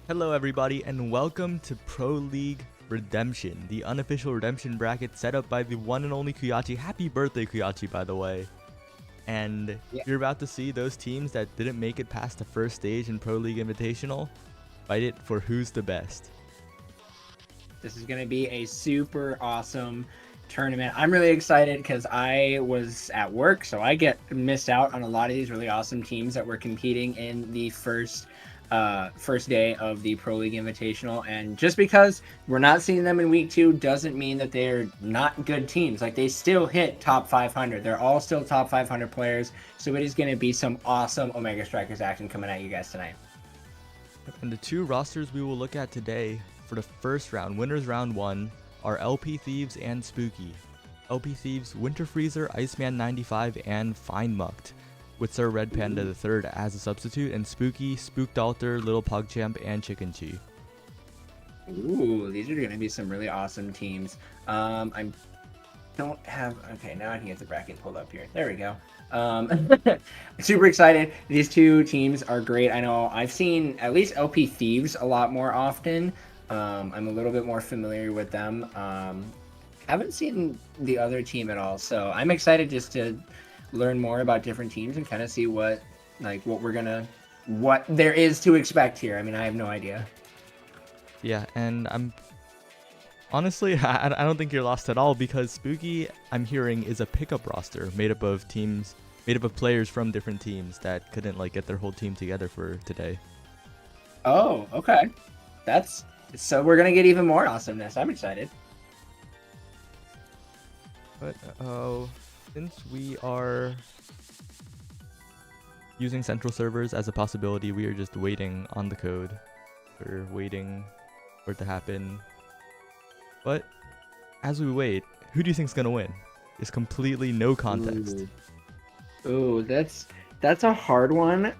Hello everybody and welcome to Pro League Redemption, the unofficial redemption bracket set up by the one and only Kuyachi. Happy birthday Kuyachi, by the way. And Yeah. you're about to see those teams that didn't make it past the first stage in Pro League Invitational fight it for who's the best. This is going to be a super awesome tournament. I'm really excited because I was at work, so I missed out on a lot of these really awesome teams that were competing in the first day of the Pro League Invitational. And just because we're not seeing them in week 2 doesn't mean that they're not good teams. Like, they still hit top 500. They're all still top 500 players. So it is going to be some awesome Omega Strikers action coming at you guys tonight. And the two rosters we will look at today for the first round, winners round 1, are LP Thieves and Spooky. LP Thieves, Winter Freezer, Iceman 95, and Fine Mucked, with Sir Red Panda III as a substitute, and Spooky, Spooked Alter, Little Pugchamp, and Chicken Chi. Ooh, these are going to be some really awesome teams. I don't have... Okay, now I can get the bracket pulled up here. There we go. Super excited. These two teams are great. I know I've seen at least LP Thieves a lot more often. I'm a little bit more familiar with them. Haven't seen the other team at all, so I'm excited just to learn more about different teams and kind of see what there is to expect here. I mean, I have no idea. Yeah, and honestly, I don't think you're lost at all, because Spooky, I'm hearing, is a pickup roster made up of players from different teams that couldn't get their whole team together for today. Oh, okay. So we're gonna get even more awesomeness. I'm excited. But since we are using central servers as a possibility, we are just waiting on the code. We're waiting for it to happen. But as we wait, who do you think's gonna win? There's completely no context. Ooh, that's a hard one.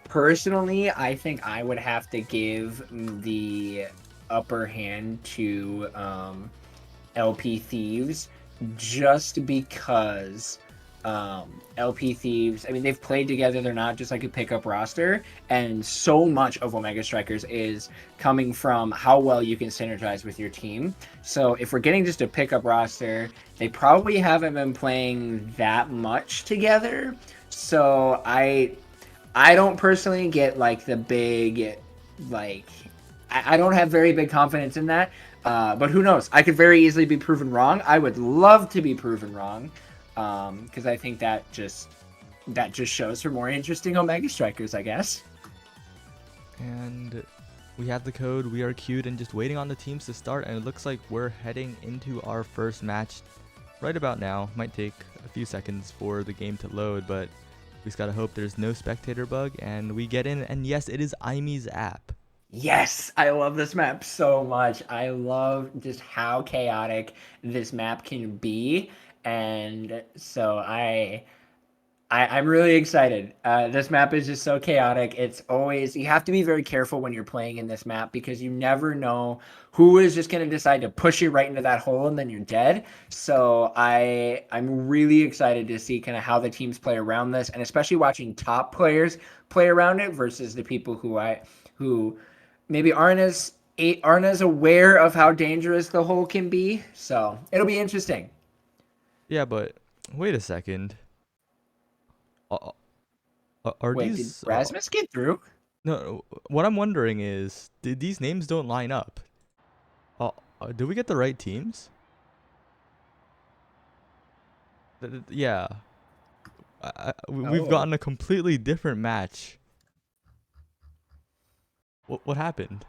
Personally, I think I would have to give the upper hand to LP Thieves, just because LP Thieves, I mean, they've played together. They're not just like a pickup roster, and so much of Omega Strikers is coming from how well you can synergize with your team. So if we're getting just a pickup roster, they probably haven't been playing that much together. So I don't personally get the big, I don't have very big confidence in that. But who knows? I could very easily be proven wrong. I would love to be proven wrong, because I think that just shows for more interesting Omega Strikers, I guess. And we have the code, we are queued and just waiting on the teams to start, and it looks like we're heading into our first match right about now. Might take a few seconds for the game to load, but we just gotta hope there's no spectator bug, and we get in, and yes, it is Imi's app. Yes, I love this map so much. I love just how chaotic this map can be, and so I'm really excited. This map is just so chaotic. It's always, you have to be very careful when you're playing in this map, because you never know who is just going to decide to push you right into that hole and then you're dead. So I'm really excited to see kind of how the teams play around this, and especially watching top players play around it versus the people who maybe aren't as aware of how dangerous the hole can be. So it'll be interesting. Yeah, but wait a second. Are Wait, did these Rasmus get through? no, what I'm wondering is, these names don't line up. Do we get the right teams? Yeah. We've Oh. gotten a completely different match. What happened?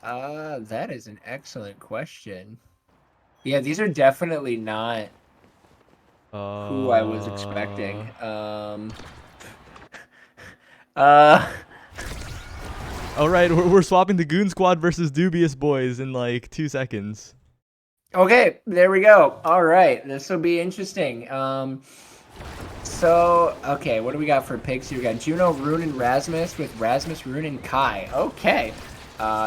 That is an excellent question. Yeah, these are definitely not who I was expecting. Uh, All right, we're swapping the Goon Squad versus Dubious Boys in like 2 seconds. okay, there we go. All right, this will be interesting. So, okay, what do we got for picks here? We got Juno, Rune, and Rasmus with Rasmus, Rune, and Kai. Okay.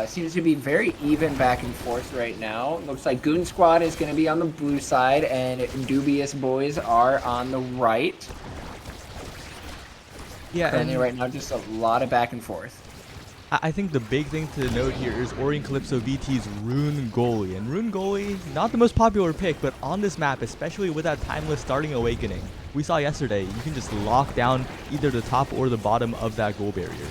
Seems to be very even back and forth right now. Looks like Goon Squad is going to be on the blue side, and Dubious Boys are on the right. Yeah, Currently right now, just a lot of back and forth. I think the big thing to note here is Orion Calypso VT's Rune Goalie. And Rune Goalie, not the most popular pick, but on this map, especially with that timeless starting awakening, we saw yesterday, you can just lock down either the top or the bottom of that goal barrier.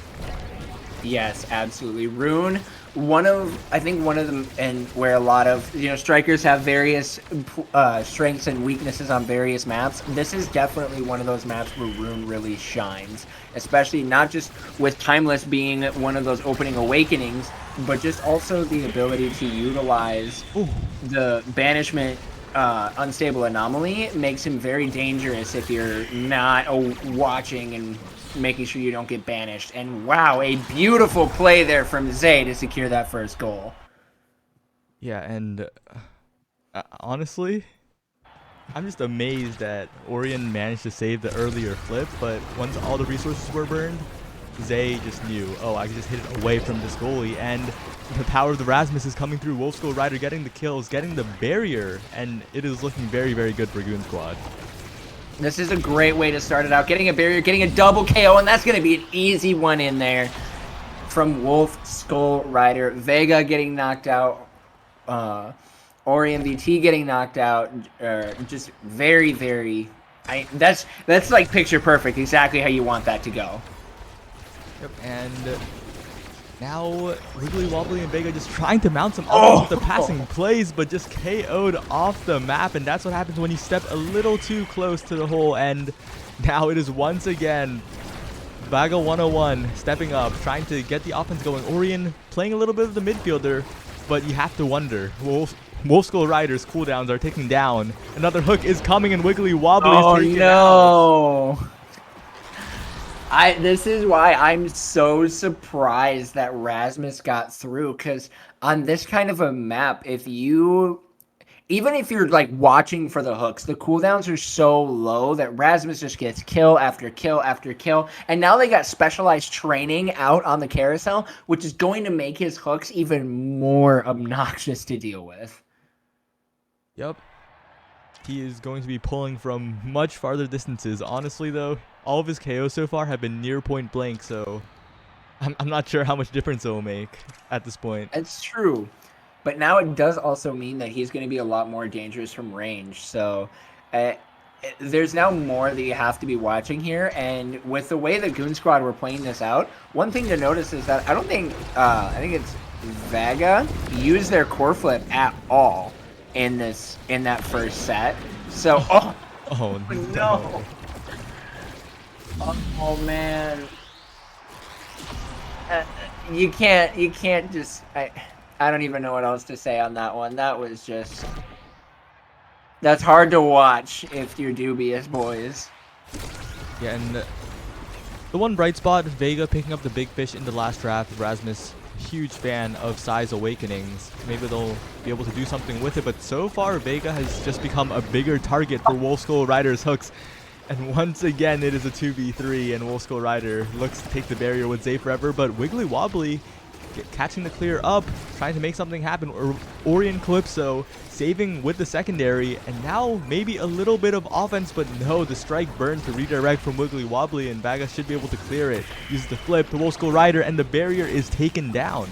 Yes, absolutely. Rune, I think one of them, and where a lot of, strikers have various strengths and weaknesses on various maps. This is definitely one of those maps where Rune really shines, especially not just with Timeless being one of those opening awakenings, but just also the ability to utilize the banishment unstable anomaly makes him very dangerous if you're not watching and making sure you don't get banished. And wow, a beautiful play there from Zay to secure that first goal. Yeah, and honestly, I'm just amazed that Orion managed to save the earlier flip, but once all the resources were burned, Zay just knew, oh, I can just hit it away from this goalie, and the power of the Rasmus is coming through. Wolf Skull Rider getting the kills, getting the barrier, and it is looking very, very good for Goon Squad. This is a great way to start it out. Getting a barrier, getting a double KO, and that's going to be an easy one in there from Wolf Skull Rider. Vega getting knocked out. Orion VT getting knocked out. Just very, very... That's like picture perfect. Exactly how you want that to go. Yep, and now Wiggly Wobbly and Vega just trying to mount some offense with the passing plays, but just KO'd off the map, and that's what happens when you step a little too close to the hole. And now it is once again Vaga 101 stepping up, trying to get the offense going. Orion playing a little bit of the midfielder, but you have to wonder. Wolf Skull Rider's cooldowns are ticking down. Another hook is coming, and Wiggly Wobbly is taken out. This is why I'm so surprised that Rasmus got through, because on this kind of a map, even if you're like watching for the hooks, the cooldowns are so low that Rasmus just gets kill after kill after kill. And now they got specialized training out on the carousel, which is going to make his hooks even more obnoxious to deal with. Yep. He is going to be pulling from much farther distances. Honestly, though, all of his KOs so far have been near point blank, so I'm not sure how much difference it will make at this point. It's true. But now it does also mean that he's going to be a lot more dangerous from range. So there's now more that you have to be watching here. And with the way the Goon Squad were playing this out, one thing to notice is that I think it's Vaga used their core flip at all in that first set. So oh no. Oh man. You can't just I don't even know what else to say on that one. That was just that's hard to watch if you're dubious, boys. Yeah, and the one bright spot, Vega picking up the big fish in the last draft. Rasmus, huge fan of Psy's Awakenings. Maybe they'll be able to do something with it, but so far Vega has just become a bigger target for Wolf Skull Rider's hooks. And once again, it is a 2v3, and Wolf Skull Rider looks to take the barrier with Zay forever, but Wiggly Wobbly catching the clear up, trying to make something happen. Orion Calypso saving with the secondary, and now maybe a little bit of offense, but no, the strike burns to redirect from Wiggly Wobbly, and Vaga should be able to clear it. Uses the flip, the Wolf Skull Rider, and the barrier is taken down.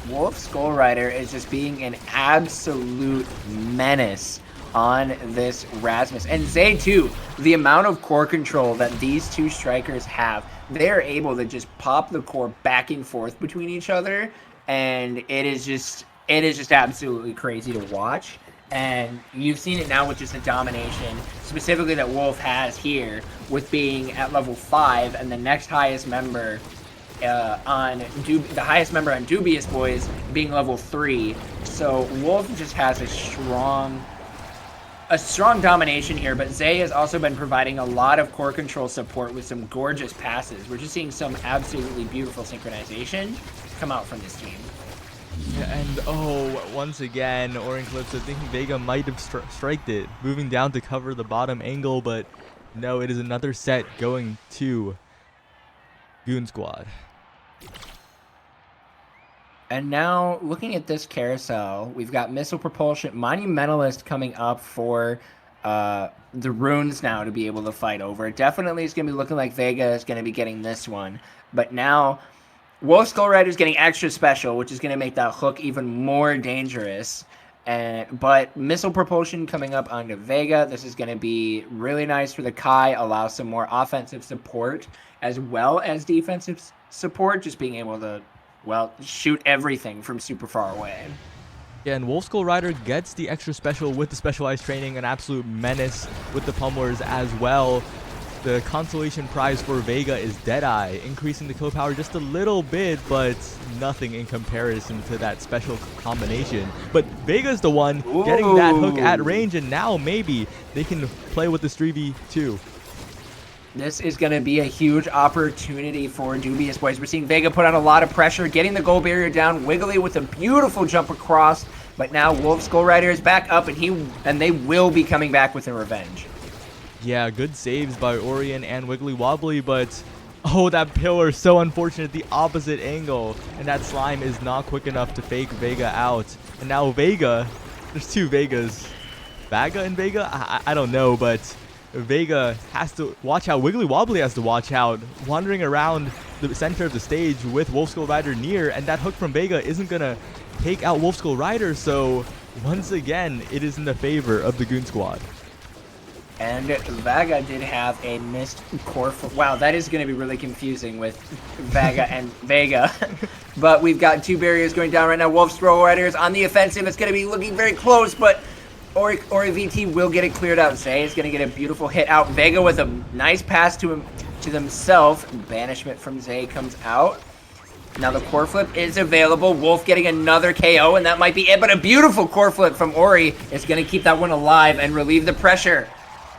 Wolf Skull Rider is just being an absolute menace on this Rasmus. And Zay too, the amount of core control that these two strikers have, they're able to just pop the core back and forth between each other, and it is just absolutely crazy to watch. And you've seen it now with just the domination, specifically that Wolf has here, with being at level 5, and the next highest member the highest member on Dubious Boys being level 3. So Wolf just has a strong domination here, but Zay has also been providing a lot of core control support with some gorgeous passes. We're just seeing some absolutely beautiful synchronization come out from this team. Yeah, and once again, Orion Calypso thinking Vega might have striked it, moving down to cover the bottom angle, but no, it is another set going to Goon Squad. And now, looking at this carousel, we've got Missile Propulsion, Monumentalist coming up for the runes now to be able to fight over. Definitely it's going to be looking like Vega is going to be getting this one. But now, Wolf Skull Rider's getting extra special, which is going to make that hook even more dangerous. But missile propulsion coming up onto Vega. This is going to be really nice for the Kai. Allow some more offensive support as well as defensive support. Just being able to, well, shoot everything from super far away. Yeah, and Wolf Skull Rider gets the extra special with the specialized training, an absolute menace with the pummelers as well. The consolation prize for Vega is Deadeye, increasing the kill power just a little bit, but nothing in comparison to that special combination. But Vega's the one getting that hook at range, and now maybe they can play with this 3v2. This is going to be a huge opportunity for Dubious Boys. We're seeing Vega put on a lot of pressure, getting the goal barrier down. Wiggly with a beautiful jump across, but now Wolf Skull Rider is back up, and they will be coming back with a revenge. Yeah, good saves by Orion and Wiggly Wobbly, but oh, that pillar, so unfortunate, the opposite angle, and that slime is not quick enough to fake Vega out. And now Vega, there's two Vegas. Vaga and Vega? I don't know, but Vega has to watch out. Wiggly Wobbly has to watch out, wandering around the center of the stage with Wolf Skull Rider near, and that hook from Vega isn't going to take out Wolf Skull Rider, so once again, it is in the favor of the Goon Squad. And Vaga did have a missed core flip. Wow, that is going to be really confusing with Vaga and Vega. But we've got two barriers going down right now. Wolf Skull Rider is on the offensive. It's going to be looking very close, but Ori VT will get it cleared out. Zay is going to get a beautiful hit out. Vega with a nice pass to himself. Banishment from Zay comes out. Now the core flip is available. Wolf getting another KO, and that might be it. But a beautiful core flip from Ori is going to keep that one alive and relieve the pressure.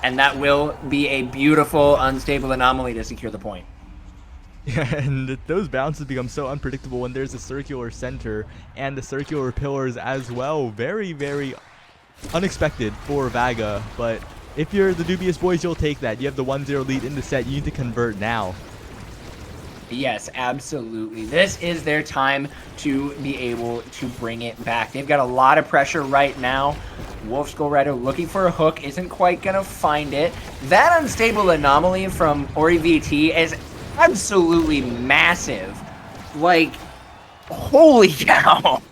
And that will be a beautiful unstable anomaly to secure the point. Yeah, and those bounces become so unpredictable when there's a circular center and the circular pillars as well. Very, very unexpected for Vaga, but if you're the Dubious Boys, you'll take that. You have the 1-0 lead in the set. You need to convert now. Yes, absolutely. This is their time to be able to bring it back. They've got a lot of pressure right now. Wolf Skull Rider looking for a hook, isn't quite going to find it. That unstable anomaly from Ori VT is absolutely massive. Like, holy cow.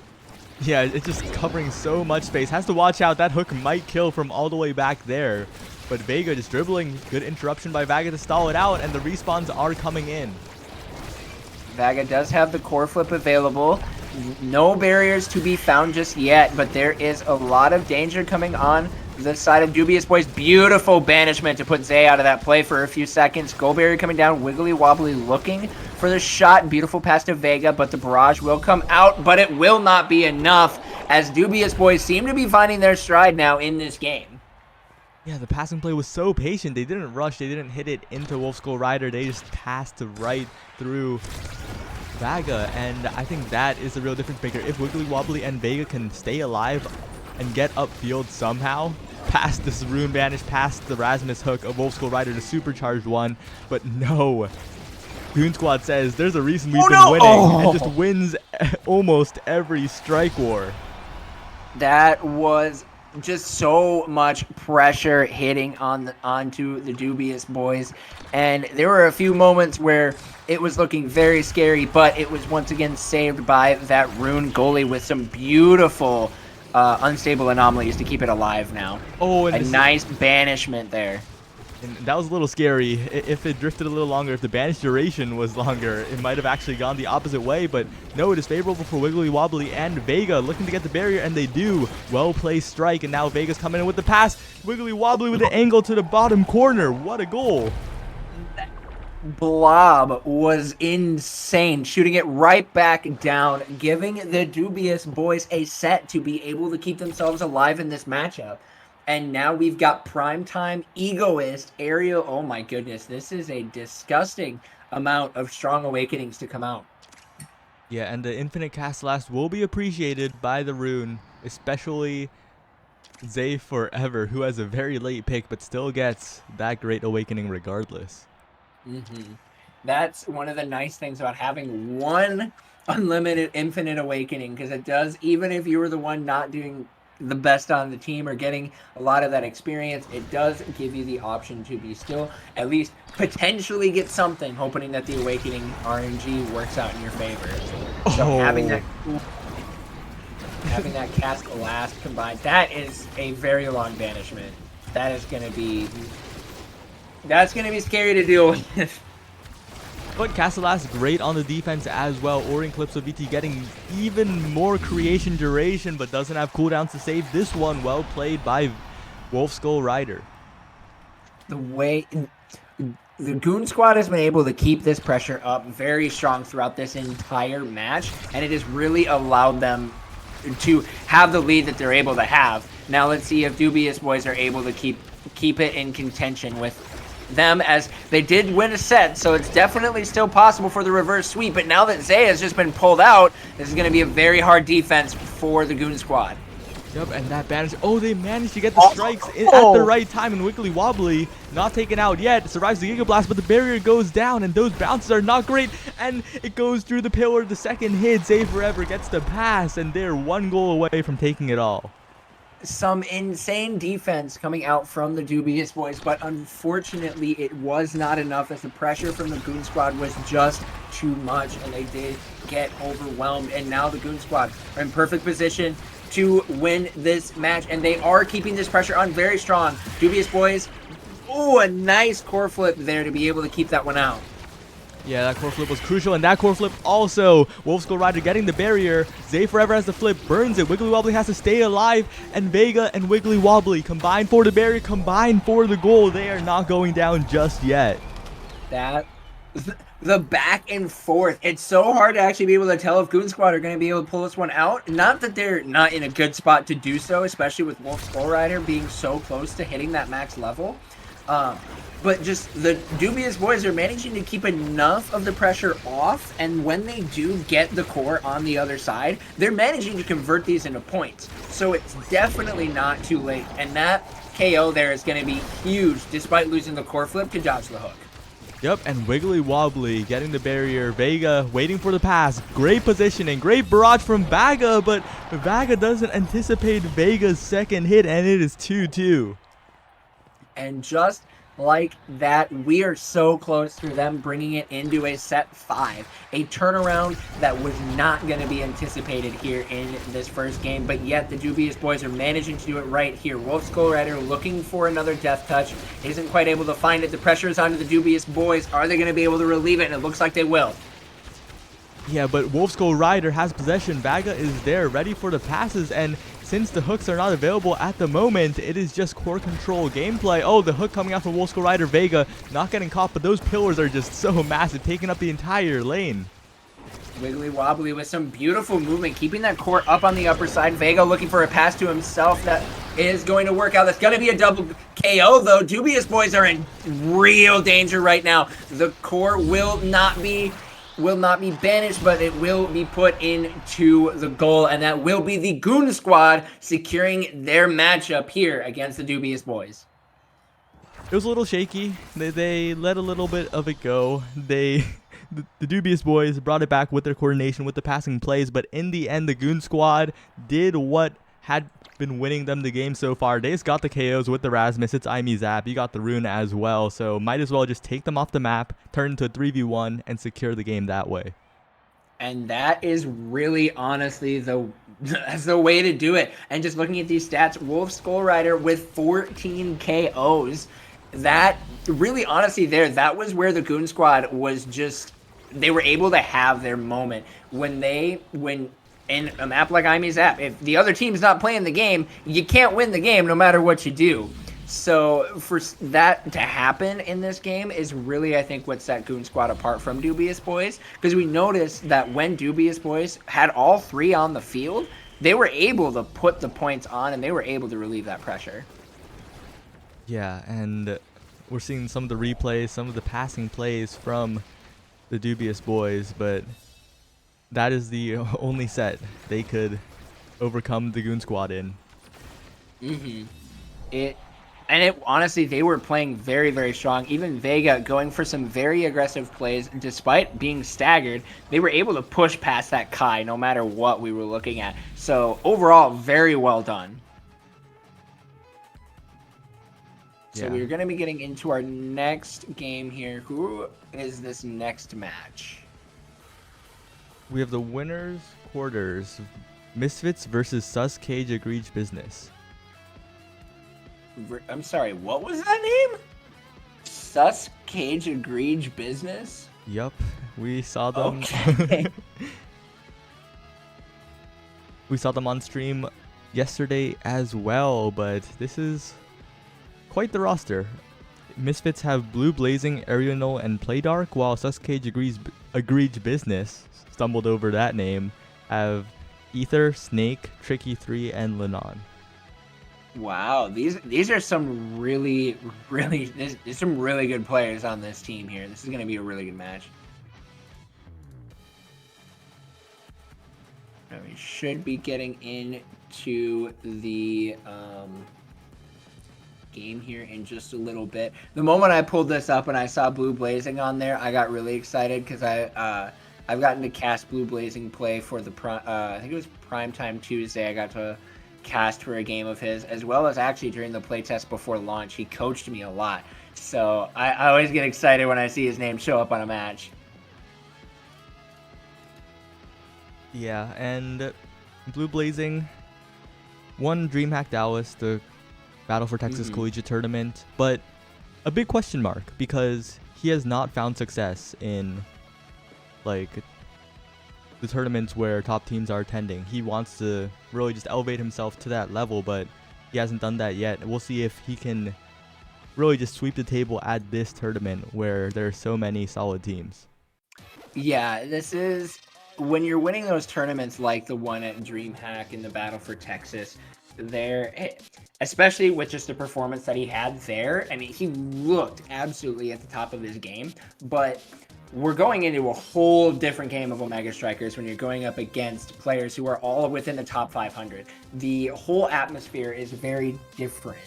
Yeah, it's just covering so much space. Has to watch out. That hook might kill from all the way back there. But Vega just dribbling. Good interruption by Vaga to stall it out, and the respawns are coming in. Vaga does have the core flip available. No barriers to be found just yet, but there is a lot of danger coming on the side of Dubious Boys. Beautiful banishment to put Zay out of that play for a few seconds. Goal barrier coming down. Wiggly Wobbly looking for the shot. Beautiful pass to Vega, but the barrage will come out, but it will not be enough as Dubious Boys seem to be finding their stride now in this game. Yeah, the passing play was so patient. They didn't rush. They didn't hit it into Wolf Skull Rider. They just passed right through Vaga, and I think that is the real difference maker. If Wiggly Wobbly and Vega can stay alive and get upfield somehow, past this Rune Banish, past the Rasmus hook of Wolf Skull Rider, the supercharged one, but no. Goon Squad says there's a reason we've been winning, and just wins almost every strike war. That was just so much pressure hitting onto the Dubious Boys, and there were a few moments where it was looking very scary, but it was once again saved by that Rune goalie with some beautiful unstable anomalies to keep it alive now. Oh, and a nice banishment there. And that was a little scary. If it drifted a little longer, if the banish duration was longer, it might have actually gone the opposite way. But no, it is favorable for Wiggly Wobbly and Vega looking to get the barrier, and they do. Well-placed strike, and now Vega's coming in with the pass. Wiggly Wobbly with the angle to the bottom corner. What a goal. Blob was insane, shooting it right back down, giving the Dubious Boys a set to be able to keep themselves alive in this matchup. And now we've got primetime egoist Ariel. Oh my goodness, this is a disgusting amount of strong awakenings to come out. Yeah, and the infinite cast last will be appreciated by the Rune, especially Zay Forever, who has a very late pick but still gets that great awakening regardless. That's one of the nice things about having one unlimited infinite awakening, because it does, even if you were the one not doing the best on the team or getting a lot of that experience, it does give you the option to be still at least potentially get something, hoping that the Awakening RNG works out in your favor. So Oh. having that cast the last combined, that is a very long banishment. That's gonna be scary to deal with. But Castella's great on the defense as well. Or in Clips of VT getting even more creation duration, but doesn't have cooldowns to save this one. Well played by Wolf Skull Rider. The way the Goon Squad has been able to keep this pressure up very strong throughout this entire match, and it has really allowed them to have the lead that they're able to have. Now let's see if Dubious Boys are able to keep it in contention with them, as they did win a set, so it's definitely still possible for the reverse sweep. But now that Zay has just been pulled out, this is going to be a very hard defense for the Goon Squad. Yep, and that banish. Oh, they managed to get the strikes at the right time, and Wiggly Wobbly not taken out yet. Survives the Giga Blast, but the barrier goes down, and those bounces are not great. And it goes through the pillar. The second hit, Save Forever gets the pass, and they're one goal away from taking it all. Some insane defense coming out from the Dubious Boys, but unfortunately it was not enough, as the pressure from the Goon Squad was just too much, and they did get overwhelmed. And now the Goon Squad are in perfect position to win this match, and they are keeping this pressure on very strong. Dubious Boys, oh, a nice core flip there to be able to keep that one out. Yeah, that core flip was crucial, and that core flip also. Wolf Skull Rider getting the barrier. Zay Forever has the flip, burns it. Wiggly Wobbly has to stay alive, and Vega and Wiggly Wobbly combine for the barrier, combine for the goal. They are not going down just yet. That, the back and forth. It's so hard to actually be able to tell if Goon Squad are going to be able to pull this one out. Not that they're not in a good spot to do so, especially with Wolf Skull Rider being so close to hitting that max level. But just the Dubious Boys are managing to keep enough of the pressure off, and when they do get the core on the other side, they're managing to convert these into points. So it's definitely not too late, and that KO there is going to be huge, despite losing the core flip to dodge the hook. Yep, and Wiggly Wobbly getting the barrier. Vega waiting for the pass. Great positioning, great barrage from Vaga, but Vaga doesn't anticipate Vega's second hit, and it is 2-2. And just like that, we are so close to them bringing it into a set 5. A turnaround that was not going to be anticipated here in this first game, but yet the Dubious Boys are managing to do it right here. Wolf Skull Rider looking for another death touch, isn't quite able to find it. The pressure is onto the Dubious Boys. Are they going to be able to relieve it? And it looks like they will. Yeah, but Wolf Skull Rider has possession. Vaga is there, ready for the passes, and since the hooks are not available at the moment, it is just core control gameplay. Oh, the hook coming out from Wolf Skull Rider. Vega not getting caught, but those pillars are just so massive, taking up the entire lane. Wiggly Wobbly with some beautiful movement, keeping that core up on the upper side. Vega looking for a pass to himself that is going to work out. That's going to be a double KO, though. Dubious Boys are in real danger right now. The core will not be banished, but it will be put into the goal, and that will be the Goon Squad securing their matchup here against the Dubious Boys. It was a little shaky. They let a little bit of it go. The Dubious Boys brought it back with their coordination, with the passing plays, but in the end, the Goon Squad did what had been winning them the game so far. They just got the KOs with the Rasmus. It's Imi Zap. You got the Rune as well, so might as well just take them off the map, turn into a 3v1, and secure the game that way. And that is really honestly that's the way to do it. And just looking at these stats, Wolf Skull Rider with 14 KOs. That really honestly that was where the Goon Squad was just, they were able to have their moment when in a map like Imi's app, if the other team's not playing the game, you can't win the game no matter what you do. So for that to happen in this game is really, I think, what set Goon Squad apart from Dubious Boys, because we noticed that when Dubious Boys had all three on the field, they were able to put the points on, and they were able to relieve that pressure. Yeah, and we're seeing some of the replays, some of the passing plays from the Dubious Boys, but that is the only set they could overcome the Goon Squad in. Honestly, they were playing very, very strong. Even Vega going for some very aggressive plays. Despite being staggered, they were able to push past that Kai no matter what we were looking at. So overall, very well done. So Yeah. we're going to be getting into our next game here. Who is this next match? We have the winners quarters. Misfits versus Sus Cage Egregious Business. I'm sorry, what was that name? Sus Cage Egregious Business? Yup, we saw them. Okay. We saw them on stream yesterday as well, but this is quite the roster. Misfits have Blue Blazing, Arianol, and Playdark, while Sus Cage Egregious Business, stumbled over that name, have Ether, Snake, Tricky3, and Lenon. Wow, these are some really there's some really good players on this team here. This is going to be a really good match. Now we should be getting into the game here in just a little bit. The moment I pulled this up and I saw Blue Blazing on there, I got really excited because I've gotten to cast Blue Blazing play for the I think it was Primetime Tuesday. I got to cast for a game of his, as well as actually during the playtest before launch. He coached me a lot, so I always get excited when I see his name show up on a match. Yeah, and Blue Blazing won DreamHack Dallas, the Battle for Texas Collegiate Tournament, but a big question mark because he has not found success in like the tournaments where top teams are attending. He wants to really just elevate himself to that level, but he hasn't done that yet. We'll see if he can really just sweep the table at this tournament where there are so many solid teams. Yeah, this is when you're winning those tournaments like the one at DreamHack in the Battle for Texas. There, especially with just the performance that he had there. I mean, he looked absolutely at the top of his game, but we're going into a whole different game of Omega Strikers when you're going up against players who are all within the top 500. The whole atmosphere is very different.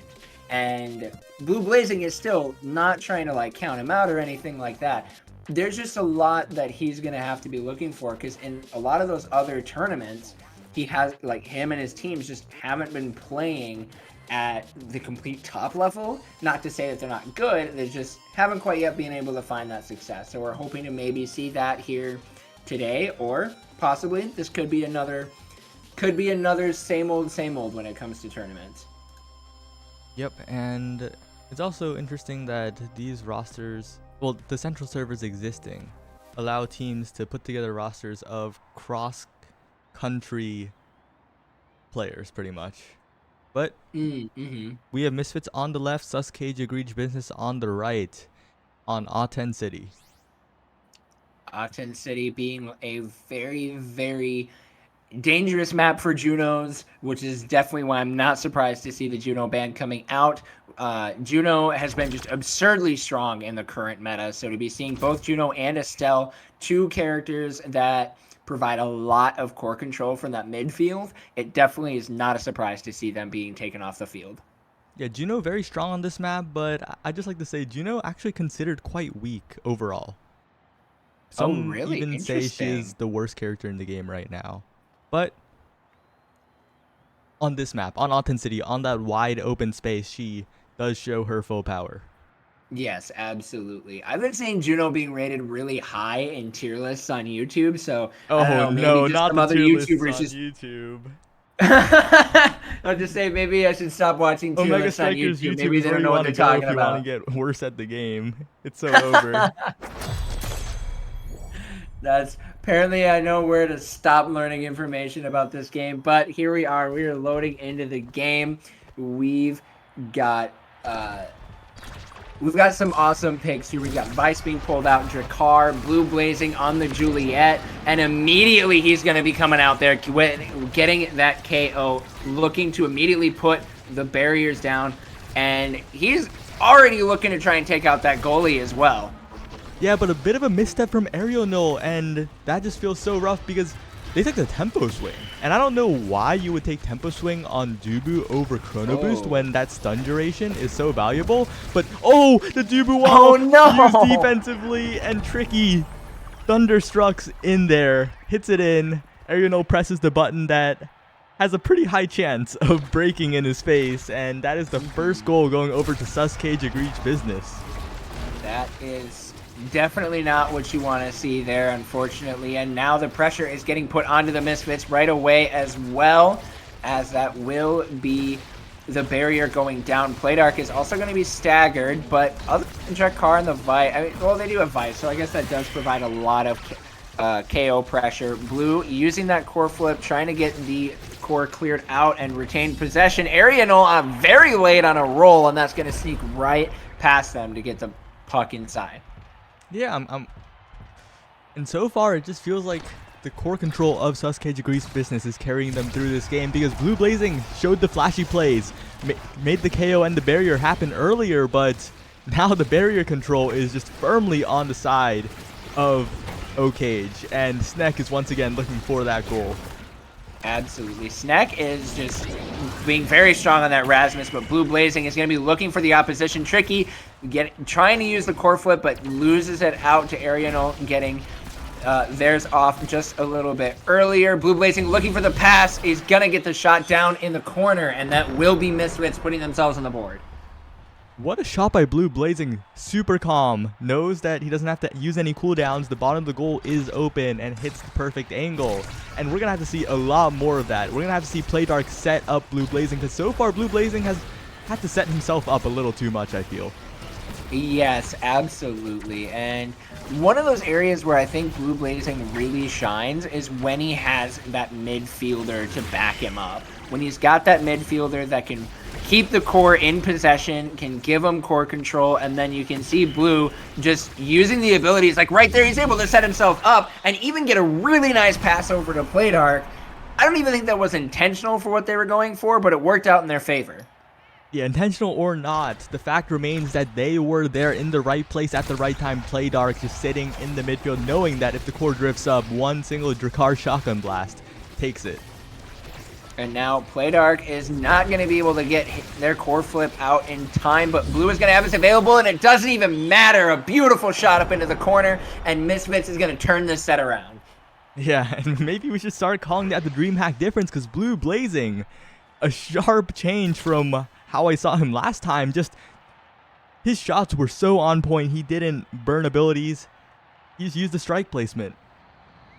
And Blue Blazing is still not trying to like count him out or anything like that. There's just a lot that he's going to have to be looking for, because in a lot of those other tournaments, he has, like, him and his teams just haven't been playing at the complete top level. Not to say that they're not good, they just haven't quite yet been able to find that success. So we're hoping to maybe see that here today, or possibly this could be another same old when it comes to tournaments. Yep, and it's also interesting that these rosters, well, the central servers existing, allow teams to put together rosters of cross-country players, pretty much. But we have Misfits on the left, Sus Cage Egregious Business on the right, on A10 City. A10 City being a very, very dangerous map for Junos, which is definitely why I'm not surprised to see the Juno ban coming out. Juno has been just absurdly strong in the current meta, so to be seeing both Juno and Estelle, two characters that provide a lot of core control from that midfield, it definitely is not a surprise to see them being taken off the field. Yeah, Juno very strong on this map, but I just like to say Juno actually considered quite weak overall. Some really? even say she is the worst character in the game right now. But on this map, on A10 City, on that wide open space, she does show her full power. Yes, absolutely. I've been seeing Juno being rated really high in tier lists on YouTube, so Oh, I don't know, maybe no, just not some the other tier lists YouTubers on just YouTube. I'll just say maybe I should stop watching tier Omega lists on Strikers YouTube. YouTube Maybe is they where don't you know what want to they're go talking if you about. want to get worse at the game. It's so over. That's apparently I know where to stop learning information about this game, but here we are. We are loading into the game. We've got some awesome picks here. We've got Vice being pulled out, Drakkar, Blue Blazing on the Juliet, and immediately he's going to be coming out there getting that KO, looking to immediately put the barriers down, and he's already looking to try and take out that goalie as well. Yeah, but a bit of a misstep from Arianol, and that just feels so rough because they took the tempo swing. And I don't know why you would take tempo swing on Dubu over Chrono Boost when that stun duration is so valuable. But, oh, the Dubu wall used defensively, and Tricky Thunderstruck's in there, hits it in. Arianol presses the button that has a pretty high chance of breaking in his face, and that is the first goal going over to Suscage Agreech Business. That is definitely not what you want to see there, unfortunately. And now the pressure is getting put onto the Misfits right away, as well as that will be the barrier going down. Playdark is also going to be staggered, but other than Jakar and the Vice, I mean, well, they do have Vice, so I guess that does provide a lot of KO pressure. Blue using that core flip, trying to get the core cleared out and retain possession. Arianol very late on a roll, and that's going to sneak right past them to get the puck inside. Yeah, and so far it just feels like the core control of Suscage Agreech Business is carrying them through this game, because Blue Blazing showed the flashy plays, made the KO and the barrier happen earlier, but now the barrier control is just firmly on the side of Ocage, and Sneck is once again looking for that goal. Absolutely. Sneck is just being very strong on that Rasmus, but Blue Blazing is going to be looking for the opposition. Tricky, trying to use the core flip, but loses it out to Arianol, getting theirs off just a little bit earlier. Blue Blazing looking for the pass. He's going to get the shot down in the corner, and that will be Misfits putting themselves on the board. What a shot by Blue Blazing. Super calm. Knows that he doesn't have to use any cooldowns. The bottom of the goal is open and hits the perfect angle. And we're going to have to see a lot more of that. We're going to have to see Playdark set up Blue Blazing, because so far Blue Blazing has had to set himself up a little too much, I feel. Yes, absolutely. And one of those areas where I think Blue Blazing really shines is when he has that midfielder to back him up. When he's got that midfielder that can keep the core in possession, can give him core control, and then you can see Blue just using the abilities. Like right there, he's able to set himself up and even get a really nice pass over to Playdark. I don't even think that was intentional for what they were going for, but it worked out in their favor. Yeah, intentional or not, the fact remains that they were there in the right place at the right time. Playdark just sitting in the midfield, knowing that if the core drifts up, one single Drakkar shotgun blast takes it. And now Playdark is not going to be able to get their core flip out in time, but Blue is going to have this available, and it doesn't even matter. A beautiful shot up into the corner, and Misfits is going to turn this set around. Yeah, and maybe we should start calling that the DreamHack difference, because Blue Blazing, a sharp change from how I saw him last time. Just his shots were so on point. He didn't burn abilities. He just used the strike placement.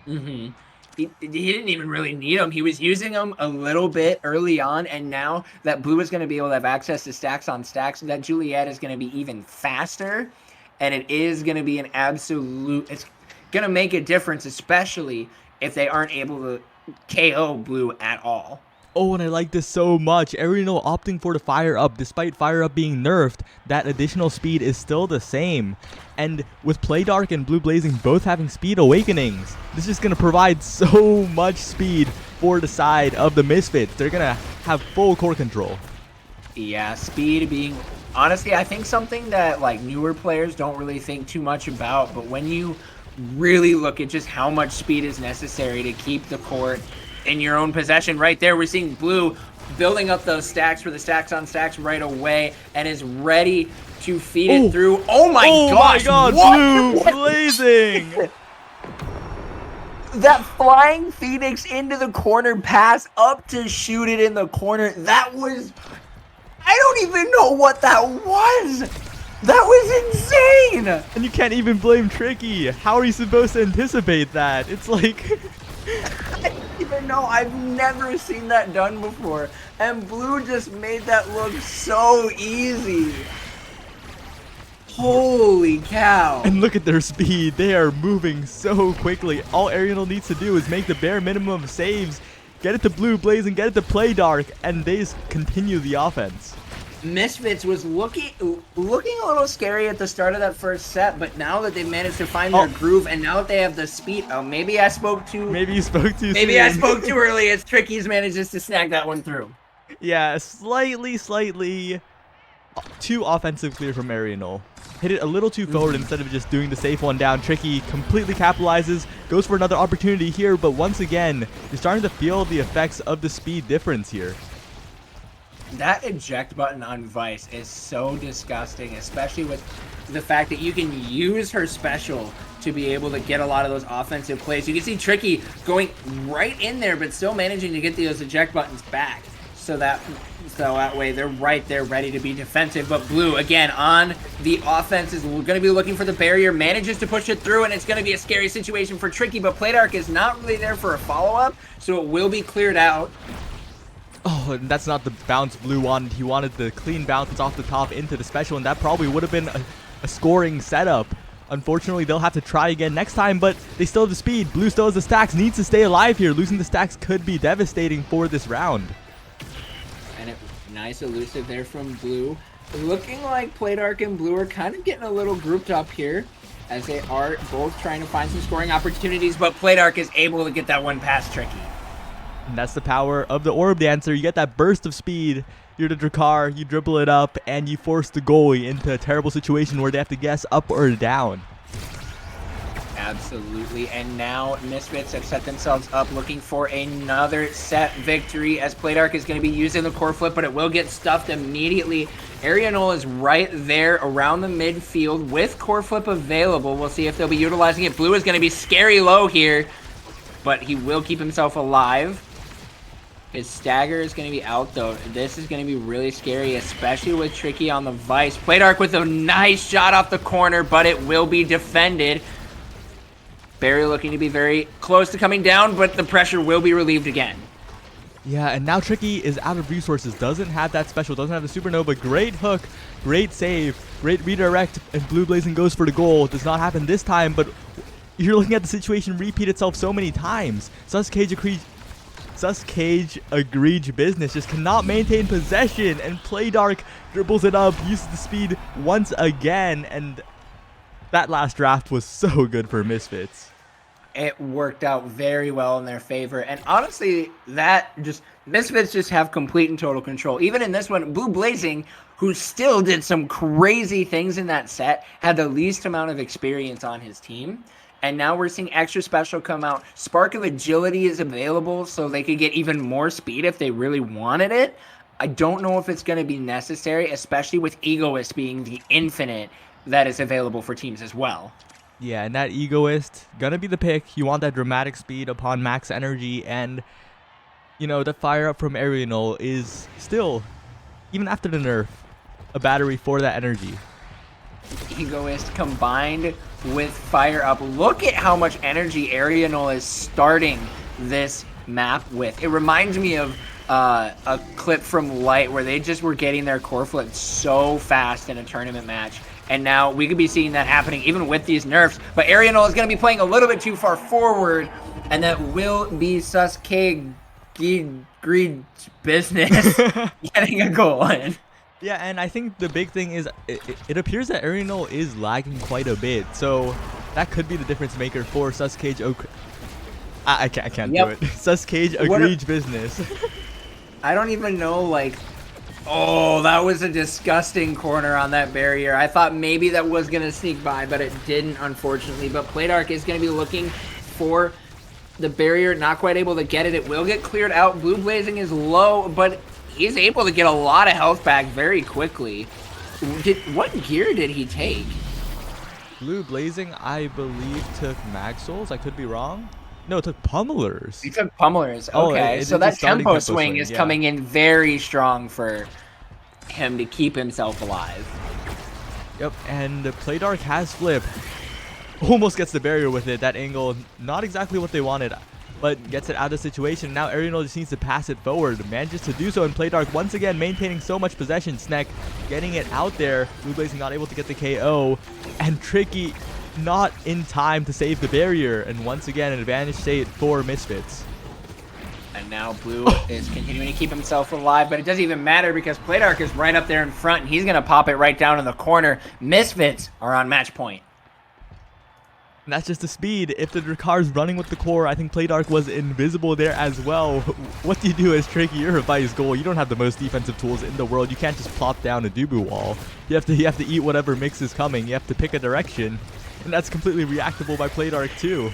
Mm-hmm. He didn't even really need them. He was using them a little bit early on, and now that Blue is going to be able to have access to stacks on stacks, that Juliet is going to be even faster, and it is going to be an absolute... It's going to make a difference, especially if they aren't able to KO Blue at all. Oh, and I like this so much. Arianol opting for the Fire Up. Despite Fire Up being nerfed, that additional speed is still the same. And with Playdark and Blue Blazing both having Speed Awakenings, this is going to provide so much speed for the side of the Misfits. They're going to have full core control. Yeah, speed being... Honestly, I think something that like newer players don't really think too much about, but when you really look at just how much speed is necessary to keep the court in your own possession, right there, we're seeing Blue building up those stacks for the stacks on stacks right away, and is ready to feed it through. Oh my gosh! Oh my god, Blue Blazing! That flying Phoenix into the corner pass up to shoot it in the corner, that was... I don't even know what that was! That was insane! And you can't even blame Tricky. How are you supposed to anticipate that? It's like... I don't even know. I've never seen that done before. And Blue just made that look so easy. Holy cow. And look at their speed. They are moving so quickly. All Arianol needs to do is make the bare minimum of saves, get it to Blue Blaze, and get it to Playdark, and they just continue the offense. Misfits was looking a little scary at the start of that first set, but now that they've managed to find their groove, and now that they have the speed... Oh, maybe I spoke too... Maybe you spoke too Maybe soon. I spoke too early. It's Tricky's manages to snag that one through. Yeah, slightly too offensive clear from Arianol. Hit it a little too forward instead of just doing the safe one down. Tricky completely capitalizes, goes for another opportunity here, but once again, you're starting to feel the effects of the speed difference here. That eject button on Vice is so disgusting, especially with the fact that you can use her special to be able to get a lot of those offensive plays. You can see Tricky going right in there, but still managing to get those eject buttons back. So that way they're right there ready to be defensive. But Blue, again, on the offense is going to be looking for the barrier, manages to push it through, and it's going to be a scary situation for Tricky. But Playdark is not really there for a follow-up, so it will be cleared out. Oh, and that's not the bounce Blue wanted. He wanted the clean bounce off the top into the special, and that probably would have been a scoring setup. Unfortunately, they'll have to try again next time, but they still have the speed. Blue still has the stacks, needs to stay alive here. Losing the stacks could be devastating for this round. And nice elusive there from Blue. Looking like Playdark and Blue are kind of getting a little grouped up here, as they are both trying to find some scoring opportunities, but Playdark is able to get that one past Tricky. And that's the power of the Orb Dancer. You get that burst of speed. You're the Drakkar, you dribble it up, and you force the goalie into a terrible situation where they have to guess up or down. Absolutely, and now Misfits have set themselves up looking for another set victory, as Playdark is going to be using the core flip, but it will get stuffed immediately. Arianol is right there around the midfield with core flip available. We'll see if they'll be utilizing it. Blue is going to be scary low here, but he will keep himself alive. His stagger is going to be out, though. This is going to be really scary, especially with Tricky on the Vice. Playdark with a nice shot off the corner, but it will be defended. Barry looking to be very close to coming down, but the pressure will be relieved again. Yeah, and now Tricky is out of resources. Doesn't have that special, doesn't have the supernova. Great hook, great save, great redirect, and Blue Blazing goes for the goal. Does not happen this time, but you're looking at the situation repeat itself so many times. Cage agreed business, just cannot maintain possession, and Playdark dribbles it up, uses the speed once again, and that last draft was so good for Misfits. It worked out very well in their favor, and honestly, Misfits just have complete and total control. Even in this one, Blue Blazing, who still did some crazy things in that set, had the least amount of experience on his team. And now we're seeing extra special come out. Spark of Agility is available, so they could get even more speed if they really wanted it. I don't know if it's going to be necessary, especially with Egoist being the infinite that is available for teams as well. Yeah, and that Egoist, gonna be the pick. You want that dramatic speed upon max energy, and, you know, the fire up from Arianol is still, even after the nerf, a battery for that energy. Egoist combined with Fire Up. Look at how much energy Arianol is starting this map with. It reminds me of a clip from Light where they just were getting their core flip so fast in a tournament match. And now we could be seeing that happening even with these nerfs. But Arianol is going to be playing a little bit too far forward, and that will be Sasuke Greed business getting a goal in. Yeah, and I think the big thing is it appears that Arianol is lagging quite a bit, so that could be the difference maker for Sasuke. I can't do it. Sasuke agreed business. I don't even know, like, oh, that was a disgusting corner on that barrier. I thought maybe that was going to sneak by, but it didn't, unfortunately. But Playdark is going to be looking for the barrier, not quite able to get it. It will get cleared out. Blue Blazing is low, but he's able to get a lot of health back very quickly. What gear did he take? Blue Blazing, I believe, took Mag Souls. I could be wrong. No, it took Pummelers. He took Pummelers. Okay, so that tempo swing is coming in very strong for him to keep himself alive. Yep, and Playdark has flip. Almost gets the barrier with it. That angle, not exactly what they wanted, but gets it out of the situation. Now Arianol just needs to pass it forward. Manages to do so, and Playdark once again maintaining so much possession. Sneck getting it out there. Blue Blazing not able to get the KO, and Tricky not in time to save the barrier. And once again, an advantage state for Misfits. And now Blue is continuing to keep himself alive, but it doesn't even matter because Playdark is right up there in front, and he's going to pop it right down in the corner. Misfits are on match point. And that's just the speed. If the Drakkar's running with the core, I think Playdark was invisible there as well. What do you do as Tricky? You're a vice goal. You don't have the most defensive tools in the world. You can't just plop down a Dubu wall. You have to eat whatever mix is coming. You have to pick a direction. And that's completely reactable by Playdark too.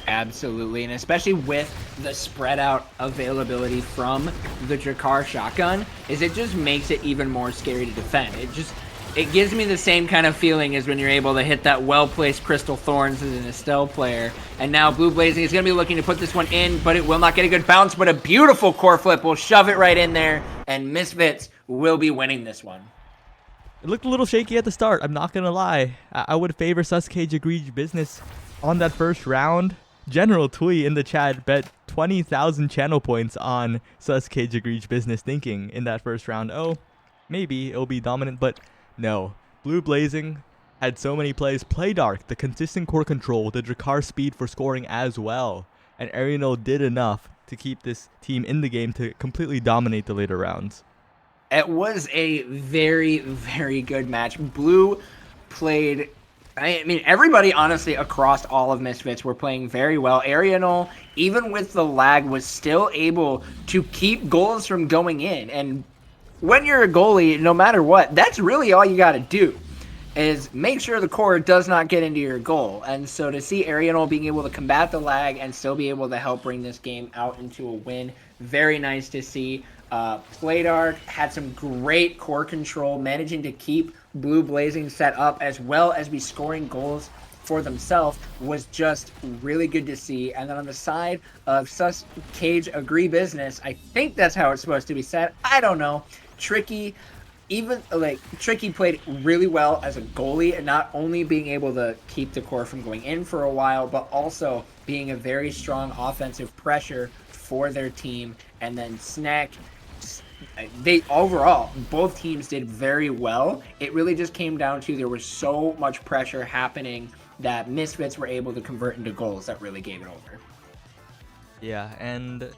Absolutely, and especially with the spread out availability from the Drakkar shotgun, is it just makes it even more scary to defend. It gives me the same kind of feeling as when you're able to hit that well-placed Crystal Thorns as an Estelle player. And now Blue Blazing is going to be looking to put this one in, but it will not get a good bounce, but a beautiful core flip will shove it right in there, and Misfits will be winning this one. It looked a little shaky at the start, I'm not going to lie. I would favor Suscage Egregious Business on that first round. General Tui in the chat bet 20,000 channel points on Suscage Egregious Business, thinking in that first round, oh, maybe it'll be dominant, but no. Blue Blazing had so many plays. Play Dark, the consistent core control, the Drakkar speed for scoring as well. And Arianol did enough to keep this team in the game to completely dominate the later rounds. It was a very, very good match. Blue played... I mean, everybody, honestly, across all of Misfits were playing very well. Arianol, even with the lag, was still able to keep goals from going in. And when you're a goalie, no matter what, that's really all you got to do, is make sure the core does not get into your goal. And so to see Arianol being able to combat the lag and still be able to help bring this game out into a win, very nice to see. Playdark had some great core control, managing to keep Blue Blazing set up as well as be scoring goals for themselves, was just really good to see. And then on the side of Sus Cage Agree Business, I think that's how it's supposed to be said. I don't know. Tricky, Tricky played really well as a goalie, and not only being able to keep the core from going in for a while, but also being a very strong offensive pressure for their team. And then Snack, overall, both teams did very well. It really just came down to there was so much pressure happening that Misfits were able to convert into goals that really gave it over. Yeah, and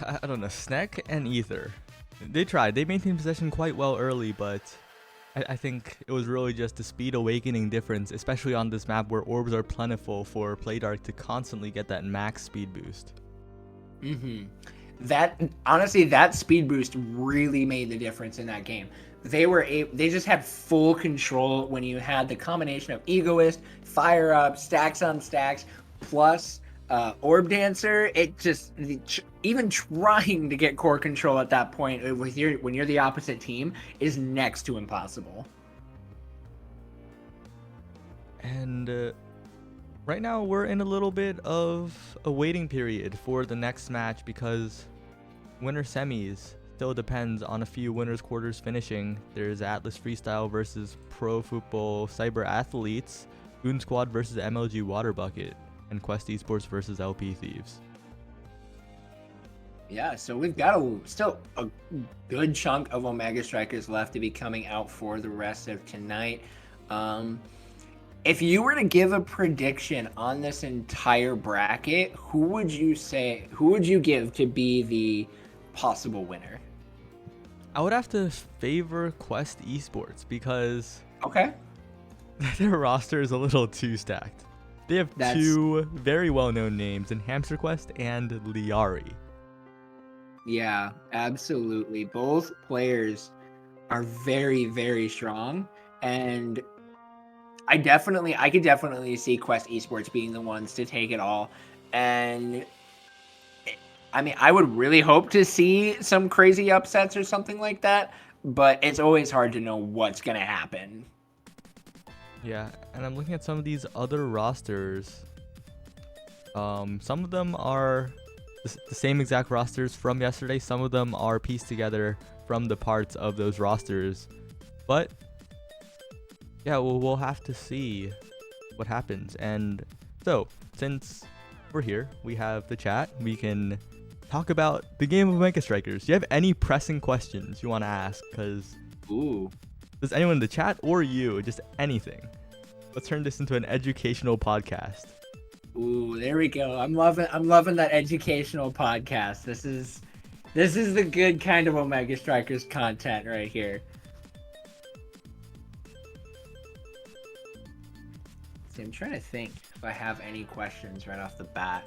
I don't know, Snack and Ether, they tried. They maintained possession quite well early, but I think it was really just the speed awakening difference, especially on this map where orbs are plentiful for Playdark to constantly get that max speed boost. Honestly, that speed boost really made the difference in that game. They just had full control when you had the combination of Egoist, Fire Up, Stacks on Stacks, plus Orb Dancer. Even trying to get core control at that point when you're the opposite team is next to impossible. And right now we're in a little bit of a waiting period for the next match because winner semis still depends on a few winners quarters finishing. There's Atlas Freestyle versus Pro Football Cyber Athletes, Goon Squad versus MLG Water Bucket, and Quest Esports versus LP Thieves. Yeah, so we've got still a good chunk of Omega Strikers left to be coming out for the rest of tonight. If you were to give a prediction on this entire bracket, who would you give to be the possible winner? I would have to favor Quest Esports because Okay. their roster is a little too stacked. They have two very well-known names in Hamster Quest and Liari. Yeah, absolutely. Both players are very, very strong, and I could definitely see Quest Esports being the ones to take it all. And I mean, I would really hope to see some crazy upsets or something like that, but it's always hard to know what's going to happen. Yeah, and I'm looking at some of these other rosters. Some of them are the same exact rosters from yesterday. Some of them are pieced together from the parts of those rosters. But yeah, we'll have to see what happens. And so, since we're here, we have the chat. We can talk about the game of Omega Strikers. Do you have any pressing questions you want to ask? Because does anyone in the chat or you, just anything? Let's turn this into an educational podcast. Ooh, there we go. I'm loving that educational podcast. This is the good kind of Omega Strikers content right here. See, I'm trying to think if I have any questions right off the bat.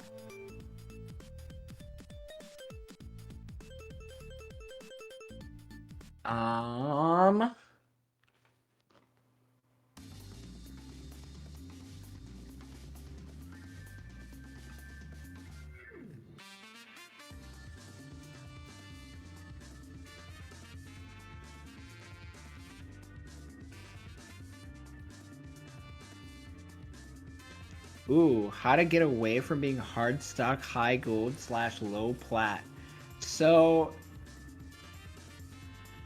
Ooh, how to get away from being hard stock, high gold / low plat. So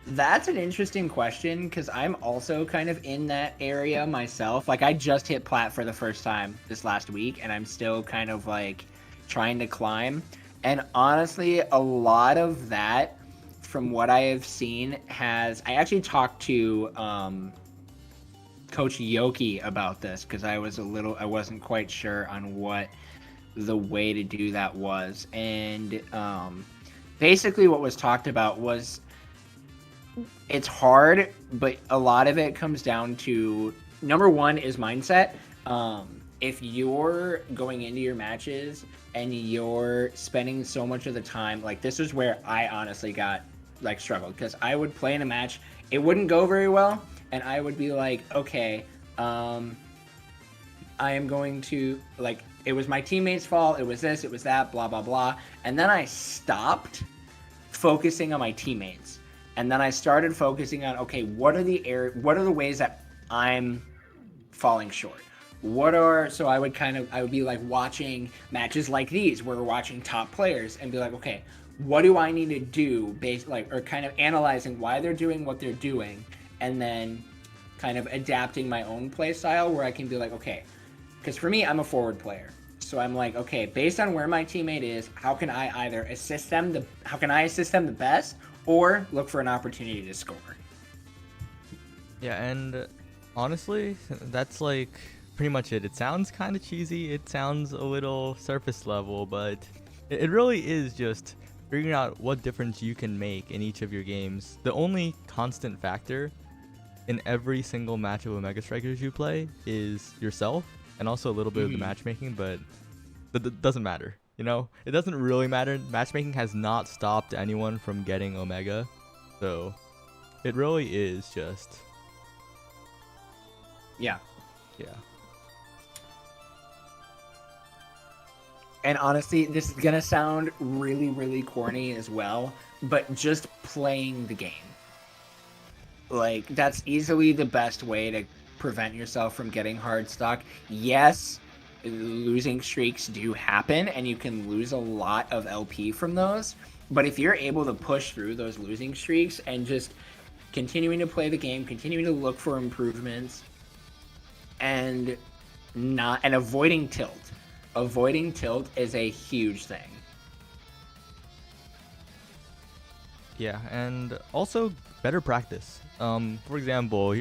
that's an interesting question because I'm also kind of in that area myself. Like I just hit plat for the first time this last week, and I'm still kind of like trying to climb. And honestly, a lot of that, from what I have seen, I actually talked to Coach Yoki about this because I wasn't quite sure on what the way to do that was. And basically what was talked about was it's hard, but a lot of it comes down to number one is mindset. If you're going into your matches and you're spending so much of the time, like this is where I honestly got like struggled because I would play in a match, it wouldn't go very well, and I would be like, okay, I am going to like it was my teammates' fault, it was this, it was that, blah blah blah, and then I stopped focusing on my teammates, and then I started focusing on okay, what are the ways that I'm falling short. So I would be like watching matches like these where we're watching top players and be like, okay, what do I need to do based like or kind of analyzing why they're doing what they're doing, and then kind of adapting my own play style where I can be like, okay, because for me, I'm a forward player. So I'm like, okay, based on where my teammate is, how can I assist them the best or look for an opportunity to score? Yeah, and honestly, that's like pretty much it. It sounds kind of cheesy. It sounds a little surface level, but it really is just figuring out what difference you can make in each of your games. The only constant factor in every single match of Omega Strikers you play is yourself and also a little bit of the matchmaking, but that doesn't matter. You know, it doesn't really matter. Matchmaking has not stopped anyone from getting Omega, so it really is just Yeah. yeah. And honestly, this is gonna sound really, really corny as well, but just playing the game. Like, that's easily the best way to prevent yourself from getting hard stock. Yes, losing streaks do happen, and you can lose a lot of LP from those. But if you're able to push through those losing streaks and just continuing to play the game, continuing to look for improvements, and avoiding tilt. Avoiding tilt is a huge thing. Yeah, and also better practice. For example,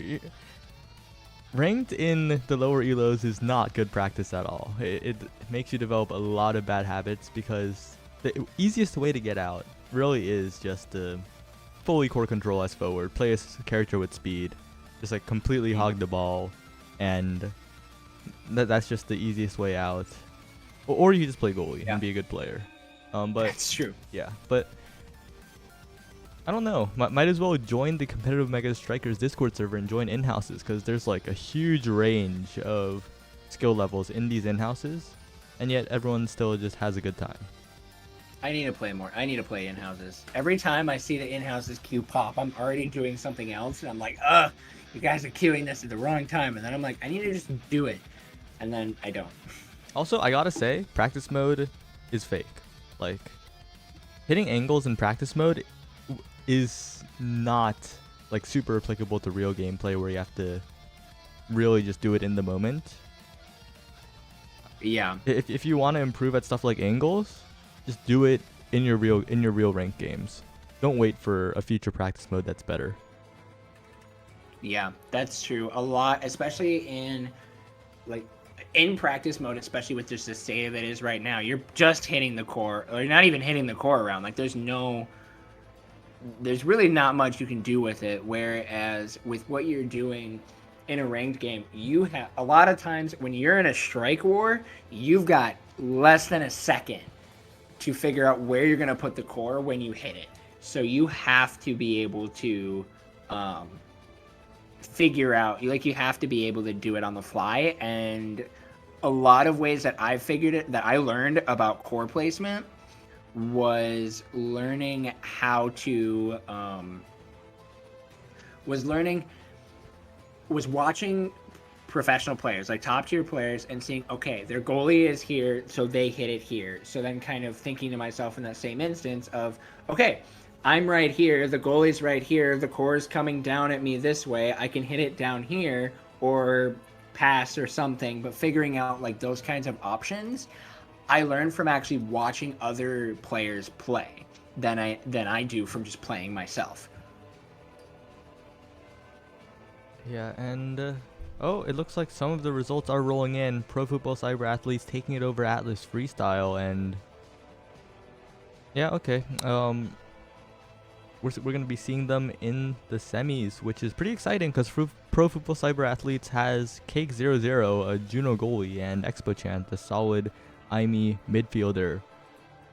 ranked in the lower elos is not good practice at all. It makes you develop a lot of bad habits because the easiest way to get out really is just to fully core control as forward, play a character with speed, just like completely hog the ball, and that's just the easiest way out. Or you just play goalie and be a good player. But that's true. Yeah, but I don't know. Might as well join the competitive Mega Strikers Discord server and join in-houses because there's like a huge range of skill levels in these in-houses, and yet everyone still just has a good time. I need to play more. I need to play in-houses. Every time I see the in-houses queue pop, I'm already doing something else, and I'm like, ugh, you guys are queuing this at the wrong time. And then I'm like, I need to just do it. And then I don't. Also, I gotta say, practice mode is fake. Like, hitting angles in practice mode is not like super applicable to real gameplay where you have to really just do it in the moment. Yeah. If you want to improve at stuff like angles, just do it in your real ranked games. Don't wait for a future practice mode that's better. Yeah, that's true. A lot, especially in practice mode, especially with just the state of it is right now, you're just hitting the core, or you're not even hitting the core around. Like there's really not much you can do with it. Whereas with what you're doing in a ranked game, you have a lot of times when you're in a strike war, you've got less than a second to figure out where you're going to put the core when you hit it. So you have to be able to figure out, you have to be able to do it on the fly. And a lot of ways that I learned about core placement was learning how to was watching professional players, like top tier players, and seeing, okay, their goalie is here, so they hit it here. So then kind of thinking to myself in that same instance of, okay, I'm right here, the goalie's right here, the core is coming down at me this way, I can hit it down here or pass or something, but figuring out like those kinds of options, I learned from actually watching other players play than I do from just playing myself. Yeah, and oh, it looks like some of the results are rolling in. Pro Football Cyber Athletes taking it over Atlas Freestyle, and yeah, okay. We're gonna be seeing them in the semis, which is pretty exciting because Pro Football Cyber Athletes has Cake00, a Juno goalie, and ExpoChant, a solid IME midfielder.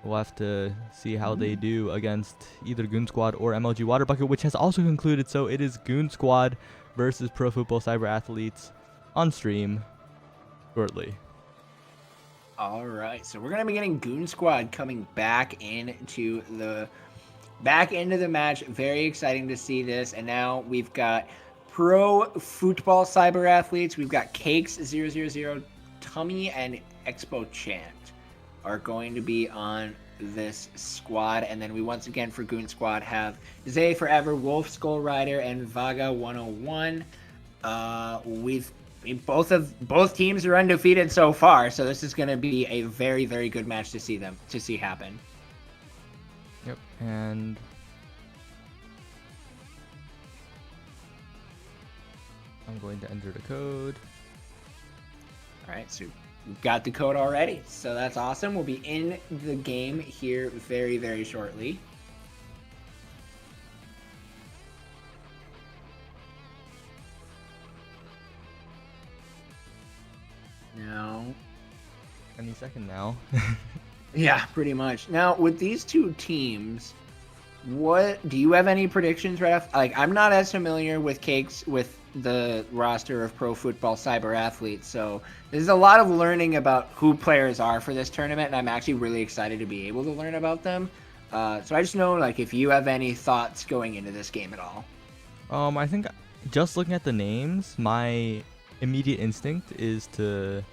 We'll have to see how they do against either Goon Squad or MLG Water Bucket, which has also concluded. So it is Goon Squad versus Pro Football Cyber Athletes on stream shortly. All right, so we're gonna be getting Goon Squad coming back into the match. Very exciting to see this. And now we've got Pro Football Cyber Athletes. We've got Cakes000, Tummy, and ExpoChant are going to be on this squad. And then we once again for Goon Squad have Zay Forever, Wolf Skull Rider, and Vaga 101. Both teams are undefeated so far, so this is going to be a very, very good match to see happen. Yep, and I'm going to enter the code. All right, so we've got the code already, so that's awesome. We'll be in the game here very, very shortly. Now, Any second now. yeah, pretty much. Now, with these two teams, what do you have any predictions right off? Like, I'm not as familiar with the roster of Pro Football Cyber Athletes, so there's a lot of learning about who players are for this tournament, and I'm actually really excited to be able to learn about them. So I just know, like, if you have any thoughts going into this game at all. I think just looking at the names, my immediate instinct is to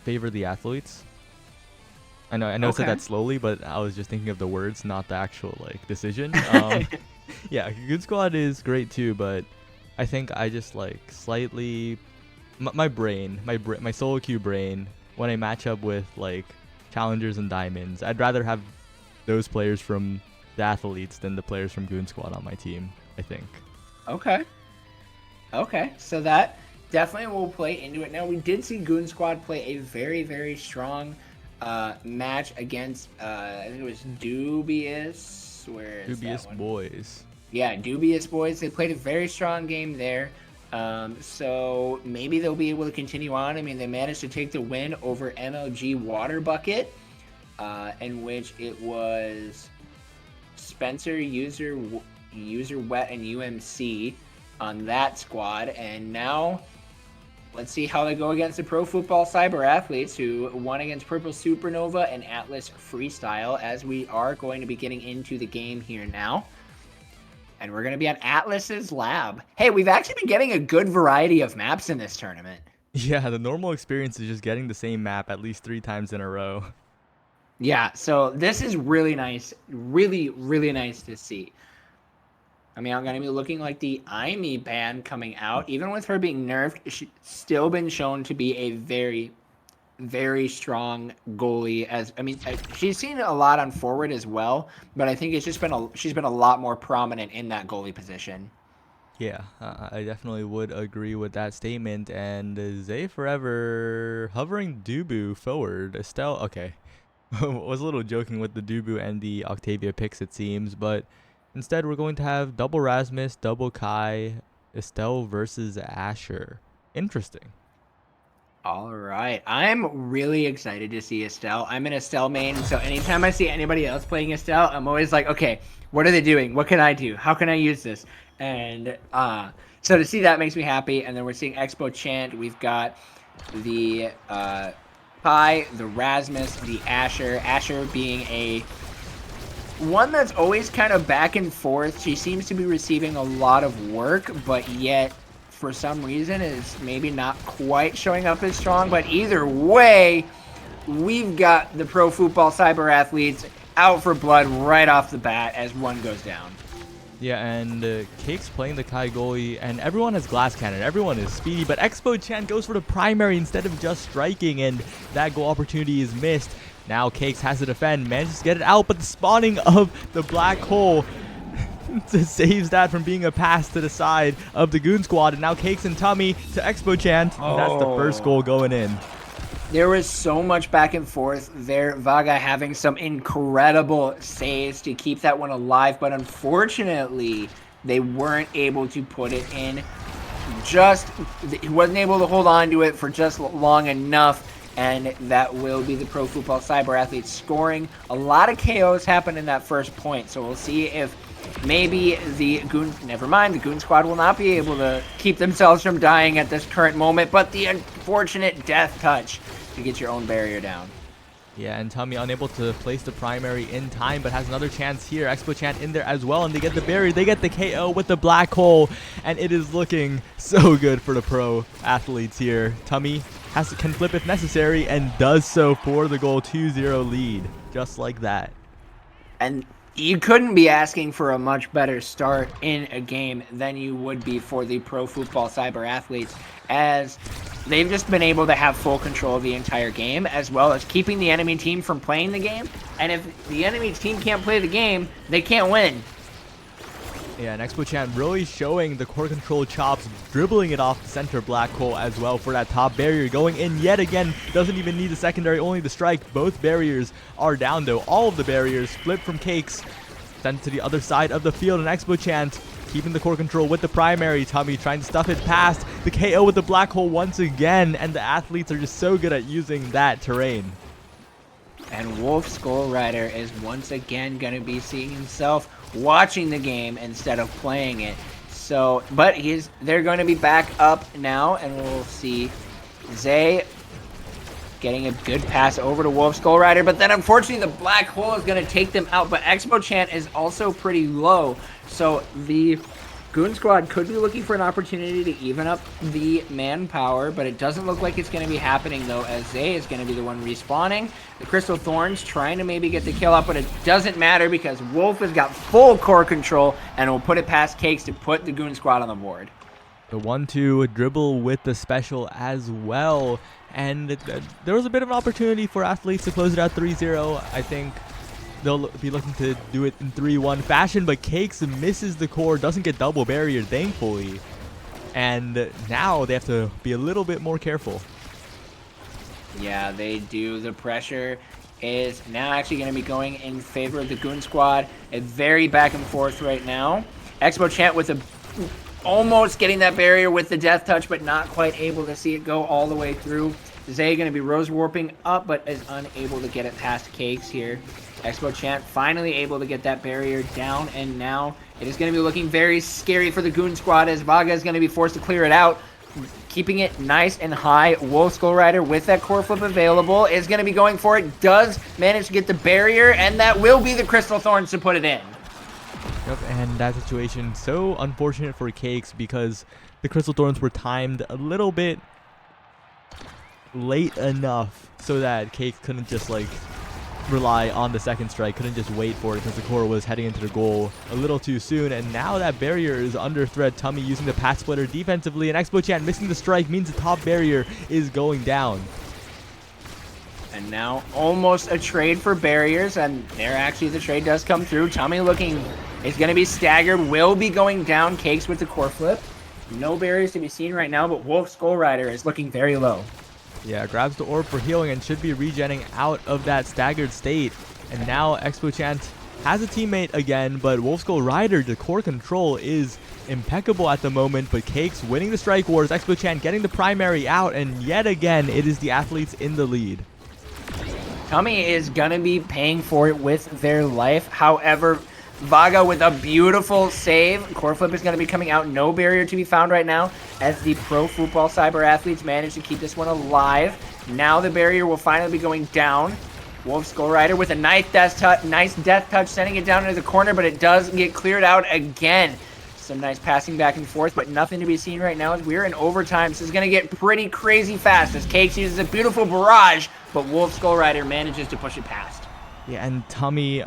favor the athletes. I know I said that slowly, but I was just thinking of the words, not the actual like decision. Yeah, Good Squad is great too, but I think I just like slightly my solo queue brain, when I match up with like challengers and diamonds, I'd rather have those players from the athletes than the players from Goon Squad on my team, I think. Okay, so that definitely will play into it. Now, we did see Goon Squad play a very, very strong match against, I think it was Dubious. Where is Dubious that one? Boys. Yeah, Dubious Boys. They played a very strong game there. So maybe they'll be able to continue on. I mean, they managed to take the win over MLG Water Bucket, in which it was Spencer, User Wet, and UMC on that squad. And now let's see how they go against the Pro Football Cyber Athletes, who won against Purple Supernova and Atlas Freestyle, as we are going to be getting into the game here now. And we're going to be on Atlas's lab. Hey, we've actually been getting a good variety of maps in this tournament. Yeah, the normal experience is just getting the same map at least 3 times in a row. Yeah, so this is really nice. Really, really nice to see. I mean, I'm going to be looking like the IME ban coming out. Even with her being nerfed, she's still been shown to be a very, very strong goalie. She's seen a lot on forward as well, but I think it's just she's been a lot more prominent in that goalie position. Yeah, I definitely would agree with that statement. And Zay Forever hovering Dubu forward. Estelle, okay. Was a little joking with the Dubu and the Octavia picks, it seems, but instead we're going to have double Rasmus, double Kai, Estelle versus Asher. Interesting. All right. I'm really excited to see Estelle. I'm an Estelle main, so anytime I see anybody else playing Estelle, I'm always like, okay, what are they doing? What can I do? How can I use this? And so to see that makes me happy. And then we're seeing ExpoChant. We've got the Kai, the Rasmus, the Asher. Asher being one that's always kind of back and forth. She seems to be receiving a lot of work, but yet for some reason is maybe not quite showing up as strong. But either way, we've got the Pro Football Cyber Athletes out for blood right off the bat as one goes down. Yeah, and Cake's playing the Kai goalie, and everyone has glass cannon. Everyone is speedy, but Expo Chan goes for the primary instead of just striking, and that goal opportunity is missed. Now Cakes has to defend, manages to get it out, but the spawning of the black hole saves that from being a pass to the side of the Goon Squad, and now Cakes and Tummy to Expo Chant, and that's the first goal going in. There was so much back and forth there. Vaga having some incredible saves to keep that one alive, but unfortunately, they weren't able to put it in. He wasn't able to hold on to it for just long enough, and that will be the Pro Football Cyber Athletes scoring. A lot of KOs happened in that first point, so we'll see if maybe the Goon Squad will not be able to keep themselves from dying at this current moment, but the unfortunate death touch to get your own barrier down. Yeah, and Tummy unable to place the primary in time, but has another chance here. Expo Chant in there as well, and they get the barrier. They get the KO with the black hole, and it is looking so good for the pro athletes here. Tummy can flip if necessary, and does so for the goal 2-0 lead, just like that. And you couldn't be asking for a much better start in a game than you would be for the Pro Football Cyber Athletes, as they've just been able to have full control of the entire game, as well as keeping the enemy team from playing the game. And if the enemy team can't play the game, they can't win. Yeah, and Expo Chan really showing the core control chops, dribbling it off the center black hole as well for that top barrier. Going in yet again, doesn't even need the secondary, only the strike. Both barriers are down though. All of the barriers flip from Cakes, sent to the other side of the field, and Expo Chant keeping the core control with the primary. Tummy trying to stuff it past the KO with the black hole once again, and the athletes are just so good at using that terrain. And Wolf Skull Rider is once again going to be seeing himself watching the game instead of playing it. So, but they're going to be back up now, and we'll see Zay getting a good pass over to Wolf Skull Rider, but then unfortunately the black hole is going to take them out. But Expo Chant is also pretty low, so the Goon Squad could be looking for an opportunity to even up the manpower, but it doesn't look like it's going to be happening though, as Zay is going to be the one respawning. The Crystal Thorns trying to maybe get the kill up, but it doesn't matter because Wolf has got full core control and will put it past Cakes to put the Goon Squad on the board. The 1-2 dribble with the special as well, and there was a bit of an opportunity for athletes to close it out 3-0. I think they'll be looking to do it in 3-1 fashion, but Cakes misses the core, doesn't get double barrier, thankfully. And now they have to be a little bit more careful. Yeah, they do. The pressure is now actually going to be going in favor of the Goon Squad. It's very back and forth right now. Expo Chant with almost getting that barrier with the death touch, but not quite able to see it go all the way through. Zay going to be rose warping up, but is unable to get it past Cakes here. Expo Chant finally able to get that barrier down, and now it is going to be looking very scary for the Goon Squad as Vaga is going to be forced to clear it out. Keeping it nice and high. Wolf Skull Rider with that core flip available is going to be going for it. Does manage to get the barrier, and that will be the Crystal Thorns to put it in. Yep, and that situation so unfortunate for Cakes because the Crystal Thorns were timed a little bit late enough so that Cakes couldn't just like rely on the second strike, couldn't just wait for it because the core was heading into the goal a little too soon. And now that barrier is under threat. Tummy using the pass splitter defensively, and Expo Chan missing the strike means the top barrier is going down. And now almost a trade for barriers, and there actually the trade does come through. Tummy looking is going to be staggered, will be going down. Cakes with the core flip. No barriers to be seen right now, but Wolf Skull Rider is looking very low. Yeah, grabs the orb for healing and should be regenning out of that staggered state. And now Expo Chant has a teammate again, but Wolf Skull Rider, the core control is impeccable at the moment, but Cakes winning the strike wars, Expo Chant getting the primary out, and yet again it is the athletes in the lead. Tummy is going to be paying for it with their life. However, Vaga with a beautiful save. Core flip is going to be coming out. No barrier to be found right now as the Pro Football Cyber Athletes manage to keep this one alive. Now the barrier will finally be going down. Wolf Skull Rider with a nice death touch, sending it down into the corner, but it does get cleared out again. Some nice passing back and forth, but nothing to be seen right now as we're in overtime. This is going to get pretty crazy fast as Cakes uses a beautiful barrage, but Wolf Skull Rider manages to push it past. Yeah, and Tummy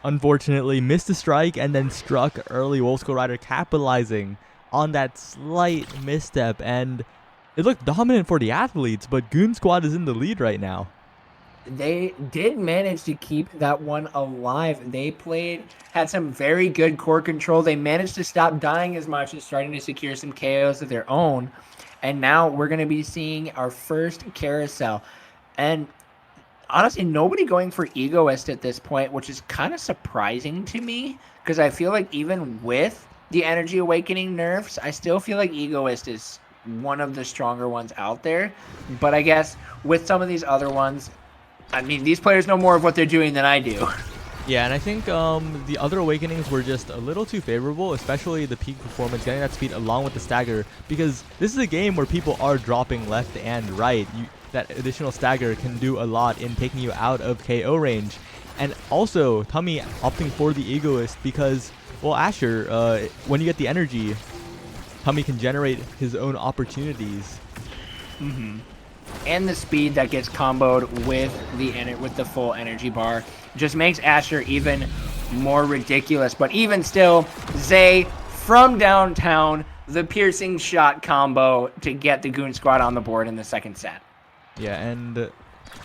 unfortunately missed a strike and then struck early. Wolf Skull Rider capitalizing on that slight misstep, and it looked dominant for the athletes, but Goon Squad is in the lead right now. They did manage to keep that one alive. They had some very good core control. They managed to stop dying as much and starting to secure some KOs of their own. And now we're going to be seeing our first carousel. And honestly, nobody going for Egoist at this point, which is kind of surprising to me, because I feel like even with the Energy Awakening nerfs, I still feel like Egoist is one of the stronger ones out there. But I guess with some of these other ones, I mean, these players know more of what they're doing than I do. Yeah, and I think the other Awakenings were just a little too favorable, especially the peak performance, getting that speed along with the stagger, because this is a game where people are dropping left and right. That additional stagger can do a lot in taking you out of KO range. And also, Tummy opting for the Egoist because, well, Asher, when you get the energy, Tummy can generate his own opportunities. And the speed that gets comboed with the full energy bar just makes Asher even more ridiculous. But even still, Zay from downtown, the piercing shot combo to get the Goon Squad on the board in the second set. Yeah, and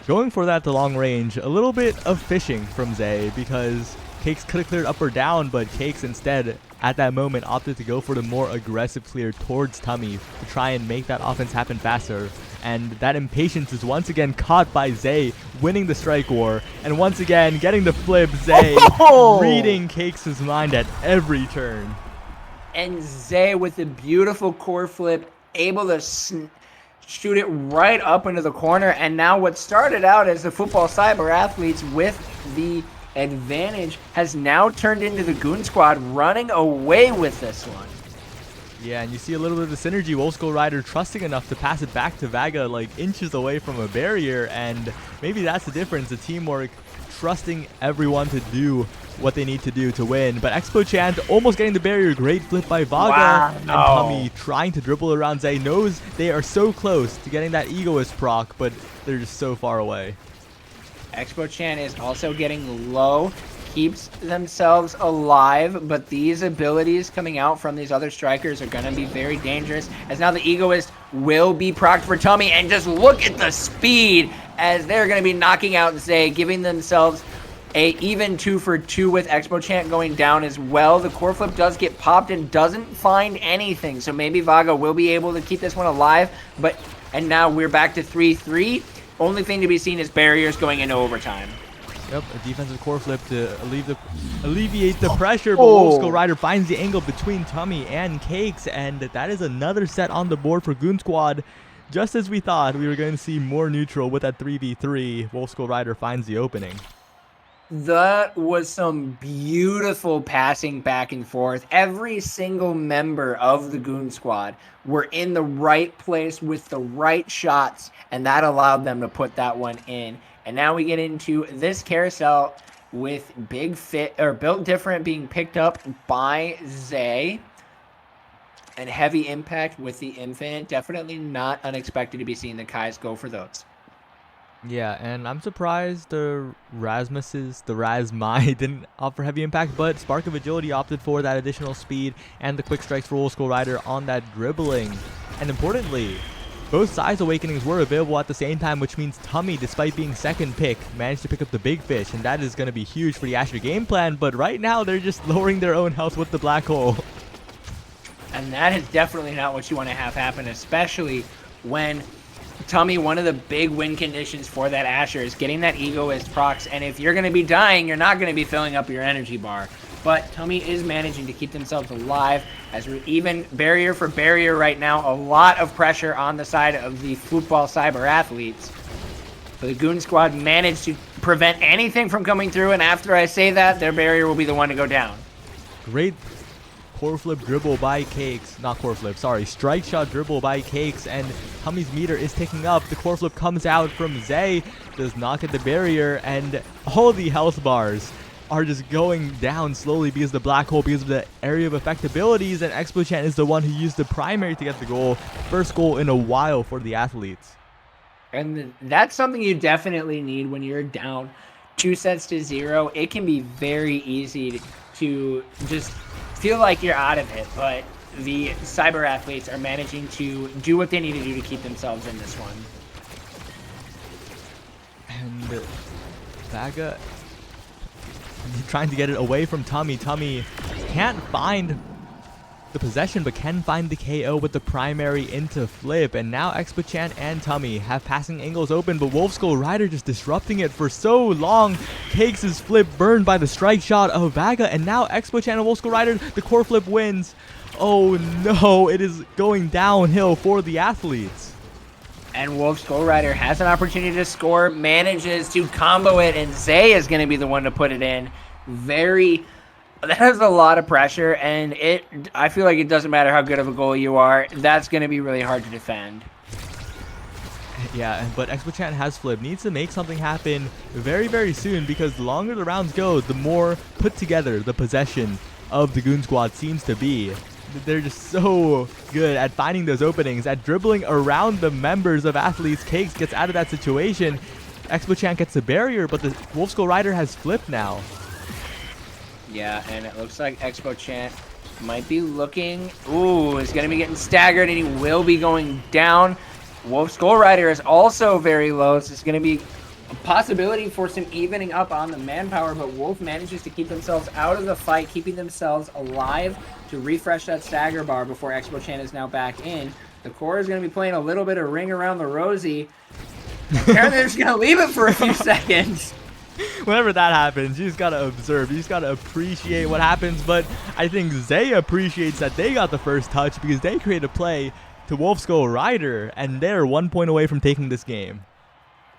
going for that to long range, a little bit of fishing from Zay, because Cakes could have cleared up or down, but Cakes instead, at that moment, opted to go for the more aggressive clear towards Tummy to try and make that offense happen faster. And that impatience is once again caught by Zay, winning the strike war, and once again getting the flip. Zay reading Cakes' mind at every turn. And Zay with a beautiful core flip, able to shoot it right up into the corner. And now what started out as the football cyber athletes with the advantage has now turned into the Goon Squad running away with this one. Yeah, and you see a little bit of the synergy. Wolf Skull Rider trusting enough to pass it back to Vaga like inches away from a barrier, and maybe that's the difference, the teamwork, trusting everyone to do what they need to do to win. But Expo Chant almost getting the barrier. Great flip by Vaga. Wow. And Tummy trying to dribble around Zay, knows they are so close to getting that Egoist proc, but they're just so far away. Expo Chan is also getting low, keeps themselves alive, but these abilities coming out from these other strikers are going to be very dangerous, as now the Egoist will be procced for Tummy, and just look at the speed as they're going to be knocking out Zay, giving themselves a even 2 for 2 with Expo Chant going down as well. The core flip does get popped and doesn't find anything, so maybe Vaga will be able to keep this one alive, and now we're back to 3-3. Only thing to be seen is barriers going into overtime. Yep, a defensive core flip to alleviate the pressure, but Wolf Skull Rider finds the angle between Tummy and Cakes, and that is another set on the board for Goon Squad. Just as we thought, we were going to see more neutral with that 3v3. Wolf Skull Rider finds the opening. That was some beautiful passing back and forth. Every single member of the Goon Squad were in the right place with the right shots, and that allowed them to put that one in. And now we get into this carousel with Built Different being picked up by Zay. And Heavy Impact with the Infinite. Definitely not unexpected to be seeing the Kais go for those. Yeah, and I'm surprised the Razmai didn't opt for Heavy Impact, but Spark of Agility opted for that additional speed and the quick strikes for Wolf Skull Rider on that dribbling. And importantly, both size Awakenings were available at the same time, which means Tummy, despite being second pick, managed to pick up the big fish, and that is going to be huge for the Asher game plan, but right now they're just lowering their own health with the Black Hole. And that is definitely not what you want to have happen, especially when Tummy, one of the big win conditions for that Asher is getting that Egoist procs, and if you're going to be dying, you're not going to be filling up your energy bar. But Tummy is managing to keep themselves alive as we're even barrier for barrier right now. A lot of pressure on the side of the football cyber athletes. But the Goon Squad managed to prevent anything from coming through, and after I say that, their barrier will be the one to go down. Great core flip dribble by Cakes. Not core flip, sorry. Strike shot dribble by Cakes, and Tummy's meter is ticking up. The core flip comes out from Zay. Does not get the barrier, and all the health bars are just going down slowly because the black hole, because of the area of effect abilities, and Expochan is the one who used the primary to get the goal. First goal in a while for the athletes. And that's something you definitely need when you're down 2-0. It can be very easy to just feel like you're out of it, but the cyber athletes are managing to do what they need to do to keep themselves in this one. And Vaga trying to get it away from Tummy. Tummy can't find the possession, but can find the KO with the primary into Flip. And now Expochan and Tummy have passing angles open, but Wolf Skull Rider just disrupting it for so long. Cakes' Flip burned by the strike shot of Vaga, and now Expochan and Wolf Skull Rider, the core flip wins. Oh no, it is going downhill for the athletes. And Wolf Skull Rider has an opportunity to score, manages to combo it, and Zay is going to be the one to put it in. That has a lot of pressure, and I feel like it doesn't matter how good of a goal you are. That's going to be really hard to defend. Yeah, but Expochan has Flip. Needs to make something happen very, very soon, because the longer the rounds go, the more put together the possession of the Goon Squad seems to be. They're just so good at finding those openings, at dribbling around the members of athletes. Cakes gets out of that situation. Expochan gets the barrier, but the Wolf Skull Rider has Flip now. Yeah, and it looks like Expochan might be looking. Ooh, is going to be getting staggered, and he will be going down. Wolf Skull Rider is also very low, so it's going to be a possibility for some evening up on the manpower, but Wolf manages to keep themselves out of the fight, keeping themselves alive to refresh that stagger bar before Expochan is now back in. The core is going to be playing a little bit of Ring Around the Rosie. Apparently they're just going to leave it for a few seconds. Whenever that happens, you just gotta observe. You just gotta appreciate what happens. But I think Zay appreciates that they got the first touch, because they create a play to Wolf Skull Rider, and they're 1 point away from taking this game.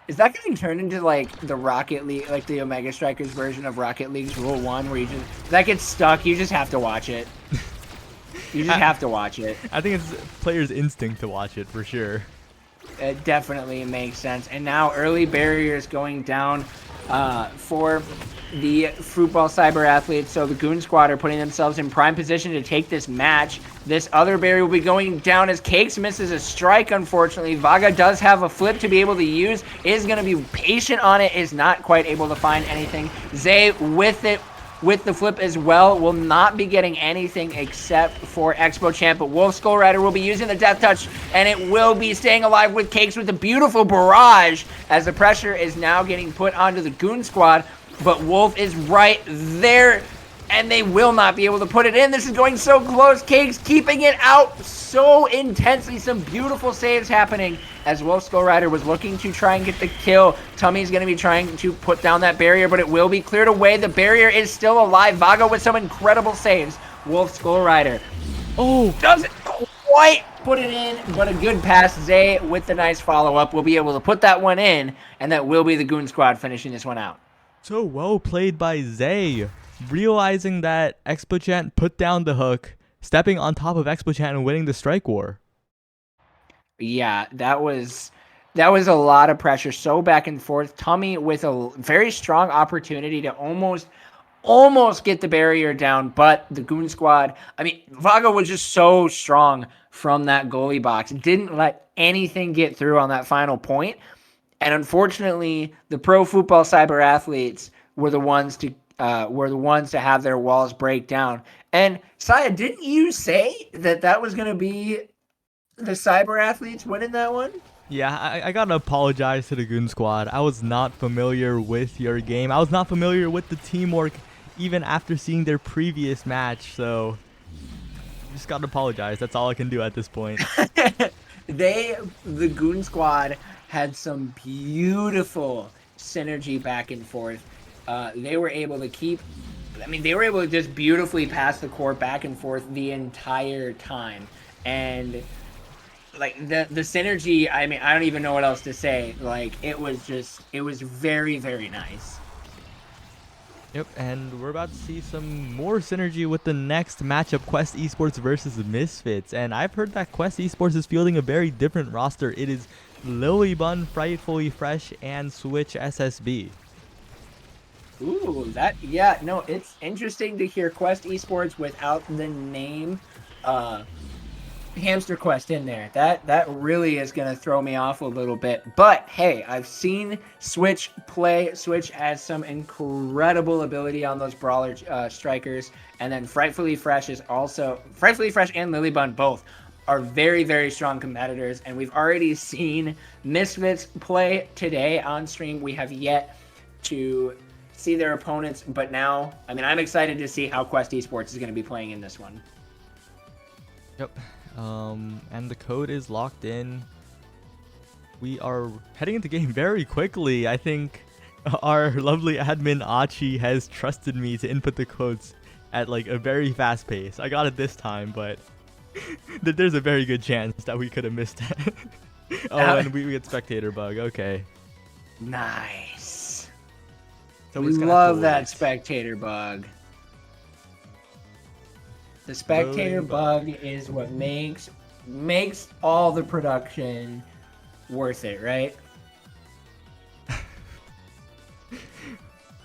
Is that getting turned into like the Rocket League, like the Omega Strikers version of Rocket League's Rule 1, where if that gets stuck, you just have to watch it. You just have to watch it. I think it's player's instinct to watch it for sure. It definitely makes sense. And now early barriers going down for the Fruitball Cyber Athletes. So the Goon Squad are putting themselves in prime position to take this match. This other barrier will be going down as Cakes misses a strike, unfortunately. Vaga does have a flip to be able to use, is going to be patient on it, is not quite able to find anything. Zay with it, with the flip as well, will not be getting anything except for Expochan, but Wolf Skull Rider will be using the Death Touch, and it will be staying alive with Cakes with a beautiful barrage as the pressure is now getting put onto the Goon Squad, but Wolf is right there, and they will not be able to put it in. This is going so close. Cakes keeping it out so intensely. Some beautiful saves happening as Wolf Skull Rider was looking to try and get the kill. Tummy's going to be trying to put down that barrier, but it will be cleared away. The barrier is still alive. Vaga with some incredible saves. Wolf Skull Rider doesn't quite put it in, but a good pass. Zay with the nice follow-up will be able to put that one in, and that will be the Goon Squad finishing this one out. So well played by Zay, realizing that Expochan put down the hook, stepping on top of Expochan and winning the strike war. Yeah, that was a lot of pressure, so back and forth. Tummy with a very strong opportunity to almost get the barrier down, but the Goon Squad, I mean, Vaga was just so strong from that goalie box. Didn't let anything get through on that final point. And unfortunately, the Pro Football Cyber Athletes were the ones to have their walls break down. And Saya, didn't you say that was going to be the Cyber Athletes winning that one? Yeah, I gotta apologize to the Goon Squad. I was not familiar with your game. I was not familiar with the teamwork even after seeing their previous match. So just gotta apologize. That's all I can do at this point. The Goon Squad had some beautiful synergy back and forth. They were able to just beautifully pass the court back and forth the entire time. And like the synergy, I mean, I don't even know what else to say. Like it was very, very nice. Yep, and we're about to see some more synergy with the next matchup, Quest Esports versus Misfits. And I've heard that Quest Esports is fielding a very different roster. It is Lily Bun, Frightfully Fresh, and Switch SSB. Ooh, yeah, no, it's interesting to hear Quest Esports without the name Hamster Quest in there. That really is gonna throw me off a little bit. But hey, I've seen Switch play. Switch has some incredible ability on those brawler strikers, and then Frightfully Fresh is also Frightfully Fresh and Lilybun both are very, very strong competitors, and we've already seen Misfits play today on stream. We have yet to see their opponents, but now, I mean, I'm excited to see how Quest Esports is going to be playing in this one. Yep. And the code is locked in. We are heading into game very quickly. I think our lovely admin Achi has trusted me to input the codes at like a very fast pace. I got it this time, but there's a very good chance that we could have missed it. Oh, and we get spectator bug. Okay. Nice. So we love that spectator bug. The spectator bug is what makes all the production worth it, right?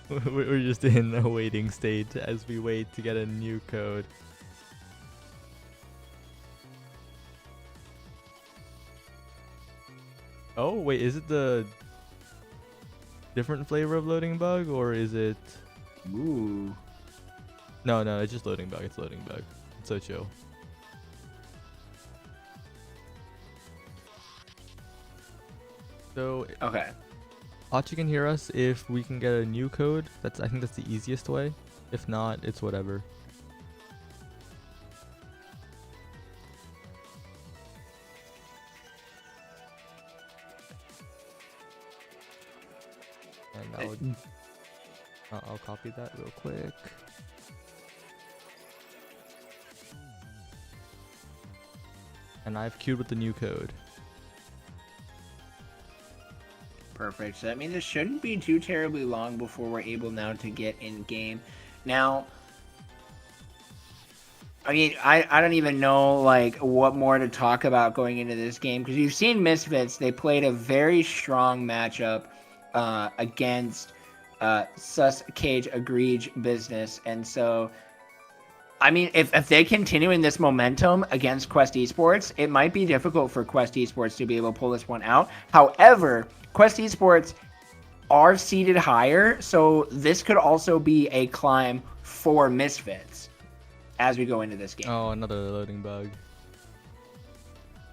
We're just in a waiting state as we wait to get a new code. Oh, wait, is it the different flavor of loading bug, or is it... Ooh. No, it's just loading bug. It's loading bug. It's so chill. So, okay. Achi can hear us if we can get a new code. I think that's the easiest way. If not, it's whatever. And I'll copy that real quick. And I've queued with the new code. Perfect. So that means it shouldn't be too terribly long before we're able now to get in game. Now, I mean, I don't even know like what more to talk about going into this game, because you've seen Misfits. They played a very strong matchup against Sus Cage Egreege Business, and so I mean, if they continue in this momentum against Quest Esports, it might be difficult for Quest Esports to be able to pull this one out. However, Quest Esports are seated higher, so this could also be a climb for Misfits as we go into this game. Oh, another loading bug.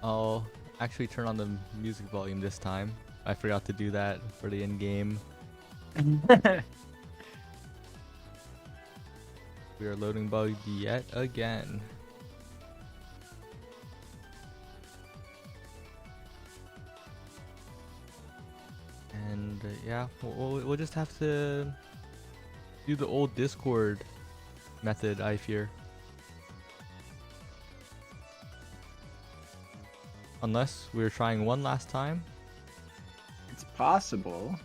I'll actually turn on the music volume this time. I forgot to do that for the in-game. We are loading bugged yet again. And yeah, we'll just have to do the old Discord method, I fear. Unless we're trying one last time. It's possible.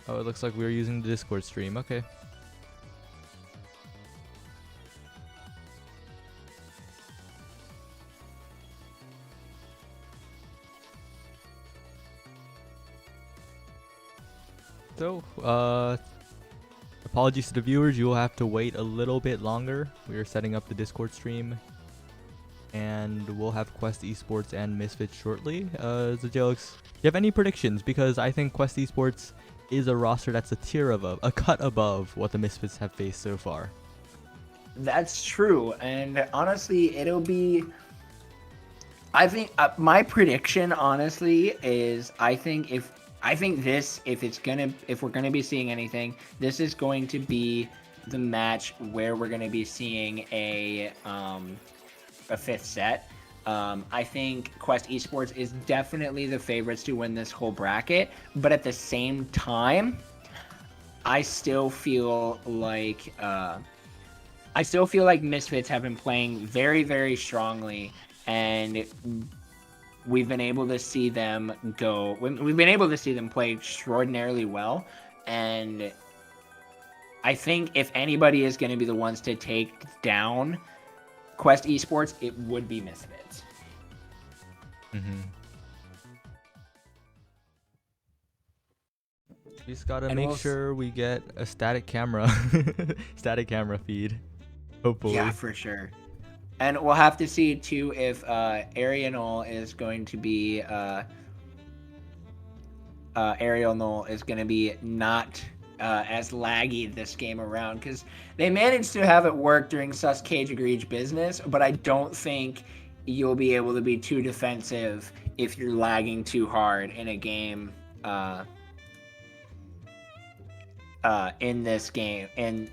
Oh, it looks like we're using the Discord stream. Okay. So, apologies to the viewers. You will have to wait a little bit longer. We are setting up the Discord stream. And we'll have Quest Esports and Misfits shortly. Zajalix, do you have any predictions? Because I think Quest Esports is a roster that's a cut above what the Misfits have faced so far. That's true, and honestly, it'll be. I think my prediction, honestly, is if we're gonna be seeing anything, this is going to be the match where we're gonna be seeing a fifth set. I think Quest Esports is definitely the favorites to win this whole bracket, but at the same time, I still feel like Misfits have been playing very, very strongly, and we've been able to see them go. We've been able to see them play extraordinarily well, and I think if anybody is going to be the ones to take down Quest Esports, it would be Misfits. Mm-hmm. We just gotta And make we'll sure we get a static camera, static camera feed. Hopefully. Yeah, for sure. And we'll have to see too if Ariel is going to be Ariel Null is going to be not as laggy this game around, because they managed to have it work during Sus Cage Egregious business, but I don't think you'll be able to be too defensive if you're lagging too hard in a game. In this game, in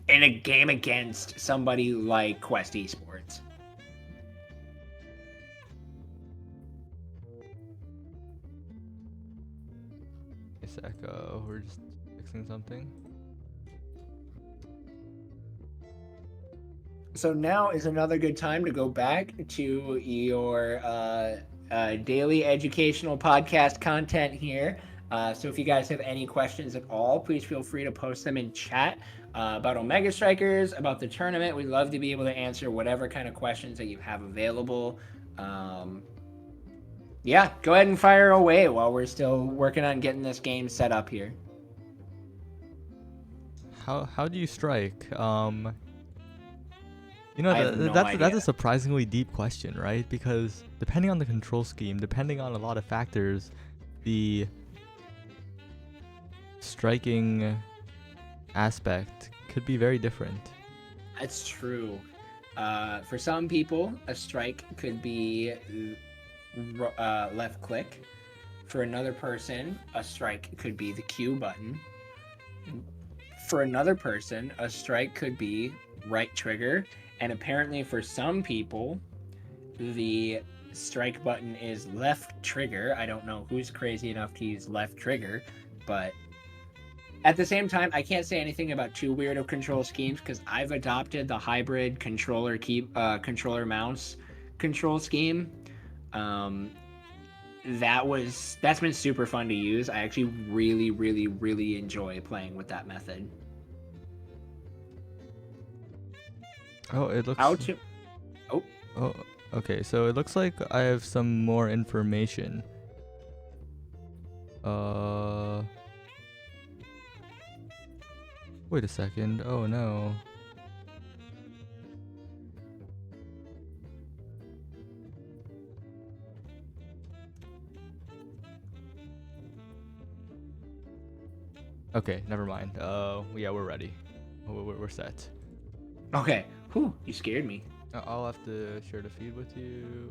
a game against somebody like Quest Esports. A sec, we're just fixing something. So now is another good time to go back to your daily educational podcast content here. So if you guys have any questions at all, please feel free to post them in chat about Omega Strikers, about the tournament. We'd love to be able to answer whatever kind of questions that you have available. Yeah, go ahead and fire away while we're still working on getting this game set up here. How do you strike? You know, I have no that's idea. a surprisingly deep question, right? Because depending on the control scheme, depending on a lot of factors, the striking aspect could be very different. That's true. For some people, a strike could be left click. For another person, a strike could be the Q button. For another person, a strike could be right trigger. And apparently for some people, the strike button is left trigger. I don't know who's crazy enough to use left trigger, but at the same time, I can't say anything about too weird of control schemes because I've adopted the hybrid controller controller mouse control scheme. That's been super fun to use. I actually really enjoy playing with that method. Oh, it looks. Oh, okay. So it looks like I have some more information. Wait a second. Oh no. Okay, never mind. Yeah, we're ready. We're set. Okay. Whew, you scared me. I'll have to share the feed with you.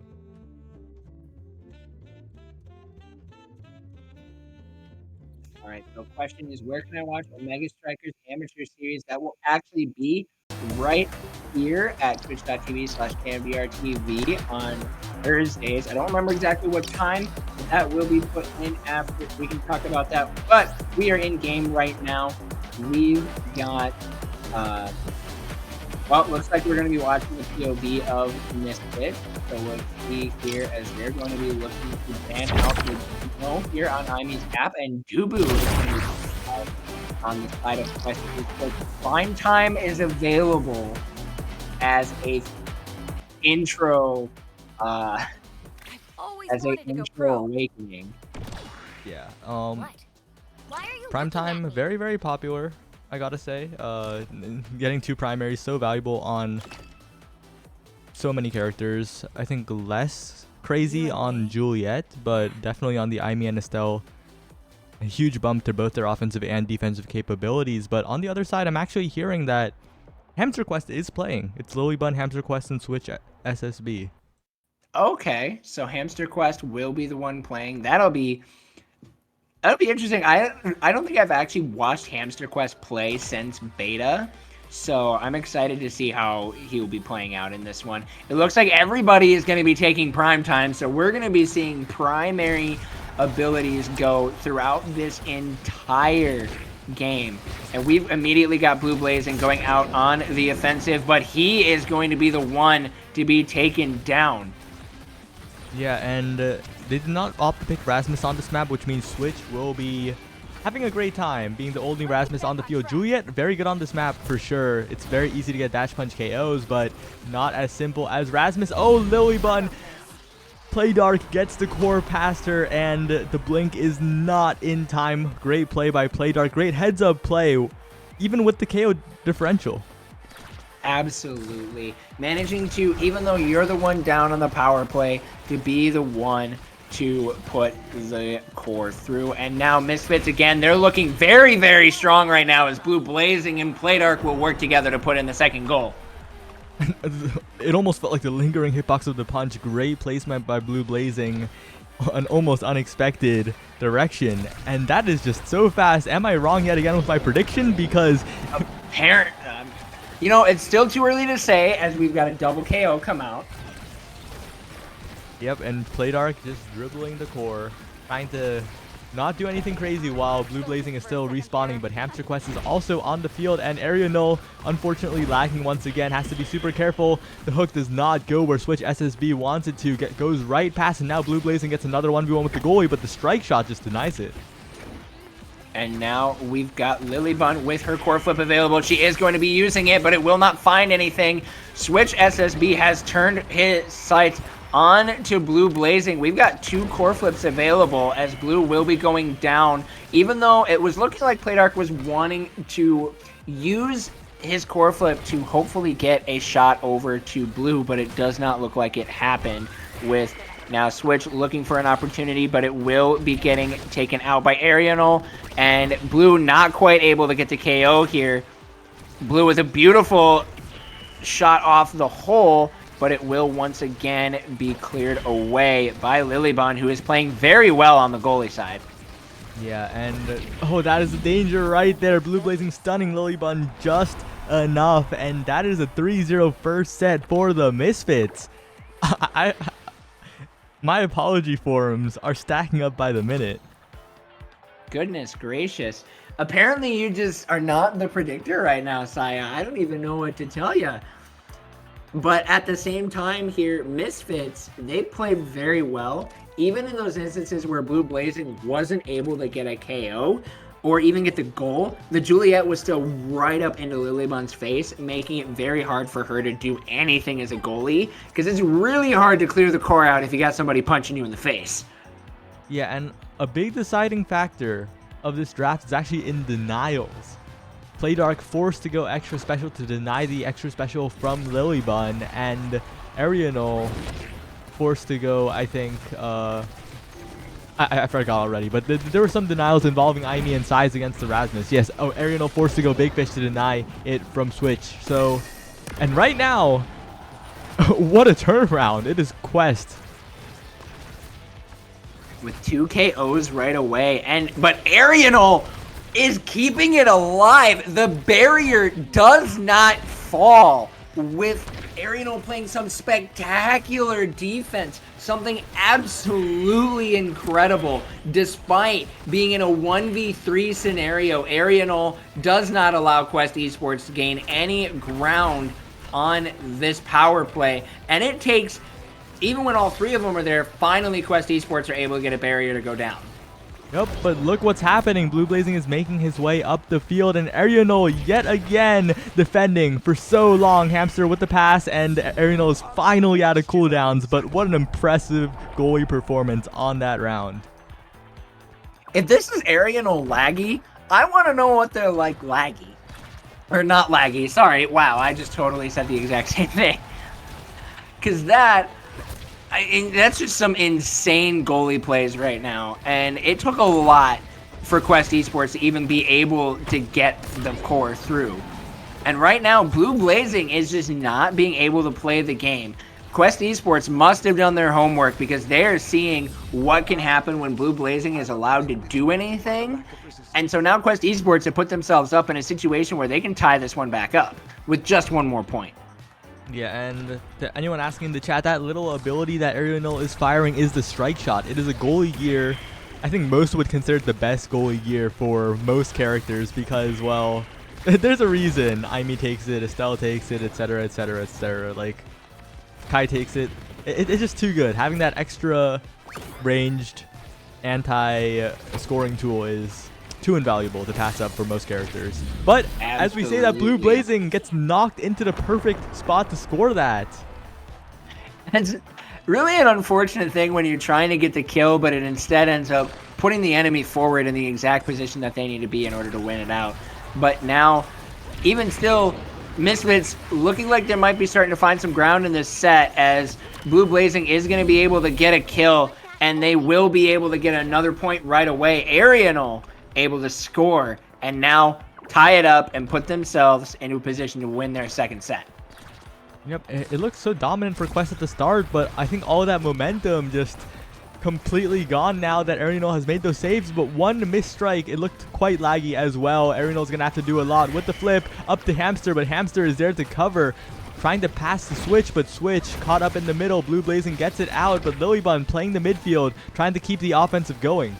All right. So, question is, where can I watch Omega Strikers Amateur Series? That will actually be right here at twitch.tv/KMBRTV on Thursdays. I don't remember exactly what time, but that will be put in after. We can talk about that. But we are in game right now. We've got. Well, it looks like we're going to be watching the POV of Misfit. So we'll see here as they're going to be looking to ban out the Dubo here on Imi's app. And Dubu is going to be on the side of Quest. So Prime Time is available as a intro, as a intro awakening. Yeah. What? Why are you Prime looking at time, me? very popular. I gotta say, getting 2 primaries so valuable on so many characters. I think less crazy on Juliet, but definitely on the Imi and Estelle. A huge bump to both their offensive and defensive capabilities. But on the other side, I'm actually hearing that Hamster Quest is playing. It's Lily Bun, Hamster Quest, and Switch SSB. Okay, so Hamster Quest will be the one playing. That'll be interesting. I don't think I've actually watched Hamster Quest play since beta, so I'm excited to see how he will be playing out in this one. It looks like everybody is going to be taking prime time, so we're going to be seeing primary abilities go throughout this entire game. And we've immediately got Blue Blazing going out on the offensive, but he is going to be the one to be taken down. Yeah, and they did not opt to pick Rasmus on this map, which means Switch will be having a great time being the only Rasmus on the field. Juliet, very good on this map for sure. It's very easy to get dash punch KOs, but not as simple as Rasmus. Oh, Lily Bun Playdark gets the core past her, and the blink is not in time. Great play by Playdark. Great heads-up play, even with the KO differential. Absolutely. Managing to, even though you're the one down on the power play, to be the one to put the core through. And now Misfits again, they're looking very, very strong right now as Blue Blazing and Playdark will work together to put in the second goal. It almost felt like the lingering hitbox of the punch. Great placement by Blue Blazing, an almost unexpected direction. And that is just so fast. Am I wrong yet again with my prediction? Because you know, it's still too early to say as we've got a double KO come out. Yep, and Playdark just dribbling the core, trying to not do anything crazy while Blue Blazing is still respawning, but Hamster Quest is also on the field, and Area Null, unfortunately lagging once again, has to be super careful. The hook does not go where Switch SSB wants it to, goes right past, and now Blue Blazing gets another 1v1 with the goalie, but the strike shot just denies it. And now we've got Lilybun with her core flip available. She is going to be using it, but it will not find anything. Switch SSB has turned his sights on to Blue Blazing. We've got 2 core flips available as Blue will be going down, even though it was looking like Playdark was wanting to use his core flip to hopefully get a shot over to Blue, but it does not look like it happened with now Switch looking for an opportunity, but it will be getting taken out by Arianol, and Blue not quite able to get the KO here. Blue with a beautiful shot off the hole, but it will once again be cleared away by Lilybun, who is playing very well on the goalie side. Yeah, and oh, that is the danger right there. Blue Blazing stunning Lilybun just enough, and that is a 3-0 first set for the Misfits. My apology forums are stacking up by the minute. Goodness gracious. Apparently you just are not the predictor right now, Saya. I don't even know what to tell you. But at the same time here, Misfits, they played very well. Even in those instances where Blue Blazing wasn't able to get a KO or even get the goal, the Juliet was still right up into Lilybun's face, making it very hard for her to do anything as a goalie, because it's really hard to clear the core out if you got somebody punching you in the face. Yeah, and a big deciding factor of this draft is actually in denials. Playdark forced to go extra special to deny the extra special from Lilybun, and Arianol forced to go, I think, I forgot already, but there were some denials involving Aimee and Size against the Rasmus. Yes, oh, Arianol forced to go Big Fish to deny it from Switch. So, and right now, what a turnaround. It is Quest. With 2 KOs right away, but Arianol is keeping it alive. The barrier does not fall with Arianol playing some spectacular defense, something absolutely incredible. Despite being in a 1v3 scenario, Arianol does not allow Quest Esports to gain any ground on this power play, and it takes, even when all 3 of them are there, finally Quest Esports are able to get a barrier to go down. Yep, but look what's happening. Blue Blazing is making his way up the field, and Arianol yet again defending for so long. Hamster with the pass, and Arianol is finally out of cooldowns, but what an impressive goalie performance on that round. If this is Arianol laggy, I want to know what they're like laggy. Or not laggy, sorry. Wow, I just totally said the exact same thing. Because that's just some insane goalie plays right now, and it took a lot for Quest Esports to even be able to get the core through. And right now, Blue Blazing is just not being able to play the game. Quest Esports must have done their homework, because they are seeing what can happen when Blue Blazing is allowed to do anything. And so now Quest Esports have put themselves up in a situation where they can tie this one back up with just 1 more point. Yeah, and to anyone asking in the chat, that little ability that Arianol is firing is the strike shot. It is a goalie gear. I think most would consider it the best goalie gear for most characters, because, well, there's a reason Aimee takes it, Estelle takes it, etc, etc, etc. Like, Kai takes it. It's just too good. Having that extra ranged anti-scoring tool is too invaluable to pass up for most characters. But as we say that, Blue Blazing gets knocked into the perfect spot to score that. really an unfortunate thing when you're trying to get the kill, but it instead ends up putting the enemy forward in the exact position that they need to be in order to win it out. But now, even still, Misfits looking like they might be starting to find some ground in this set, as Blue Blazing is going to be able to get a kill, and they will be able to get another point right away. Arianol able to score, and now tie it up and put themselves into a position to win their second set. Yep, it looks so dominant for Quest at the start, but I think all of that momentum just completely gone now that Arianol has made those saves. But one missed strike, it looked quite laggy as well. Arianol's gonna have to do a lot with the flip up to Hamster, but Hamster is there to cover, trying to pass the Switch, but Switch caught up in the middle. Blue Blazing gets it out, but Lilybun playing the midfield, trying to keep the offensive going.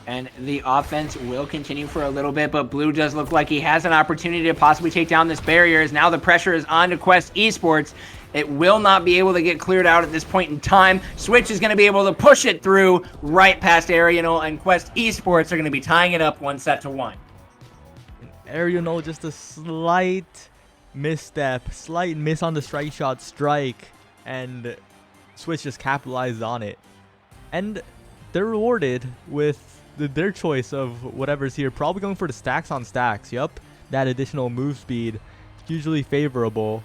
And the offense will continue for a little bit, but Blue does look like he has an opportunity to possibly take down this barrier, as now the pressure is on to Quest Esports. It will not be able to get cleared out at this point in time. Switch is going to be able to push it through right past Arianol, and Quest Esports are going to be tying it up 1-1. Arianol just a slight misstep, slight miss on the strike shot strike, and Switch just capitalized on it. And they're rewarded with their choice of whatever's here, probably going for the stacks on stacks. Yup, that additional move speed, hugely favorable.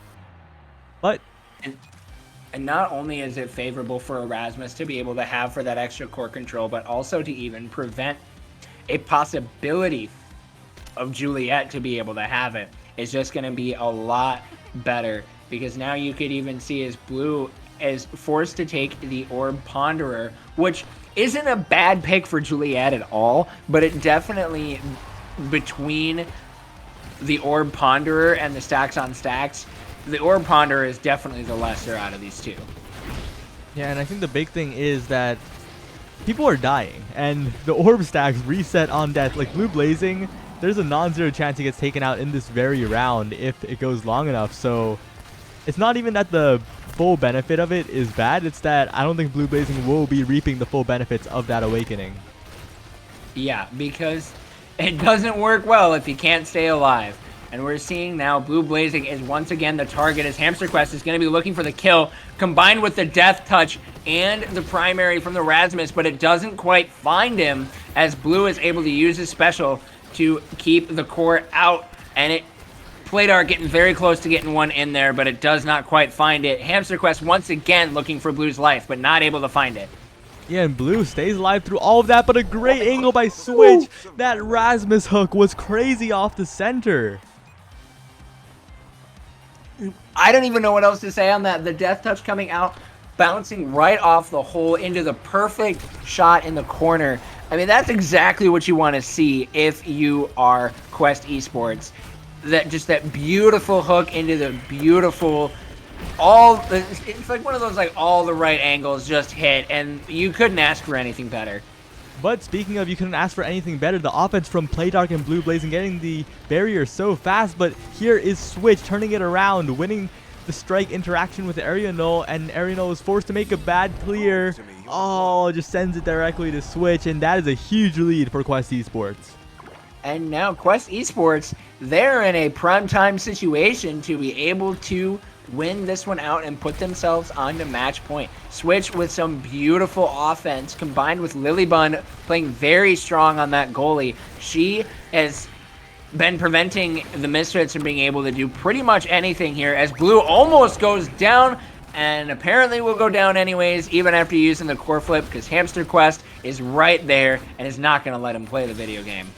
But and not only is it favorable for Erasmus to be able to have for that extra core control, but also to even prevent a possibility of Juliet to be able to have it, is just going to be a lot better, because now you could even see as Blue is forced to take the Orb Ponderer, which isn't a bad pick for Juliet at all, but it definitely, between the Orb Ponderer and the stacks on stacks, the Orb Ponderer is definitely the lesser out of these two. yeah, and I think the big thing is that people are dying, and the Orb stacks reset on death. Like Blue Blazing, there's a non-zero chance he gets taken out in this very round if it goes long enough. So it's not even that the full benefit of it is bad, it's that I don't think Blue Blazing will be reaping the full benefits of that awakening. Yeah, because it doesn't work well if you can't stay alive. And we're seeing now Blue Blazing is once again the target, as Hamster Quest is going to be looking for the kill, combined with the Death Touch and the primary from the Rasmus, but it doesn't quite find him, as Blue is able to use his special to keep the core out, and it Playdark getting very close to getting one in there, but it does not quite find it. Hamster Quest once again looking for Blue's life, but not able to find it. Yeah, and Blue stays alive through all of that, but a great angle by Switch. That Rasmus hook was crazy off the center. I don't even know what else to say on that. The Death Touch coming out, bouncing right off the hole into the perfect shot in the corner. I mean, that's exactly what you want to see if you are Quest Esports. That beautiful hook into the beautiful, it's like one of those, like, all the right angles just hit, and you couldn't ask for anything better. But speaking of, you couldn't ask for anything better, the offense from Playdark and Blue Blazing getting the barrier so fast, but here is Switch turning it around, winning the strike interaction with Arianol, and Arianol is forced to make a bad clear. Oh, just sends it directly to Switch, and that is a huge lead for Quest Esports. And now Quest Esports, they're in a primetime situation to be able to win this one out and put themselves onto match point. Switch with some beautiful offense combined with Lilybun playing very strong on that goalie. She has been preventing the Misfits from being able to do pretty much anything here, as Blue almost goes down, and apparently will go down anyways even after using the core flip, because Hamster Quest is right there and is not going to let him play the video game.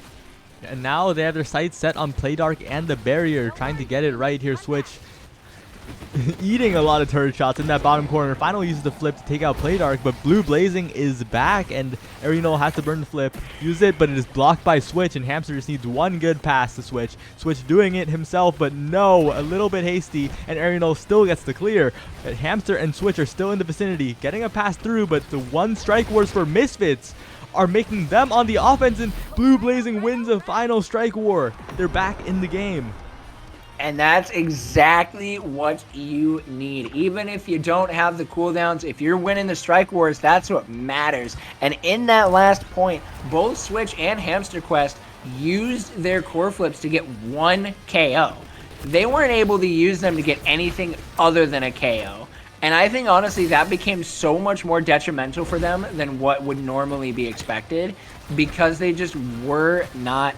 And now they have their sights set on Playdark and the barrier, trying to get it right here. Switch eating a lot of turret shots in that bottom corner. Finally uses the flip to take out Playdark, but Blue Blazing is back, and Arianol has to burn the flip, use it, but it is blocked by Switch, and Hamster just needs one good pass to Switch. Switch doing it himself, but no, a little bit hasty, and Arianol still gets the clear. But Hamster and Switch are still in the vicinity, getting a pass through, but the one strike wars for Misfits are making them on the offense, and Blue Blazing wins a final strike war. They're back in the game. And that's exactly what you need. Even if you don't have the cooldowns, if you're winning the strike wars, that's what matters. And in that last point, both Switch and Hamster Quest used their core flips to get one KO. They weren't able to use them to get anything other than a KO. And I think, honestly, that became so much more detrimental for them than what would normally be expected, because they just were not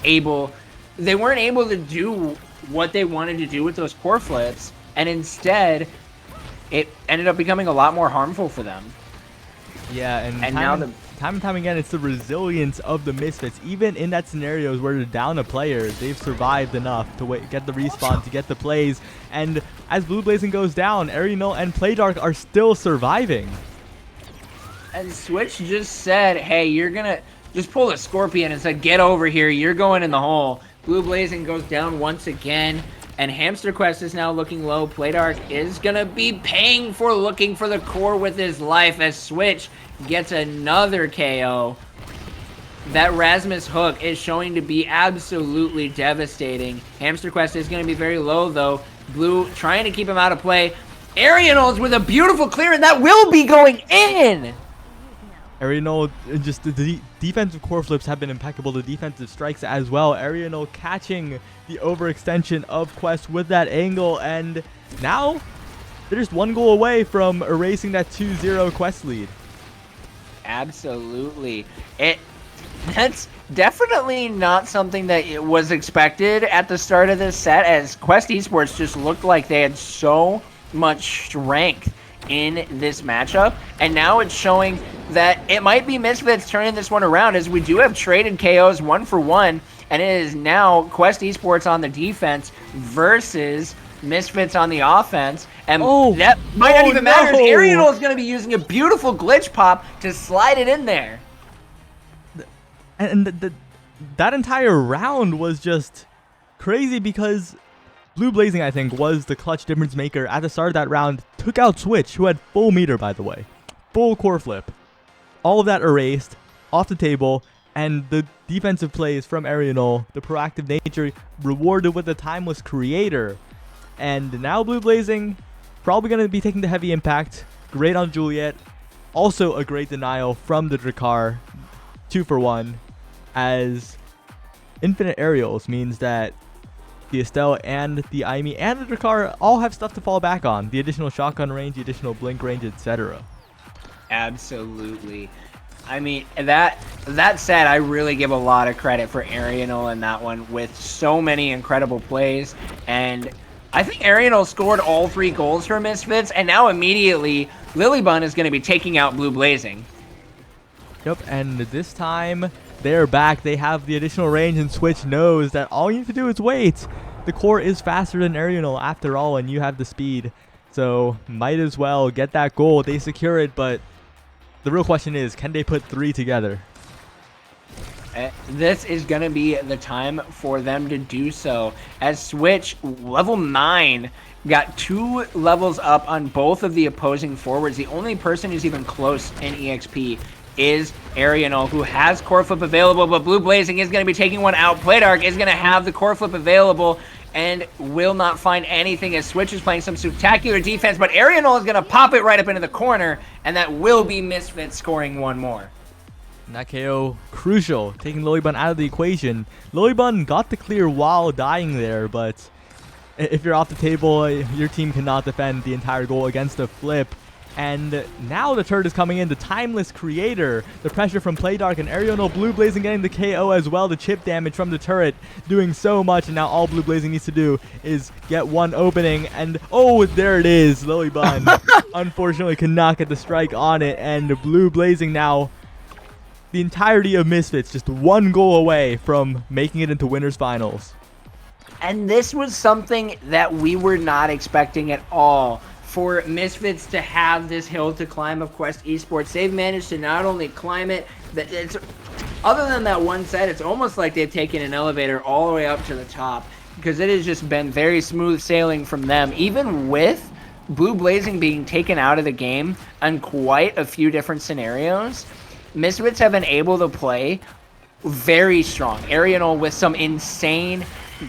able, they weren't able to do what they wanted to do with those core flips, and instead, it ended up becoming a lot more harmful for them. Yeah, and now time and time again, it's the resilience of the Misfits. Even in that scenarios where they're down a player, they've survived enough to get the respawn, to get the plays. And as Blue Blazing goes down, Arianol and Playdark are still surviving. And Switch just said, hey, you're going to just pull a Scorpion and said, get over here. You're going in the hole. Blue Blazing goes down once again. And Hamster Quest is now looking low. Playdark is going to be paying for looking for the core with his life as Switch gets another KO. That Rasmus hook is showing to be absolutely devastating. Hamster Quest is going to be very low, though. Blue trying to keep him out of play. Arianol's with a beautiful clear, and that will be going in! Arianol, just the defensive core flips have been impeccable. The defensive strikes as well. Arianol catching the overextension of Quest with that angle, and now they're just one goal away from erasing that 2-0 Quest lead. Absolutely. That's definitely not something that it was expected at the start of this set, as Quest Esports just looked like they had so much strength in this matchup, and now it's showing that it might be Misfits turning this one around, as we do have traded KOs 1-for-1, and it is now Quest Esports on the defense versus Misfits on the offense, and that might not even matter. No. Arianol is going to be using a beautiful glitch pop to slide it in there. And that entire round was just crazy, because Blue Blazing, I think, was the clutch difference maker at the start of that round. Took out Switch, who had full meter, by the way. Full core flip. All of that erased, off the table, and the defensive plays from Arianol, the proactive nature, rewarded with the timeless creator. And now Blue Blazing, probably going to be taking the heavy impact. Great on Juliet. Also a great denial from the Drakkar. 2-for-1. As infinite aerials means that the Estelle and the Aimee and the Drakkar all have stuff to fall back on. The additional shotgun range, the additional blink range, etc. Absolutely. I mean, that said, I really give a lot of credit for Arianol in that one, with so many incredible plays. And I think Arianol scored all 3 goals for Misfits, and now immediately Lilybun is going to be taking out Blue Blazing. Yep, and this time they're back. They have the additional range, and Switch knows that all you need to do is wait. The core is faster than Arianol after all, and you have the speed. So might as well get that goal. They secure it, but the real question is, can they put 3 together? This is going to be the time for them to do so, as Switch, level 9, got 2 levels up on both of the opposing forwards. The only person who's even close in EXP is Arianol, who has core flip available, but Blue Blazing is going to be taking one out. Playdark is going to have the core flip available and will not find anything, as Switch is playing some spectacular defense, but Arianol is going to pop it right up into the corner, and that will be Misfits scoring one more. And that KO, crucial, taking Lilybun out of the equation. Lilybun got the clear while dying there, but if you're off the table, your team cannot defend the entire goal against a flip. And now the turret is coming in, the timeless creator. The pressure from Playdark and Arianol. Blue Blazing getting the KO as well. The chip damage from the turret doing so much. And now all Blue Blazing needs to do is get one opening. And oh, there it is. Lilybun unfortunately cannot get the strike on it. And Blue Blazing now, the entirety of Misfits, just one goal away from making it into winners finals. And this was something that we were not expecting at all. For Misfits to have this hill to climb of Quest Esports, they've managed to not only climb it, but it's, other than that one set, it's almost like they've taken an elevator all the way up to the top, because it has just been very smooth sailing from them, even with Blue Blazing being taken out of the game on quite a few different scenarios. Misfits have been able to play very strong. Arianol with some insane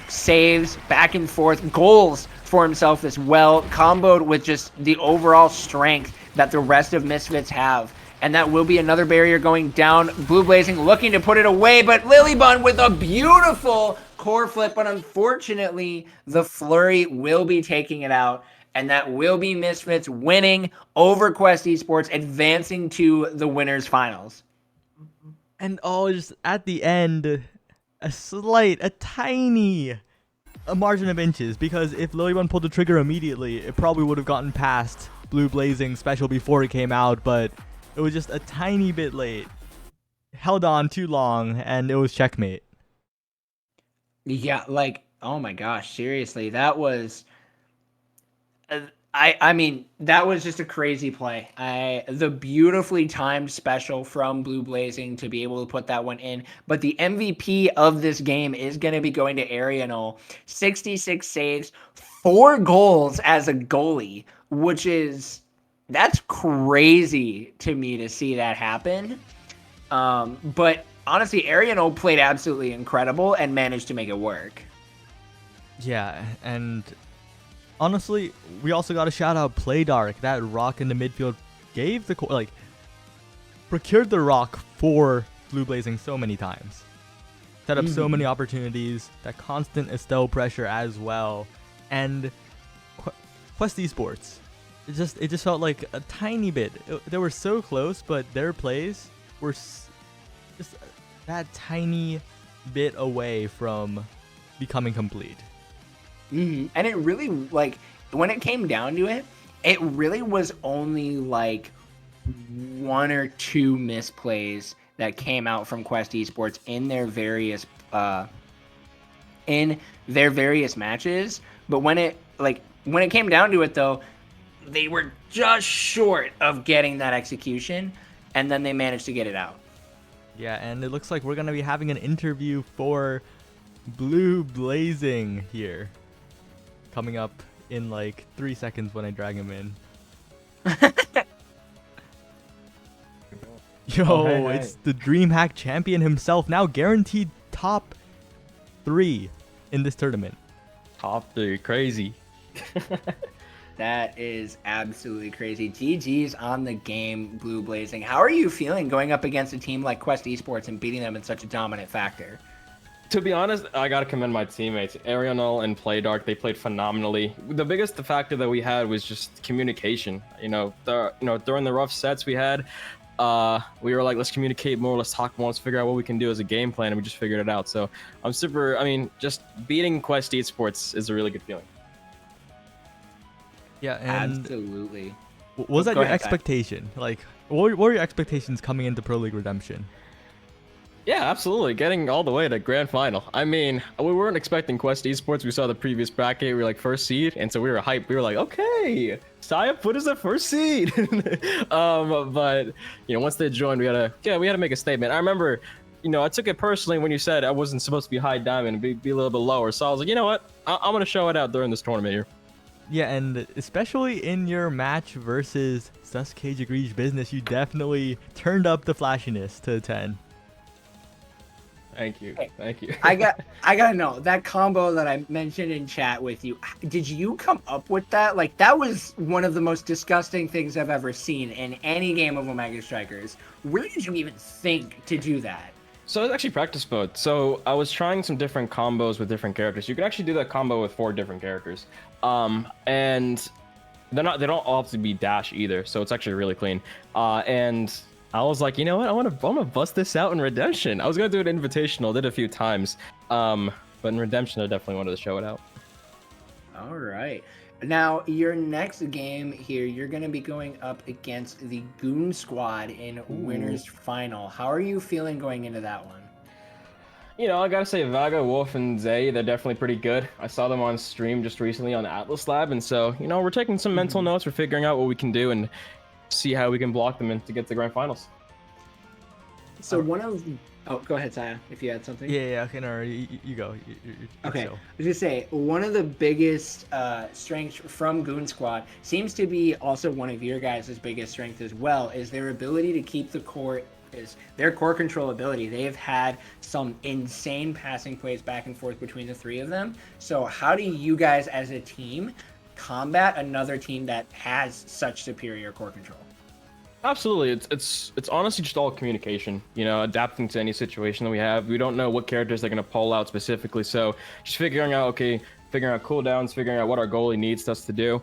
saves, back and forth, goals for himself as well, comboed with just the overall strength that the rest of Misfits have. And that will be another barrier going down. Blue Blazing looking to put it away, but Lilybun with a beautiful core flip, but unfortunately the flurry will be taking it out, and that will be Misfits winning over Quest Esports, advancing to the winners finals. And just at the end, a tiny margin of inches, because if Lilybun pulled the trigger immediately, it probably would have gotten past Blue Blazing Special before it came out, but it was just a tiny bit late. Held on too long, and it was checkmate. Yeah, like, oh my gosh, seriously, that was I mean, that was just a crazy play. The beautifully timed special from Blue Blazing to be able to put that one in. But the MVP of this game is going to be going to Arianol. 66 saves, 4 goals as a goalie, that's crazy to me to see that happen. But honestly, Arianol played absolutely incredible and managed to make it work. Yeah, and honestly, we also got to shout out Play Dark. That rock in the midfield gave the procured the rock for Blue Blazing so many times. Set up so many opportunities. That constant Estelle pressure as well, and Quest Esports. It just felt like a tiny bit. They were so close, but their plays were just that tiny bit away from becoming complete. And it really, like, when it came down to it, it really was only like 1 or 2 misplays that came out from Quest Esports in their various matches. But when it came down to it, though, they were just short of getting that execution, and then they managed to get it out. Yeah, and it looks like we're gonna be having an interview for Blue Blazing here, coming up in like 3 seconds when I drag him in. Yo, hey. it's the DreamHack champion himself, now guaranteed top 3 in this tournament. Top 3, crazy. That is absolutely crazy. GG's on the game, Blue Blazing. How are you feeling going up against a team like Quest Esports and beating them in such a dominant factor? To be honest, I gotta commend my teammates. Arianol and Playdark, they played phenomenally. The biggest factor that we had was just communication. During the rough sets we had, we were like, let's communicate more, let's talk more, let's figure out what we can do as a game plan, and we just figured it out. So just beating Quest Esports is a really good feeling. Yeah, and Absolutely. Was that Go your ahead, Ty. expectation? Like, what were your expectations coming into Pro League Redemption? Yeah, absolutely. Getting all the way to grand final. I mean, we weren't expecting Quest Esports. We saw the previous bracket. We were like first seed, and so we were hyped. We were like, okay, Saya put us the first seed. But once they joined, we had to make a statement. I remember, I took it personally when you said I wasn't supposed to be high diamond, be a little bit lower. So I was like, you know what? I'm gonna show it out during this tournament here. Yeah, and especially in your match versus Cage Agrees Business, you definitely turned up the flashiness to 10. Thank you. I gotta know, that combo that I mentioned in chat with you, did you come up with that? Like, that was one of the most disgusting things I've ever seen in any game of Omega Strikers. Where did you even think to do that? So it was actually practice mode. So I was trying some different combos with different characters. You could actually do that combo with 4 different characters. And they don't all have to be dash either. So it's actually really clean. And I was like, you know what? I want to bust this out in Redemption. I was gonna do an invitational, did a few times. But in Redemption, I definitely wanted to show it out. All right. Now, your next game here, you're going to be going up against the Goon Squad in Winners Final. How are you feeling going into that one? I gotta say, Vaga, Wolf, and Zay, they're definitely pretty good. I saw them on stream just recently on the Atlas Lab, and so, we're taking some mental notes. We're figuring out what we can do and see how we can block them in to get to the grand finals. So go ahead, Saya, if you had something. Yeah, okay, no, you go. Okay, I was gonna say, one of the biggest strengths from Goon Squad seems to be also one of your guys' biggest strengths as well, is their ability to keep the court, is their core control ability. They have had some insane passing plays back and forth between the 3 of them. So how do you guys as a team combat another team that has such superior core control? Absolutely, it's honestly just all communication. Adapting to any situation that we have. We don't know what characters they're gonna pull out specifically, so just figuring out, okay, figuring out cooldowns, figuring out what our goalie needs us to do.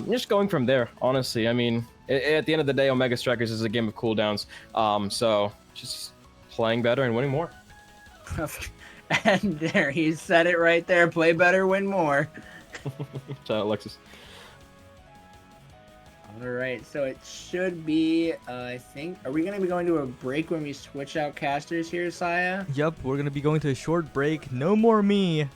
Just going from there, honestly. I mean, at the end of the day, Omega Strikers is a game of cooldowns. So just playing better and winning more. And there, he said it right there. Play better, win more. Shout out, Alexis. All right, so it should be, I think, are we going to be going to a break when we switch out casters here, Saya? Yep, we're going to be going to a short break. No more me.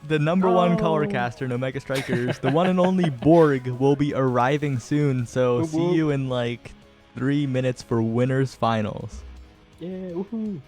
The number one color caster in Omega Strikers, the one and only Borg, will be arriving soon. So see you in like 3 minutes for winners finals. Yeah, woohoo.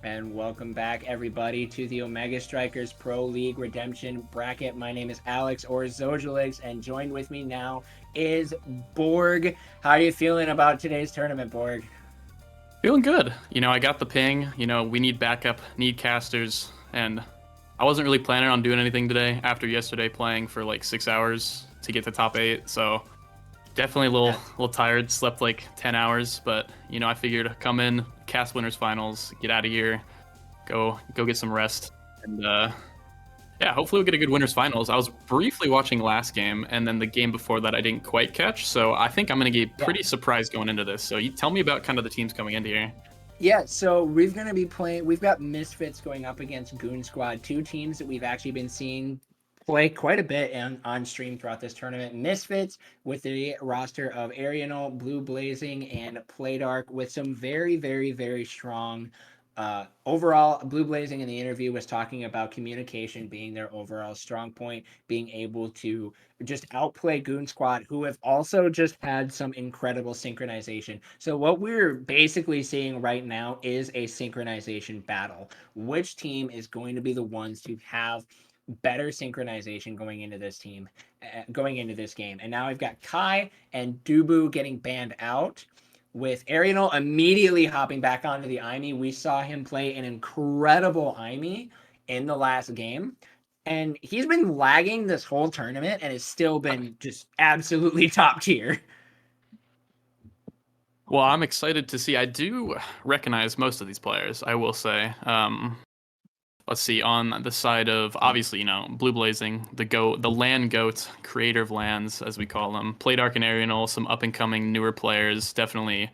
And welcome back, everybody, to the Omega Strikers Pro League Redemption Bracket. My name is Alex, or Zojalix, and joined with me now is Borg. How are you feeling about today's tournament, Borg? Feeling good. You know, I got the ping. You know, we need backup, need casters, and I wasn't really planning on doing anything today after yesterday playing for like 6 hours to get to top 8. So definitely a little tired. Slept like 10 hours, but you know, I figured come in, cast winners finals, get out of here, go get some rest, and yeah, hopefully we'll get a good winners finals. I was briefly watching last game, and then the game before that I didn't quite catch, so I think I'm gonna get pretty surprised going into this. So you tell me about kind of the teams coming into here. Yeah, so we're going to be playing, we've got Misfits going up against Goon Squad, two teams that we've actually been seeing play quite a bit on stream throughout this tournament. Misfits with the roster of Arianol, Blue Blazing, and Playdark with some very, very, very strong overall. Blue Blazing in the interview was talking about communication being their overall strong point, being able to just outplay Goon Squad, who have also just had some incredible synchronization. So what we're basically seeing right now is a synchronization battle. Which team is going to be the ones to have better synchronization going into this game? And now I've got Kai and Dubu getting banned out, with Arianol immediately hopping back onto the IME. We saw him play an incredible IME in the last game, and he's been lagging this whole tournament and has still been just absolutely top tier. Well, I'm excited to see. I do recognize most of these players, I will say. Let's see, on the side of, obviously, you know, Blue Blazing, the land goat, creator of lands, as we call them. Playdark and Arianol, some up-and-coming newer players. Definitely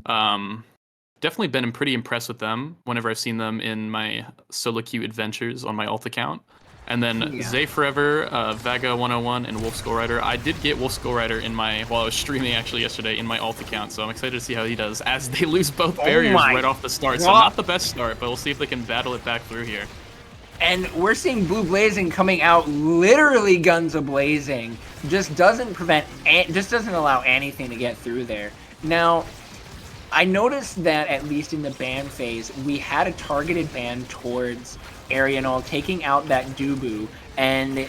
been pretty impressed with them whenever I've seen them in my solo queue adventures on my alt account. And then Zay Forever, Vaga 101, and Wolf Skull Rider. I did get Wolf Skull Rider while I was streaming actually yesterday in my alt account, so I'm excited to see how he does, as they lose both barriers right off the start. So not the best start, but we'll see if they can battle it back through here. And we're seeing Blue Blazing coming out literally guns a-blazing. Just doesn't allow anything to get through there. Now, I noticed that at least in the ban phase, we had a targeted ban towards Arianol taking out that Dubu, and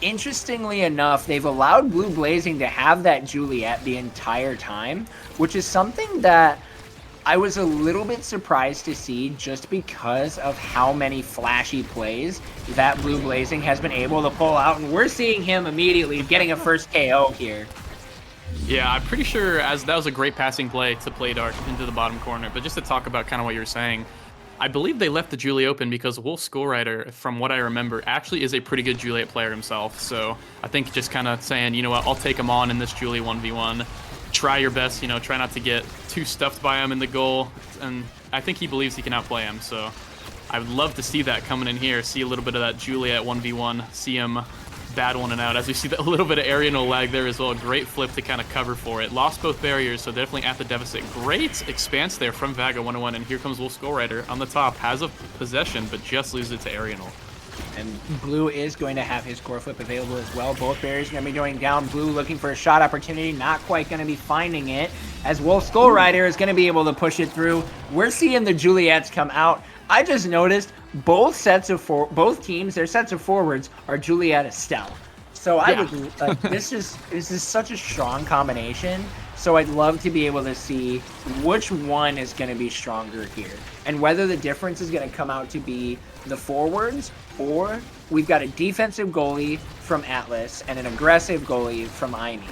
interestingly enough, they've allowed Blue Blazing to have that Juliet the entire time, which is something that I was a little bit surprised to see just because of how many flashy plays that Blue Blazing has been able to pull out, and we're seeing him immediately getting a first KO here. Yeah, I'm pretty sure as that was a great passing play to play Dark into the bottom corner. But just to talk about kind of what you were saying, I believe they left the Julie open because Wolf Skullrider, from what I remember, actually is a pretty good Juliet player himself. So I think just kind of saying, you know what, I'll take him on in this Julie 1v1. Try your best, you know, try not to get too stuffed by him in the goal. And I think he believes he can outplay him. So I would love to see that coming in here, see a little bit of that Juliet 1v1, see him bad one and out, as we see a little bit of Arianol lag there as well. Great flip to kind of cover for it. Lost both barriers, so definitely at the deficit. Great expanse there from Vaga 101, and here comes Wolf Skullrider on the top. Has a possession, but just loses it to Arianol. And Blue is going to have his core flip available as well. Both barriers are going to be going down. Blue looking for a shot opportunity, not quite going to be finding it, as Wolf Skullrider is going to be able to push it through. We're seeing the Juliets come out. I just noticed both teams, their sets of forwards are Juliet Estelle. So I would like this is such a strong combination. So I'd love to be able to see which one is going to be stronger here, and whether the difference is going to come out to be the forwards, or we've got a defensive goalie from Atlas and an aggressive goalie from Imi.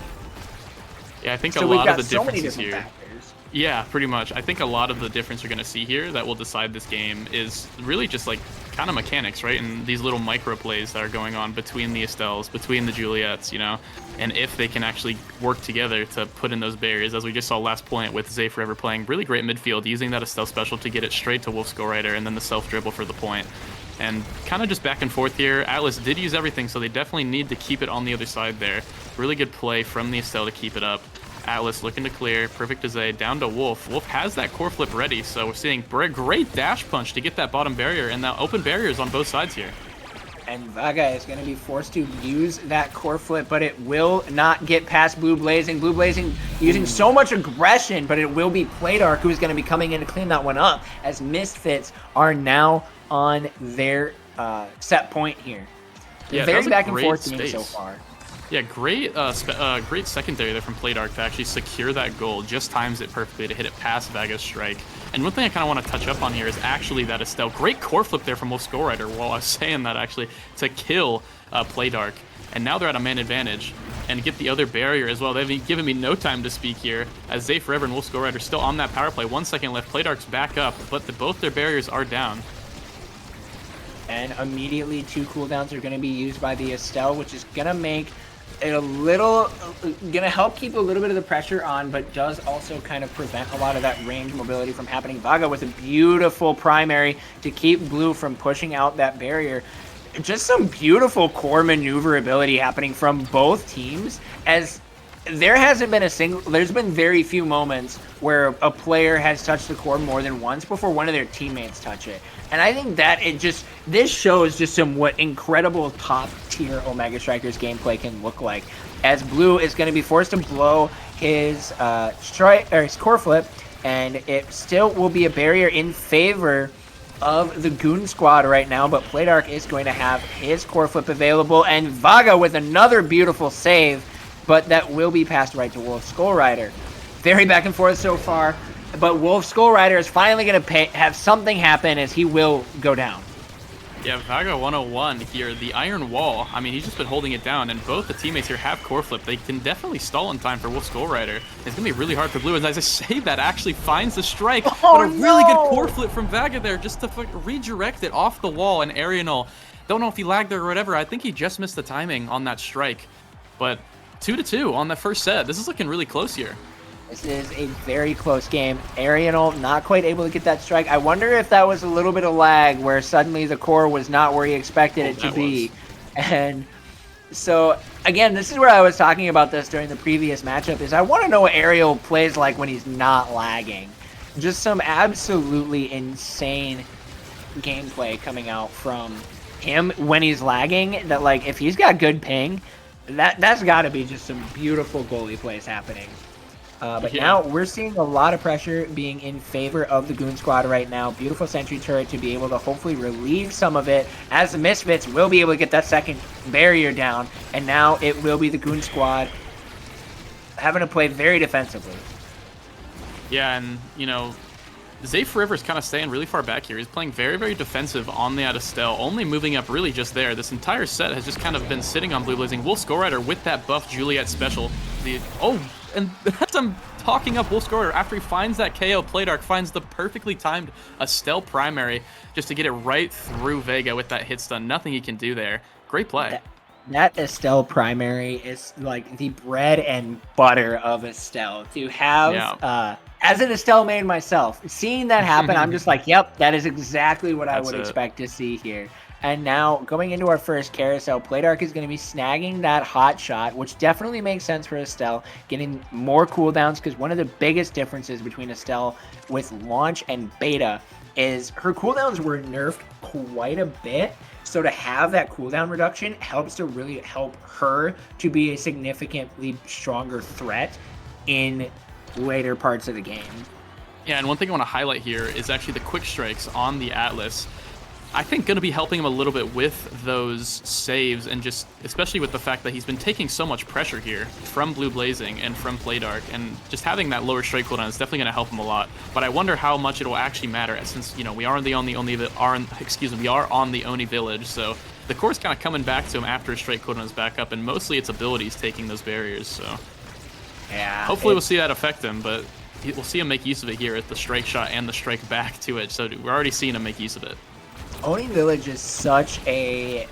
Yeah, I think so a lot of the so many differences different here. factors. Yeah, pretty much. I think a lot of the difference you're going to see here that will decide this game is really just like kind of mechanics, right? And these little micro plays that are going on between the Estelles, between the Juliets, you know, and if they can actually work together to put in those barriers, as we just saw last point with Zay Forever playing really great midfield, using that Estelle special to get it straight to Wolf Skullrider and then the self dribble for the point. And kind of just back and forth here. Atlas did use everything, so they definitely need to keep it on the other side there. Really good play from the Estelle to keep it up. Atlas looking to clear, perfect to Zay, down to Wolf. Wolf has that core flip ready, so we're seeing great dash punch to get that bottom barrier, and now open barriers on both sides here. And Vaga is going to be forced to use that core flip, but it will not get past Blue Blazing. Blue Blazing using so much aggression, but it will be Playdark who's going to be coming in to clean that one up, as Misfits are now on their set point here. Yeah, very back and forth space game so far. Yeah, great secondary there from Playdark to actually secure that goal. Just times it perfectly to hit it past Vaga's strike. And one thing I kind of want to touch up on here is actually that Estelle. Great core flip there from Wolf Skullrider while I was saying that, actually, to kill Playdark. And now they're at a man advantage and get the other barrier as well. They've given me no time to speak here, as Zay Forever and Wolf Skullrider still on that power play. 1 second left. Playdark's back up, but both their barriers are down. And immediately 2 cooldowns are going to be used by the Estelle, which is going to make it a little, gonna help keep a little bit of the pressure on, but does also kind of prevent a lot of that range mobility from happening. Vaga with a beautiful primary to keep Blue from pushing out that barrier. Just some beautiful core maneuverability happening from both teams, as there's been very few moments where a player has touched the core more than once before one of their teammates touch it. And I think that this shows just what incredible top tier Omega Strikers gameplay can look like, as Blue is going to be forced to blow his his core flip, and it still will be a barrier in favor of the Goon Squad right now, but Playdark is going to have his core flip available, and Vaga with another beautiful save, but that will be passed right to Wolf Skullrider. Very back and forth so far, but Wolf Skullrider is finally going to have something happen, as he will go down. Yeah, Vaga 101 here, the Iron Wall. I mean, he's just been holding it down, and both the teammates here have core flip. They can definitely stall in time for Wolf Skullrider. It's going to be really hard for Blue, and as I say that, actually finds the strike. But a really good core flip from Vaga there, just to redirect it off the wall, and Arianol, don't know if he lagged there or whatever. I think he just missed the timing on that strike. But 2-2 on the first set. This is looking really close here. This is a very close game. Arianol not quite able to get that strike. I wonder if that was a little bit of lag, where suddenly the core was not where he expected it to be. And so, again, this is where I was talking about this during the previous matchup, is I want to know what Ariel plays like when he's not lagging. Just some absolutely insane gameplay coming out from him when he's lagging, that like if he's got good ping, that's got to be just some beautiful goalie plays happening. But now we're seeing a lot of pressure being in favor of the Goon Squad right now. Beautiful sentry turret to be able to hopefully relieve some of it, as the Misfits will be able to get that second barrier down. And now it will be the Goon Squad having to play very defensively. Yeah, and, you know, Zay Forever is kind of staying really far back here. He's playing very, very defensive on the Estelle, only moving up really just there. This entire set has just kind of been sitting on Blue Blazing. Wolf Skull Rider with that buff Juliet special. And that's I'm talking up Wolf Skull Rider after he finds that KO. Playdark finds the perfectly timed Estelle primary just to get it right through Vega with that hit stun. Nothing he can do there. Great play. That Estelle primary is like the bread and butter of Estelle. To have, as an Estelle main myself, seeing that happen, I'm just like, yep, that is exactly what I would expect to see here. And now, going into our first carousel, Playdark is going to be snagging that hot shot, which definitely makes sense for Estelle, getting more cooldowns, because one of the biggest differences between Estelle with launch and beta is her cooldowns were nerfed quite a bit. So to have that cooldown reduction helps to really help her to be a significantly stronger threat in later parts of the game. Yeah, and one thing I want to highlight here is actually the quick strikes on the Atlas. I think going to be helping him a little bit with those saves, and just especially with the fact that he's been taking so much pressure here from Blue Blazing and from Playdark, and just having that lower strike cooldown is definitely going to help him a lot. But I wonder how much it will actually matter, since we are on the Oni village, so the core's kind of coming back to him after his strike cooldown is back up, and mostly its abilities taking those barriers. So yeah, hopefully we'll see that affect him, but we'll see him make use of it here at the strike shot and the strike back to it. So we're already seeing him make use of it. Oni Village is such a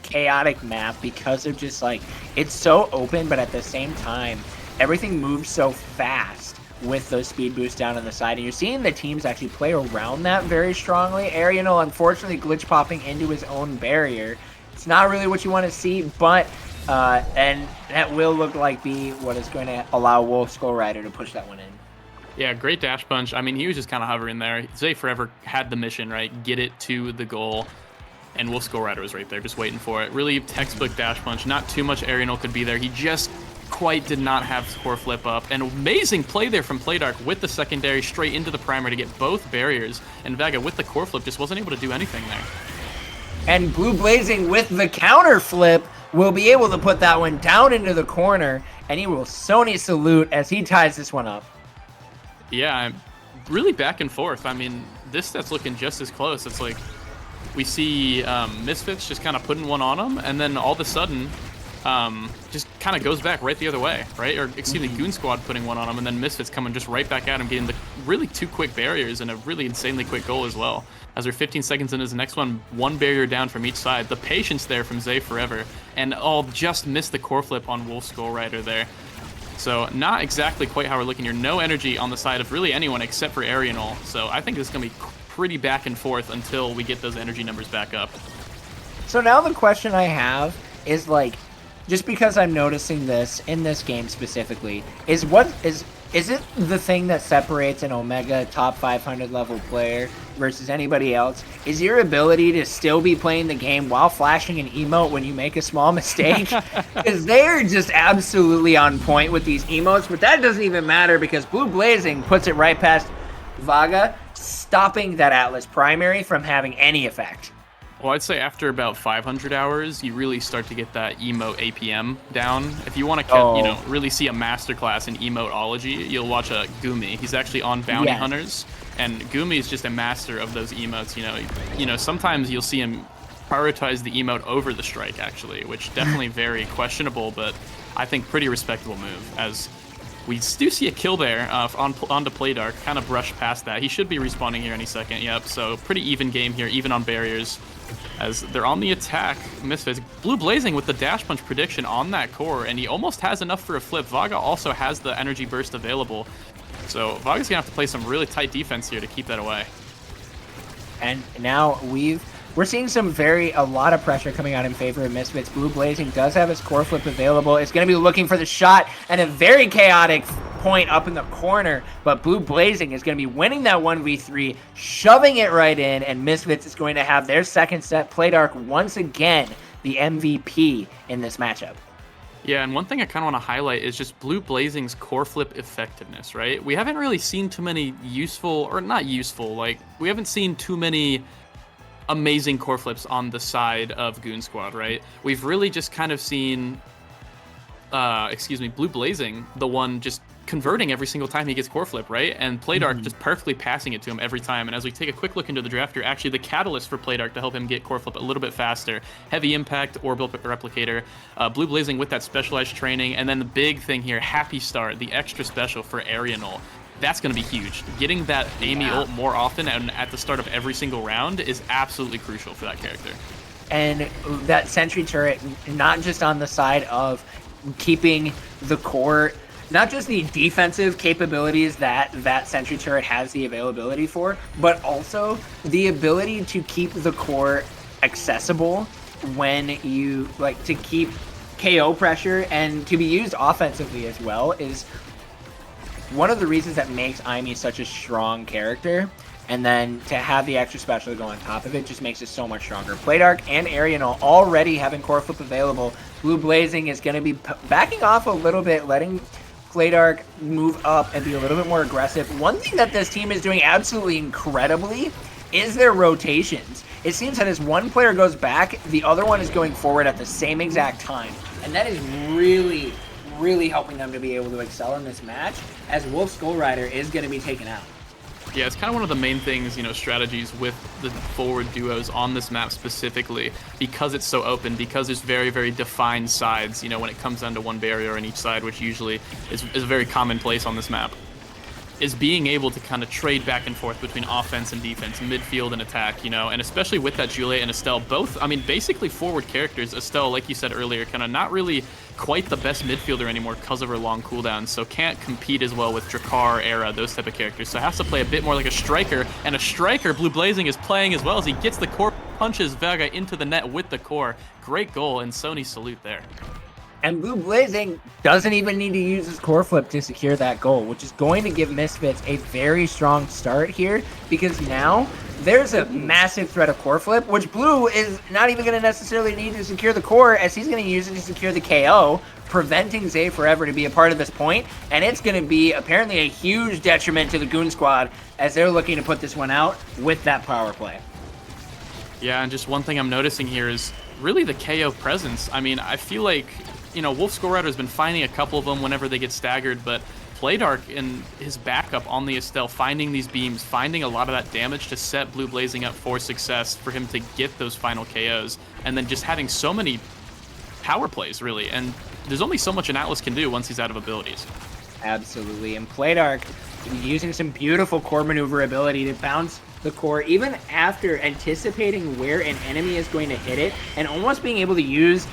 chaotic map because of just like, it's so open, but at the same time, everything moves so fast with those speed boosts down on the side. And you're seeing the teams actually play around that very strongly. Arianel, unfortunately, glitch popping into his own barrier. It's not really what you want to see, but and that will look like be what is going to allow Wolf Skull Rider to push that one in. Yeah, great dash punch. I mean, he was just kind of hovering there. Zay Forever had the mission, right? Get it to the goal. And Wolf Skull Rider was right there, just waiting for it. Really textbook dash punch. Not too much Arianel could be there. He just quite did not have core flip up. An amazing play there from Playdark with the secondary straight into the primer to get both barriers. And Vega with the core flip just wasn't able to do anything there. And Blue Blazing with the counter flip will be able to put that one down into the corner. And he will Sony salute as he ties this one up. Yeah, I'm really back and forth. I mean, this set's looking just as close. It's like we see Misfits just kind of putting one on him, and then all of a sudden just kind of goes back right the other way, right? Or excuse me, Goon Squad putting one on him, and then Misfits coming just right back at him, getting the really two quick barriers and a really insanely quick goal as well. As we're 15 seconds into the next one barrier down from each side. The patience there from Zay Forever, and just missed the core flip on Wolf Skull Rider there. So not exactly quite how we're looking here. No energy on the side of really anyone except for Arianel. So I think this is going to be pretty back and forth until we get those energy numbers back up. So now the question I have is like, just because I'm noticing this in this game specifically, is it the thing that separates an Omega top 500 level player versus anybody else? Is your ability to still be playing the game while flashing an emote when you make a small mistake? Because they're just absolutely on point with these emotes, but that doesn't even matter because Blue Blazing puts it right past Vaga, stopping that Atlas primary from having any effect. Well, I'd say after about 500 hours, you really start to get that emote APM down. If you want to, really see a masterclass in emoteology, you'll watch a Gumi. He's actually on Bounty Hunters, and Gumi is just a master of those emotes. Sometimes you'll see him prioritize the emote over the strike, actually, which definitely very questionable, but I think pretty respectable move. As we do see a kill there onto Playdark, kind of brushed past that. He should be respawning here any second. Yep. So pretty even game here, even on barriers. As they're on the attack, Misfits. Blue Blazing with the dash punch prediction on that core, and he almost has enough for a flip. Vaga also has the energy burst available. So Vaga's gonna have to play some really tight defense here to keep that away. And now we're seeing a lot of pressure coming out in favor of Misfits. Blue Blazing does have his core flip available. It's going to be looking for the shot, and a very chaotic point up in the corner, but Blue Blazing is going to be winning that 1v3, shoving it right in, and Misfits is going to have their second set. Playdark once again the MVP in this matchup. Yeah, and one thing I kind of want to highlight is just Blue Blazing's core flip effectiveness, right? We haven't really seen too many useful, or not useful, like, we haven't seen too many amazing core flips on the side of Goon Squad, right? We've really just kind of seen, Blue Blazing, the one just converting every single time he gets core flip, right? And Playdark just perfectly passing it to him every time. And as we take a quick look into the draft, you're actually the catalyst for Playdark to help him get core flip a little bit faster. Heavy impact, orbital replicator, Blue Blazing with that specialized training, and then the big thing here, Happy Start, the extra special for Arianol. That's going to be huge. Getting that Amy ult more often and at the start of every single round is absolutely crucial for that character. And that sentry turret, not just on the side of keeping the core, not just the defensive capabilities that that sentry turret has the availability for, but also the ability to keep the core accessible when you like to keep KO pressure and to be used offensively as well is one of the reasons that makes Aimee such a strong character. And then to have the extra special to go on top of it just makes it so much stronger. Playdark and Arianol already having core flip available. Blue Blazing is going to be backing off a little bit, letting Playdark move up and be a little bit more aggressive. One thing that this team is doing absolutely incredibly is their rotations. It seems that as one player goes back, the other one is going forward at the same exact time. And that is really, really helping them to be able to excel in this match, as Wolf Skull Rider is going to be taken out. Yeah, it's kind of one of the main things, strategies with the forward duos on this map specifically, because it's so open, because there's very, very defined sides, when it comes down to one barrier on each side, which usually is very commonplace on this map, is being able to kind of trade back and forth between offense and defense, midfield and attack, and especially with that Juliet and Estelle, both, basically forward characters. Estelle, like you said earlier, kind of not really quite the best midfielder anymore because of her long cooldowns, so can't compete as well with Drakkar, Era, those type of characters, so has to play a bit more like a striker, and a striker Blue Blazing is playing as well as he gets the core, punches Vega into the net with the core. Great goal, and Sony salute there. And Blue Blazing doesn't even need to use his core flip to secure that goal, which is going to give Misfits a very strong start here, because now there's a massive threat of core flip, which Blue is not even going to necessarily need to secure the core, as he's going to use it to secure the KO, preventing Zay Forever to be a part of this point, and it's going to be apparently a huge detriment to the Goon Squad as they're looking to put this one out with that power play. Yeah, and just one thing I'm noticing here is really the KO presence. I feel like Wolf Skull Rider has been finding a couple of them whenever they get staggered, but Playdark and his backup on the Estelle, finding these beams, finding a lot of that damage to set Blue Blazing up for success, for him to get those final KOs, and then just having so many power plays, really. And there's only so much an Atlas can do once he's out of abilities. Absolutely, and Playdark using some beautiful core maneuverability to bounce the core, even after anticipating where an enemy is going to hit it, and almost being able to use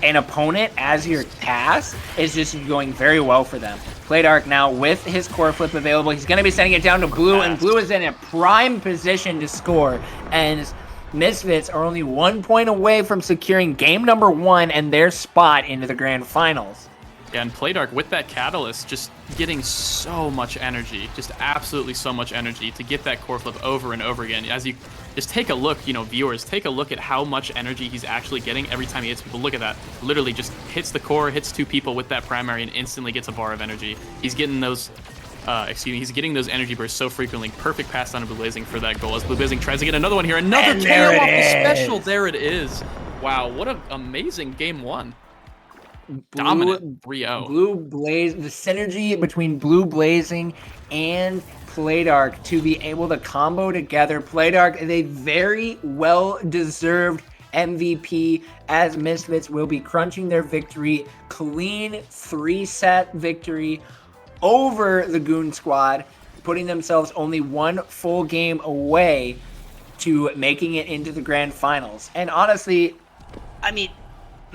an opponent as your pass is just going very well for them. Playdark now with his core flip available. He's going to be sending it down to Blue, and Blue is in a prime position to score. And Misfits are only 1 point away from securing game number 1 and their spot into the grand finals. Yeah, and Playdark with that catalyst just getting so much energy, just absolutely so much energy to get that core flip over and over again. As you just take a look, viewers, take a look at how much energy he's actually getting every time he hits people. Look at that. Literally just hits the core, hits 2 people with that primary, and instantly gets a bar of energy. He's getting those, he's getting those energy bursts so frequently. Perfect pass down to Blue Blazing for that goal as Blue Blazing tries to get another one here. Another KO off the special. There it is. Wow, what an amazing game 1. Dominant 3-0. Blue Blaze, the synergy between Blue Blazing and Playdark to be able to combo together. Playdark is a very well-deserved MVP, as Misfits will be crunching their victory. Clean 3-set victory over the Goon Squad, putting themselves only 1 full game away to making it into the grand finals. And honestly,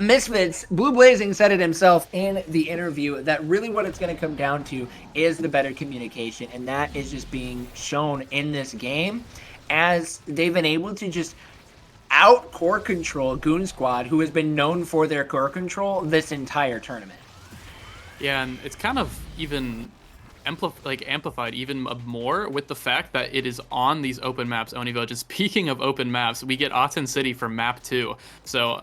Misfits, Blue Blazing said it himself in the interview that really what it's going to come down to is the better communication, and that is just being shown in this game as they've been able to just out core control Goon Squad, who has been known for their core control this entire tournament. Yeah, and it's kind of even amplified even more with the fact that it is on these open maps, Oni Village. And speaking of open maps, we get Aten City for map 2. So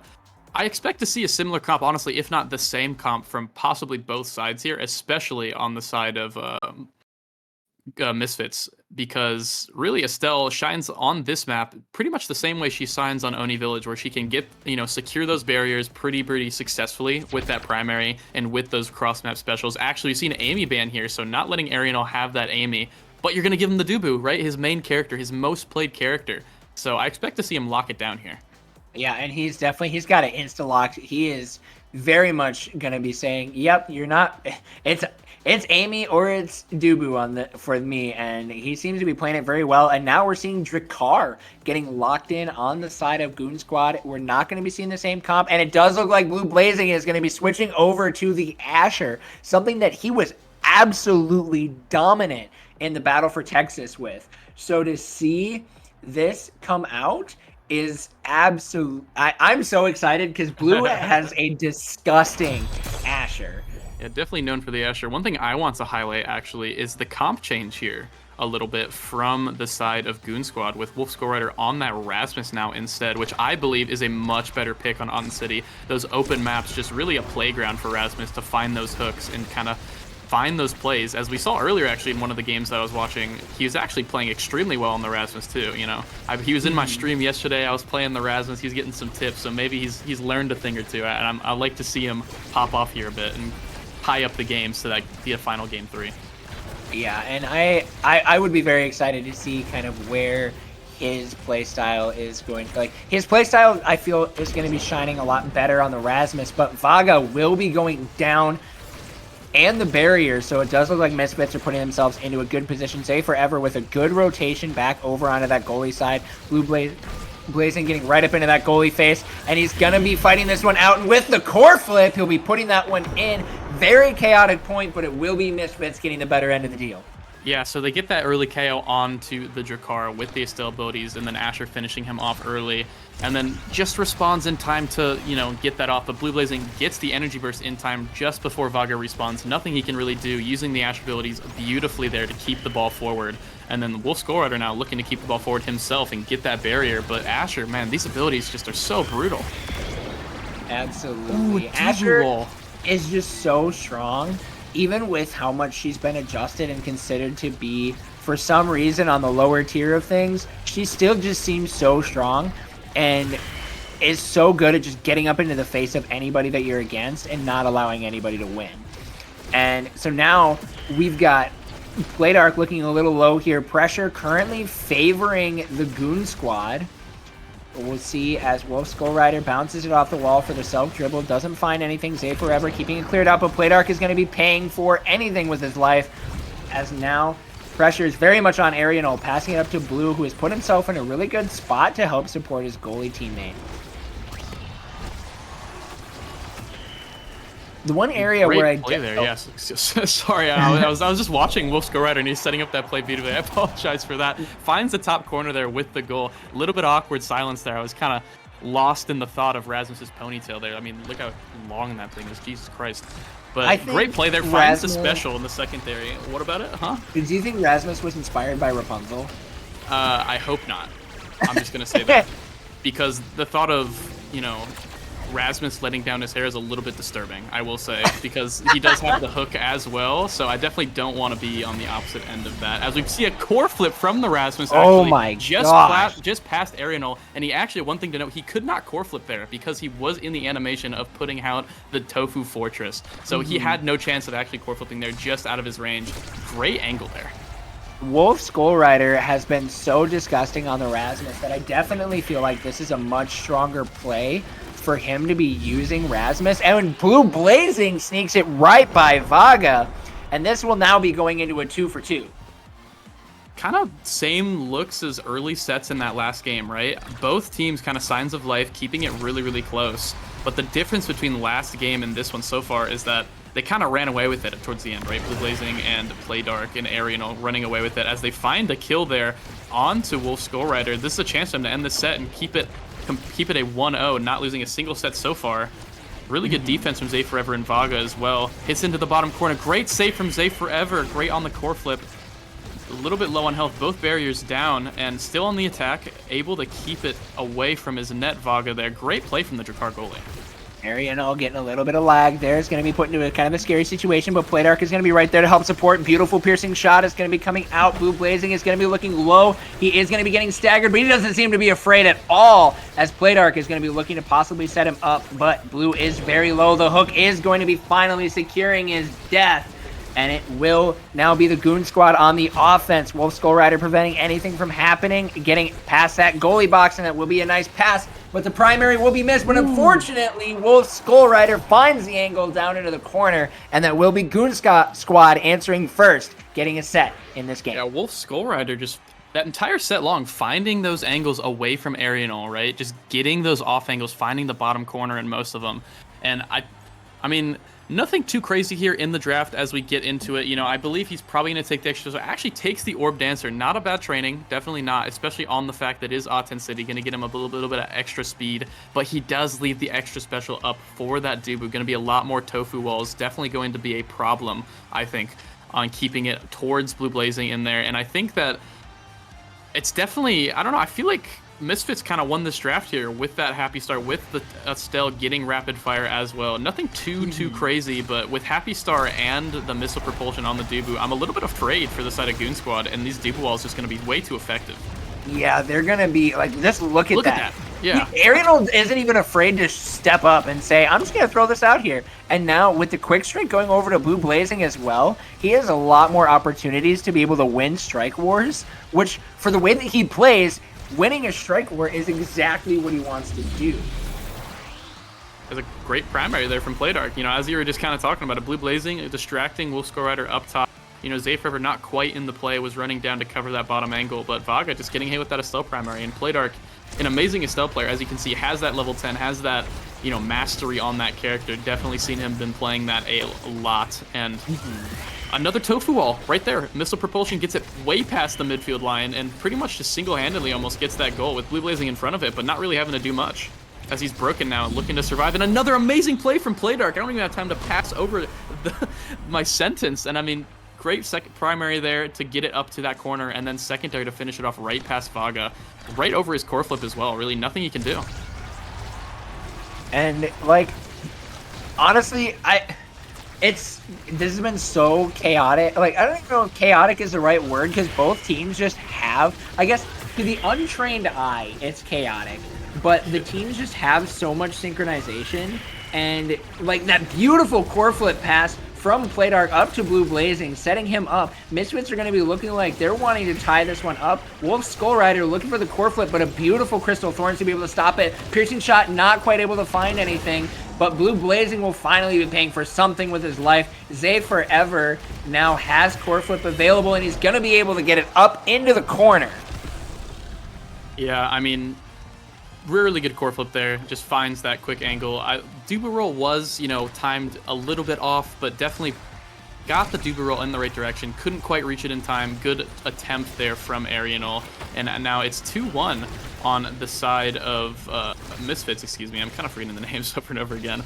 I expect to see a similar comp, honestly, if not the same comp from possibly both sides here, especially on the side of Misfits, because really Estelle shines on this map pretty much the same way she shines on Oni Village, where she can get, secure those barriers pretty successfully with that primary and with those cross map specials. Actually, you've seen Amy ban here, so not letting Arianel have that Amy, but you're gonna give him the Dubu, right? His main character, his most played character. So I expect to see him lock it down here. Yeah, and he's got an insta lock. He is very much gonna be saying, "Yep, you're not." It's Amy or it's Dubu for me, and he seems to be playing it very well. And now we're seeing Drakkar getting locked in on the side of Goon Squad. We're not going to be seeing the same comp, and it does look like Blue Blazing is going to be switching over to the Asher, something that he was absolutely dominant in the battle for Texas with. So to see this come out is absolute. I'm so excited because Blue has a disgusting Asher. Yeah, definitely known for the Asher. One thing I want to highlight, actually, is the comp change here a little bit from the side of Goon Squad with Wolf Skull Rider on that Rasmus now instead, which I believe is a much better pick on Aten City. Those open maps, just really a playground for Rasmus to find those hooks and kind of find those plays. As we saw earlier, actually, in one of the games that I was watching, he was actually playing extremely well on the Rasmus too. He was in my stream yesterday. I was playing the Rasmus. He's getting some tips, so maybe he's learned a thing or two. And I'd like to see him pop off here a bit and tie up the game so that be a final game 3. Yeah, and I would be very excited to see kind of where his playstyle is going. Like, his playstyle, I feel, is going to be shining a lot better on the Rasmus, but Vaga will be going down and the barrier, so it does look like Misfits are putting themselves into a good position. Save Forever with a good rotation back over onto that goalie side. Blazing getting right up into that goalie face, and he's going to be fighting this one out, and with the core flip, he'll be putting that one in. Very chaotic point, but it will be Misfits getting the better end of the deal. Yeah, so they get that early KO onto the Drakkar with the Estelle abilities, and then Asher finishing him off early, and then just responds in time to, get that off. But Blue Blazing gets the energy burst in time just before Vaga respawns. Nothing he can really do, using the Asher abilities beautifully there to keep the ball forward. And then Wolf Skull Rider now looking to keep the ball forward himself and get that barrier. But Asher, man, these abilities just are so brutal. Absolutely. Asher is just so strong, even with how much she's been adjusted and considered to be, for some reason, on the lower tier of things. She still just seems so strong and is so good at just getting up into the face of anybody that you're against and not allowing anybody to win. And so now we've got Playdark looking a little low here. Pressure currently favoring the Goon Squad. We'll see as Wolf Skull Rider bounces it off the wall for the self-dribble. Doesn't find anything. Save Forever keeping it cleared up, but Playdark is going to be paying for anything with his life, as now pressure is very much on Arianel, passing it up to Blue, who has put himself in a really good spot to help support his goalie teammate. The one area Great where I play there, yes. Sorry, I was just watching Wolf Skull Rider and he's setting up that play beautifully. I apologize for that. Finds the top corner there with the goal. A little bit awkward silence there. I was kind of lost in the thought of Rasmus's ponytail there. I mean, look how long that thing is. Jesus Christ. But great play there. Finds the special in the secondary. What about it? Huh? Do you think Rasmus was inspired by Rapunzel? I hope not. I'm just going to say that. Because the thought of, Rasmus letting down his hair is a little bit disturbing, I will say, because he does have the hook as well, so I definitely don't want to be on the opposite end of that. As we see a core flip from the Rasmus, actually, just past Arianel, and he actually, one thing to note, he could not core flip there because he was in the animation of putting out the Tofu Fortress, so he had no chance of actually core flipping there, just out of his range. Great angle there. Wolf Skull Rider has been so disgusting on the Rasmus that I definitely feel like this is a much stronger play for him to be using Rasmus. And when Blue Blazing sneaks it right by Vaga, and this will now be going into a 2-for-2. Kind of same looks as early sets in that last game, right? Both teams kind of signs of life, keeping it really close. But the difference between last game and this one so far is that they kind of ran away with it towards the end, right? Blue Blazing and Playdark and Arianel running away with it as they find a kill there onto Wolf Skull Rider. This is a chance for them to end the set and keep it a 1-0, not losing a single set so far. Really good defense from Zay Forever and Vaga as well. Hits into the bottom corner. Great save from Zay Forever. Great on the core flip. A little bit low on health. Both barriers down and still on the attack. Able to keep it away from his net Vaga there. Great play from the Drakkar goalie. Arianel getting a little bit of lag there. Is going to be put into a kind of a scary situation, but Playdark is going to be right there to help support. Beautiful piercing shot is going to be coming out. Blue Blazing is going to be looking low. He is going to be getting staggered, but he doesn't seem to be afraid at all, as Playdark is going to be looking to possibly set him up, but Blue is very low. The hook is going to be finally securing his death, and it will now be the Goon Squad on the offense. Wolf Skull Rider preventing anything from happening, getting past that goalie box, and that will be a nice pass, but the primary will be missed. But unfortunately, Wolf Skull Rider finds the angle down into the corner, and that will be Goon Squad answering first, getting a set in this game. Yeah, Wolf Skull Rider just that entire set long, finding those angles away from Arianel, right? Just getting those off angles, finding the bottom corner in most of them. And I mean, nothing too crazy here in the draft as we get into it. You know, I believe he's probably going to take the extra. So actually takes the Orb Dancer. Not a bad training. Definitely not, especially on the fact that it is Aten City. Going to get him a little bit of extra speed. But he does leave the extra special up for that Dubu. Going to be a lot more tofu walls. Definitely going to be a problem, I think, on keeping it towards Blue Blazing in there. And I think that it's definitely, I don't know, I feel like Misfits kind of won this draft here with that Happy Star, with the Estelle getting rapid fire as well. Nothing too crazy, but with Happy Star and the missile propulsion on the Dubu, I'm a little bit afraid for the side of Goon Squad, and these Dubu walls just going to be way too effective. Yeah, they're going to be, like, just look at that. Yeah. Arianel isn't even afraid to step up and say, I'm just going to throw this out here. And now with the quick strike going over to Blue Blazing as well, he has a lot more opportunities to be able to win strike wars, which for the way that he plays, winning a strike war is exactly what he wants to do. There's a great primary there from Playdark. You know, as you were just kind of talking about it, Blue Blazing distracting Wolf Skull Rider up top. You know, Zay Forever not quite in the play, was running down to cover that bottom angle, but Vaga just getting hit with that Estelle primary. And Playdark, an amazing Estelle player, as you can see, has that level 10, has that, you know, mastery on that character. Definitely seen him been playing that a lot. And another tofu wall right there. Missile propulsion gets it way past the midfield line and pretty much just single-handedly almost gets that goal with Blue Blazing in front of it, but not really having to do much as he's broken now and looking to survive. And another amazing play from Playdark. I don't even have time to pass over my sentence. And I mean, great second primary there to get it up to that corner, and then secondary to finish it off right past Vaga, right over his core flip as well. Really nothing he can do. And, like, honestly, this has been so chaotic. Like, I don't even know if chaotic is the right word, because both teams just have, I guess, to the untrained eye, it's chaotic. But the teams just have so much synchronization, and, like, that beautiful core flip pass from Playdark up to Blue Blazing, setting him up. Misfits are going to be looking like they're wanting to tie this one up. Wolf Skull Rider looking for the core flip, but a beautiful Crystal Thorns to be able to stop it. Piercing shot, not quite able to find anything, but Blue Blazing will finally be paying for something with his life. Zay Forever now has core flip available, and he's going to be able to get it up into the corner. Yeah, I mean, really good core flip there. Just finds that quick angle. Dubu roll was, you know, timed a little bit off, but definitely got the Dubu roll in the right direction. Couldn't quite reach it in time. Good attempt there from Arianel. And now it's 2-1 on the side of Misfits, excuse me. I'm kind of forgetting the names over and over again.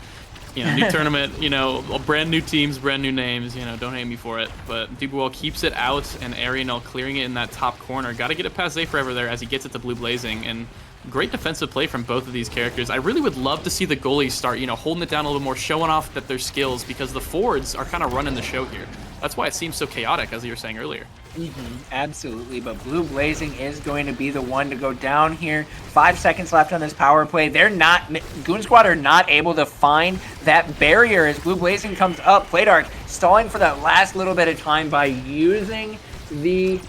You know, new tournament, you know, brand new teams, brand new names, you know, don't hate me for it. But Dubuwall keeps it out, and Arianel clearing it in that top corner. Got to get it past Zay Forever there as he gets it to Blue Blazing. And great defensive play from both of these characters. I really would love to see the goalies start, you know, holding it down a little more, showing off that their skills, because the forwards are kind of running the show here. That's why it seems so chaotic, as you were saying earlier. Absolutely, but Blue Blazing is going to be the one to go down here. 5 seconds left on this power play. They're not, Goon Squad are not able to find that barrier as Blue Blazing comes up. Playdark stalling for that last little bit of time by using the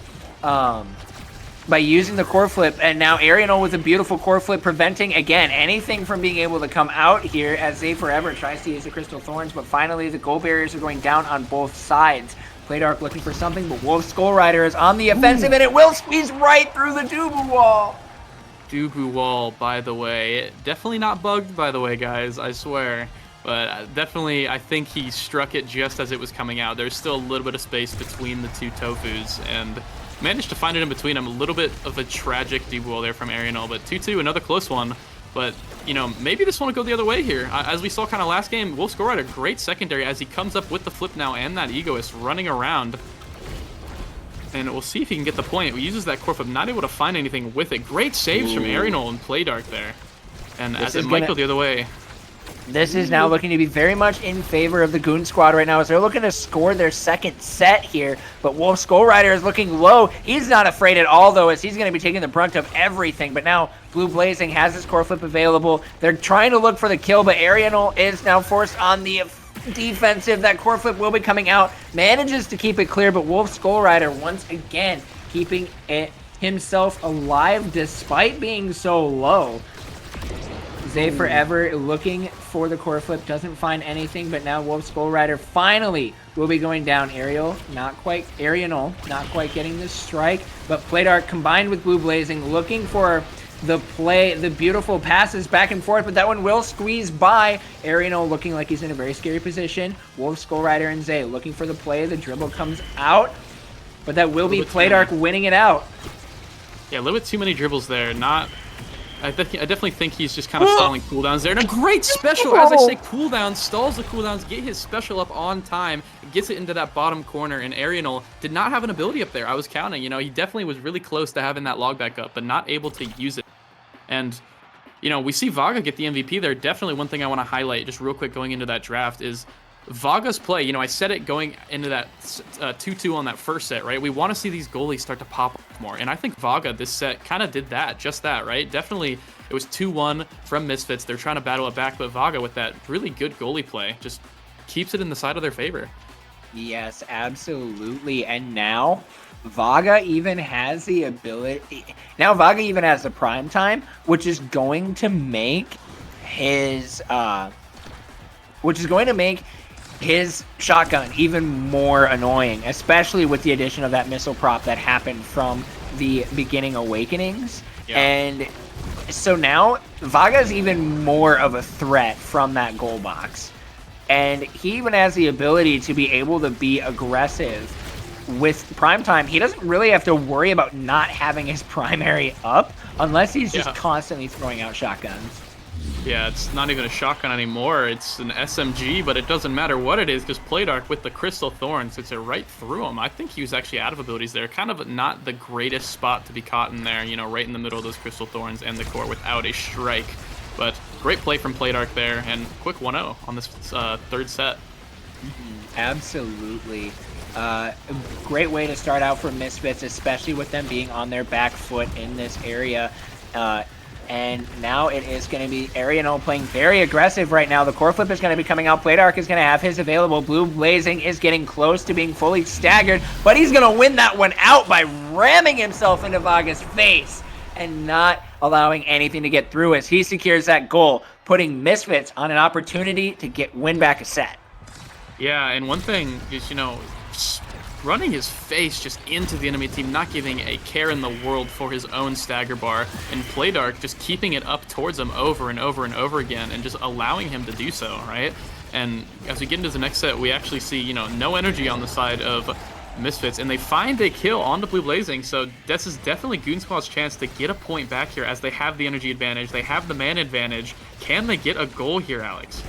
core flip, and now Arianel with a beautiful core flip, preventing, again, anything from being able to come out here as Zay Forever tries to use the Crystal Thorns, but finally the goal barriers are going down on both sides. Playdark looking for something, but Wolf Skull Rider is on the offensive, and it will squeeze right through the Dubu wall. Dubu wall, by the way. Definitely not bugged, by the way, guys, I swear. But definitely, I think he struck it just as it was coming out. There's still a little bit of space between the two Tofus, and managed to find it in between them. A little bit of a tragic Dubu wall there from Arianel, but 2-2, another close one. But, you know, maybe this one will go the other way here. As we saw kind of last game, Wolf Skull Rider, great secondary as he comes up with the flip now and that Egoist running around. And we'll see if he can get the point. He uses that core flip, not able to find anything with it. Great saves from Arianol and Playdark there. And as it might go the other way. This is now looking to be very much in favor of the Goon Squad right now as they're looking to score their second set here. But Wolf Skull Rider is looking low. He's not afraid at all, though, as he's going to be taking the brunt of everything. But now Blue Blazing has his core flip available. They're trying to look for the kill, but Arianol is now forced on the defensive. That core flip will be coming out. Manages to keep it clear, but Wolf Skull Rider once again keeping it himself alive despite being so low. Zay forever looking for the core flip, doesn't find anything, but now Wolf Skull Rider finally will be going down. Arianol not quite getting the strike, but Playdark combined with Blue Blazing looking for the play, the beautiful passes back and forth, but that one will squeeze by. Arianol looking like he's in a very scary position. Wolf Skull Rider and Zay looking for the play, the dribble comes out, but that will be Playdark winning it out. Yeah, a little bit too many dribbles there, I definitely think he's just kind of stalling cooldowns there. And a great special, as I say, cooldown, stalls the cooldowns, get his special up on time, gets it into that bottom corner, and Arianol did not have an ability up there. I was counting, you know, he definitely was really close to having that log back up, but not able to use it. And, you know, we see Vaga get the MVP there. Definitely one thing I want to highlight just real quick going into that draft is Vaga's play. You know, I said it going into that 2-2 on that first set, right? We want to see these goalies start to pop up more. And I think Vaga this set kind of did that, just that, right? Definitely, it was 2-1 from Misfits. They're trying to battle it back, but Vaga with that really good goalie play just keeps it in the side of their favor. Yes, absolutely. And now Vaga even has the ability. Now Vaga even has the prime time, which is going to make his his shotgun even more annoying, especially with the addition of that missile prop that happened from the beginning awakenings. Yeah. And so now Vaga is even more of a threat from that goal box. And he even has the ability to be able to be aggressive with prime time. He doesn't really have to worry about not having his primary up unless he's just constantly throwing out shotguns. Yeah, it's not even a shotgun anymore. It's an SMG, but it doesn't matter what it is because Playdark with the Crystal Thorns hits it right through him. I think he was actually out of abilities there. Kind of not the greatest spot to be caught in there, you know, right in the middle of those Crystal Thorns and the core without a strike. But great play from Playdark there, and quick 1-0 on this third set. Absolutely. Great way to start out for Misfits, especially with them being on their back foot in this area. And now it is going to be Arianol playing very aggressive right now. The core flip is going to be coming out. Playdark is going to have his available. Blue Blazing is getting close to being fully staggered, but he's going to win that one out by ramming himself into Vaga's face and not allowing anything to get through as he secures that goal, putting Misfits on an opportunity to win back a set. Yeah, and one thing is, you know, running his face just into the enemy team, not giving a care in the world for his own stagger bar, and Playdark just keeping it up towards him over and over and over again and just allowing him to do so, right? And as we get into the next set, we actually see, you know, no energy on the side of Misfits, and they find a kill on the Blue Blazing, so this is definitely Goon Squad's chance to get a point back here as they have the energy advantage, they have the man advantage. Can they get a goal here, Alex?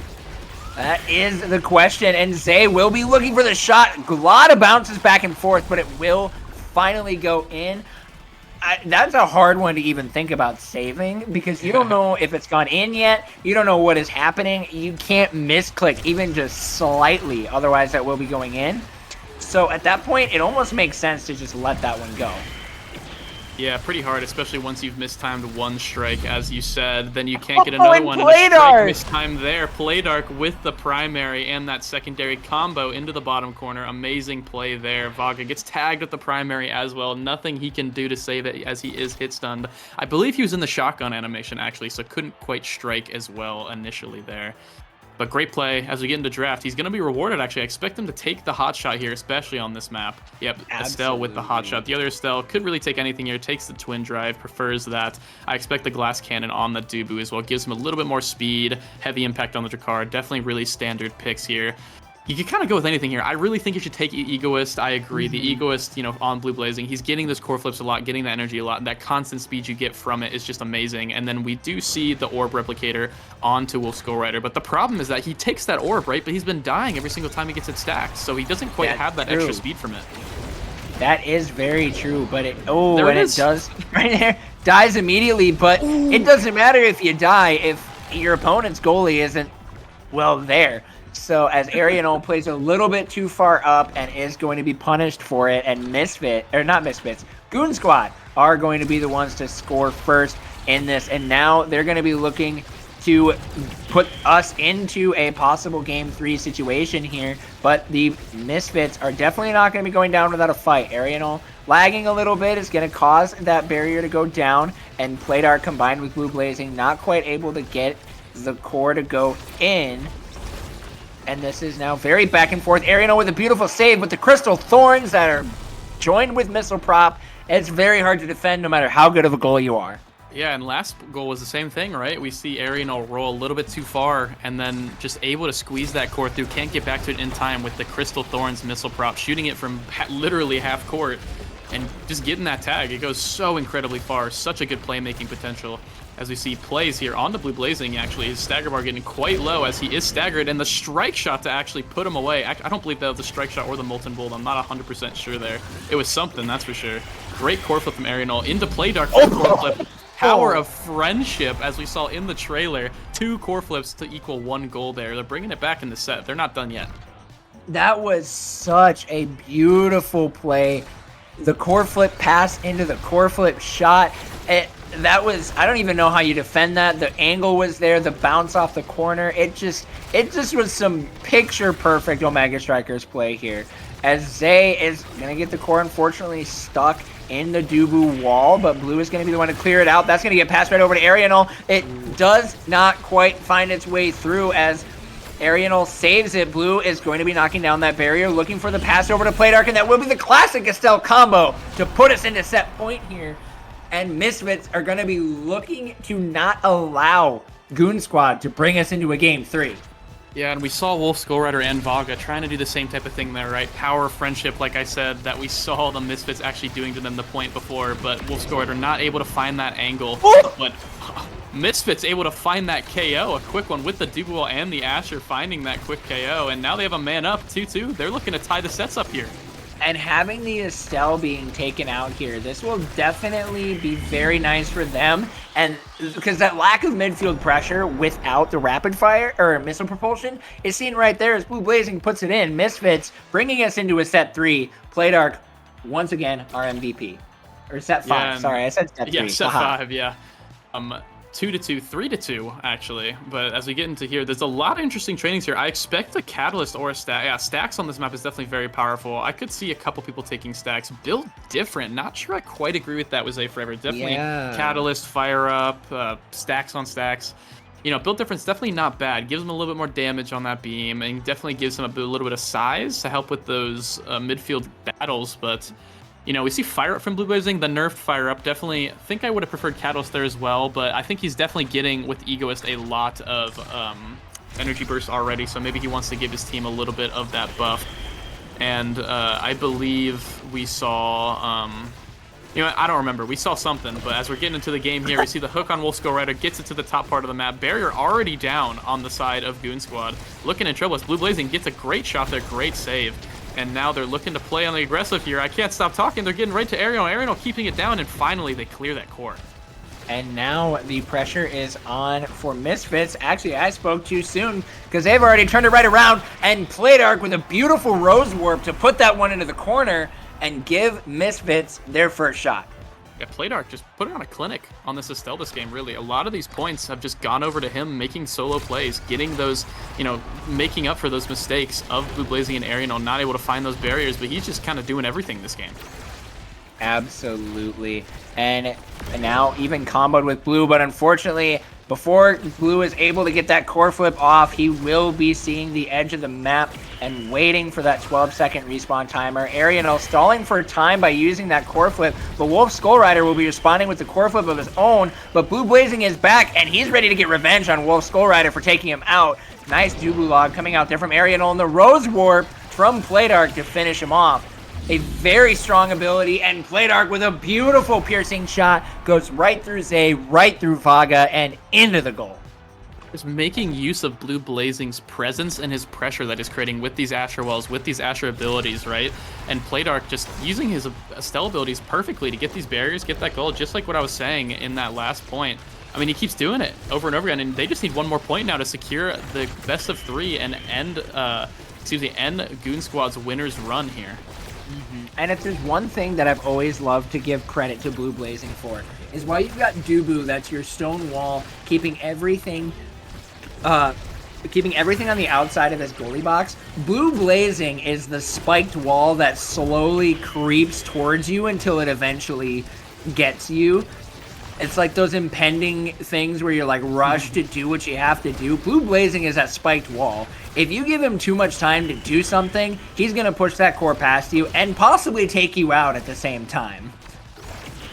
That is the question, and Zay will be looking for the shot. A lot of bounces back and forth, but it will finally go in. That's a hard one to even think about saving because you don't know if it's gone in yet. You don't know what is happening. You can't misclick even just slightly, otherwise that will be going in. So at that point, it almost makes sense to just let that one go. Yeah, pretty hard, especially once you've mistimed one strike, as you said. Then you can't get another one. And the strike mistimed there. Playdark with the primary and that secondary combo into the bottom corner. Amazing play there. Vaga gets tagged with the primary as well. Nothing he can do to save it as he is hit stunned. I believe he was in the shotgun animation, actually, so couldn't quite strike as well initially there. But great play as we get into draft. He's going to be rewarded, actually. I expect him to take the hot shot here, especially on this map. Yep, absolutely. Estelle with the hot shot. The other Estelle could really take anything here. Takes the twin drive, prefers that. I expect the glass cannon on the Dubu as well. Gives him a little bit more speed, heavy impact on the Drakkar. Definitely really standard picks here. You could kind of go with anything here. I really think you should take Egoist. I agree. The Egoist, on Blue Blazing, he's getting those core flips a lot, getting that energy a lot. And that constant speed you get from it is just amazing. And then we do see the Orb Replicator onto Wolf Skull Rider. But the problem is that he takes that Orb, right? But he's been dying every single time he gets it stacked. So he doesn't quite have that extra speed from it. That is very true. But it does right there. Dies immediately. But it doesn't matter if you die if your opponent's goalie isn't, well, there. So as Arianol plays a little bit too far up and is going to be punished for it, and Goon Squad are going to be the ones to score first in this. And now they're going to be looking to put us into a possible Game 3 situation here. But the Misfits are definitely not going to be going down without a fight. Arianol lagging a little bit is going to cause that barrier to go down, and Playdark combined with Blue Blazing not quite able to get the core to go in. And this is now very back and forth. Arianol with a beautiful save with the Crystal Thorns that are joined with Missile Prop. It's very hard to defend no matter how good of a goalie you are. Yeah, and last goal was the same thing, right? We see Arianol roll a little bit too far and then just able to squeeze that core through. Can't get back to it in time with the Crystal Thorns Missile Prop, shooting it from literally half court and just getting that tag. It goes so incredibly far. Such a good playmaking potential. As we see plays here on the Blue Blazing, actually, his stagger bar getting quite low as he is staggered, and the strike shot to actually put him away. I don't believe that was the strike shot or the Molten Bolt. I'm not 100% sure there. It was something, that's for sure. Great core flip from Arianol into Playdark for the core flip. Power of friendship, as we saw in the trailer. 2 core flips to equal 1 goal there. They're bringing it back in the set. They're not done yet. That was such a beautiful play. The core flip pass into the core flip shot. That was, I don't even know how you defend that. The angle was there, the bounce off the corner. It just was some picture perfect Omega Strikers play here. As Zay is going to get the core, unfortunately, stuck in the Dubu wall, but Blue is going to be the one to clear it out. That's going to get passed right over to Arianol. It does not quite find its way through as Arianol saves it. Blue is going to be knocking down that barrier, looking for the pass over to Playdark, and that will be the classic Estelle combo to put us into set point here. And Misfits are going to be looking to not allow Goon Squad to bring us into a Game 3. Yeah, and we saw Wolf Skull Rider and Vaga trying to do the same type of thing there, right? Power of friendship, like I said, that we saw the Misfits actually doing to them the point before, but Wolf Skull Rider not able to find that angle. But Misfits able to find that KO, a quick one with the Dubuel and the Asher finding that quick KO, and now they have a man up, 2-2. They're looking to tie the sets up here. And having the Estelle being taken out here, this will definitely be very nice for them. And because that lack of midfield pressure without the rapid fire or missile propulsion is seen right there as Blue Blazing puts it in. Misfits bringing us into a set 3. Playdark, once again, our MVP. Or set 5. Sorry, I said set 3. Yeah, set 5, yeah. 2-2, 3-2, actually. But as we get into here, there's a lot of interesting trainings here. I expect a Catalyst or a Stack. Yeah, Stacks on this map is definitely very powerful. I could see a couple people taking Stacks. Build different. Not sure I quite agree with that with Zay Forever. Definitely Catalyst, Fire Up, Stacks on Stacks. Build difference definitely not bad. Gives him a little bit more damage on that beam, and definitely gives him a little bit of size to help with those midfield battles, but... we see Fire Up from Blue Blazing, the nerfed Fire Up. Definitely, I think I would have preferred Catalyst there as well, but I think he's definitely getting, with Egoist, a lot of energy burst already, so maybe he wants to give his team a little bit of that buff. And I believe we saw, I don't remember. We saw something, but as we're getting into the game here, we see the hook on Wolf Skull Rider, gets it to the top part of the map. Barrier already down on the side of Goon Squad. Looking in trouble as Blue Blazing gets a great shot there, great save. And now they're looking to play on the aggressive here. I can't stop talking. They're getting right to Arianol. Arianol keeping it down, and finally they clear that core. And now the pressure is on for Misfits. Actually, I spoke too soon because they've already turned it right around. And Playdark with a beautiful Rose Warp to put that one into the corner and give Misfits their first shot. Yeah, Playdark just put it on a clinic on this Estelle this game, really. A lot of these points have just gone over to him making solo plays, getting those, making up for those mistakes of Blue Blazing and Arianol, not able to find those barriers, but he's just kind of doing everything this game. Absolutely. And now even comboed with Blue, but unfortunately, before Blue is able to get that core flip off, he will be seeing the edge of the map and waiting for that 12-second respawn timer. Arianol stalling for time by using that core flip, but Wolf Skull Rider will be responding with the core flip of his own, but Blue Blazing is back, and he's ready to get revenge on Wolf Skull Rider for taking him out. Nice Dubu log coming out there from Arianol, and the Rose Warp from Playdark to finish him off. A very strong ability, and Playdark with a beautiful piercing shot goes right through Zay, right through Vaga, and into the goal. Just making use of Blue Blazing's presence and his pressure that he's creating with these Asher Wells, with these Asher abilities, right? And Playdark just using his Estelle abilities perfectly to get these barriers, get that goal, just like what I was saying in that last point. I mean, he keeps doing it over and over again, and they just need one more point now to secure the best of 3 and end Goon Squad's winner's run here. And if there's one thing that I've always loved to give credit to Blue Blazing for, is while you've got Dubu, that's your stone wall, keeping everything on the outside of this goalie box, Blue Blazing is the spiked wall that slowly creeps towards you until it eventually gets you. It's like those impending things where you're like rushed to do what you have to do. Blue Blazing is that spiked wall. If you give him too much time to do something, he's going to push that core past you and possibly take you out at the same time.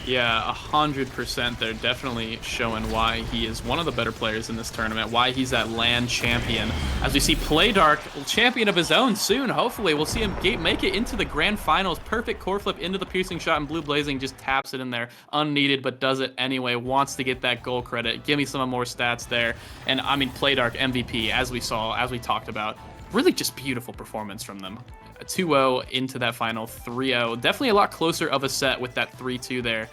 Yeah, 100%. They're definitely showing why he is one of the better players in this tournament, why he's that LAN champion. As we see Playdark, champion of his own soon, hopefully. We'll see him make it into the grand finals. Perfect core flip into the piercing shot, and Blue Blazing just taps it in there. Unneeded, but does it anyway. Wants to get that goal credit. Give me some more stats there. And, I mean, Playdark MVP, as we saw, as we talked about. Really just beautiful performance from them. 2-0 into that final 3-0. Definitely a lot closer of a set with that 3-2 there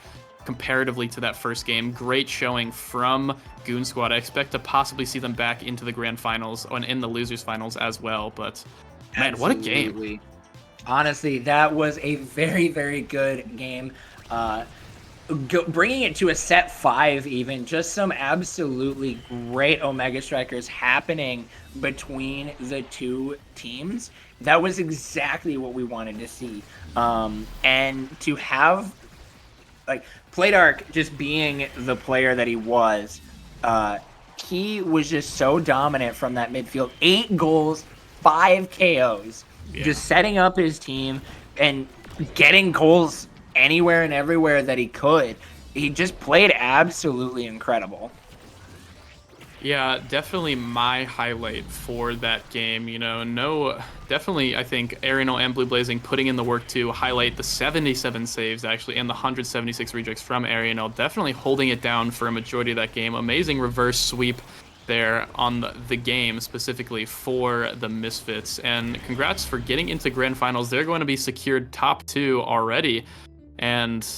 comparatively to that first game. Great showing from Goon Squad. I expect to possibly see them back into the grand finals and in the losers finals as well. But man, what a game. Honestly, that was a very, very good game. Bringing it to a set 5 even, just some absolutely great Omega Strikers happening between the two teams. That was exactly what we wanted to see. And to have, like, Playdark just being the player that he was just so dominant from that midfield. 8 goals, 5 KOs, just setting up his team and getting goals anywhere and everywhere that he could. He just played absolutely incredible. Yeah, definitely my highlight for that game. You know, definitely I think Arianol and Blue Blazing putting in the work to highlight the 77 saves actually and the 176 rejects from Arianol. Definitely holding it down for a majority of that game. Amazing reverse sweep there on the game specifically for the Misfits. And congrats for getting into grand finals. They're going to be secured top 2 already. And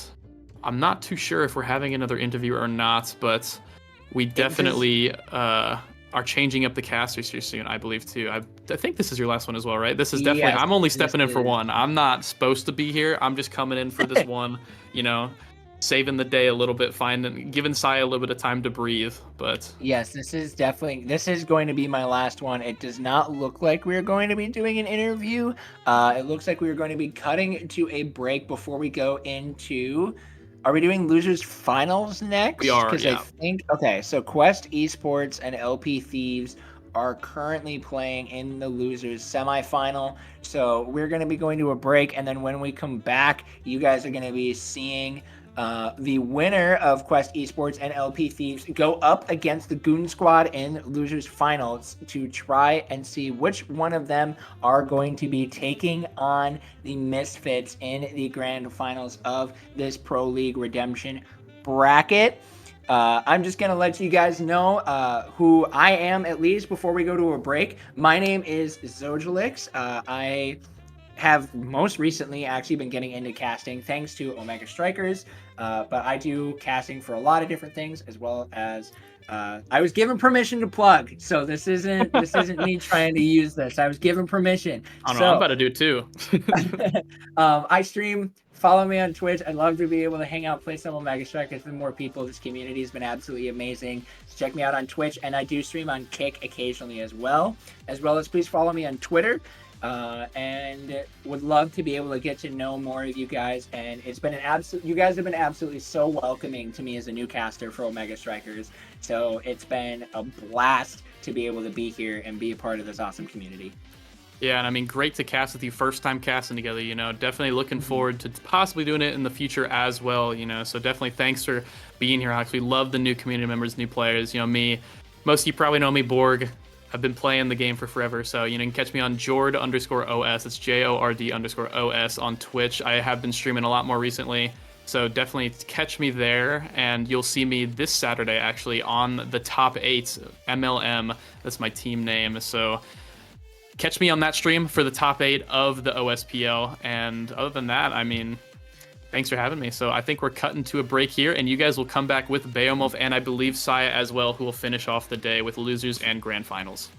I'm not too sure if we're having another interview or not, but we definitely are changing up the casters here soon, I believe, too. I think this is your last one as well, right? This is definitely, I'm only stepping in for one. I'm not supposed to be here. I'm just coming in for this one, you know, saving the day a little bit, giving Sai a little bit of time to breathe. But yes, this is going to be my last one. It does not look like we're going to be doing an interview. It looks like we're going to be cutting to a break before we go into... Are we doing losers finals next? We are, Because yeah. I think, okay, so Quest Esports and LP Thieves are currently playing in the losers semifinal. So we're going to be going to a break, and then when we come back, you guys are going to be seeing the winner of Quest Esports and LP Thieves go up against the Goon Squad in losers finals to try and see which one of them are going to be taking on the Misfits in the grand finals of this Pro League Redemption bracket. I'm just going to let you guys know who I am, at least before we go to a break. My name is Zojalix. I have most recently actually been getting into casting thanks to Omega Strikers, but I do casting for a lot of different things, as well as I was given permission to plug, so this isn't me trying to use this. I was given permission. I don't know, I'm about to do it too. I stream. Follow me on Twitch. I'd love to be able to hang out, play some Omega Strikers with more people. This community has been absolutely amazing. So check me out on Twitch, and I do stream on Kick occasionally as well as please follow me on Twitter. And would love to be able to get to know more of you guys. And it's been you guys have been absolutely so welcoming to me as a new caster for Omega Strikers. So it's been a blast to be able to be here and be a part of this awesome community. Yeah, and I mean, great to cast with you, first time casting together, you know, definitely looking forward to possibly doing it in the future as well, you know, so definitely thanks for being here, Alex. We love the new community members, new players, you know, me, most of you probably know me, Borg, I've been playing the game for forever, so you can catch me on Jord_OS. It's JORD_OS on Twitch. I have been streaming a lot more recently, so definitely catch me there. And you'll see me this Saturday actually on the top 8 MLM. That's my team name. So catch me on that stream for the top 8 of the OSPL. And other than that, I mean, thanks for having me. So I think we're cutting to a break here, and you guys will come back with Beowulf and I believe Saya as well, who will finish off the day with losers and grand finals.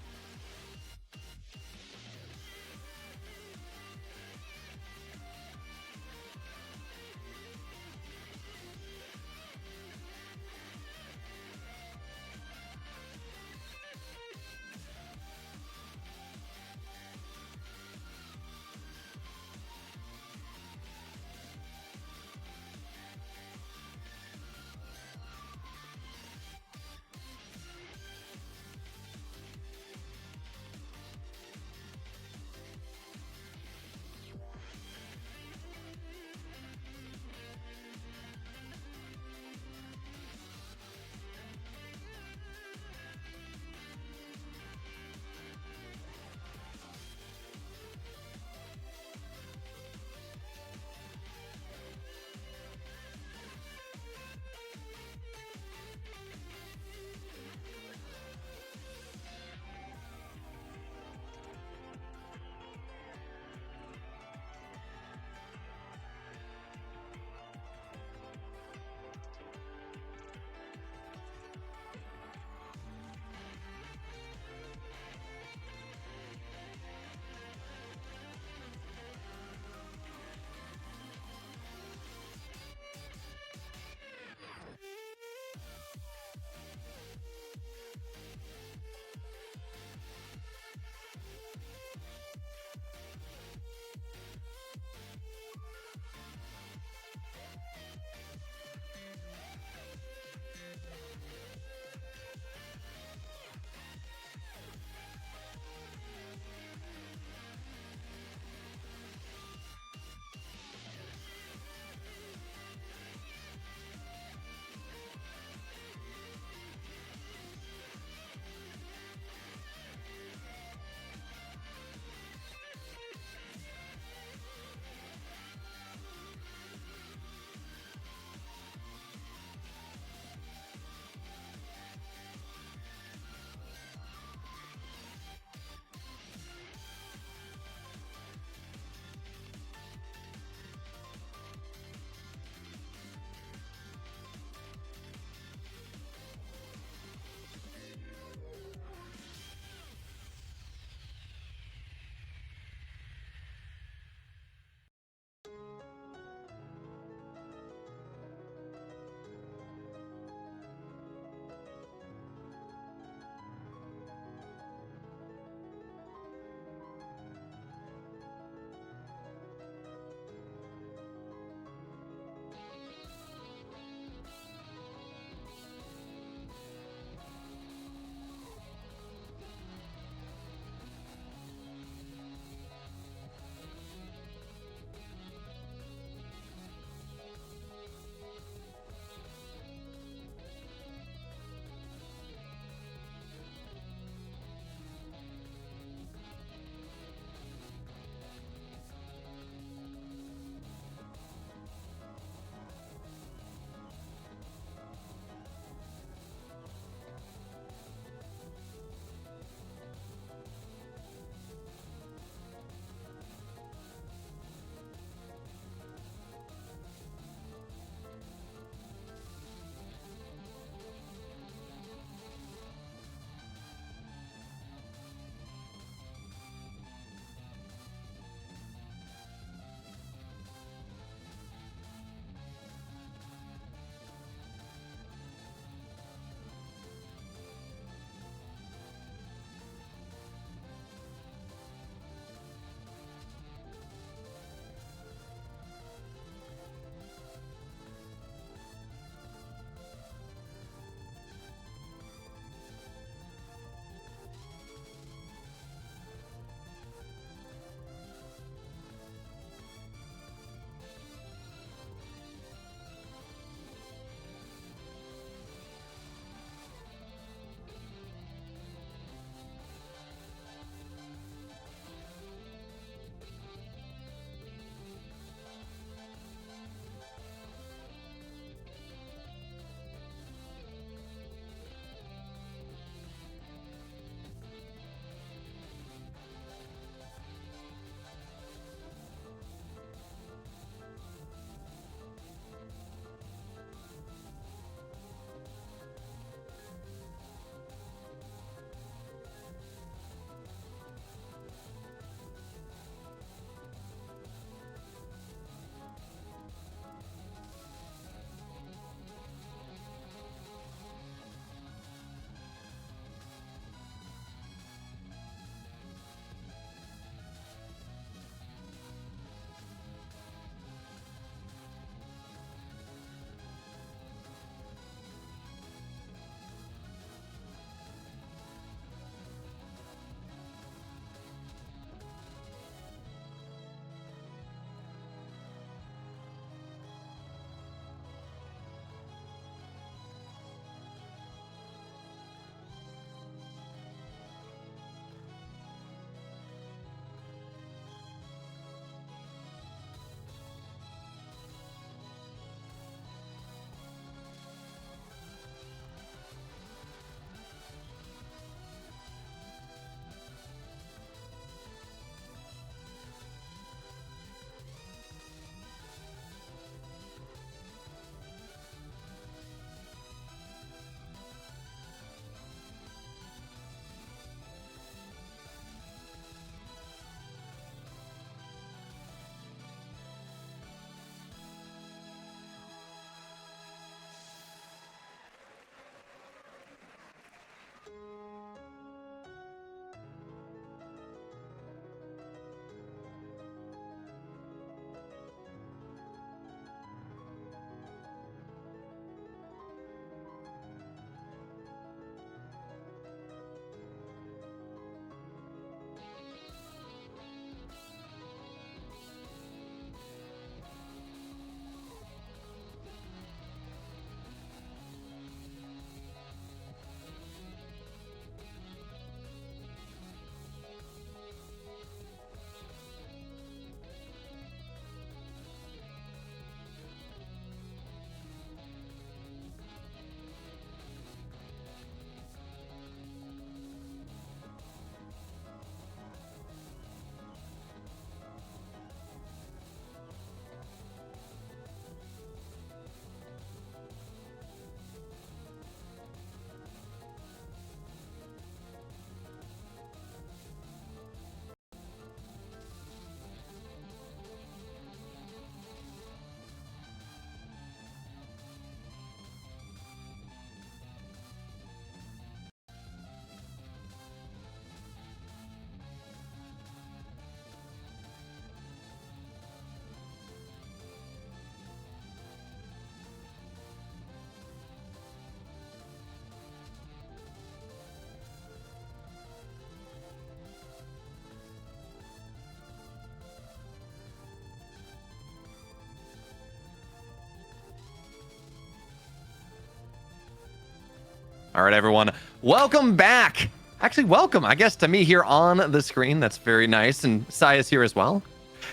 All right, everyone. Welcome back. Actually, welcome, I guess, to me here on the screen. That's very nice. And Saya's here as well.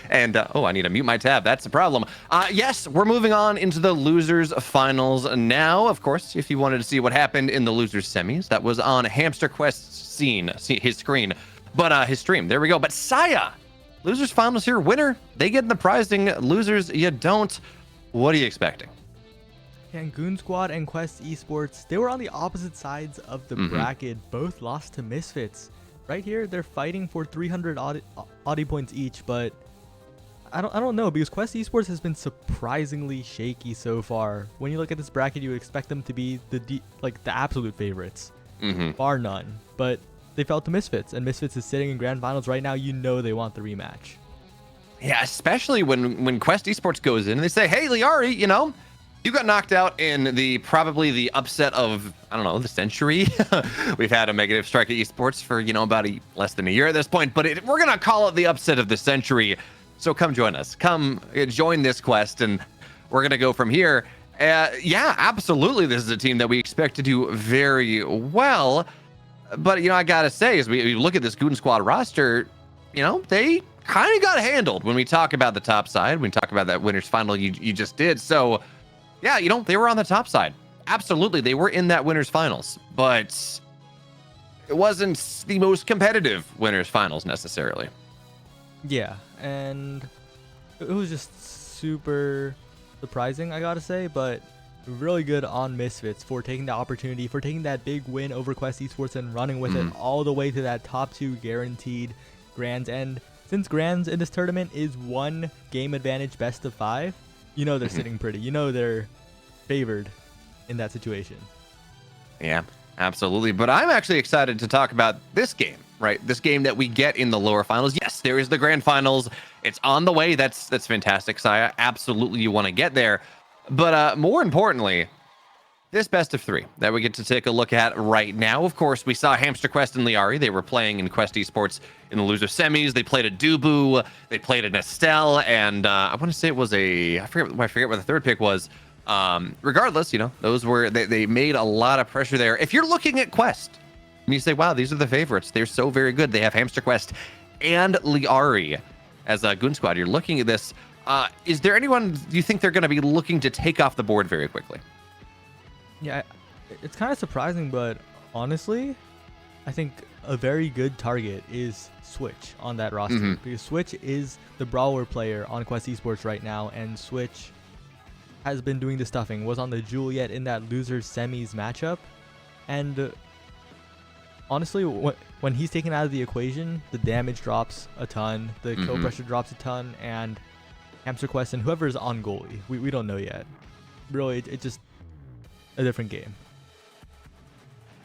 And, oh, I need to mute my tab. That's the problem. Yes, we're moving on into the losers finals now. Of course, if you wanted to see what happened in the losers semis, that was on Hamster Quest's his screen. But his stream. There we go. But Saya, losers finals here. Winner, they get the prizing. Losers, you don't. What are you expecting? And Goon Squad and Quest Esports, they were on the opposite sides of the bracket. Both lost to Misfits. Right here, they're fighting for 300 Audi points each, but I don't know, because Quest Esports has been surprisingly shaky so far. When you look at this bracket, you expect them to be the absolute favorites, bar none. But they fell to Misfits, and Misfits is sitting in grand finals right now. You know they want the rematch. Yeah, especially when Quest Esports goes in and they say, "Hey, Liari, you got knocked out in probably the upset of, I don't know, the century." We've had a negative strike at esports for, about less than a year at this point, but we're going to call it the upset of the century. So come join us. Come join this quest, and we're going to go from here. Yeah, absolutely. This is a team that we expect to do very well. But, I got to say, as we look at this Goon Squad roster, they kind of got handled when we talk about the top side, when we talk about that winners final you just did. So, yeah, they were on the top side. Absolutely, they were in that winners finals, but it wasn't the most competitive winners finals necessarily. Yeah, and it was just super surprising, I gotta say, but really good on Misfits for taking the opportunity, for taking that big win over Quest Esports and running with it all the way to that top 2 guaranteed Grands. And since Grands in this tournament is 1 game advantage best of 5, they're sitting pretty. They're favored in that situation. Yeah, absolutely. But I'm actually excited to talk about this game, right? This game that we get in the lower finals. Yes, there is the grand finals. It's on the way. That's fantastic, Saya. Absolutely, you want to get there. But more importantly, this best of 3 that we get to take a look at right now. Of course, we saw Hamster Quest and Liari. They were playing in Quest Esports in the loser semis. They played a Dubu. They played an Estelle. And I want to say it was I forget what the third pick was. Regardless, those were, they made a lot of pressure there. If you're looking at Quest and you say, wow, these are the favorites, they're so very good. They have Hamster Quest and Liari as a Goon Squad. You're looking at this. Is there anyone you think they're going to be looking to take off the board very quickly? Yeah, it's kind of surprising, but honestly, I think a very good target is Switch on that roster, because Switch is the brawler player on Quest Esports right now, and Switch has been doing the stuffing, was on the Juliet in that losers semis matchup, and honestly, when he's taken out of the equation, the damage drops a ton, the kill pressure drops a ton, and Hamster Quest and whoever is on goalie, we don't know yet. Really, it's just a different game.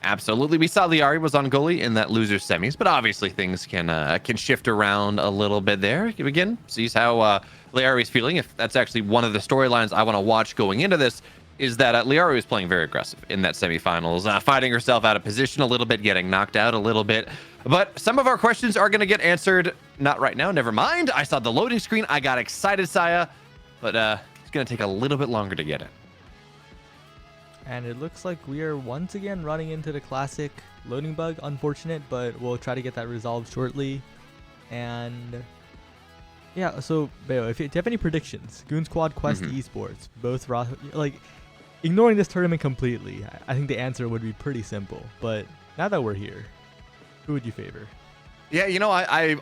Absolutely. We saw Liari was on goalie in that loser semis, but obviously things can shift around a little bit there. Again, sees how Liari's feeling. If that's actually one of the storylines I want to watch going into this, is that Liari was playing very aggressive in that semifinals, fighting herself out of position a little bit, getting knocked out a little bit. But some of our questions are going to get answered. Not right now. Never mind. I saw the loading screen. I got excited, Saya, but it's going to take a little bit longer to get it. And it looks like we are once again running into the classic loading bug. Unfortunate, but we'll try to get that resolved shortly. And yeah, so Bayo, if you have any predictions, Goon Squad, Quest Esports, both ignoring this tournament completely, I think the answer would be pretty simple. But now that we're here, who would you favor? Yeah,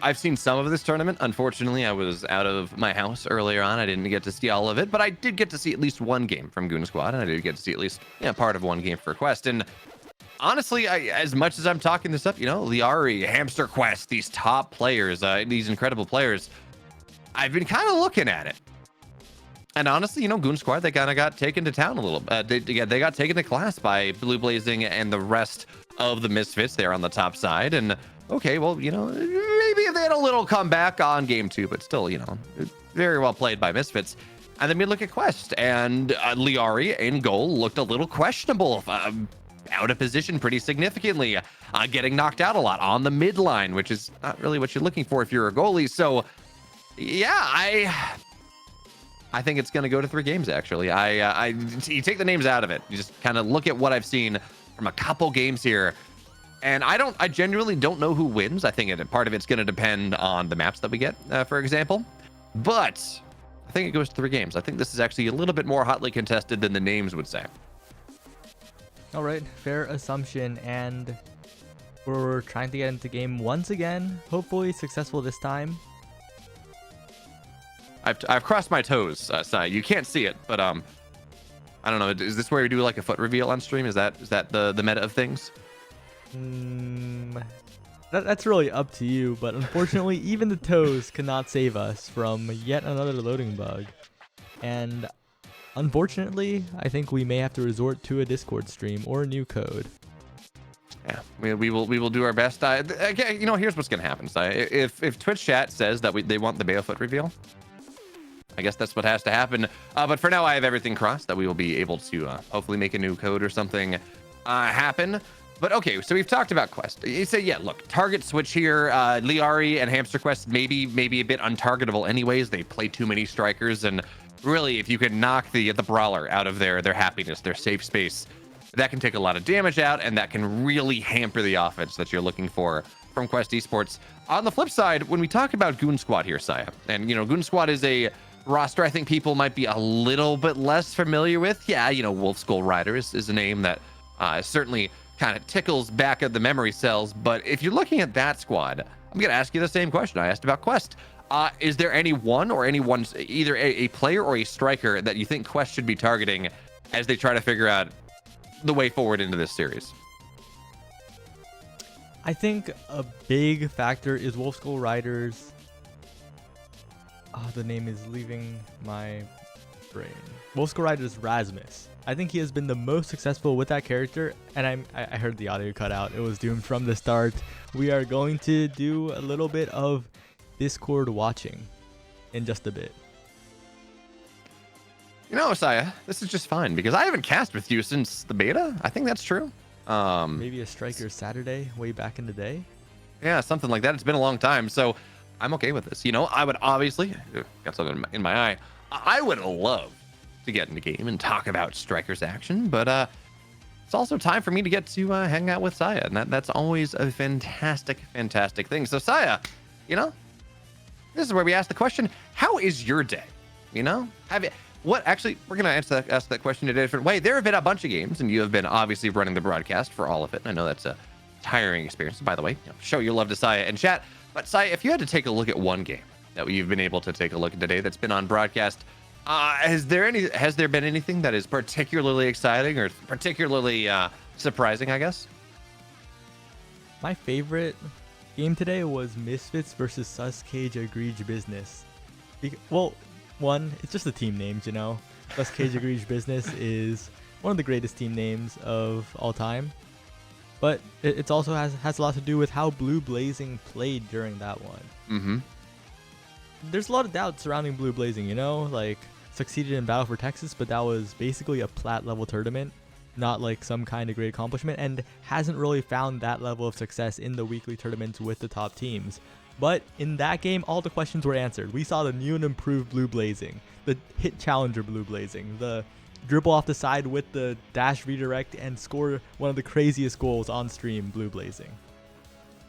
I've seen some of this tournament. Unfortunately, I was out of my house earlier on. I didn't get to see all of it, but I did get to see at least one game from Goon Squad, and I did get to see at least part of one game for Quest. And honestly, as much as I'm talking this up, Liari, Hamster Quest, these top players, these incredible players, I've been kind of looking at it. And honestly, Goon Squad, they kind of got taken to town a little. They got taken to class by Blue Blazing and the rest of the Misfits there on the top side. And okay, well, maybe if they had a little comeback on game 2, but still, very well played by Misfits. And then we look at Quest, and Liari in goal looked a little questionable, out of position pretty significantly, getting knocked out a lot on the midline, which is not really what you're looking for if you're a goalie. So, yeah, I think it's going to go to 3 games, actually. You take the names out of it. You just kind of look at what I've seen. from a couple games here. And I genuinely don't know who wins. I think part of it's going to depend on the maps that we get, for example. But I think it goes to 3 games. I think this is actually a little bit more hotly contested than the names would say. All right, fair assumption, and we're trying to get into game once again. Hopefully successful this time. I've crossed my toes, Sai. You can't see it, but I don't know. Is this where we do like a foot reveal on stream? Is that the meta of things? That's really up to you, but unfortunately, even the toes cannot save us from yet another loading bug. And unfortunately, I think we may have to resort to a Discord stream or a new code. Yeah, we will do our best. Okay, here's what's gonna happen. Sai. If Twitch chat says that they want the Bayo foot reveal, I guess that's what has to happen. But for now, I have everything crossed that we will be able to hopefully make a new code or something happen. But okay, so we've talked about Quest. You say, yeah, look, target switch here. Liari and Hamster Quest maybe a bit untargetable anyways. They play too many strikers, and really, if you can knock the brawler out of their happiness, their safe space, that can take a lot of damage out, and that can really hamper the offense that you're looking for from Quest Esports. On the flip side, when we talk about Goon Squad here, Saya, and Goon Squad is a roster I think people might be a little bit less familiar with. Yeah, Wolf Skull Rider is a name that certainly kind of tickles back at the memory cells. But if you're looking at that squad, I'm going to ask you the same question I asked about Quest. Is there anyone, either a player or a striker that you think Quest should be targeting as they try to figure out the way forward into this series? I think a big factor is Wolf Skull Riders. The name is leaving my brain. Wolf Skull Riders Rasmus. I think he has been the most successful with that character, and I heard the audio cut out. It was doomed from the start. We are going to do a little bit of Discord watching in just a bit. Saya, this is just fine because I haven't cast with you since the beta. I think that's true. Maybe a Striker Saturday way back in the day. Yeah, something like that. It's been a long time, so I'm okay with this. I would obviously got something in my eye. I would love to get in the game and talk about Striker's action, but it's also time for me to get to hang out with Saya, and that's always a fantastic thing. So Saya, this is where we ask the question: how is your day? Actually, we're gonna ask that question in a different way. There have been a bunch of games, and you have been obviously running the broadcast for all of it. And I know that's a tiring experience. By the way, show your love to Saya in chat. But Saya, if you had to take a look at one game that you've been able to take a look at today that's been on broadcast, has there been anything that is particularly exciting or particularly surprising, I guess? My favorite game today was Misfits versus Sus Cage Egregious Business. One, it's just the team names, Sus Cage Egregious Business is one of the greatest team names of all time. But it also has a lot to do with how Blue Blazing played during that one. Mm-hmm. There's a lot of doubt surrounding Blue Blazing, like succeeded in Battle for Texas, but that was basically a plat level tournament, not like some kind of great accomplishment, and hasn't really found that level of success in the weekly tournaments with the top teams. But in that game, all the questions were answered. We saw the new and improved Blue Blazing, the hit challenger Blue Blazing, the dribble off the side with the dash redirect and score one of the craziest goals on stream, Blue Blazing.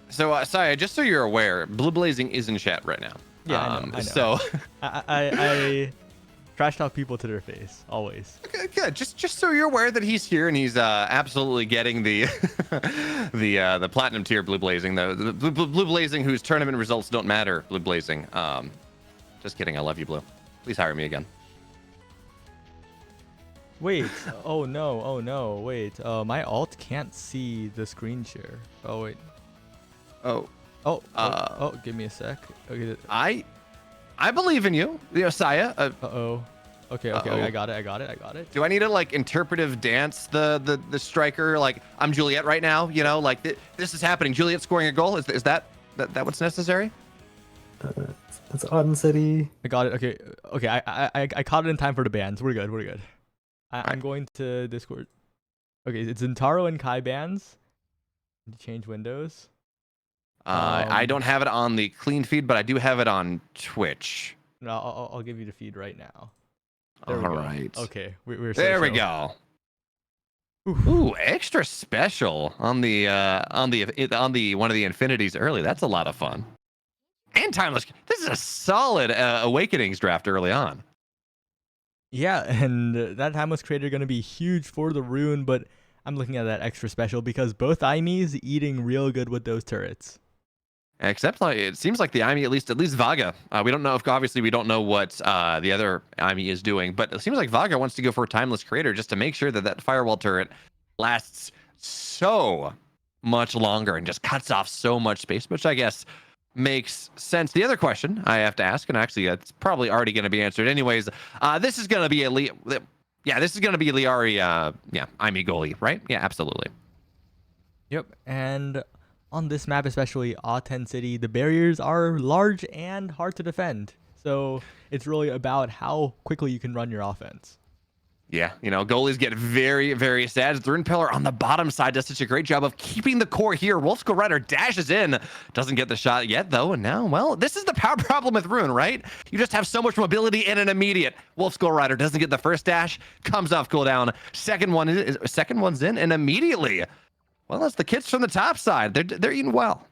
So, Saya, just so you're aware, Blue Blazing is in chat right now. Yeah, I know. So I trash talk people to their face, always. Okay, good. Just so you're aware that he's here and he's absolutely getting the the platinum tier Blue Blazing, the Blue Blazing whose tournament results don't matter. Blue Blazing. Just kidding. I love you, Blue. Please hire me again. Wait. Oh no. Wait. My alt can't see the screen share. Oh wait. Oh. Give me a sec. Okay. I believe in you, Saya. Okay, I got it. Do I need to interpretive dance the striker? I'm Juliet right now, this is happening. Juliet scoring a goal. Is that what's necessary? It's Auden City. I got it. Okay. I caught it in time for the bans. We're good. I'm going to Discord. Okay, it's Zentaro and Kai bans. Change windows. I don't have it on the clean feed, but I do have it on Twitch. No, I'll give you the feed right now. All right. Okay, we're there we go. Ooh, extra special on the one of the infinities early. That's a lot of fun. And timeless. This is a solid Awakenings draft early on. Yeah, and that timeless creator going to be huge for the rune, but I'm looking at that extra special because both Aimis eating real good with those turrets. Except like it seems like the Imi, at least Vaga. We don't know if obviously we don't know what the other Imi is doing, but it seems like Vaga wants to go for a timeless creator just to make sure that that firewall turret lasts so much longer and just cuts off so much space, which I guess makes sense. The other question I have to ask, and actually it's probably already going to be answered anyways. This is going to be this is going to be Liari, Imi goalie, right? Yeah, absolutely. Yep, and on this map, especially Aten City, the barriers are large and hard to defend. So it's really about how quickly you can run your offense. Yeah, goalies get very, very sad. The Rune Pillar on the bottom side does such a great job of keeping the core here. Wolfskull Rider dashes in, doesn't get the shot yet, though. And now, well, this is the power problem with Rune, right? You just have so much mobility in an immediate. Wolfskull Rider doesn't get the first dash, comes off cooldown. Second one's in, and immediately, well, that's the kids from the top side. They're eating well.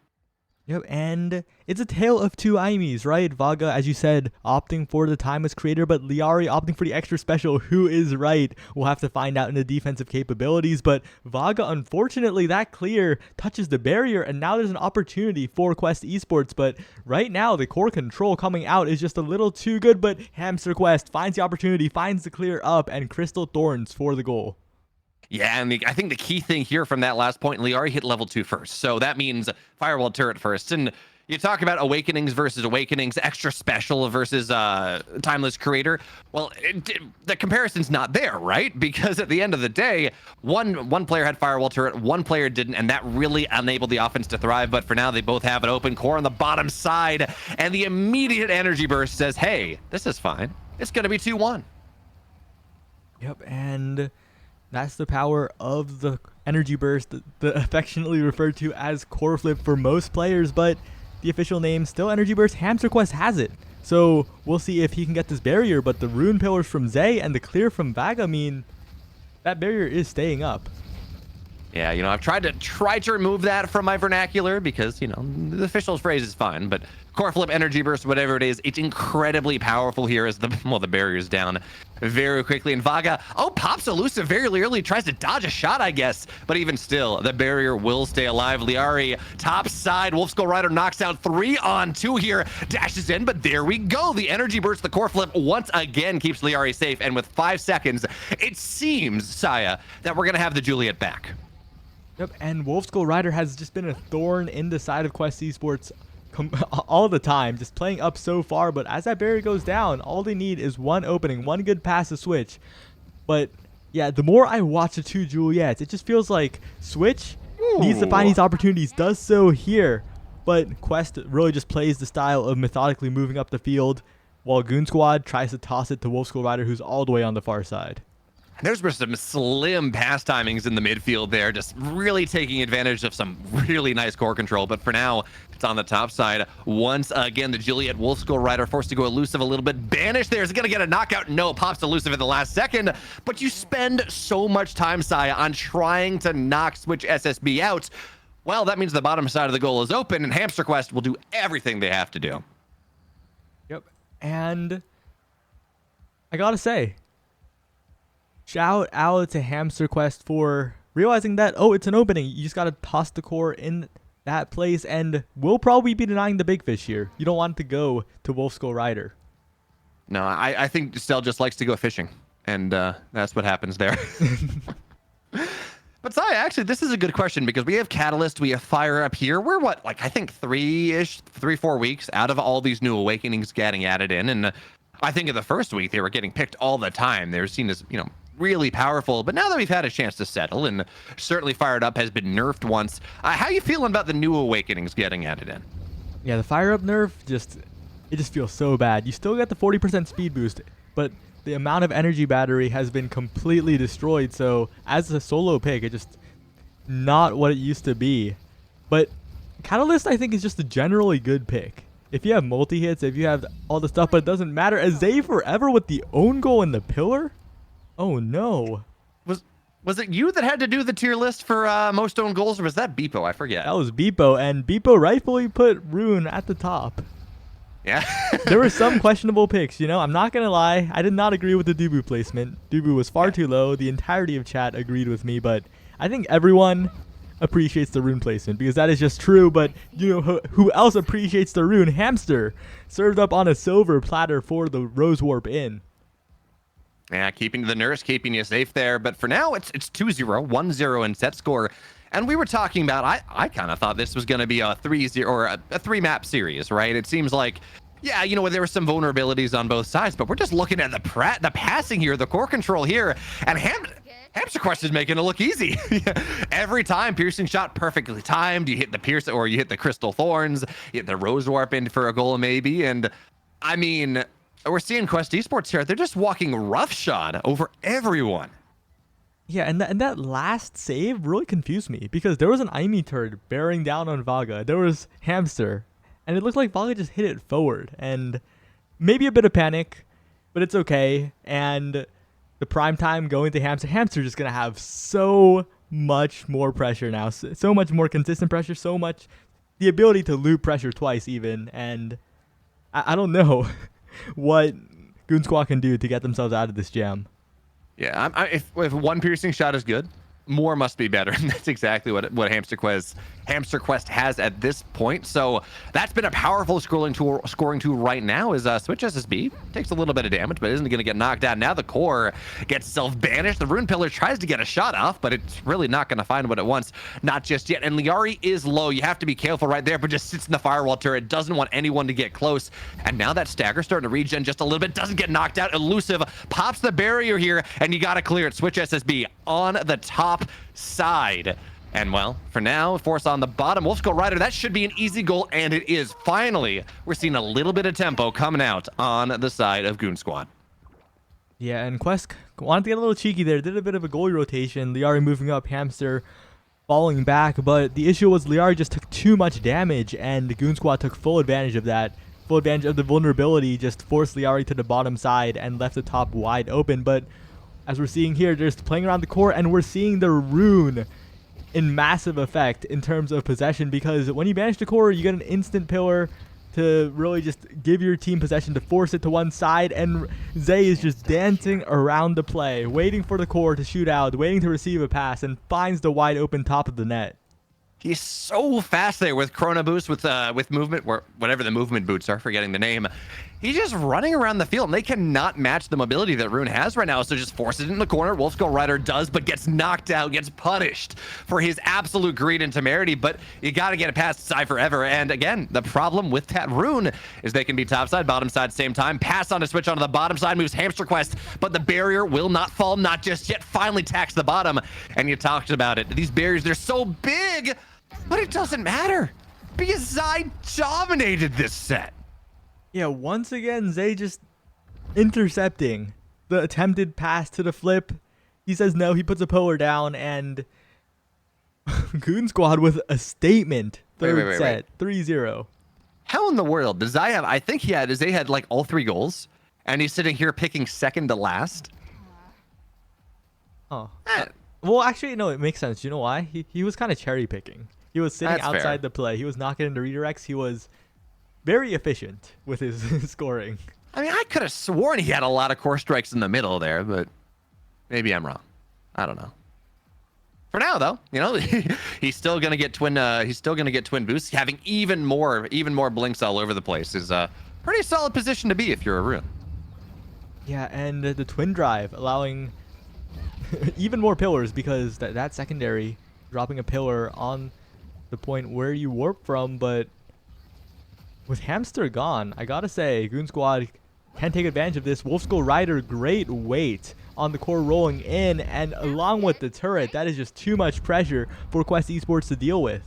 Yep, and it's a tale of two Aimis, right? Vaga, as you said, opting for the timeless creator, but Liari opting for the extra special. Who is right? We'll have to find out in the defensive capabilities, but Vaga, unfortunately, that clear touches the barrier, and now there's an opportunity for Quest Esports, but right now, the core control coming out is just a little too good, but Hamster Quest finds the opportunity, finds the clear up, and Crystal Thorns for the goal. Yeah, and I think the key thing here from that last point, Liari hit level 2 first. So that means firewall turret first. And you talk about Awakenings versus Awakenings, extra special versus timeless creator. Well, the comparison's not there, right? Because at the end of the day, one player had firewall turret, one player didn't, and that really enabled the offense to thrive. But for now, they both have an open core on the bottom side, and the immediate energy burst says, hey, this is fine. It's going to be 2-1. Yep, and that's the power of the energy burst, the affectionately referred to as core flip for most players, but the official name still energy burst. Hamster Quest has it. So we'll see if he can get this barrier, but the rune pillars from Zay and the clear from Vaga mean that barrier is staying up. Yeah, I've tried to remove that from my vernacular because, the official phrase is fine, but core flip, energy burst, whatever it is, it's incredibly powerful here as the barrier's down very quickly. And Vaga, pops elusive very early, tries to dodge a shot, I guess, but even still, the barrier will stay alive. Liari, top side, Wolfskull Rider knocks out 3-on-2 here, dashes in, but there we go. The energy burst, the core flip once again keeps Liari safe, and with 5 seconds, it seems, Saya, that we're going to have the Juliet back. Yep, and Wolfskull Rider has just been a thorn in the side of Quest Esports all the time, just playing up so far, but as that barrier goes down, all they need is one opening, one good pass to Switch. But yeah, the more I watch the two Juliets, it just feels like Switch needs to find these opportunities, does so here, but Quest really just plays the style of methodically moving up the field, while Goon Squad tries to toss it to Wolfskull Rider, who's all the way on the far side. There's been some slim pass timings in the midfield there, just really taking advantage of some really nice core control. But for now, it's on the top side. Once again, the Juliet Wolfskull Rider forced to go elusive a little bit. Banished there. Is it going to get a knockout? No, pops elusive in the last second. But you spend so much time, Saya, on trying to knock Switch SSB out. Well, that means the bottom side of the goal is open, and Hamster Quest will do everything they have to do. Yep, and I gotta say, shout out to Hamster Quest for realizing that, it's an opening. You just got to toss the core in that place, and we'll probably be denying the big fish here. You don't want to go to Wolfskull Rider. No, I think Stell just likes to go fishing, and that's what happens there. But Sai, actually, this is a good question because we have Catalyst, we have Fire up here. We're I think 3-4 weeks out of all these new Awakenings getting added in, and I think in the first week they were getting picked all the time. They were seen as, really powerful, but now that we've had a chance to settle, and certainly Fired Up has been nerfed once, how are you feeling about the new Awakenings getting added in? Yeah, the Fire Up nerf, it just feels so bad. You still get the 40% speed boost, but the amount of energy battery has been completely destroyed, so as a solo pick, it's just not what it used to be. But Catalyst, I think, is just a generally good pick. If you have multi-hits, if you have all the stuff, but it doesn't matter. As they forever with the own goal in the pillar? Oh no. Was it you that had to do the tier list for most own goals, or was that Beepo? I forget. That was Beepo, and Beepo rightfully put Rune at the top. Yeah. There were some questionable picks, you know. I'm not gonna lie. I did not agree with the Dubu placement. Dubu was far too low. The entirety of chat agreed with me, but I think everyone appreciates the Rune placement because that is just true. But you know who else appreciates the Rune? Hamster, served up on a silver platter for the Rose Warp in. Yeah, keeping the nurse, keeping you safe there. But for now, it's 2-0, 1-0 in set score. And we were talking about, I kind of thought this was going to be a 3-0 or a 3-map series, right? It seems like, yeah, you know, there were some vulnerabilities on both sides, but we're just looking at the passing here, the core control here, and Hamster Quest is making it look easy. Every time, piercing shot perfectly timed. You hit the pierce, or you hit the crystal thorns, you hit the rose warp in for a goal maybe. And I mean, we're seeing Quest Esports here. They're just walking roughshod over everyone. Yeah, and that last save really confused me because there was an Aimi turret bearing down on Vaga. There was Hamster, and it looked like Vaga just hit it forward. And maybe a bit of panic, but it's okay. And the prime time going to Hamster. Hamster's just going to have so much more pressure now. So much more consistent pressure. So much the ability to loop pressure twice even. And I don't know what Goon Squad can do to get themselves out of this jam. Yeah, if one piercing shot is good, more must be better. And that's exactly what Hamster Quest has at this point. So that's been a powerful scoring tool right now. Is Switch SSB takes a little bit of damage, but isn't going to get knocked out. Now the core gets self-banished. The Rune Pillar tries to get a shot off, but it's really not going to find what it wants. Not just yet. And Liari is low. You have to be careful right there, but just sits in the firewall turret. Doesn't want anyone to get close. And now that stagger starting to regen just a little bit. Doesn't get knocked out. Elusive pops the barrier here, and you got to clear it. Switch SSB on the top side. And well, for now, Force on the bottom. Wolfskull Rider, that should be an easy goal, and it is. Finally, we're seeing a little bit of tempo coming out on the side of Goon Squad. Yeah, and Quest wanted to get a little cheeky there. Did a bit of a goalie rotation. Liari moving up, Hamster falling back. But the issue was Liari just took too much damage, and Goon Squad took full advantage of that. Full advantage of the vulnerability, just forced Liari to the bottom side and left the top wide open. But as we're seeing here, they're just playing around the core, and we're seeing the Rune in massive effect in terms of possession, because when you banish the core, you get an instant pillar to really just give your team possession, to force it to one side, and Zay is just dancing around the play, waiting for the core to shoot out, waiting to receive a pass, and finds the wide open top of the net. He's so fast there with Chrono Boost, with movement, or whatever the movement boots are, forgetting the name. He's just running around the field, and they cannot match the mobility that Rune has right now, so just forces it in the corner. Wolfskull Rider does, but gets knocked out, gets punished for his absolute greed and temerity, but you got to get it past Psy forever. And again, the problem with that Rune is they can be top side, bottom side, same time. Pass on to switch onto the bottom side, moves Hamster Quest, but the barrier will not fall, not just yet. Finally tacks the bottom, and you talked about it. These barriers, they're so big, but it doesn't matter because Zai dominated this set. Yeah, once again, Zay just intercepting the attempted pass to the flip. He says no, he puts a pillar down, and Goon Squad with a statement. Third set, 3-0. How in the world does Zai have? I think Zay had like all 3 goals, and he's sitting here picking second to last. Oh. Well, actually, no, it makes sense. You know why? He was kind of cherry picking. He was sitting That's outside fair. the play. He was not getting the redirects. He was very efficient with his scoring. I mean, I could have sworn he had a lot of core strikes in the middle there, but maybe I'm wrong. I don't know. For now, though, you know, he's still gonna get twin. He's still gonna get twin boosts. Having even more blinks all over the place is a pretty solid position to be if you're a Rune. Yeah, and the twin drive allowing even more pillars, because that secondary dropping a pillar on the point where you warp from. But with Hamster gone, I gotta say, Goon Squad can take advantage of this. Wolfskull Rider, great weight on the core rolling in, and along with the turret, that is just too much pressure for Quest Esports to deal with.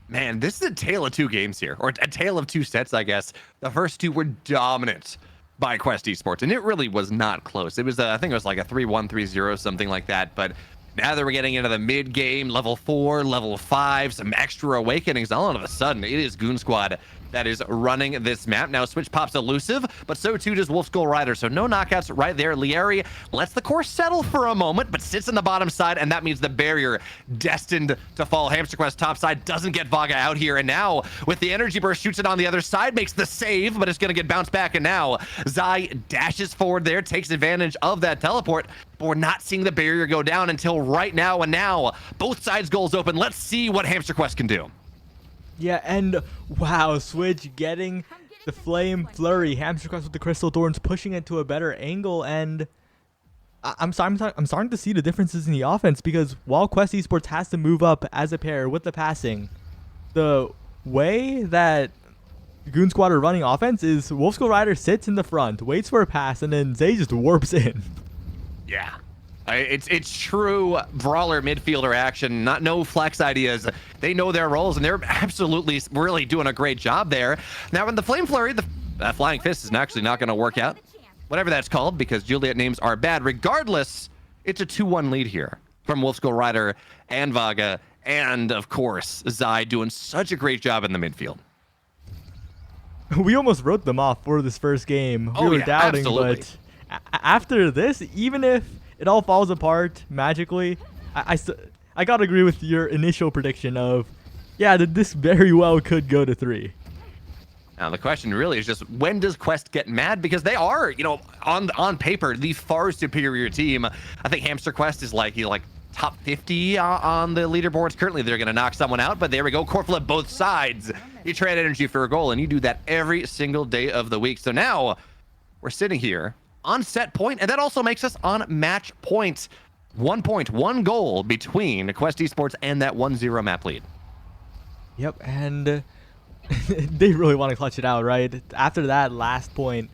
Man, this is a tale of 2 games here, or a tale of 2 sets, I guess. The first 2 were dominant by Quest Esports, and it really was not close. It was, I think it was like a 3-1, 3-0, something like that. But Now that we're getting into the mid game, level 4, level 5, some extra awakenings, all of a sudden it is Goon Squad that is running this map. Now Switch pops elusive, but so too does Wolf Skull Rider. So no knockouts right there. Lieri lets the core settle for a moment, but sits on the bottom side, and that means the barrier destined to fall. Hamster Quest top side doesn't get Vaga out here, and now with the energy burst, shoots it on the other side, makes the save, but it's going to get bounced back, and now Zai dashes forward there, takes advantage of that teleport, but we're not seeing the barrier go down until right now, and now both sides goals open. Let's see what Hamster Quest can do. Yeah, and wow, Switch getting the Flame Flurry. Hamster Quest with the Crystal Thorns, pushing it to a better angle, and I'm starting to see the differences in the offense, because while Quest Esports has to move up as a pair with the passing, the way that Goon Squad are running offense is Wolf Skull Rider sits in the front, waits for a pass, and then Zay just warps in. Yeah. It's true brawler midfielder action, no flex ideas. They know their roles, and they're absolutely really doing a great job there. Now, in the Flame Flurry, the Flying Fist is actually not going to work out. Whatever that's called, because Juliet names are bad. Regardless, it's a 2-1 lead here from Wolf Skull Rider and Vaga, and, of course, Zai doing such a great job in the midfield. We almost wrote them off for this first game. We were doubting, absolutely. But after this, even if it all falls apart magically, I gotta agree with your initial prediction of, yeah, that this very well could go to 3. Now the question really is just, when does Quest get mad? Because they are, you know, on paper the far superior team. I think Hamster Quest is like top 50 on the leaderboards currently. They're gonna knock someone out, but there we go. Core flip both sides. You trade energy for a goal, and you do that every single day of the week. So now we're sitting here on set point, and that also makes us on match point. 1 point, 1 goal between Quest Esports and that 1-0 map lead. Yep, and they really want to clutch it out, right? After that last point,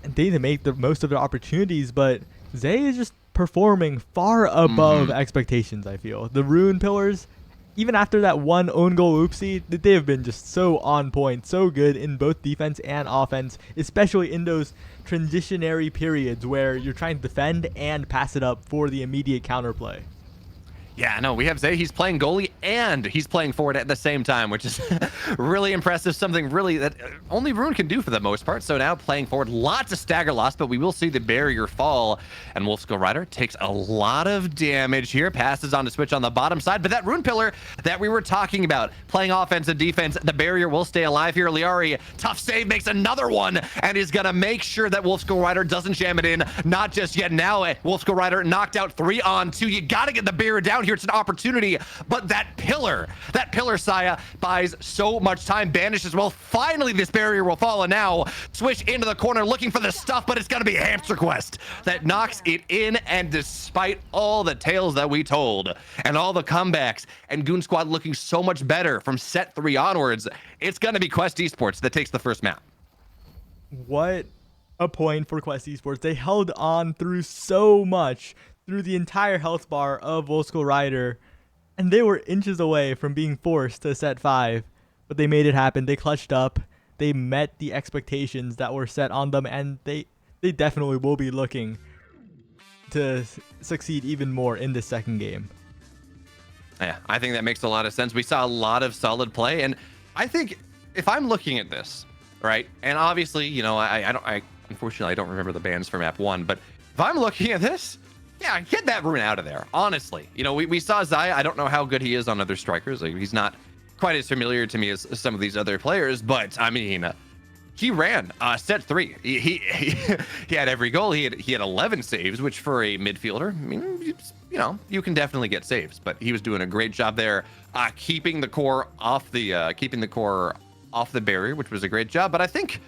they need to make the most of their opportunities, but Zay is just performing far above expectations, I feel. The Rune Pillars, even after that one own goal oopsie, they have been just so on point, so good in both defense and offense, especially in those transitionary periods where you're trying to defend and pass it up for the immediate counterplay. Yeah, no, we have Zay. He's playing goalie and he's playing forward at the same time, which is really impressive. Something really that only Rune can do for the most part. So now playing forward, lots of stagger loss, but we will see the barrier fall. And Wolf Skull Rider takes a lot of damage here. Passes on to Switch on the bottom side. But that Rune Pillar that we were talking about, playing offense and defense, the barrier will stay alive here. Liari, tough save, makes another one and is going to make sure that Wolf Skull Rider doesn't jam it in. Not just yet. Now Wolf Skull Rider knocked out 3-on-2. You got to get the barrier down here. It's an opportunity, but that pillar, Saya, buys so much time. Banish as well. Finally, this barrier will fall, and now Switch into the corner looking for the stuff, but it's going to be Hamster Quest that knocks it in, and despite all the tales that we told and all the comebacks and Goon Squad looking so much better from set 3 onwards, it's going to be Quest Esports that takes the first map. What a point for Quest Esports. They held on through so much, through the entire health bar of Wolf Skull Rider, and they were inches away from being forced to set 5, but they made it happen. They clutched up, they met the expectations that were set on them, and they definitely will be looking to succeed even more in this second game. Yeah, I think that makes a lot of sense. We saw a lot of solid play, and I think if I'm looking at this, right, and obviously, you know, I unfortunately I don't remember the bans for map 1, but if I'm looking at this, yeah, get that Rune out of there, honestly. You know, we saw Zaya. I don't know how good he is on other strikers. Like, he's not quite as familiar to me as some of these other players, but I mean, he ran set 3. He had every goal. He had 11 saves, which for a midfielder, I mean, you know, you can definitely get saves, but he was doing a great job there, keeping the core off the barrier, which was a great job. But I think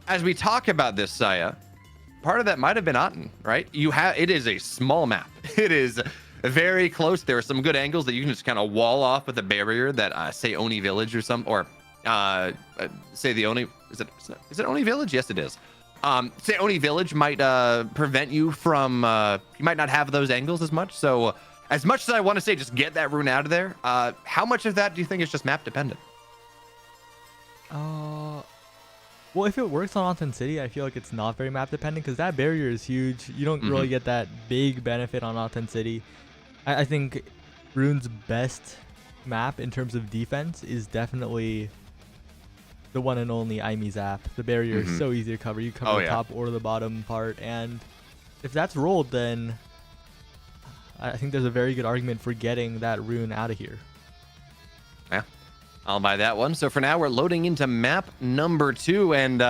as we talk about this, Saya, part of that might have been Otten, right? It is a small map. It is very close. There are some good angles that you can just kind of wall off with a barrier that say Oni Village or say the Oni, is it Oni Village? Yes, it is. Say Oni Village might prevent you from, you might not have those angles as much. So as much as I want to say, just get that Rune out of there. How much of that do you think is just map dependent? Well, if it works on Authenticity, I feel like it's not very map dependent because that barrier is huge. You don't really get that big benefit on Authenticity. I think Rune's best map in terms of defense is definitely the one and only Aimi Zap. The barrier is so easy to cover. You cover the top or the bottom part, and if that's rolled, then I think there's a very good argument for getting that rune out of here. Yeah, I'll buy that one. So for now, we're loading into map number 2, and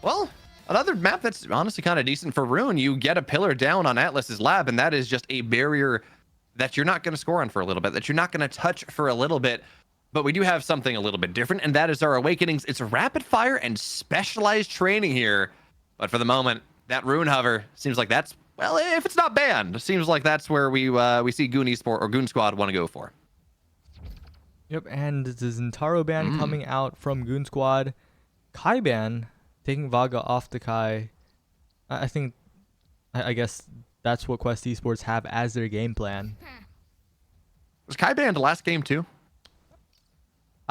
well, another map that's honestly kind of decent for rune. You get a pillar down on Atlas's lab, and that is just a barrier that you're not going to score on for a little bit, that you're not going to touch for a little bit. But we do have something a little bit different, and that is our awakenings. It's rapid fire and specialized training here. But for the moment, that rune hover seems like that's, well, if it's not banned, it seems like that's where we see Goon Esport or Goon Squad want to go for. Yep, and the Zentaro ban coming out from Goon Squad. Kai ban, taking Vaga off the Kai. I guess that's what Quest Esports have as their game plan. Was Kai banned last game too?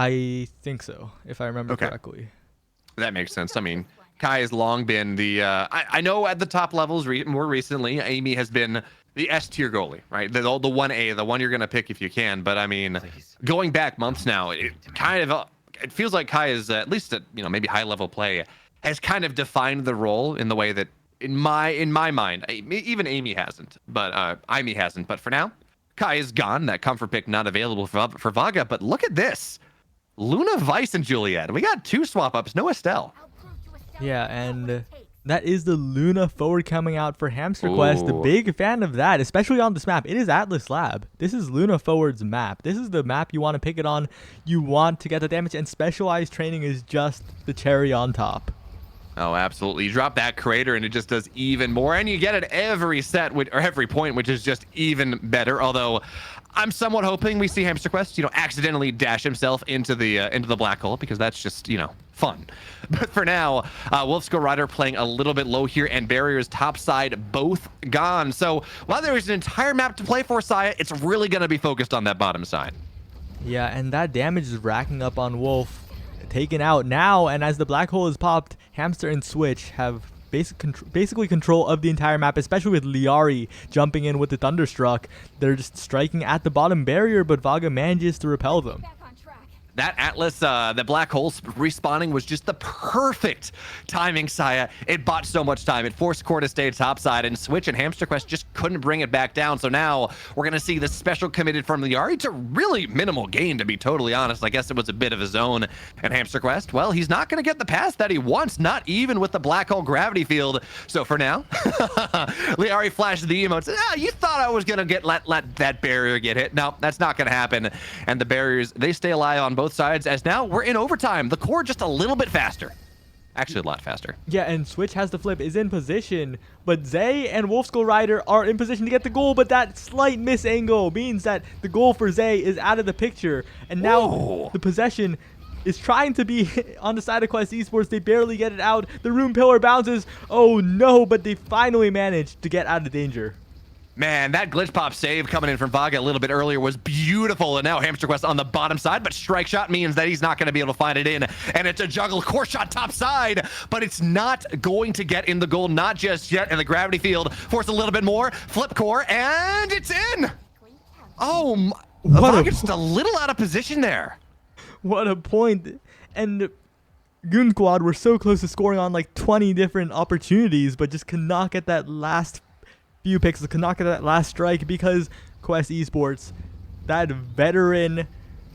I think so, if I remember correctly. That makes sense. I mean, Kai has long been the I know at the top levels more recently, Amy has been the S tier goalie, right? The 1A, the one you're gonna pick if you can. But I mean, going back months now, it feels like Kai is at least at maybe high level play has kind of defined the role in the way that in my mind, even Amy hasn't, but Amy hasn't. But for now, Kai is gone. That comfort pick not available for Vaga. But look at this. Luna, Vice, and Juliet. We got 2 swap ups, no Estelle. Yeah, and that is the Luna forward coming out for Hamster Quest. A big fan of that, especially on this map. It is Atlas Lab. This is Luna forward's map. This is the map you want to pick it on. You want to get the damage, and specialized training is just the cherry on top. Oh, absolutely. You drop that crater and it just does even more. And you get it every set, or every point, which is just even better. Although I'm somewhat hoping we see Hamster Quest, accidentally dash himself into the black hole, because that's just, fun. But for now, Wolfskull Rider playing a little bit low here, and barriers topside both gone. So while there is an entire map to play for Saya, it's really going to be focused on that bottom side. Yeah, and that damage is racking up on Wolf. Taken out now, and as the black hole is popped, Hamster and Switch have basically control of the entire map, especially with Liari jumping in with the Thunderstruck. They're just striking at the bottom barrier, but Vaga manages to repel them. That Atlas, the black hole respawning was just the perfect timing, Saya. It bought so much time. It forced Core to stay topside, and Switch and Hamster Quest just couldn't bring it back down. So now we're going to see the special committed from Liari to really minimal gain, to be totally honest. I guess it was a bit of his own. And Hamster Quest, well, he's not going to get the pass that he wants, not even with the black hole gravity field. So for now, Liari flashed the emote. Said, you thought I was going to let that barrier get hit. No, that's not going to happen. And the barriers, they stay alive on both sides, as now we're in overtime. The Core just a little bit faster. Actually, a lot faster. Yeah, and Switch has the flip, is in position, but Zay and Wolfskull Rider are in position to get the goal, but that slight miss angle means that the goal for Zay is out of the picture, and now the possession is trying to be on the side of Quest Esports. They barely get it out. The Rune Pillar bounces. Oh no, but they finally managed to get out of danger. Man, that glitch pop save coming in from Vaga a little bit earlier was beautiful. And now Hamster Quest on the bottom side, but strike shot means that he's not going to be able to find it in. And it's a juggle core shot top side, but it's not going to get in the goal, not just yet. And the gravity field force a little bit more. Flip core, and it's in. Oh, Vaga just a little out of position there. What a point. And Goon Squad were so close to scoring on like 20 different opportunities, but just could not get that last few pixels, could not get that last strike, because Quest Esports, that veteran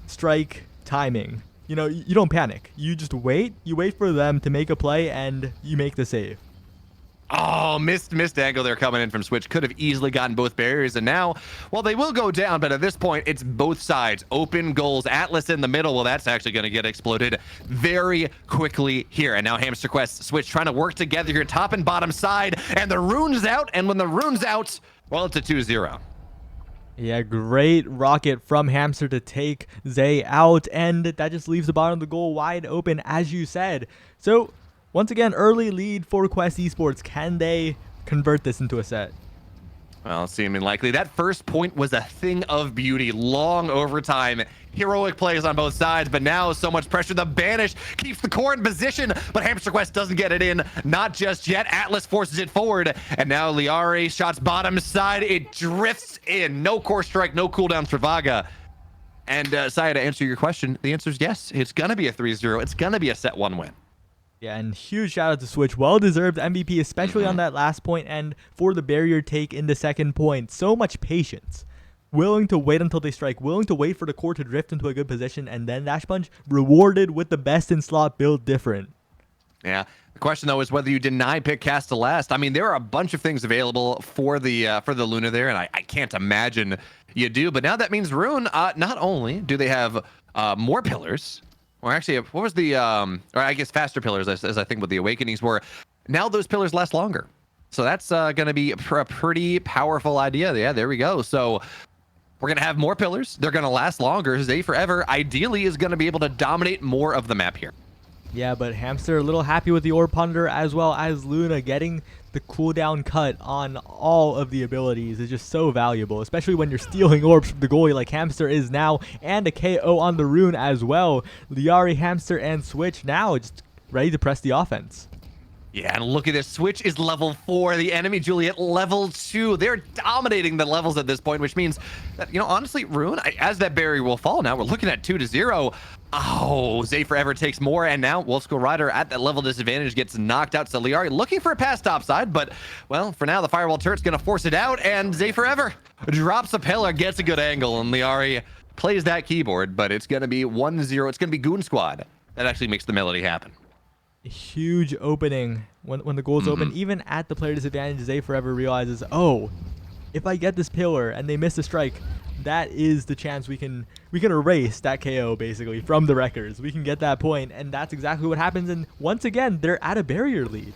strike timing, you don't panic. You just wait. You wait for them to make a play, and you make the save. Oh, missed angle there coming in from Switch. Could have easily gotten both barriers, and now, well, they will go down, but at this point, it's both sides. Open goals. Atlas in the middle. Well, that's actually going to get exploded very quickly here. And now Hamster Quest, Switch trying to work together here, top and bottom side, and the rune's out, and when the rune's out, well, it's a 2-0. Yeah, great rocket from Hamster to take Zay out, and that just leaves the bottom of the goal wide open, as you said. So, once again, early lead for Quest Esports. Can they convert this into a set? Well, seeming likely. That first point was a thing of beauty. Long overtime. Heroic plays on both sides, but now so much pressure. The banish keeps the core in position, but Hamster Quest doesn't get it in. Not just yet. Atlas forces it forward, and now Liari shots bottom side. It drifts in. No core strike, no cooldown for Vaga. And Saya, to answer your question, the answer is yes. It's going to be a 3-0. It's going to be a set 1 win. Yeah, and huge shout out to Switch. Well-deserved MVP, especially on that last point and for the barrier take in the second point. So much patience. Willing to wait until they strike, willing to wait for the core to drift into a good position, and then Dash Punch rewarded with the best in slot build different. Yeah. The question, though, is whether you deny pick cast to last. I mean, there are a bunch of things available for the Luna there, and I can't imagine you do. But now that means Rune, not only do they have more pillars, or actually, what was the, or I guess faster pillars, as I think what the Awakenings were. Now those pillars last longer. So that's going to be a pretty powerful idea. Yeah, there we go. So we're going to have more pillars. They're going to last longer. Zay Forever ideally is going to be able to dominate more of the map here. Yeah, but Hamster a little happy with the Orb Ponder, as well as Luna getting the cooldown cut on all of the abilities is just so valuable, especially when you're stealing orbs from the goalie like Hamster is now, and a KO on the Rune as well. Liari, Hamster, and Switch now just ready to press the offense. Yeah, and look at this. Switch is level 4. The enemy Juliet level 2. They're dominating the levels at this point, which means that, you know, honestly, Rune, as that barrier will fall now, we're looking at 2-0. Oh, Zay Forever takes more, and now Wolfskull Rider at that level disadvantage gets knocked out. So Liari looking for a pass topside, but, well, for now, the Firewall Turret's going to force it out, and Zay Forever drops a pillar, gets a good angle, and Liari plays that keyboard, but it's going to be 1-0. It's going to be Goon Squad that actually makes the melody happen. Huge opening when the goal's open. Even at the player disadvantage, Zay Forever realizes, oh, if I get this pillar and they miss the strike, that is the chance we can erase that KO basically from the records. We can get that point, and that's exactly what happens. And once again, they're at a barrier lead.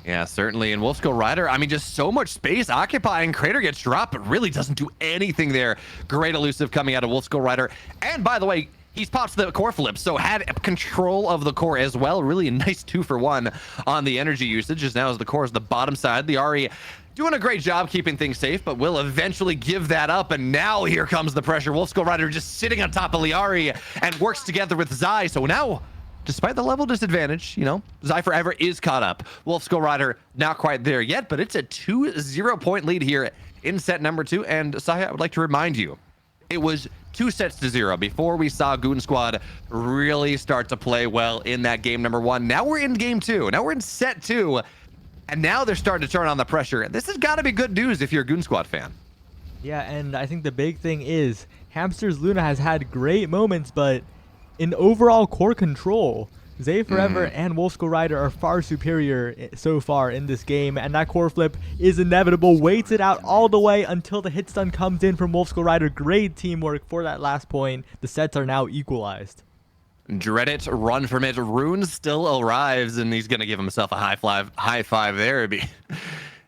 Yeah, certainly. And Wolfskull Rider, I mean, just so much space occupying. Crater gets dropped, but really doesn't do anything there. Great elusive coming out of Wolfskull Rider. And by the way, he's pops the core flip, so had control of the core as well. Really a nice 2-for-1 on the energy usage, as now as the core is the bottom side. The Ari doing a great job keeping things safe, but will eventually give that up. And now here comes the pressure. Wolfskull Rider just sitting on top of Liari and works together with Zai. So now, despite the level disadvantage, you know, Zai Forever is caught up. Wolfskull Rider not quite there yet, but it's a 2-0 point lead here in set number 2. And Saya, I would like to remind you, it was 2 sets to 0 before we saw Goon Squad really start to play well in that game number 1. Now we're in game 2. Now we're in set 2. And now they're starting to turn on the pressure. This has got to be good news if you're a Goon Squad fan. Yeah, and I think the big thing is Hamster's Luna has had great moments, but in overall core control, Zay Forever and Wolfskull Rider are far superior so far in this game, and that core flip is inevitable. Waits it out all the way until the hit stun comes in from Wolfskull Rider. Great teamwork for that last point. The sets are now equalized. Dread it, run from it. Rune still arrives, and he's going to give himself a high five there.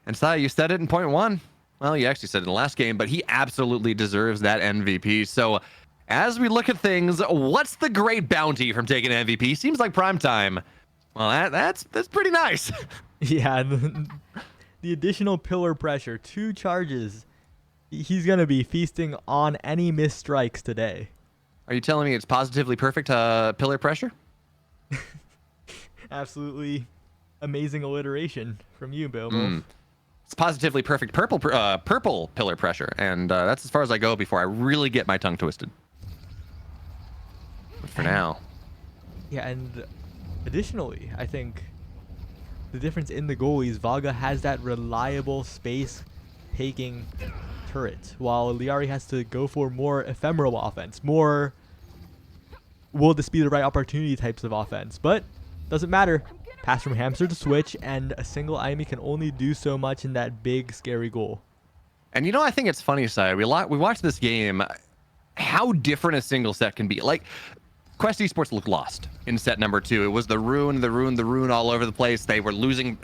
And Sai, you said it in point 1. Well, you actually said it in the last game, but he absolutely deserves that MVP. So as we look at things, what's the great bounty from taking an MVP? Seems like prime time. Well, that's pretty nice. Yeah, the additional pillar pressure, 2 charges. He's going to be feasting on any missed strikes today. Are you telling me it's positively perfect pillar pressure? Absolutely amazing alliteration from you, Bilbo. It's positively perfect purple pillar pressure, and that's as far as I go before I really get my tongue twisted. But for now. Yeah, and additionally, I think the difference in the goalies, Vaga has that reliable space-taking turret, while Liari has to go for more ephemeral offense, more will this be the right opportunity types of offense. But doesn't matter. Pass from Hamster to Switch, and a single Aimi can only do so much in that big, scary goal. And you know, I think it's funny, Side. We watched this game, how different a single set can be. Like, Quest Esports looked lost in set number 2. It was the rune all over the place. They were losing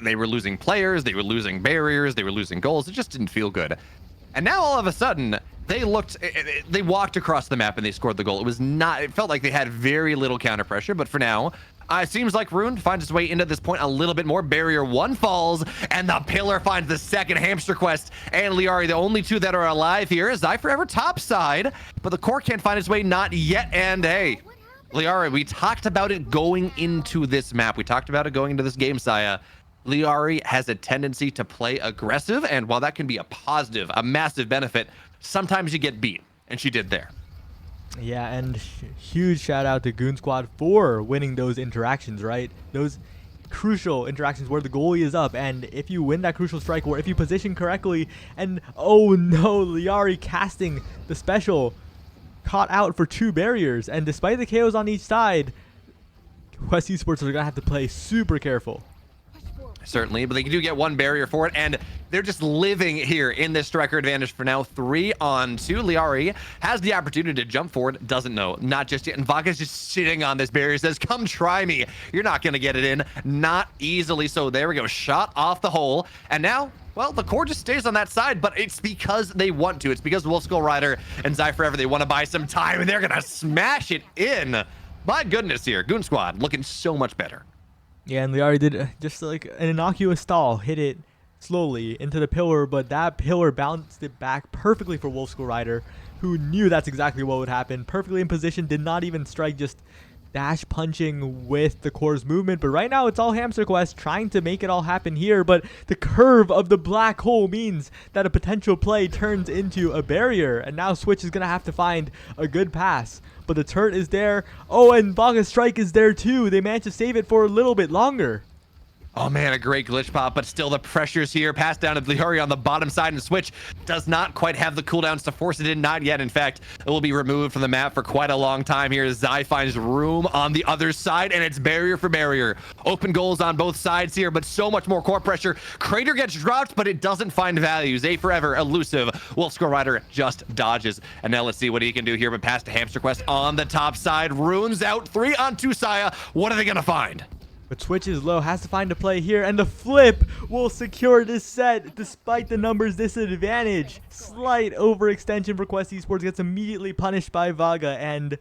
players, they were losing barriers, they were losing goals. It just didn't feel good. And now all of a sudden, they walked across the map and they scored the goal. It felt like they had very little counter pressure, but for now, It seems like Rune finds its way into this point a little bit more. Barrier 1 falls, and the Pillar finds the second Hamster Quest. And Liari, the only two that are alive here. Zai forever top side, but the core can't find its way, not yet. And hey, Liari, we talked about it going into this map. We talked about it going into this game, Saya. Liari has a tendency to play aggressive, and while that can be a positive, a massive benefit, sometimes you get beat, and she did there. Yeah, and huge shout out to Goon Squad for winning those interactions, right? Those crucial interactions where the goalie is up, and if you win that crucial strike or if you position correctly, and oh no, Liari casting the special, caught out for 2 barriers, and despite the KOs on each side, Quest Esports are gonna have to play super careful. Certainly, but they do get 1 barrier for it, and they're just living here in this striker advantage for now. 3-on-2. Liari has the opportunity to jump forward, doesn't know, not just yet. And Vaga's just sitting on this barrier, says, come try me. You're not going to get it in, not easily. So there we go, shot off the hole. And now, well, the core just stays on that side, but it's because they want to. It's because Wolfskull Rider and Zai Forever, they want to buy some time, and they're going to smash it in. My goodness here, Goon Squad looking so much better. Yeah, and Liari did just like an innocuous stall, hit it slowly into the pillar, but that pillar bounced it back perfectly for Wolfskull Rider, who knew that's exactly what would happen. Perfectly in position, did not even strike, just dash punching with the core's movement. But right now it's all Hamster Quest trying to make it all happen here, but the curve of the black hole means that a potential play turns into a barrier, and now Switch is going to have to find a good pass. But the turret is there. Oh, and Vaga's strike is there too. They managed to save it for a little bit longer. Oh man, a great glitch pop, but still the pressure's here. Pass down to Liari on the bottom side, and Switch does not quite have the cooldowns to force it in. Not yet. In fact, it will be removed from the map for quite a long time here. Zai finds room on the other side, and it's barrier for barrier. Open goals on both sides here, but so much more core pressure. Crater gets dropped, but it doesn't find value. Zai Forever, elusive. Wolfskull Rider just dodges. And now let's see what he can do here, but pass to Hamster Quest on the top side. Runes out. 3-on-2 Saya. What are they going to find? But Switch is low, has to find a play here, and the flip will secure this set despite the numbers disadvantage. Slight overextension for Quest Esports gets immediately punished by Vaga, and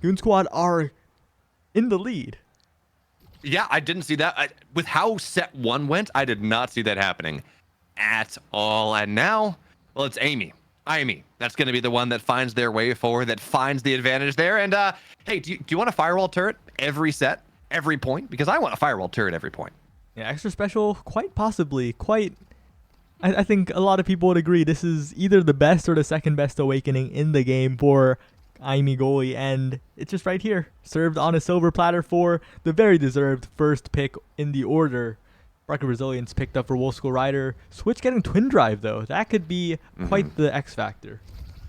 Goon Squad are in the lead. Yeah, I didn't see that. With how set 1 went, I did not see that happening at all. And now, well, it's Amy. That's going to be the one that finds their way forward, that finds the advantage there. And hey, do you want a firewall turret every set? Every point? Because I want a firewall turret every point. Yeah, extra special, quite possibly, I think a lot of people would agree this is either the best or the second best awakening in the game for Aimi goalie, and it's just right here, served on a silver platter for the very deserved first pick in the order. Rocket Resilience picked up for Wolfskull Rider. Switch getting Twin Drive though, that could be quite the X factor.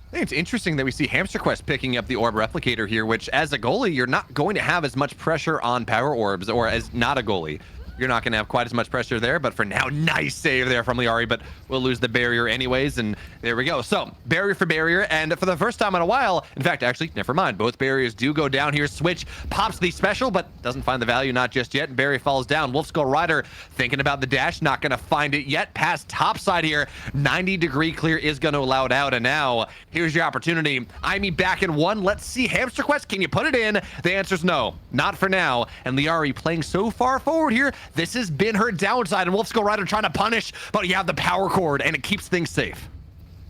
I think it's interesting that we see Hamster Quest picking up the Orb Replicator here, which as a goalie, you're not going to have as much pressure on Power Orbs, or as not a goalie. You're not going to have quite as much pressure there, but for now, nice save there from Liari, but we'll lose the barrier anyways, and there we go. So, barrier for barrier, and for the first time in a while, in fact, actually, never mind, both barriers do go down here. Switch pops the special, but doesn't find the value, not just yet, and barrier falls down. Wolfskull Rider thinking about the dash, not going to find it yet. Past top side here, 90-degree clear is going to allow it out, and now, here's your opportunity. Aimi back in 1. Let's see, Hamster Quest, can you put it in? The answer's no, not for now, and Liari playing so far forward here. This has been her downside, and Wolfskull Rider trying to punish, but you have the power cord, and it keeps things safe.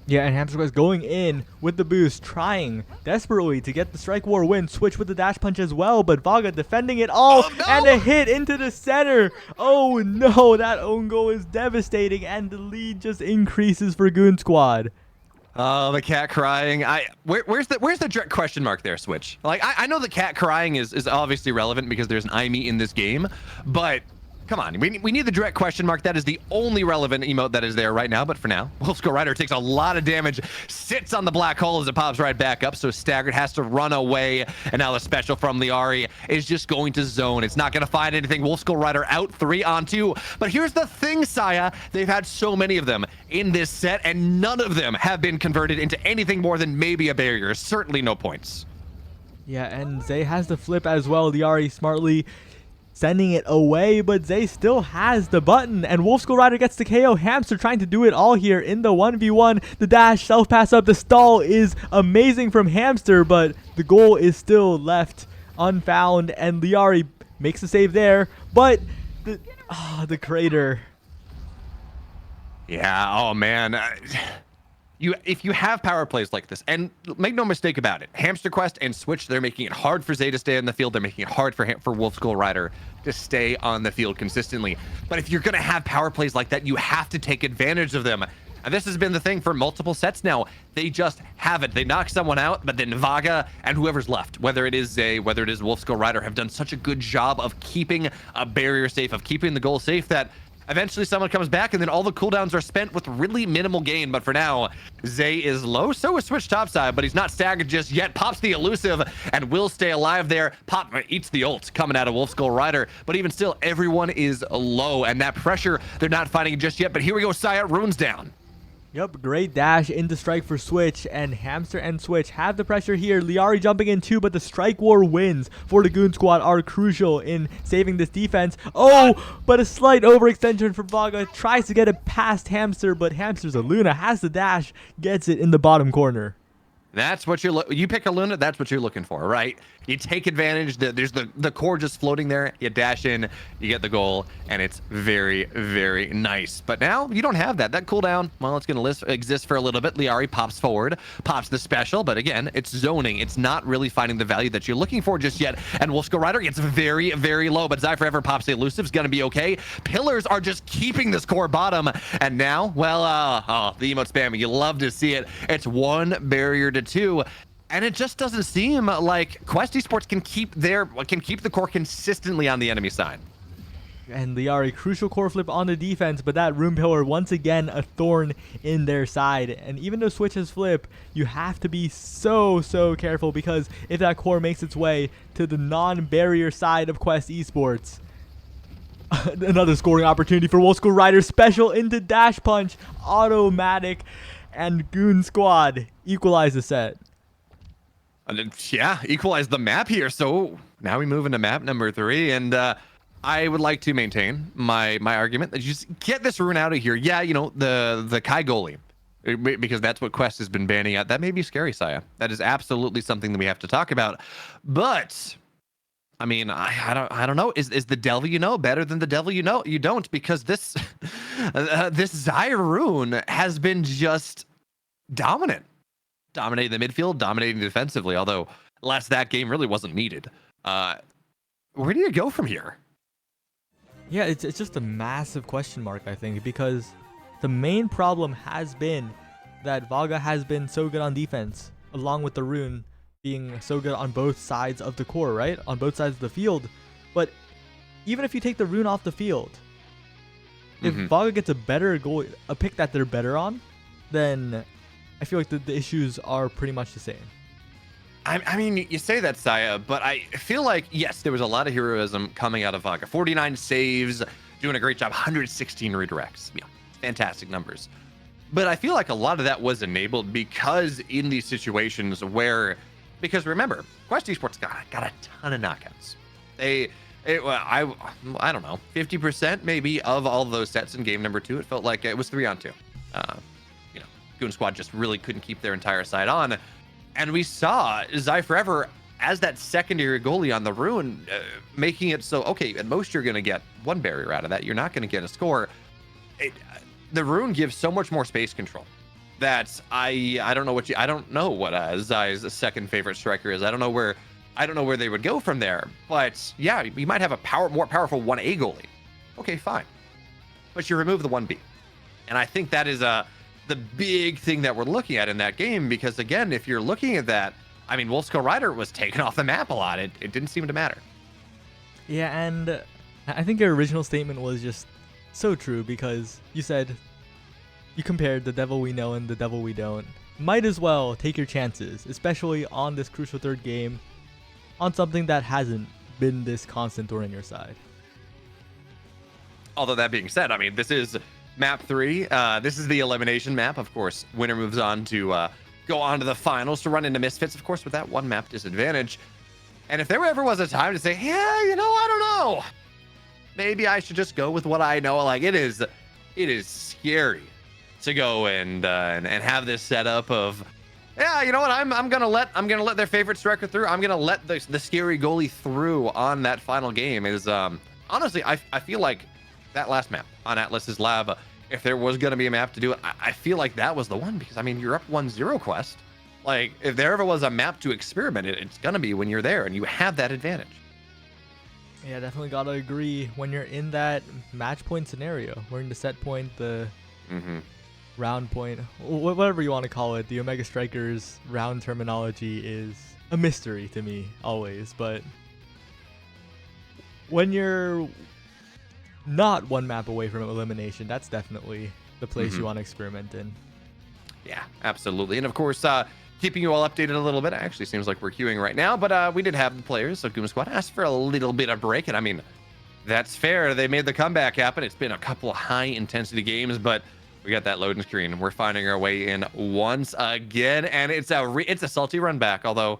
Yeah, and Hamster Quest going in with the boost, trying desperately to get the strike war win. Switch with the dash punch as well, but Vaga defending it all, Oh, no! and a hit into the center. Oh no, that own goal is devastating, and the lead just increases for Goon Squad. Oh, the cat crying. Where's the direct question mark there, Switch? Like, I know the cat crying is obviously relevant because there's an Aimi in this game, but come on, we need the direct question mark. That is the only relevant emote that is there right now. But for now, Wolfskull Rider takes a lot of damage, sits on the black hole as it pops right back up. So Staggered has to run away. And now the special from Liari is just going to zone. It's not going to find anything. Wolfskull Rider out 3-on-2. But here's the thing, Saya. They've had so many of them in this set, and none of them have been converted into anything more than maybe a barrier. Certainly no points. Yeah, and Zay has the flip as well. Liari smartly sending it away, but Zay still has the button, and Wolfskull Rider gets the KO. Hamster trying to do it all here in the 1v1. The dash, self-pass up, the stall is amazing from Hamster, but the goal is still left unfound, and Liari makes a save there, but the crater. Yeah, oh man. If you have power plays like this, and make no mistake about it, Hamster Quest and Switch, they're making it hard for Zay to stay on the field. They're making it hard for Wolf Skull Rider to stay on the field consistently. But if you're going to have power plays like that, you have to take advantage of them. And this has been the thing for multiple sets now. They just have it. They knock someone out, but then Vaga and whoever's left, whether it is Zay, whether it is Wolf Skull Rider, have done such a good job of keeping a barrier safe, of keeping the goal safe, that eventually someone comes back and then all the cooldowns are spent with really minimal gain. But for now, Zay is low. So is Switch topside, but he's not staggered just yet. Pops the elusive and will stay alive there. Pop eats the ult coming out of Wolf Skull Rider. But even still, everyone is low. And that pressure, they're not fighting it just yet. But here we go, Saya, runes down. Yep, great dash into strike for Switch, and Hamster and Switch have the pressure here. Liari jumping in too, but the strike war wins for the Goon Squad are crucial in saving this defense. Oh, but a slight overextension for Vaga. Tries to get it past Hamster, but Hamster's a Luna, has the dash, gets it in the bottom corner. That's what you pick a Luna, that's what you're looking for, right? You take advantage, there's the core just floating there, you dash in, you get the goal, and it's very, very nice. But now you don't have that. That cooldown, well, it's going to exist for a little bit. Liari pops forward, pops the special, but again, it's zoning. It's not really finding the value that you're looking for just yet. And Wolf Skull Rider gets very, very low, but Zai Forever pops the elusive, is going to be okay. Pillars are just keeping this core bottom, and now, well, the emote spamming, you love to see it. It's one barrier to two. And it just doesn't seem like Quest Esports can keep the core consistently on the enemy side. And Liari, crucial core flip on the defense, but that Rune Pillar, once again, a thorn in their side. And even though Switch has flip, you have to be so careful, because if that core makes its way to the non-barrier side of Quest Esports, another scoring opportunity for Wolf Skull Rider, special into dash punch, automatic, and Goon Squad equalize the set. And then, yeah, equalize the map here. So now we move into map number 3, and I would like to maintain my argument that you just get this rune out of here. Yeah, you know, the Kai goalie, because that's what Quest has been banning out. That may be scary, Saya. That is absolutely something that we have to talk about. But I mean, I don't know. Is the devil you know better than the devil you know you don't? Because this this Zaya rune has been just dominating the midfield, dominating defensively. Although that game really wasn't needed. Where do you go from here? Yeah, it's just a massive question mark, I think, because the main problem has been that Vaga has been so good on defense, along with the rune being so good on both sides of the core, right? On both sides of the field. But even if you take the rune off the field, if Vaga gets a better goal, a pick that they're better on, then I feel like the issues are pretty much the same. I mean, you say that, Saya, but I feel like, yes, there was a lot of heroism coming out of Vaga. 49 saves, doing a great job, 116 redirects. Yeah, fantastic numbers. But I feel like a lot of that was enabled because in these situations where, because remember, Quest Esports got a ton of knockouts. I don't know, 50% maybe of all of those sets in game number 2. It felt like it was 3-on-2. You know, Goon Squad just really couldn't keep their entire side on. And we saw Zai Forever as that secondary goalie on the rune, making it so, okay, at most you're going to get one barrier out of that. You're not going to get a score. The rune gives so much more space control that I don't know what Zai's second favorite striker is. I don't know where they would go from there. But yeah, you might have a more powerful 1A goalie. Okay, fine. But you remove the 1B. And I think that is the big thing that we're looking at in that game, because again, if you're looking at that, I mean, Wolf Skull Rider was taken off the map a lot. It didn't seem to matter. Yeah, and I think your original statement was just so true, because you said you compared the devil we know and the devil we don't. Might as well take your chances, especially on this crucial third game, on something that hasn't been this constant thorn in your side. Although that being said, I mean, this is map 3. This is the elimination map. Of course, winner moves on to go on to the finals to run into Misfits, of course, with that one map disadvantage. And if there ever was a time to say, yeah, you know, I don't know, maybe I should just go with what I know. Like, it is scary to go and have this setup of Yeah, you know what? I'm gonna let their favorite striker through. I'm gonna let the scary goalie through on that final game. Is honestly, I feel like that last map on Atlas's lab, if there was gonna be a map to do it, I feel like that was the one, because I mean, you're up 1-0 Quest. Like, if there ever was a map to experiment it, it's gonna be when you're there and you have that advantage. Yeah, definitely gotta agree. When you're in that match point scenario, we're in the set point, the round point, whatever you want to call it, the Omega Strikers round terminology is a mystery to me always. But when you're not one map away from elimination, that's definitely the place you want to experiment in. Yeah, absolutely. And of course, keeping you all updated a little bit. It actually seems like we're queuing right now, but we did have the players of Goon Squad ask for a little bit of break, and I mean, that's fair. They made the comeback happen. It's been a couple of high-intensity games, but we got that loading screen. We're finding our way in once again, and it's a salty run back. Although,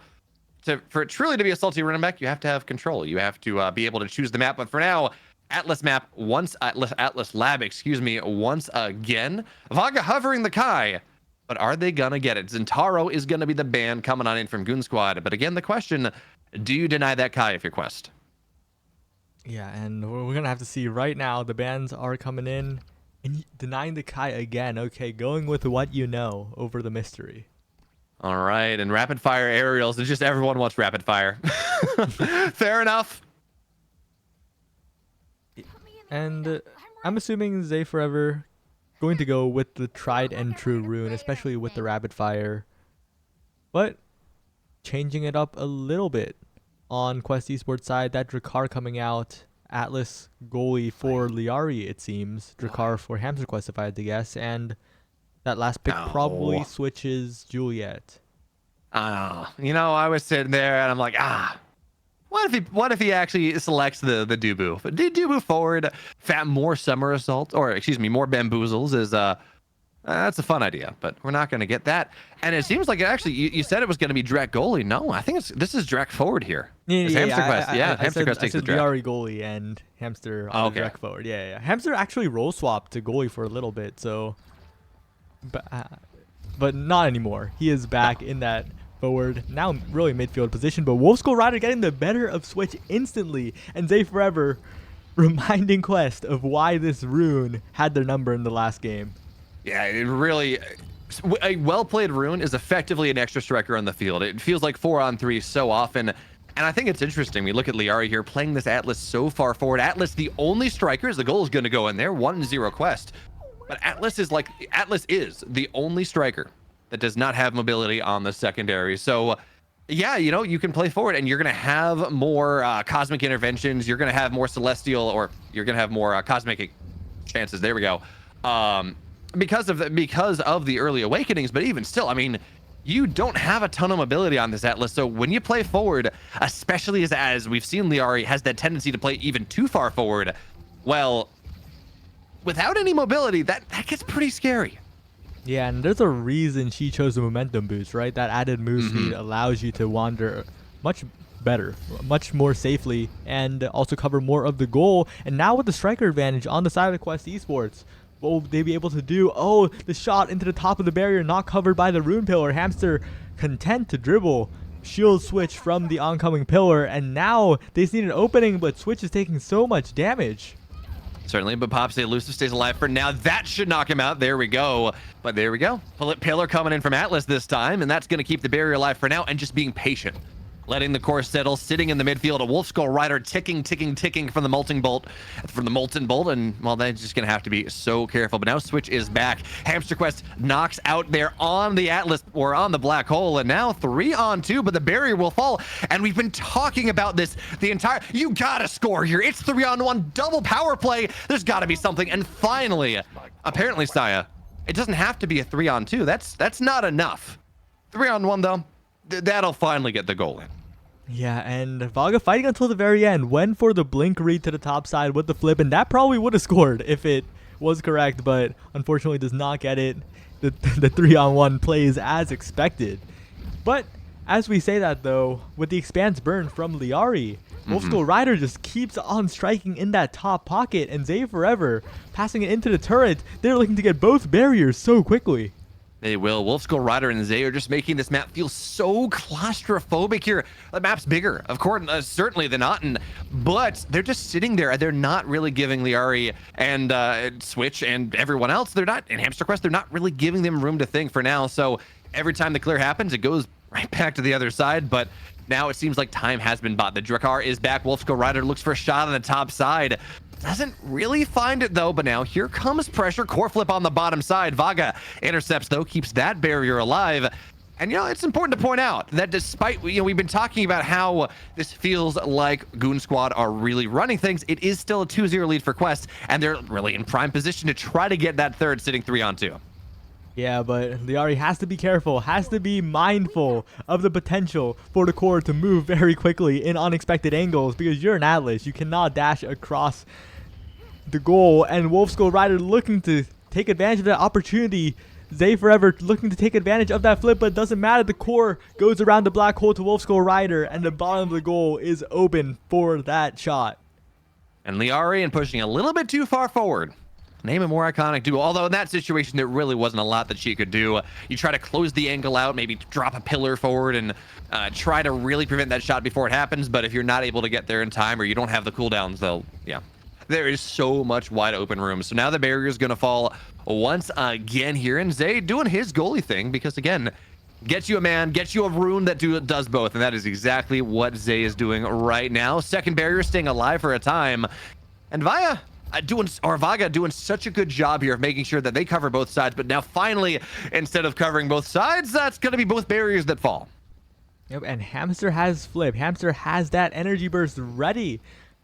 for it truly to be a salty run back, you have to have control. You have to be able to choose the map. But for now, Atlas Lab, excuse me, once again. Vaga hovering the Kai. But are they gonna get it? Zentaro is gonna be the ban coming on in from Goon Squad. But again, the question, do you deny that Kai if you're Quest? Yeah, and we're gonna have to see right now. The bans are coming in and denying the Kai again. Okay, going with what you know over the mystery. All right, and rapid fire aerials. It's just everyone wants rapid fire. Fair enough. And I'm assuming Zay Forever going to go with the tried and true rune, especially with the rapid fire, but changing it up a little bit on Quest Esports side. That Drakkar coming out, Atlas goalie for Liari, it seems. Drakkar for Hamster Quest, if I had to guess, and that last pick probably switches Juliet. You know, I was sitting there and I'm like, what if he actually selects the Dubu? Dubu forward, more summer assault, or excuse me, more bamboozles is that's a fun idea, but we're not going to get that. And it seems like it actually, you said it was going to be Drak goalie. No, I think this is Drak forward here. Hamster Quest takes the Drak. Liari goalie and Hamster on the Drak forward. Yeah. Hamster actually role swapped to goalie for a little bit, so, but not anymore. He is back in that forward, now really midfield position, but Wolf Skull Rider getting the better of Switch instantly, and Zay Forever reminding Quest of why this rune had their number in the last game. Yeah, it really, a well-played rune is effectively an extra striker on the field. It feels like 4-on-3 so often, and I think it's interesting. We look at Liari here playing this Atlas so far forward. Atlas, the only strikers, the goal is going to go in there, 1-0 Quest, but Atlas is the only striker that does not have mobility on the secondary. So yeah, you know, you can play forward and you're going to have more cosmic interventions. You're going to have more celestial, or you're going to have more cosmic chances. There we go. Because of the early awakenings, but even still, I mean, you don't have a ton of mobility on this Atlas. So when you play forward, especially as we've seen Liari has that tendency to play even too far forward, well, without any mobility, that gets pretty scary. Yeah, and there's a reason she chose the momentum boost, right? That added move speed allows you to wander much better, much more safely, and also cover more of the goal. And now with the striker advantage on the side of the Quest Esports, what will they be able to do? Oh, the shot into the top of the barrier, not covered by the rune pillar. Hamster content to dribble, shield switch from the oncoming pillar, and now they just need an opening, but Switch is taking so much damage. Certainly, but Popsy elusive stays alive for now. That should knock him out. There we go. But there we go. Pillar coming in from Atlas this time, and that's going to keep the barrier alive for now, and just being patient. Letting the core settle, sitting in the midfield, a Wolf Skull Rider ticking from the Molten Bolt, and, well, they're just going to have to be so careful. But now Switch is back. Hamster Quest knocks out there on the Atlas, or on the Black Hole, and now 3-on-2, but the barrier will fall. And we've been talking about this the entire, you gotta score here. It's 3-on-1, double power play. There's gotta be something. And finally, apparently, Saya, it doesn't have to be a 3-on-2. That's not enough. 3-on-1, though, that'll finally get the goal in. Yeah, and Vaga fighting until the very end. Went for the blink read to the top side with the flip, and that probably would have scored if it was correct, but unfortunately does not get it. The 3-on-1 plays as expected. But as we say that, though, with the expanse burn from Liari, Wolf Skull Rider just keeps on striking in that top pocket, and Zay Forever passing it into the turret. They're looking to get both barriers so quickly. They will. Wolf Skull Rider and Zay are just making this map feel so claustrophobic here. The map's bigger, of course, certainly than Otten, but they're just sitting there. They're not really giving Liari and Switch and everyone else, they're not, in Hamster Quest, they're not really giving them room to think for now. So every time the clear happens, it goes right back to the other side. But now it seems like time has been bought. The Drakkar is back. Wolf Skull Rider looks for a shot on the top side. Doesn't really find it though, but now here comes pressure. Core flip on the bottom side. Vaga intercepts though, keeps that barrier alive. And it's important to point out that despite we've been talking about how this feels like Goon Squad are really running things, it is still a 2-0 lead for Quest, and they're really in prime position to try to get that third, sitting 3-on-2. Yeah, but Liari has to be careful, has to be mindful of the potential for the core to move very quickly in unexpected angles, because you're an Atlas. You cannot dash across the goal, and Wolf Skull Rider looking to take advantage of that opportunity. Zay Forever looking to take advantage of that flip, but it doesn't matter. The core goes around the black hole to Wolf Skull Rider, and the bottom of the goal is open for that shot. And Liari and pushing a little bit too far forward. Name a more iconic duo. Although in that situation, there really wasn't a lot that she could do. You try to close the angle out, maybe drop a pillar forward and try to really prevent that shot before it happens. But if you're not able to get there in time, or you don't have the cooldowns, there is so much wide open room. So now the barrier is going to fall once again here. And Zay doing his goalie thing, because again, gets you a man, gets you a rune that does both. And that is exactly what Zay is doing right now. Second barrier staying alive for a time. And Vaga doing such a good job here of making sure that they cover both sides. But now finally, instead of covering both sides, that's going to be both barriers that fall. Yep, and Hamster has flip. Hamster has that energy burst ready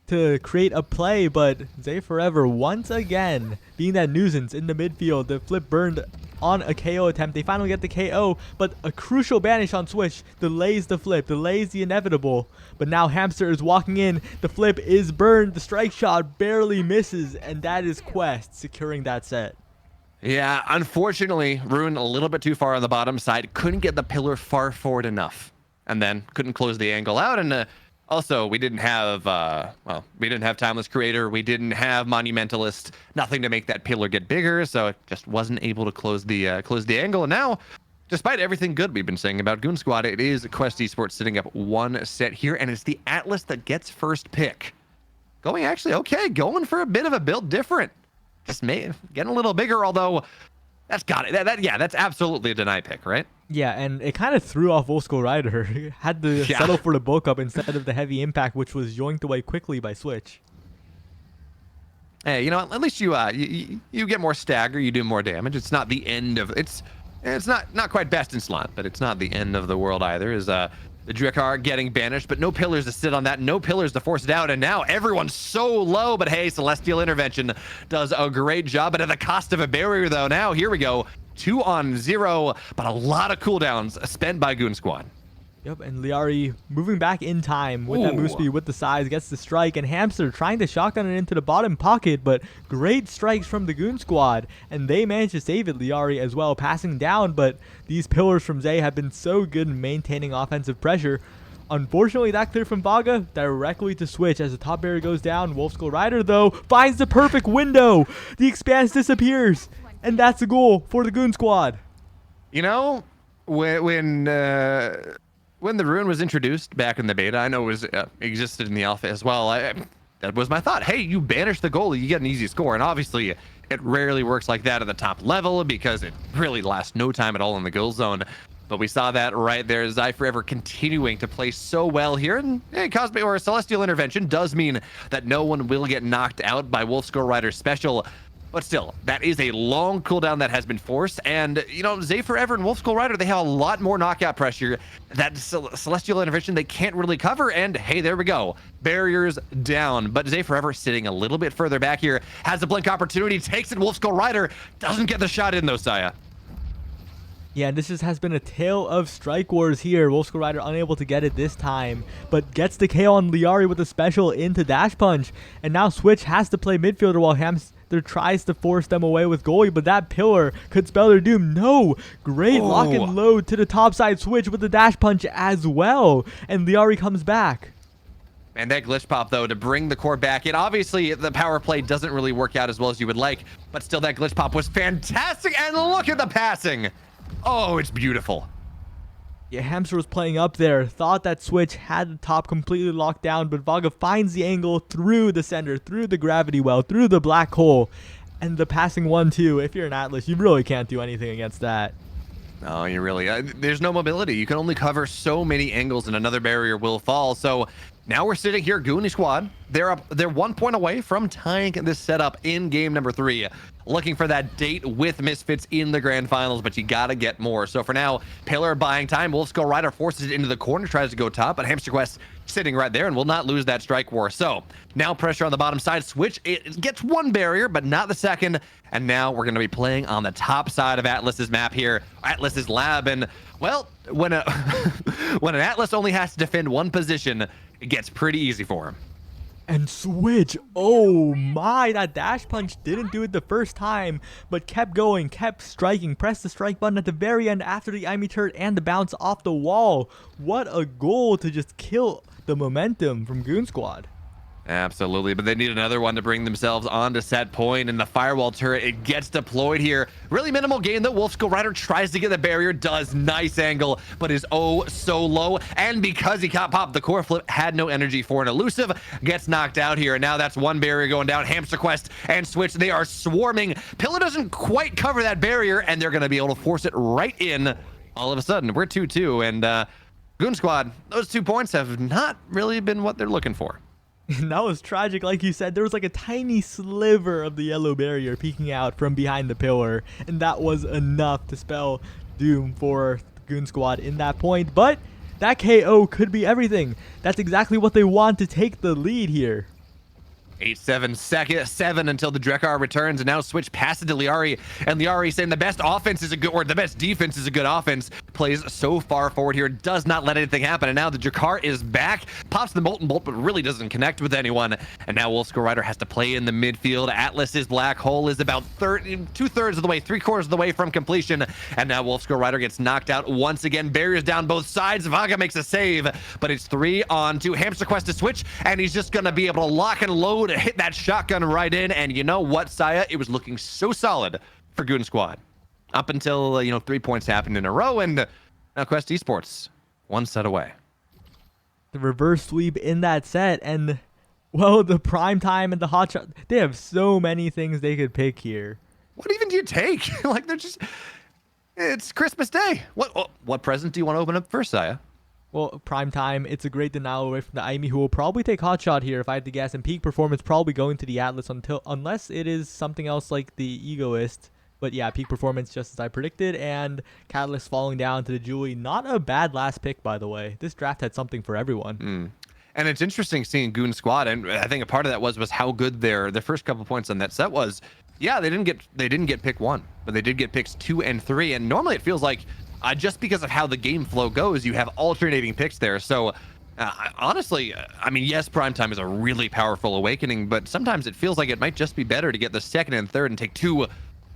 to create a play, but Zay Forever once again being that nuisance in the midfield. The flip burned on a KO attempt. They finally get the KO, but a crucial banish on Switch delays the flip, delays the inevitable. But now Hamster is walking in. The flip is burned. The strike shot barely misses, and that is Quest securing that set. Yeah, unfortunately, Rune a little bit too far on the bottom side. Couldn't get the pillar far forward enough, and then couldn't close the angle out. And also, we didn't have Timeless Creator. We didn't have Monumentalist. Nothing to make that pillar get bigger, so it just wasn't able to close the angle. And now, despite everything good we've been saying about Goon Squad, it is Quest Esports sitting up one set here, and it's the Atlas that gets first pick. Going for a bit of a build different. Just getting a little bigger, although that's got it. That's absolutely a deny pick, right? Yeah, and it kind of threw off Wolf Skull Rider. Had to settle for the bulk up instead of the heavy impact, which was yoinked away quickly by Switch. Hey, at least you get more stagger, you do more damage. It's not the end of it's not quite best in slot, but it's not the end of the world either. Is the Drakkar getting banished, but no pillars to sit on that, no pillars to force it out, and now everyone's so low. But hey, Celestial Intervention does a great job, but at the cost of a barrier though. Now here we go. 2-on-0, but a lot of cooldowns spent by Goon Squad. Yep, and Liari moving back in time with that move speed, with the size, gets the strike, and Hamster trying to shotgun it into the bottom pocket, but great strikes from the Goon Squad, and they managed to save it. Liari as well, passing down, but these pillars from Zay have been so good in maintaining offensive pressure. Unfortunately, that clear from Vaga directly to Switch as the top barrier goes down. Wolf Skull Rider, though, finds the perfect window. The expanse disappears. And that's the goal for the Goon Squad. When the rune was introduced back in the beta, I know it was existed in the alpha as well. That was my thought. Hey, you banish the goalie, you get an easy score. And obviously, it rarely works like that at the top level because it really lasts no time at all in the goal zone. But we saw that right there. Zay Forever continuing to play so well here. And Cosmic or Celestial Intervention does mean that no one will get knocked out by Wolf Skull Rider's special. But still, that is a long cooldown that has been forced. And, Zay Forever and Wolf Skull Rider, they have a lot more knockout pressure. That Celestial Intervention, they can't really cover. And, hey, there we go. Barriers down. But Zay Forever sitting a little bit further back here. Has a blink opportunity, takes it. Wolf Skull Rider doesn't get the shot in, though, Saya. Yeah, this has been a tale of strike wars here. Wolf Skull Rider unable to get it this time, but gets the KO on Liari with a special into Dash Punch. And now Switch has to play midfielder while Hamster tries to force them away with goalie, but that pillar could spell their doom. No! Great lock and load to the top side Switch with the Dash Punch as well. And Liari comes back. And that glitch pop, though, to bring the core back in. Obviously, the power play doesn't really work out as well as you would like, but still, that glitch pop was fantastic. And look at the passing. Oh, it's beautiful. Yeah, Hamster was playing up there, thought that Switch had the top completely locked down, but Vaga finds the angle through the center, through the gravity well, through the black hole, and the passing 1-2. If you're an Atlas, you really can't do anything against that. No, you really, there's no mobility. You can only cover so many angles and another barrier will fall. So now we're sitting here, Goonie Squad. They're 1 point away from tying this setup in game number 3. Looking for that date with Misfits in the grand finals, but you gotta get more. So for now, Pillar buying time. Wolf Skull Rider forces it into the corner, tries to go top, but Hamster Quest sitting right there and will not lose that strike war. So now pressure on the bottom side. Switch, it gets one barrier, but not the second. And now we're gonna be playing on the top side of Atlas's map here, Atlas's lab. And well, when when an Atlas only has to defend one position, it gets pretty easy for him. And Switch, oh my, that dash punch didn't do it the first time, but kept going, kept striking, pressed the strike button at the very end after the Imi turret and the bounce off the wall. What a goal to just kill the momentum from Goon Squad. Absolutely, but they need another one to bring themselves onto set point, and the firewall turret, it gets deployed here. Really minimal gain though. Wolf Skull Rider tries to get the barrier, does nice angle, but is oh so low, and because he can't pop the core flip, had no energy for an elusive, gets knocked out here, and now that's one barrier going down. Hamster Quest and Switch, they are swarming. Pillar doesn't quite cover that barrier, and they're going to be able to force it right in. All of a sudden, we're 2-2, and Goon Squad, those 2 points have not really been what they're looking for. And that was tragic, like you said. There was like a tiny sliver of the yellow barrier peeking out from behind the pillar, and that was enough to spell doom for Goon Squad in that point. But that KO could be everything. That's exactly what they want to take the lead here. 7 until the Drekar returns, and now Switch passes to Liari, and Liari saying the best offense is a good, or the best defense is a good offense. Plays so far forward here, does not let anything happen, and now the Drekar is back, pops the Molten Bolt, but really doesn't connect with anyone, and now Wolf Skull Rider has to play in the midfield. Atlas's black hole is about 2/3 of the way, 3/4 of the way from completion, and now Wolf Skull Rider gets knocked out once again. Barriers down both sides. Vaga makes a save, but it's 3-on-2. Hamster Quest to Switch, and he's just gonna be able to lock and load, hit that shotgun right in. And you know what, Saya, it was looking so solid for Goon Squad up until 3 points happened in a row, and now Quest Esports 1 set away. The reverse sweep in that set, and well, the prime time and the hot shot, they have so many things they could pick here. What even do you take? Like, they're just, it's Christmas Day. What present do you want to open up first, Saya? Well, prime time, it's a great denial away from the Imi, who will probably take hotshot here if I had to guess, and peak performance probably going to the Atlas unless it is something else like the Egoist. But yeah, peak performance just as I predicted, and Catalyst falling down to the Julie. Not a bad last pick, by the way. This draft had something for everyone. And it's interesting seeing Goon Squad, and I think a part of that was how good their first couple points on that set was. Yeah, they didn't get pick 1, but they did get picks 2 and 3, and normally it feels like just because of how the game flow goes, you have alternating picks there. So honestly, I mean, yes, primetime is a really powerful awakening, but sometimes it feels like it might just be better to get the second and third and take 2,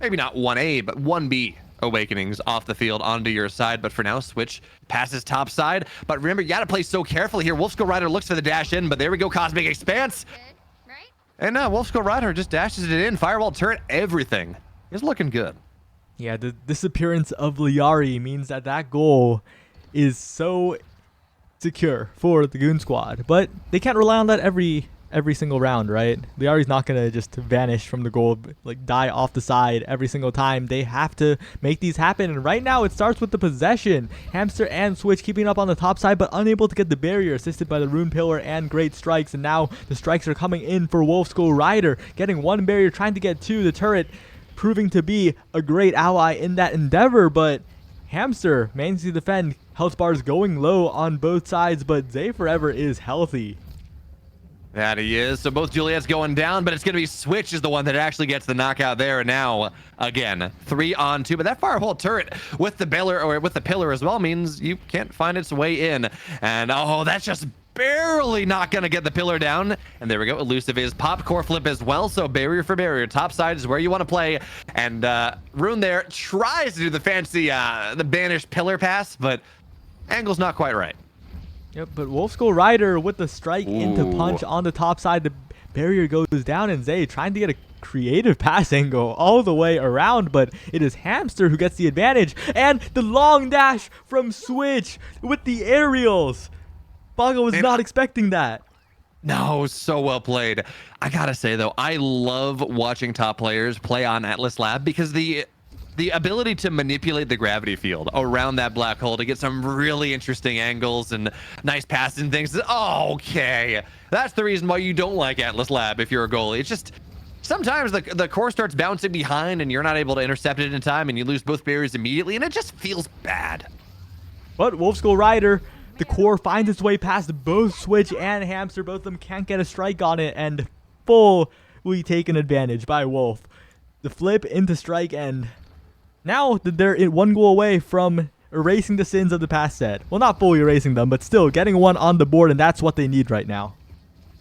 maybe not 1A, but 1B awakenings off the field onto your side. But for now, Switch passes top side. But remember, you got to play so carefully here. Wolf Skull Rider looks for the dash in, but there we go, Cosmic Expanse. Good, right? And Wolf Skull Rider just dashes it in. Firewall turret, everything is looking good. Yeah, the disappearance of Liari means that goal is so secure for the Goon Squad. But they can't rely on that every single round, right? Liari's not going to just vanish from the goal, like die off the side every single time. They have to make these happen. And right now, it starts with the possession. Hamster and Switch keeping up on the top side, but unable to get the barrier, assisted by the Rune Pillar and great strikes. And now the strikes are coming in for Wolf Skull Rider, getting 1 barrier, trying to get 2. The turret proving to be a great ally in that endeavor, but Hamster manages to defend. Health bars going low on both sides, but Zay Forever is healthy. That he is. So both Juliet's going down, but it's going to be Switch is the one that actually gets the knockout there. And now, again, 3-on-2. But that firewall turret with the pillar as well means you can't find its way in. And oh, that's just barely not going to get the pillar down. And there we go. Elusive is pop core flip as well. So barrier for barrier. Top side is where you want to play. And Rune there tries to do the fancy, the banished pillar pass, but angle's not quite right. Yep, but Wolf Skull Rider with the strike into punch on the top side. The barrier goes down, and Zay trying to get a creative pass angle all the way around, but it is Hamster who gets the advantage, and the long dash from Switch with the aerials. Vaga was not expecting that. No, so well played. I gotta say though, I love watching top players play on Atlas Lab because the ability to manipulate the gravity field around that black hole to get some really interesting angles and nice passes and things. Okay, that's the reason why you don't like Atlas Lab if you're a goalie. It's just sometimes the core starts bouncing behind and you're not able to intercept it in time and you lose both barriers immediately and it just feels bad. But Wolf Skull Rider, the core finds its way past both Switch and Hamster. Both of them can't get a strike on it, and fully taken advantage by Wolf. The flip into strike, and now they're one goal away from erasing the sins of the past set. Well, not fully erasing them, but still getting one on the board, and that's what they need right now.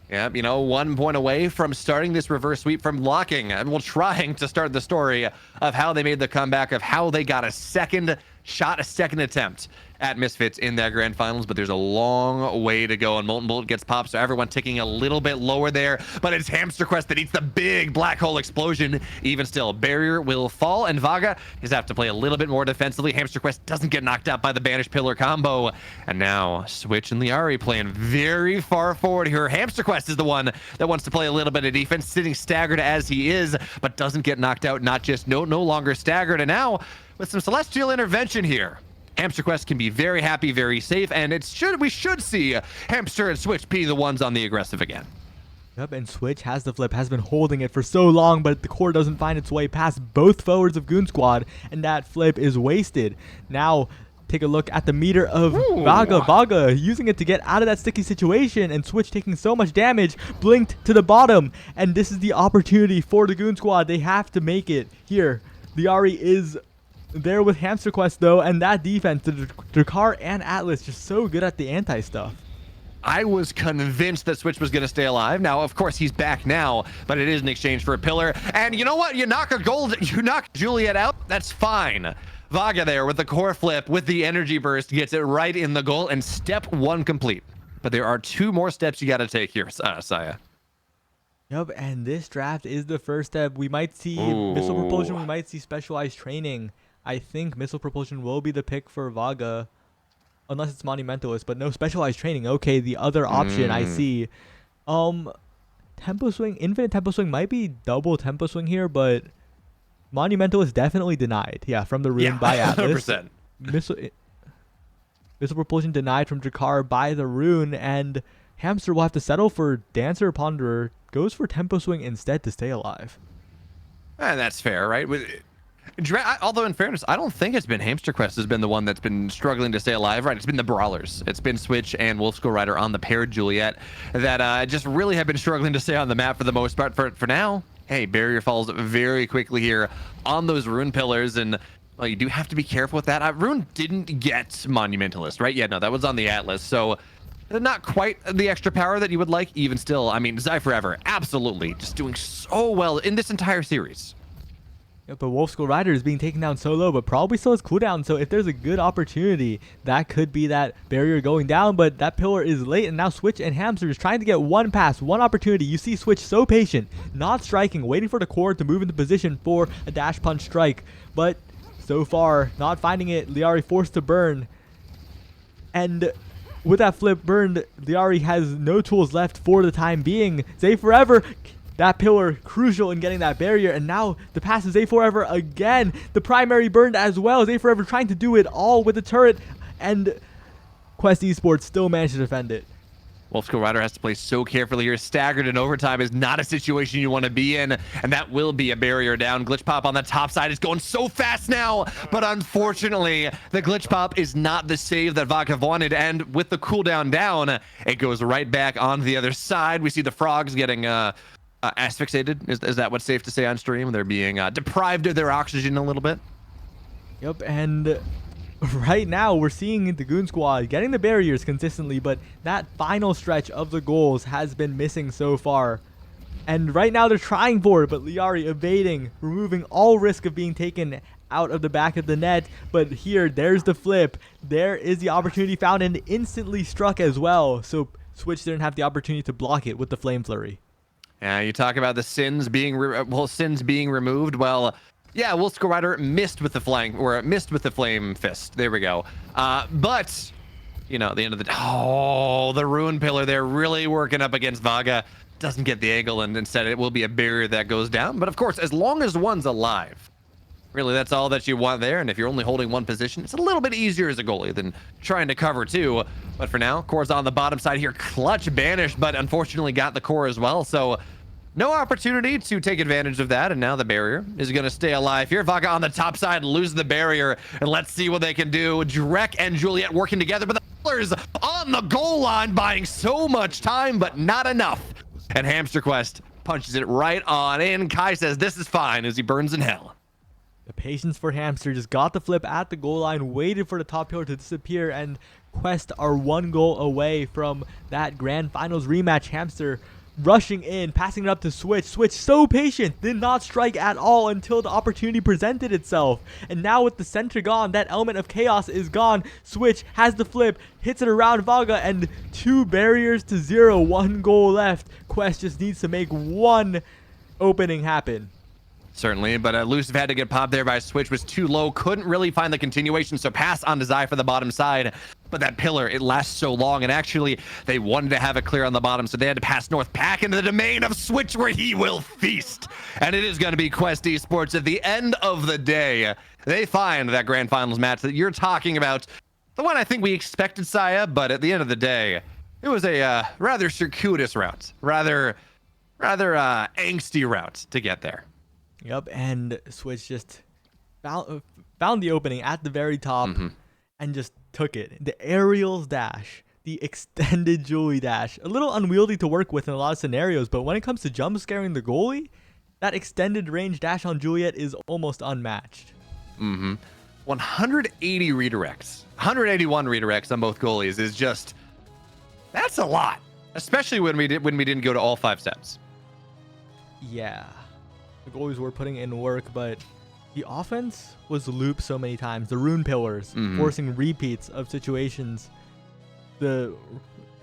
Yeah, 1 point away from starting this reverse sweep, from locking and trying to start the story of how they made the comeback, of how they got a second shot, a second attempt at Misfits in their grand finals, but there's a long way to go, and Molten Bolt gets popped, so everyone ticking a little bit lower there, but it's Hamster Quest that eats the big black hole explosion. Even still, barrier will fall, and Vaga is have to play a little bit more defensively. Hamster Quest doesn't get knocked out by the Banished Pillar combo, and now Switch and Liari playing very far forward here. Hamster Quest is the one that wants to play a little bit of defense, sitting staggered as he is, but doesn't get knocked out, not just no longer staggered, and now with some Celestial intervention here, Hamster Quest can be very happy, very safe, and we should see Hamster and Switch be the ones on the aggressive again. Yep, and Switch has the flip, has been holding it for so long, but the core doesn't find its way past both forwards of Goon Squad, and that flip is wasted. Now, take a look at the meter of Vaga. Vaga using it to get out of that sticky situation, and Switch taking so much damage, blinked to the bottom, and this is the opportunity for the Goon Squad. They have to make it here. Liari is there with Hamster Quest though, and that defense, the Drakkar and Atlas, just so good at the anti-stuff. I was convinced that Switch was going to stay alive. Now, of course, he's back now, but it is in exchange for a pillar. And you know what? You knock Juliet out, that's fine. Vaga there with the core flip, with the energy burst, gets it right in the goal, and step 1 complete. But there are 2 more steps you got to take here, Saya. Yep, and this draft is the first step. We might see missile propulsion, we might see specialized training. I think missile propulsion will be the pick for Vaga, unless it's Monumentalist, but no specialized training. Okay, the other option I see, tempo swing, infinite tempo swing might be double tempo swing here, but Monumentalist definitely denied. Yeah, from the rune by Atlas. 100%. Missile propulsion denied from Drakkar by the rune, and Hamster will have to settle for Dancer. Ponderer goes for tempo swing instead to stay alive. And that's fair, right? Although in fairness, I don't think it's been Hamster Quest has been the one that's been struggling to stay alive, right? It's been the Brawlers. It's been Switch and Wolf Skull Rider on the paired Juliet that just really have been struggling to stay on the map for the most part. For now, hey, barrier falls very quickly here on those rune pillars, and well, you do have to be careful with that. Rune didn't get Monumentalist, right? Yeah, no, that was on the Atlas, so not quite the extra power that you would like. Even still, I mean, Zai Forever, absolutely, just doing so well in this entire series. Yeah, but Wolf Skull Rider is being taken down solo, but probably still has cooldown, so if there's a good opportunity, that could be that barrier going down, but that pillar is late, and now Switch and Hamster is trying to get one pass, one opportunity. You see Switch so patient, not striking, waiting for the core to move into position for a dash punch strike, but so far, not finding it. Liari forced to burn, and with that flip burned, Liari has no tools left for the time being. Zay Forever, that pillar crucial in getting that barrier, and now the pass is Zay Forever again. The primary burned as well. Zay Forever trying to do it all with the turret, and Quest Esports still managed to defend it. Wolf Skull Rider has to play so carefully here. Staggered in overtime is not a situation you want to be in, and that will be a barrier down. Glitch Pop on the top side is going so fast now, but unfortunately, the Glitch Pop is not the save that Vaga wanted, and with the cooldown down, it goes right back on the other side. We see the frogs getting asphyxiated. Is that what's safe to say on stream? They're being deprived of their oxygen a little bit. Yep, and right now we're seeing the Goon Squad getting the barriers consistently, but that final stretch of the goals has been missing so far. And right now they're trying for it, but Liari evading, removing all risk of being taken out of the back of the net. But here, there's the flip. There is the opportunity found and instantly struck as well. So Switch didn't have the opportunity to block it with the Flame Flurry. Yeah, you talk about the sins being sins being removed. Well, yeah, Wolfscore Rider missed with the flame fist. There we go. But you know, at the end of the Ruin Pillar there really working up against Vaga. Doesn't get the angle, and instead it will be a barrier that goes down. But of course, as long as one's alive, really that's all that you want there. And if you're only holding one position, it's a little bit easier as a goalie than trying to cover two. But for now, Core's on the bottom side here. Clutch banished, but unfortunately got the Core as well. So no opportunity to take advantage of that, and now the barrier is going to stay alive here. Vaga on the top side, lose the barrier, and let's see what they can do. Drek and Juliet working together, but the Pillars on the goal line, buying so much time, but not enough. And Hamster Quest punches it right on in. Kai says this is fine as he burns in hell. The patience for Hamster just got the flip at the goal line, waited for the top pillar to disappear, and Quest are 1 goal away from that grand finals rematch. Hamster rushing in, passing it up to Switch. Switch so patient, did not strike at all until the opportunity presented itself. And now with the center gone, that element of chaos is gone. Switch has the flip, hits it around Vaga, and 2 barriers to 0, 1 goal left. Quest just needs to make one opening happen. Certainly, but Elusive had to get popped there by Switch, was too low, couldn't really find the continuation, so pass on to Zai for the bottom side. But that pillar, it lasts so long, and actually, they wanted to have it clear on the bottom, so they had to pass north back into the domain of Switch, where he will feast. And it is going to be Quest Esports at the end of the day. They find that grand finals match that you're talking about, the one I think we expected, Saya, but at the end of the day, it was a rather circuitous route, rather angsty route to get there. Yep, and Switch just found the opening at the very top and just took it. The aerials dash, the extended Julie dash, a little unwieldy to work with in a lot of scenarios, but when it comes to jump scaring the goalie, that extended range dash on Juliet is almost unmatched. 180 redirects, 181 redirects on both goalies is just, that's a lot, especially when we didn't go to all 5 steps. Yeah. The goalies were putting in work, but the offense was looped so many times. The rune pillars forcing repeats of situations. The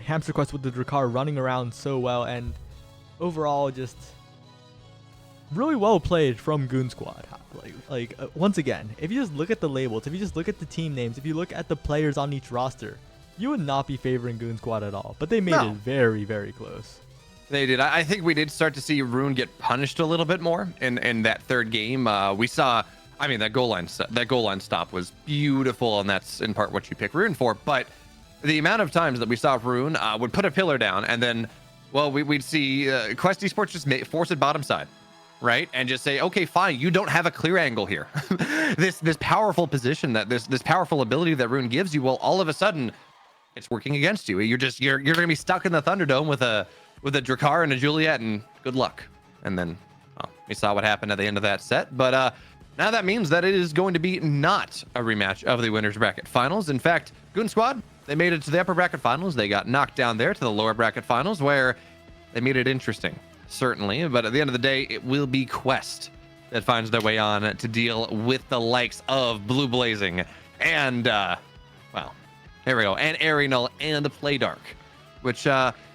Hamster Quest with the Drakkar running around so well, and overall just really well played from Goon Squad. Once again, if you just look at the labels, if you just look at the team names, if you look at the players on each roster, you would not be favoring Goon Squad at all. But they made it very, very close. They did. I think we did start to see Rune get punished a little bit more in that third game. We saw, I mean, that goal line stop was beautiful, and that's in part what you pick Rune for. But the amount of times that we saw Rune would put a pillar down, and then, well, we'd see Quest Esports just force it bottom side, right, and just say, okay, fine, you don't have a clear angle here. this powerful position, that this powerful ability that Rune gives you, well, all of a sudden, it's working against you. You're gonna be stuck in the Thunderdome with a Drakkar and a Juliet, and good luck. And then, well, we saw what happened at the end of that set. But now that means that it is going to be not a rematch of the winners bracket finals. In fact, Goon Squad, they made it to the upper bracket finals. They got knocked down there to the lower bracket finals, where they made it interesting, certainly. But at the end of the day, it will be Quest that finds their way on to deal with the likes of Blue Blazing and, well, here we go, and Arenal and Play Dark, which,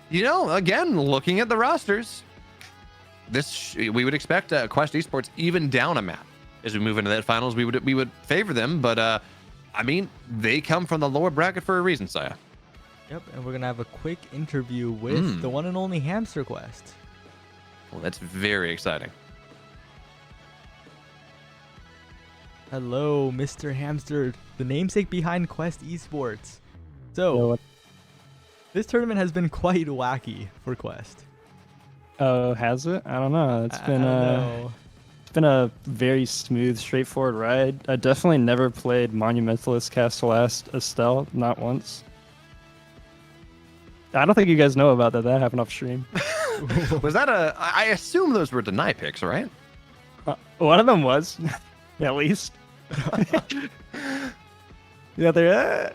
you know, again, looking at the rosters, we would expect Quest Esports even down a map as we move into that finals. We would favor them, but I mean, they come from the lower bracket for a reason, Saya. Yep, and we're gonna have a quick interview with the one and only Hamster Quest. Well, that's very exciting. Hello, Mr. Hamster, the namesake behind Quest Esports. So, this tournament has been quite wacky for Quest. Oh, has it? I don't know. It's been a very smooth, straightforward ride. I definitely never played Monumentalist Castellast Estelle, not once. I don't think you guys know about that. That happened off stream. Was that I assume those were deny picks, right? One of them was, at least. Yeah, they're.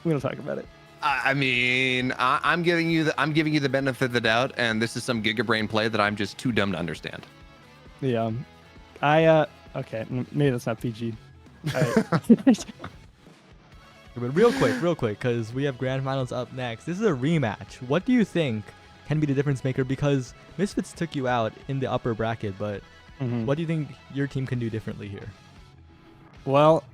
We don't talk about it. I mean, I'm giving you the benefit of the doubt, and this is some Gigabrain play that I'm just too dumb to understand. Yeah, okay, maybe that's not PG. But real quick, because we have grand finals up next. This is a rematch. What do you think can be the difference maker? Because Misfits took you out in the upper bracket, but what do you think your team can do differently here? Well,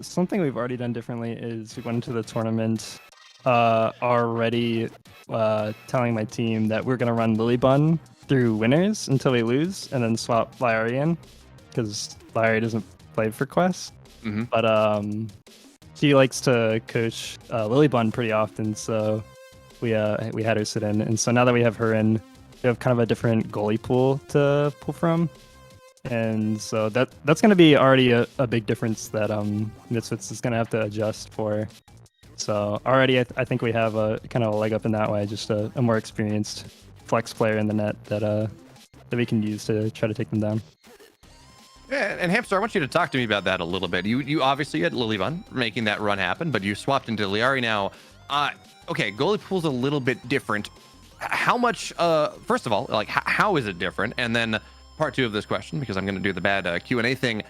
something we've already done differently is we went into the tournament already telling my team that we're going to run Lily Bun through winners until we lose, and then swap Lyari in, because Lyari doesn't play for Quest. But she likes to coach Lily Bun pretty often, so we had her sit in. And so now that we have her in, we have kind of a different goalie pool to pull from. And so that's going to be already a big difference that Misfits is going to have to adjust for. So already I think we have a kind of a leg up in that way, just a more experienced flex player in the net that we can use to try to take them down. Yeah, and Hamster, I want you to talk to me about that a little bit. You obviously had Lilybun making that run happen, but you swapped into Liari now. Okay, goalie pool's a little bit different. How much, first of all, like how is it different? And then part two of this question, because I'm going to do the bad Q&A thing.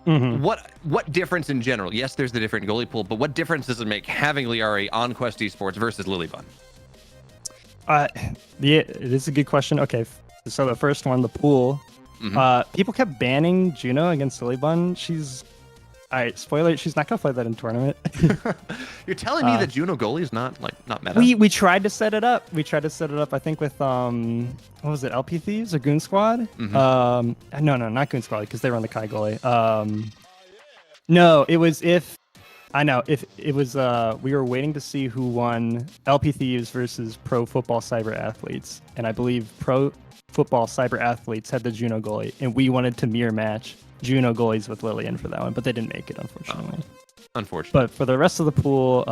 What difference in general? Yes, there's the different goalie pool, but what difference does it make having Liari on Quest Esports versus Lilybun? Yeah, it is a good question. Okay, so the first one, the pool. People kept banning Juno against Lilybun. All right, spoiler, she's not gonna play that in tournament. You're telling me that Juno goalie is not meta? We tried to set it up. I think with what was it, LP Thieves or Goon Squad? No, not Goon Squad, because they run the Kai goalie. No, it was if it was we were waiting to see who won LP Thieves versus Pro Football Cyber Athletes, and I believe Pro Football Cyber Athletes had the Juno goalie, and we wanted to mirror match Juno goalies with Lillian for that one, but they didn't make it, unfortunately. Unfortunately. But for the rest of the pool,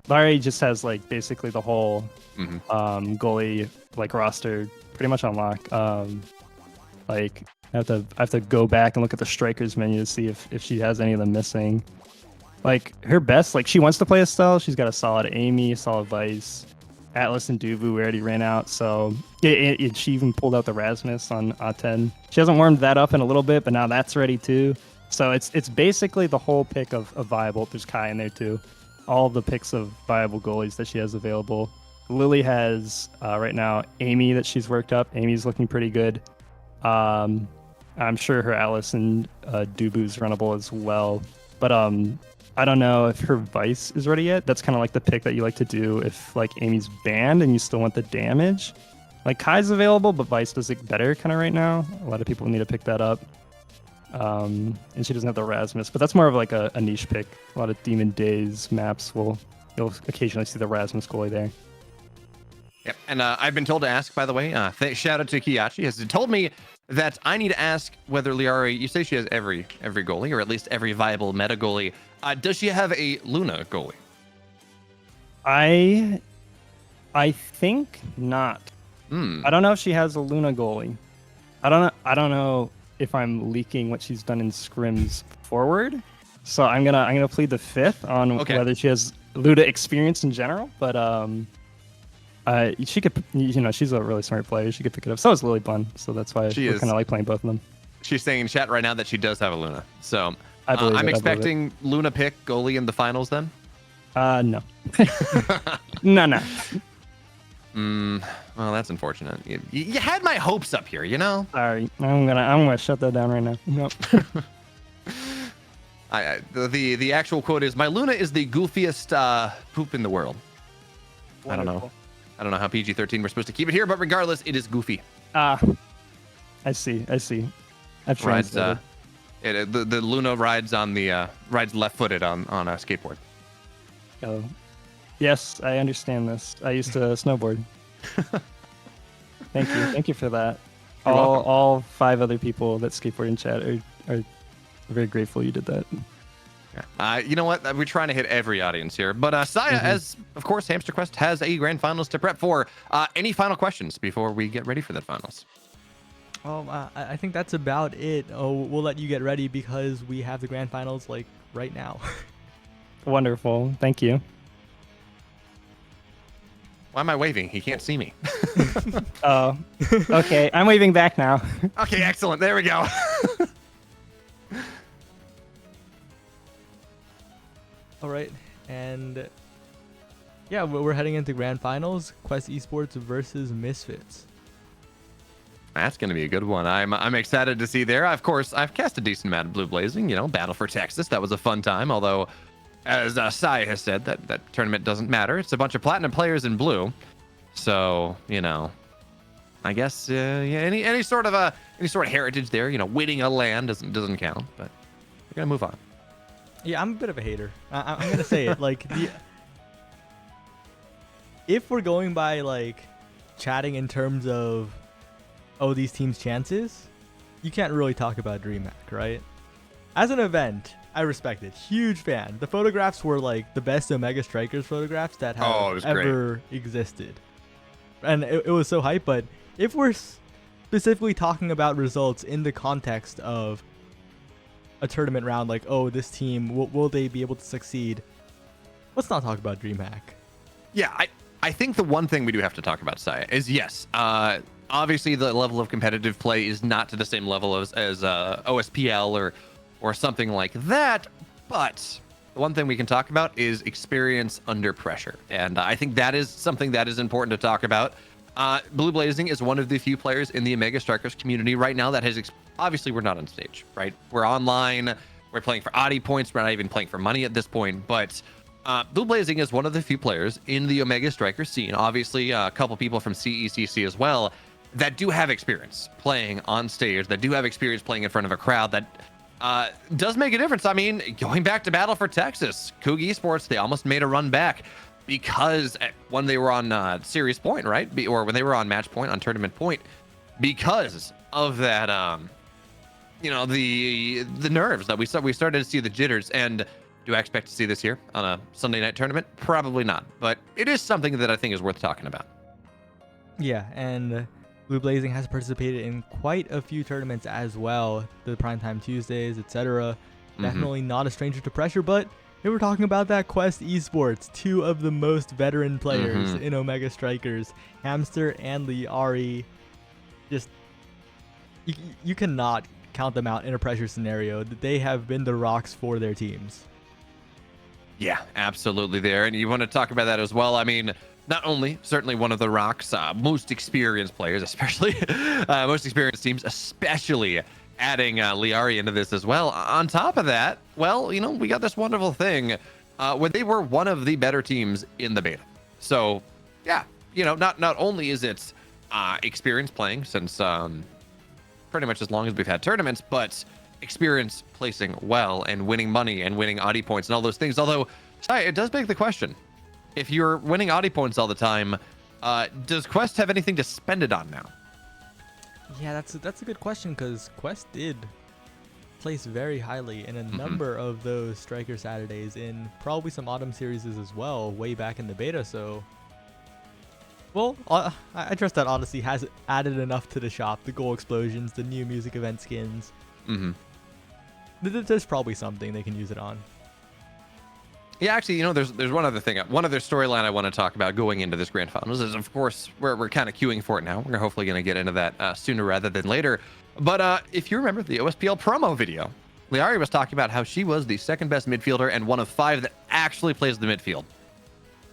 Larry just has like basically the whole goalie like roster pretty much on lock. Like I have to go back and look at the strikers menu to see if she has any of them missing. Like her best, like she wants to play Estelle. She's got a solid Amy, a solid Vice. Atlas and Duvu we already ran out, so she even pulled out the Rasmus on A10. She hasn't warmed that up in a little bit, but now that's ready too. So it's basically the whole pick of viable. There's Kai in there too. All the picks of viable goalies that she has available. Lily has right now Amy that she's worked up. Amy's looking pretty good. I'm sure her Atlas and Dubu's runnable as well, but I don't know if her Vice is ready yet. That's kind of like the pick that you like to do if like Amy's banned and you still want the damage. Like Kai's available, but Vice does it better kind of right now. A lot of people need to pick that up. And she doesn't have the Rasmus, but that's more of like a niche pick. A lot of Demon Days maps you'll occasionally see the Rasmus goalie there. Yep, and I've been told to ask, by the way, shout out to Kiyachi, has told me that I need to ask whether Liari, you say she has every goalie, or at least every viable meta goalie. Does she have a Luna goalie? I think not. I don't know if she has a Luna goalie. I don't know if I'm leaking what she's done in scrims forward. So I'm gonna plead the fifth on whether she has Luna experience in general. But she could, she's a really smart player. She could pick it up. So is Lily Bun. So that's why we're kind of like playing both of them. She's saying in chat right now that she does have a Luna. So I'm expecting Luna pick goalie in the finals then? No. No. Well, that's unfortunate. You had my hopes up here, you know? Sorry. I'm gonna shut that down right now. Nope. The actual quote is, "My Luna is the goofiest poop in the world." Wonderful. I don't know how PG-13 we're supposed to keep it here, but regardless, it is goofy. I see. I've translated. The Luna rides rides left-footed on a skateboard. Oh, yes, I understand this. I used to snowboard. Thank you for that. All 5 other people that skateboard in chat are very grateful you did that. Yeah. You know what? We're trying to hit every audience here, but Saya, as of course, Hamster Quest has a grand finals to prep for. Any final questions before we get ready for that finals? I think that's about it. We'll let you get ready because we have the grand finals like right now. Wonderful. Thank you. Why am I waving? He can't see me. Oh, okay. I'm waving back now. Okay, excellent. There we go. All right, and Yeah, we're heading into grand finals. Quest Esports versus Misfits. That's going to be a good one. I'm excited to see there. Of course, I've cast a decent amount of Blue Blazing. You know, Battle for Texas. That was a fun time. Although, as Sai has said, that tournament doesn't matter. It's a bunch of platinum players in blue. So, you know, I guess yeah, any sort of heritage there. You know, winning a LAN doesn't count. But we're gonna move on. Yeah, I'm a bit of a hater. I'm gonna say it. Like if we're going by like chatting in terms of these teams' chances, you can't really talk about DreamHack, right? As an event, I respect it. Huge fan. The photographs were like the best Omega Strikers photographs that have ever existed. And it was so hype, but if we're specifically talking about results in the context of a tournament round, like, oh, this team, will they be able to succeed? Let's not talk about DreamHack. Yeah, I think the one thing we do have to talk about, Saya, is yes, obviously the level of competitive play is not to the same level as OSPL or something like that, but the one thing we can talk about is experience under pressure, and I think that is something that is important to talk about. Blue Blazing is one of the few players in the Omega Strikers community right now that has obviously we're not on stage, right? We're online, we're playing for Audi points, we're not even playing for money at this point, but Blue Blazing is one of the few players in the Omega Striker scene, obviously a couple people from CECC as well, that do have experience playing on stage, that do have experience playing in front of a crowd, that does make a difference. I mean, going back to Battle for Texas, Coog Esports, they almost made a run back because when they were on Series Point, right? Or when they were on Match Point, on Tournament Point, because of that, you know, the nerves that we started to see, the jitters. And do I expect to see this here on a Sunday night tournament? Probably not, but it is something that I think is worth talking about. Yeah, and Blue Blazing has participated in quite a few tournaments as well, the Primetime Tuesdays, etc. Definitely not a stranger to pressure, but we were talking about that Quest Esports, two of the most veteran players in Omega Strikers, Hamster and Liari. Just, you cannot count them out in a pressure scenario. They have been the rocks for their teams. Yeah, absolutely there. And you want to talk about that as well. I mean, not only certainly one of the Rock's most experienced players, especially most experienced teams, especially adding Liari into this as well. On top of that, well, you know, we got this wonderful thing when they were one of the better teams in the beta. So, yeah, you know, not only is it experience playing since pretty much as long as we've had tournaments, but experience placing well and winning money and winning Audi points and all those things. Although, it does beg the question. If you're winning Audi points all the time, does Quest have anything to spend it on now? Yeah, that's a good question, because Quest did place very highly in a number of those Striker Saturdays, in probably some Autumn series as well, way back in the beta. So, well, I trust that Odyssey has added enough to the shop. The goal explosions, the new music event skins. There's probably something they can use it on. Yeah, actually, you know, there's one other thing. One other storyline I want to talk about going into this grand finals is, of course, we're kind of queuing for it now. We're hopefully going to get into that sooner rather than later. But if you remember the OSPL promo video, Liari was talking about how she was the second best midfielder and one of 5 that actually plays the midfield.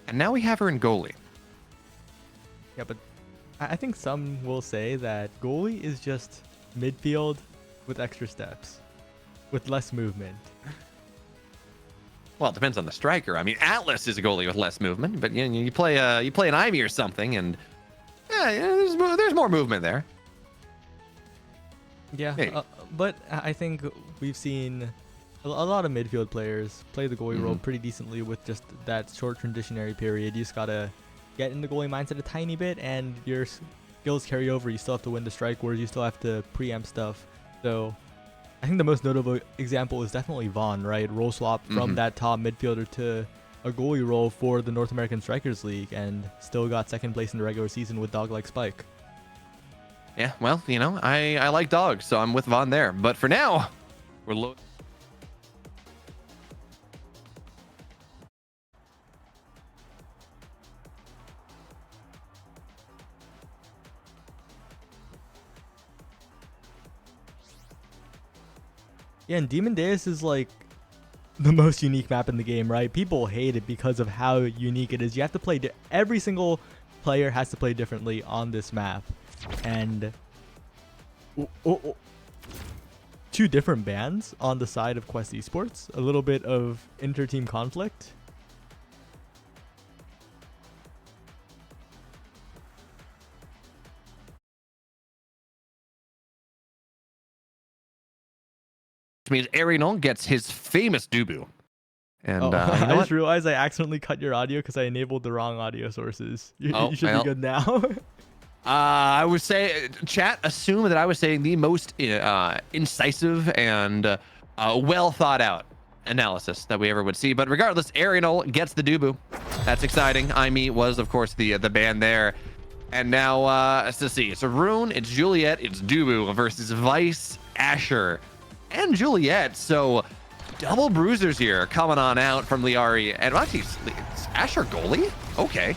And now we have her in goalie. Yeah, but I think some will say that goalie is just midfield with extra steps, with less movement. Well, it depends on the striker. I mean, Atlas is a goalie with less movement, but you play an Ivy or something, and there's more movement there. Yeah, but I think we've seen a lot of midfield players play the goalie role pretty decently with just that short transitionary period. You just gotta get in the goalie mindset a tiny bit, and your skills carry over. You still have to win the strike wars. You still have to preempt stuff. So I think the most notable example is definitely Vaughn, right? Role swap from that top midfielder to a goalie role for the North American Strikers League, and still got second place in the regular season with Dog Like Spike. Yeah, well, you know, I like dogs, so I'm with Vaughn there. But for now, we're low. Yeah, and Demon Deus is like the most unique map in the game, right? People hate it because of how unique it is. You have to play, every single player has to play differently on this map. And two different bans on the side of Quest Esports. A little bit of inter-team conflict. Which means Ariel gets his famous Dubu. And Oh, you know I what? just realized I accidentally cut your audio because I enabled the wrong audio sources. You should well. be good now. I would say, chat, assume that I was saying the most incisive and well thought out analysis that we ever would see. But regardless, Ariel gets the Dubu. That's exciting. Aimee was, of course, the ban there. And now, let's see. It's a Rune, it's Juliet, it's Dubu versus Vice, Asher, and Juliet. So double bruisers here coming on out from Liari. And actually, it's Asher goalie? Okay.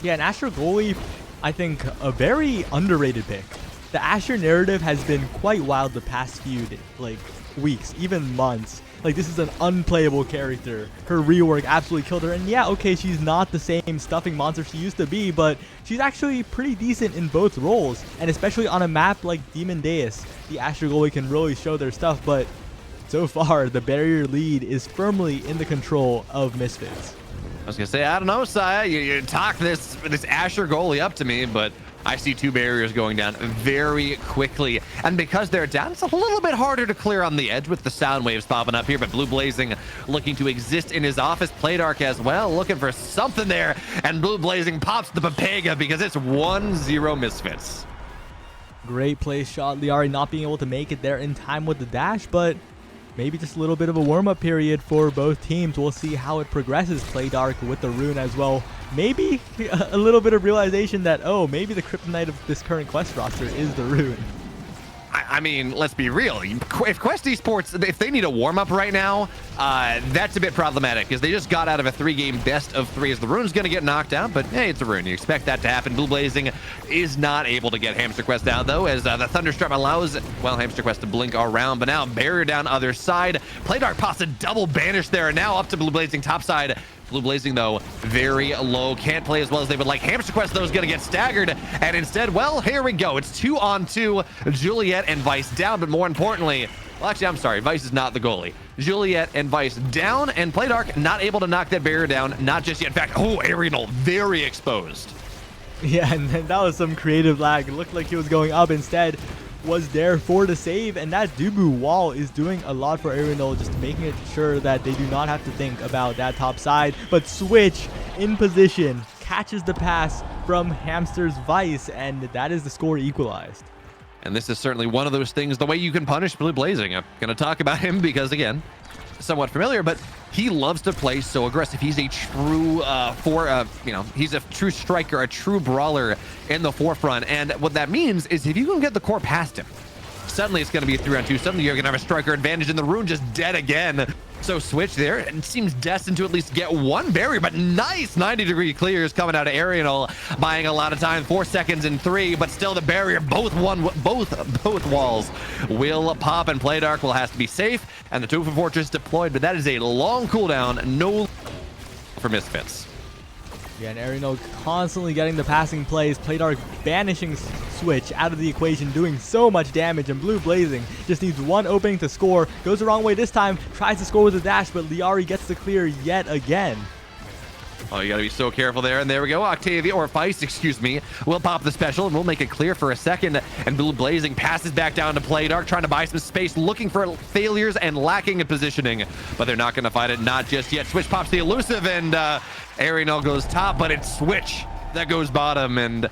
Yeah, and Asher goalie, I think, a very underrated pick. The Asher narrative has been quite wild the past few weeks, even months. Like, this is an unplayable character. Her rework absolutely killed her. And yeah, okay, she's not the same stuffing monster she used to be, but she's actually pretty decent in both roles. And especially on a map like Demon Deus, the Asher goalie can really show their stuff. But so far, the barrier lead is firmly in the control of Misfits. I was gonna say, I don't know, Saya. You talk this Asher goalie up to me, but I see two barriers going down very quickly. And because they're down, it's a little bit harder to clear on the edge with the sound waves popping up here. But Blue Blazing looking to exist in his office. Playdark as well, looking for something there. And Blue Blazing pops the Papega because it's 1-0 Misfits. Great play shot. Liari not being able to make it there in time with the dash, but maybe just a little bit of a warm-up period for both teams. We'll see how it progresses. Playdark with the Rune as well. Maybe a little bit of realization that, oh, maybe the kryptonite of this current Quest roster is the Rune. I mean, let's be real. If Quest Esports, if they need a warm-up right now, that's a bit problematic because they just got out of a 3-game best of 3 as the Rune's going to get knocked out, but hey, it's a Rune. You expect that to happen. Blue Blazing is not able to get Hamster Quest down, though, as the Thunderstruck allows, well, Hamster Quest to blink around, but now barrier down other side. Playdark pops a double banish there, and now up to Blue Blazing top side. Blue Blazing, though, very low. Can't play as well as they would like. Hamster Quest, though, is going to get staggered. And instead, well, here we go. It's 2-on-2. Juliet and Vice down. But more importantly, well, actually, I'm sorry. Vice is not the goalie. Juliet and Vice down. And Playdark not able to knock that barrier down. Not just yet. In fact, oh, Ariel very exposed. Yeah, and that was some creative lag. It looked like he was going up. Instead, was there for the save, and that Dubu wall is doing a lot for Ariel, just making it sure that they do not have to think about that top side. But Switch in position catches the pass from Hamster's Vice, and that is the score equalized. And this is certainly one of those things, the way you can punish Blue Blazing. I'm going to talk about him because, again, somewhat familiar, but he loves to play so aggressive. He's a true he's a true striker, a true brawler in the forefront. And what that means is if you can get the core past him, suddenly it's going to be a 3-on-2. Suddenly you're going to have a striker advantage, and the Rune just dead again. So Switch there, and seems destined to at least get one barrier, but nice 90-degree clears coming out of Ariel, buying a lot of time, 4 seconds and 3, but still the barrier, both walls will pop, and Playdark will have to be safe, and the Tofu Fortress deployed, but that is a long cooldown, no for Misfits. Yeah, and Ariel constantly getting the passing plays. Playdark banishing Switch out of the equation, doing so much damage, and Blue Blazing just needs one opening to score. Goes the wrong way this time, tries to score with a dash, but Liari gets the clear yet again. Oh, you gotta be so careful there. And there we go. Octavia, or Vice, excuse me, will pop the special, and we'll make it clear for a second. And Blue Blazing passes back down to Playdark, trying to buy some space, looking for failures and lacking in positioning. But they're not gonna fight it, not just yet. Switch pops the elusive, and Ariel goes top, but it's Switch that goes bottom. And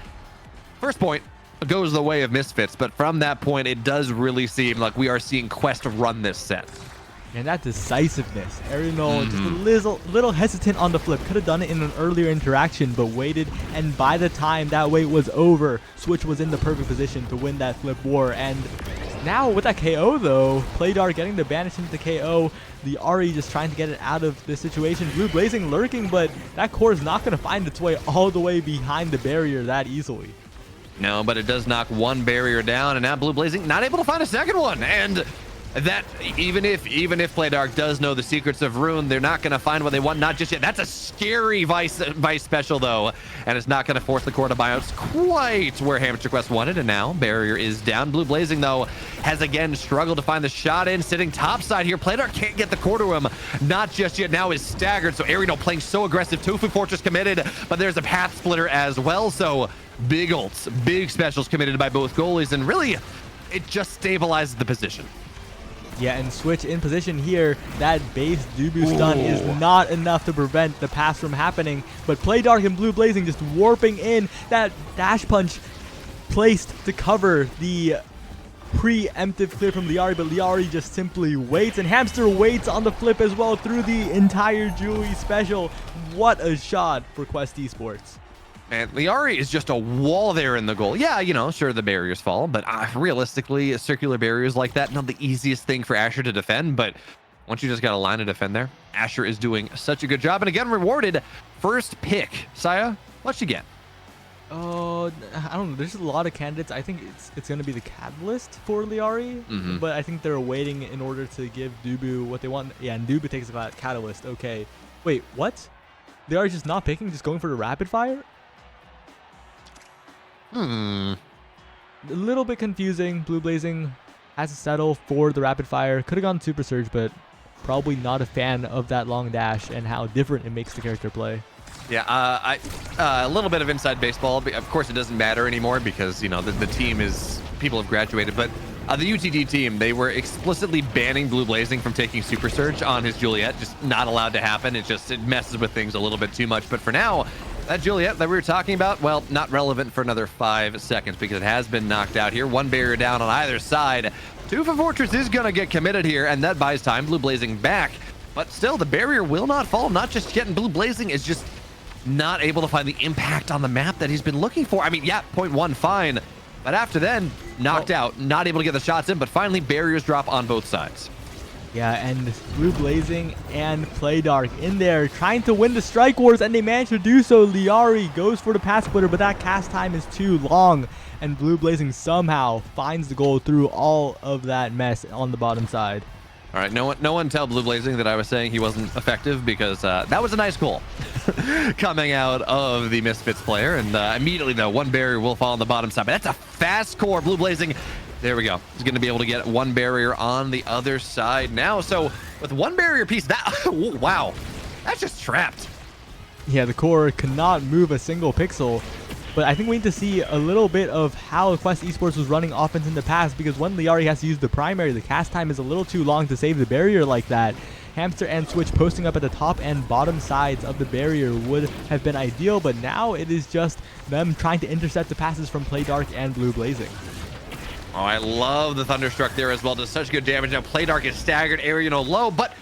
first point goes the way of Misfits, but from that point, it does really seem like we are seeing Quest run this set. And that decisiveness. Ariel just a little hesitant on the flip. Could have done it in an earlier interaction, but waited. And by the time that wait was over, Switch was in the perfect position to win that flip war. And now with that KO, though, Playdark getting the banish into the KO. The Ari just trying to get it out of this situation. Blue Blazing lurking, but that core is not going to find its way all the way behind the barrier that easily. No, but it does knock one barrier down, and now Blue Blazing not able to find a second one. And that even if Playdark does know the secrets of Rune, they're not going to find what they want, not just yet. That's a scary Vice special though, and it's not going to force the core to buy out quite where Hamster Quest wanted. And now barrier is down. Blue Blazing though has again struggled to find the shot in, sitting topside here. Playdark can't get the core to him, not just yet. Now is staggered, so Ariel playing so aggressive. Tofu Fortress committed, but there's a path splitter as well, so big ults, big specials committed by both goalies, and really it just stabilizes the position. Yeah, and Switch in position here. That base Dubu stun is not enough to prevent the pass from happening, but Playdark and Blue Blazing just warping in. That dash punch placed to cover the preemptive clear from Liari, but Liari just simply waits, and Hamster waits on the flip as well through the entire Julie special. What a shot for Quest Esports. Man, Liari is just a wall there in the goal. Yeah, you know, sure, the barriers fall, but realistically, circular barriers like that, not the easiest thing for Asher to defend, but once you just got a line to defend there, Asher is doing such a good job, and again, rewarded. First pick. Saya, what you get? Oh, I don't know. There's a lot of candidates. I think it's going to be the Catalyst for Liari, but I think they're waiting in order to give Dubu what they want. Yeah, and Dubu takes the Catalyst. Okay. Wait, what? Liari's just not picking, just going for the rapid fire? A little bit confusing. Blue Blazing has to settle for the rapid fire. Could have gone Super Surge, but probably not a fan of that long dash and how different it makes the character play. Yeah, a little bit of inside baseball. Of course, it doesn't matter anymore because, you know, the team is, people have graduated. But the UTD team, they were explicitly banning Blue Blazing from taking Super Surge on his Juliet. Just not allowed to happen. It messes with things a little bit too much. But for now, that Juliet that we were talking about, well, not relevant for another 5 seconds because it has been knocked out here. One barrier down on either side. Tufa Fortress is going to get committed here, and that buys time. Blue Blazing back. But still, the barrier will not fall. Not just yet, and Blue Blazing is just not able to find the impact on the map that he's been looking for. I mean, yeah, 0.1, fine. But after then, knocked out, not able to get the shots in, but finally barriers drop on both sides. Yeah, and Blue Blazing and Playdark in there trying to win the strike wars, and they manage to do so. Liari goes for the pass splitter, but that cast time is too long, and Blue Blazing somehow finds the goal through all of that mess on the bottom side. All right, no one tell Blue Blazing that I was saying he wasn't effective, because that was a nice goal coming out of the Misfits player. And immediately, though, one barrier will fall on the bottom side. But that's a fast core. Blue Blazing, there we go. He's going to be able to get one barrier on the other side now. So with one barrier piece, that, wow, that's just trapped. Yeah, the core cannot move a single pixel. But I think we need to see a little bit of how Quest Esports was running offense in the past, because when Liari has to use the primary, the cast time is a little too long to save the barrier like that. Hamster and Switch posting up at the top and bottom sides of the barrier would have been ideal, but now it is just them trying to intercept the passes from Playdark and Blue Blazing. Oh, I love the Thunderstruck there as well. Does such good damage. Now Playdark is staggered, Ariano low, but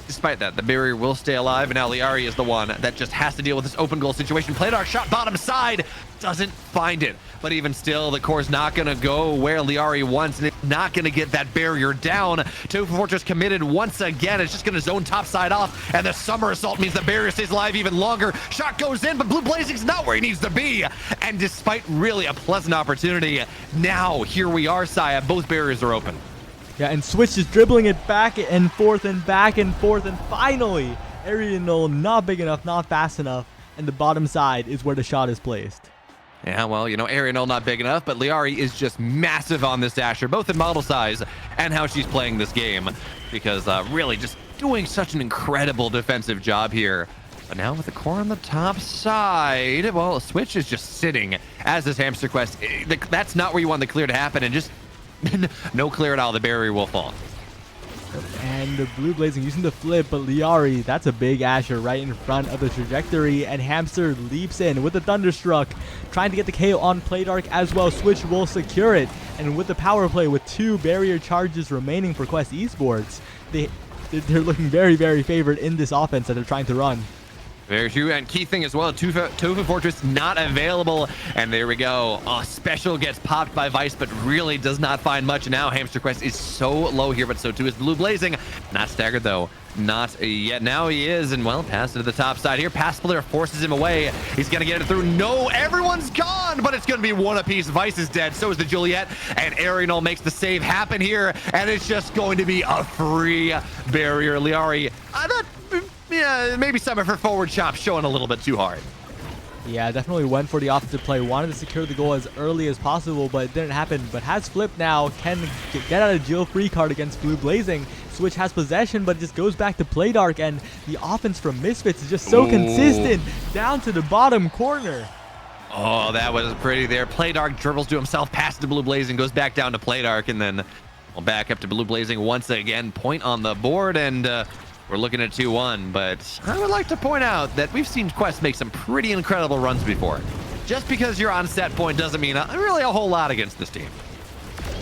despite that, the barrier will stay alive, and now Liari is the one that just has to deal with this open goal situation. Playdark shot bottom side, doesn't find it. But even still, the core's not going to go where Liari wants, and it's not going to get that barrier down. Tufa Fortress committed once again. It's just going to zone top side off, and the Summer Assault means the barrier stays alive even longer. Shot goes in, but Blue Blazing's not where he needs to be. And despite really a pleasant opportunity, now here we are, Saya. Both barriers are open. Yeah, and Switch is dribbling it back and forth and back and forth, and finally, Ariano not big enough, not fast enough, and the bottom side is where the shot is placed. Yeah, well, you know, Ariano not big enough, but Liari is just massive on this dasher, both in model size and how she's playing this game, because really just doing such an incredible defensive job here. But now with the core on the top side, well, Switch is just sitting, as is Hamster Quest. That's not where you want the clear to happen, and just no clear at all. The barrier will fall. And the Blue Blazing using the flip, but Liari, that's a big Asher right in front of the trajectory, and Hamster leaps in with the Thunderstruck, trying to get the KO on Playdark as well. Switch will secure it, and with the power play with 2 barrier charges remaining for Quest Esports, they're looking very, very favored in this offense that they're trying to run. Very true, and key thing as well, Tufa Fortress not available, and there we go. Special gets popped by Vice, but really does not find much. Now Hamster Quest is so low here, but so too is Blue Blazing. Not staggered though. Not yet. Now he is, and well, pass to the top side here. Pass splitter forces him away. He's gonna get it through. No, everyone's gone, but it's gonna be one apiece. Vice is dead, so is the Juliet, and Arianol makes the save happen here, and it's just going to be a free barrier. Liari, yeah, maybe some of her forward chop showing a little bit too hard. Yeah, definitely went for the offensive play. Wanted to secure the goal as early as possible, but it didn't happen. But has flipped now. Can get out of jail free card against Blue Blazing. Switch has possession, but it just goes back to play dark. And the offense from Misfits is just so consistent. Down to the bottom corner. Oh, that was pretty there. Play dark dribbles to himself, passes to Blue Blazing, goes back down to play dark, and then we'll back up to Blue Blazing once again. Point on the board, and we're looking at 2-1, but I would like to point out that we've seen Quest make some pretty incredible runs before. Just because you're on set point doesn't mean really a whole lot against this team.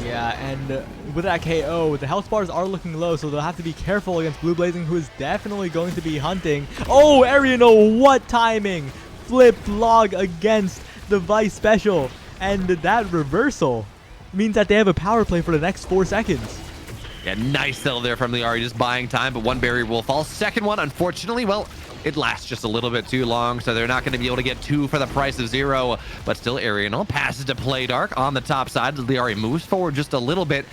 Yeah, and with that KO, the health bars are looking low, so they'll have to be careful against Blue Blazing, who is definitely going to be hunting. Oh, Ariano, what timing! Flipped log against the Vice special, and that reversal means that they have a power play for the next 4 seconds. Yeah, nice settle there from Liari, just buying time, but one barrier will fall. Second one, unfortunately, well, it lasts just a little bit too long, so they're not going to be able to get 2 for the price of 0. But still, Arianol passes to Play Dark on the top side. Liari moves forward just a little bit.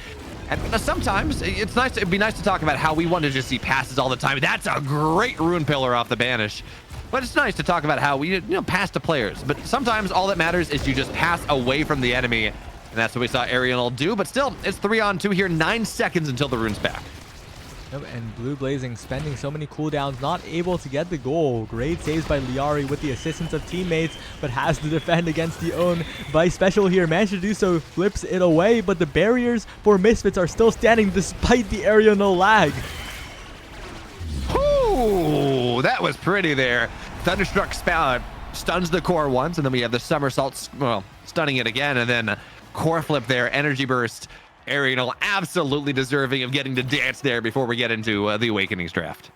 And sometimes it's nice. It'd be nice to talk about how we want to just see passes all the time. That's a great Rune Pillar off the Banish. But it's nice to talk about how we pass to players. But sometimes all that matters is you just pass away from the enemy. And that's what we saw Arianol do. But still, it's 3-on-2 here. 9 seconds until the rune's back. And Blue Blazing spending so many cooldowns, not able to get the goal. Great saves by Liari with the assistance of teammates, but has to defend against the own Vice special here. Managed to do so, flips it away, but the barriers for Misfits are still standing despite the Arianol lag. Ooh, that was pretty there. Thunderstruck stuns the core once, and then we have the somersault, well, stunning it again, and then core flip there, energy burst. Arianol absolutely deserving of getting to dance there before we get into the Awakenings draft.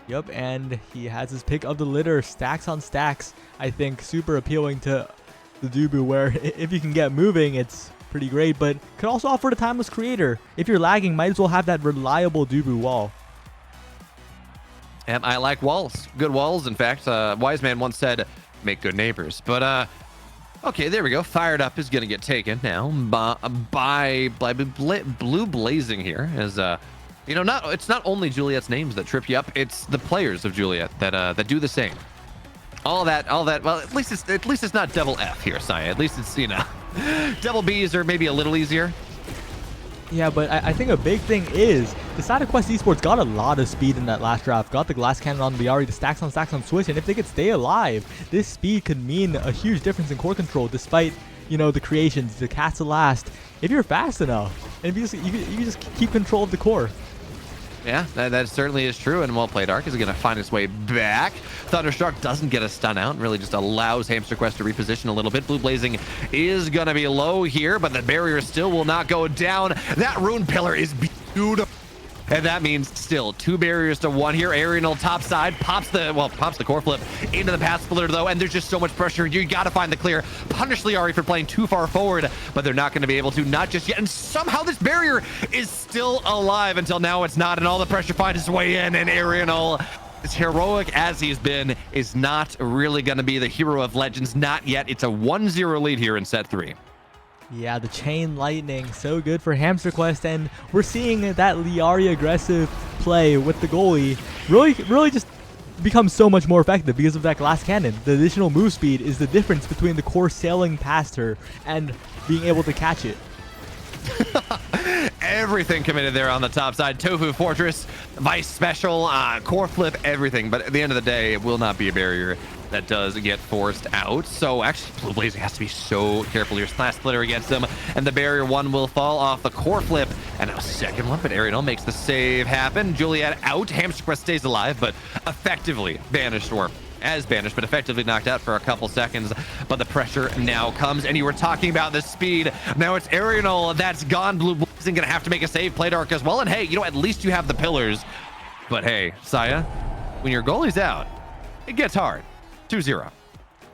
Yep, and he has his pick of the litter, stacks on stacks. I think super appealing to the Dubu, where if you can get moving, it's pretty great, but could also offer the Timeless Creator. If you're lagging, might as well have that reliable Dubu wall. And I like walls, good walls. In fact, Wise Man once said, make good neighbors. But okay, there we go. Fired Up is going to get taken now by Blue Blazing here. As it's not only Juliet's names that trip you up; it's the players of Juliet that do the same. All that. Well, at least it's not double F here, Saya. At least it's double B's are maybe a little easier. Yeah, but I think a big thing is the side of Quest Esports got a lot of speed in that last draft. Got the glass cannon on Liari, the stacks on Switch, and if they could stay alive, this speed could mean a huge difference in core control. Despite the creations, the cast to last, if you're fast enough, and if you just keep control of the core. Yeah, that certainly is true. And Play Dark is going to find its way back. Thunderstruck doesn't get a stun out and really just allows Hamster Quest to reposition a little bit. Blue Blazing is going to be low here, but the barrier still will not go down. That Rune Pillar is beautiful. And that means still 2 barriers to 1 here. Arianol top side pops the core flip into the pass splitter though, and there's just so much pressure. You got to find the clear. Punish Liari for playing too far forward, but they're not going to be able to, not just yet. And somehow this barrier is still alive until now it's not, and all the pressure finds its way in, and Arianol, as heroic as he's been, is not really going to be the hero of legends. Not yet. It's a 1-0 lead here in set 3. Yeah, the chain lightning, so good for Hamster Quest, and we're seeing that Liari aggressive play with the goalie really just becomes so much more effective because of that glass cannon. The additional move speed is the difference between the core sailing past her and being able to catch it. Everything committed there on the top side. Tofu Fortress, Vice Special, core flip, everything. But at the end of the day, it will not be a barrier that does get forced out. So actually, Blue Blazing has to be so careful here. Slash Splitter against him, and the barrier 1 will fall off the core flip. And a second one, but Arianol makes the save happen. Juliet out. Hamster Quest stays alive, but effectively banished, or as banished, but effectively knocked out for a couple seconds. But the pressure now comes, and you were talking about the speed. Now it's Arianol that's gone. Blue Blazing gonna have to make a save. Play Dark as well, and hey, at least you have the pillars. But hey, Saya, when your goalie's out, it gets hard. 2-0.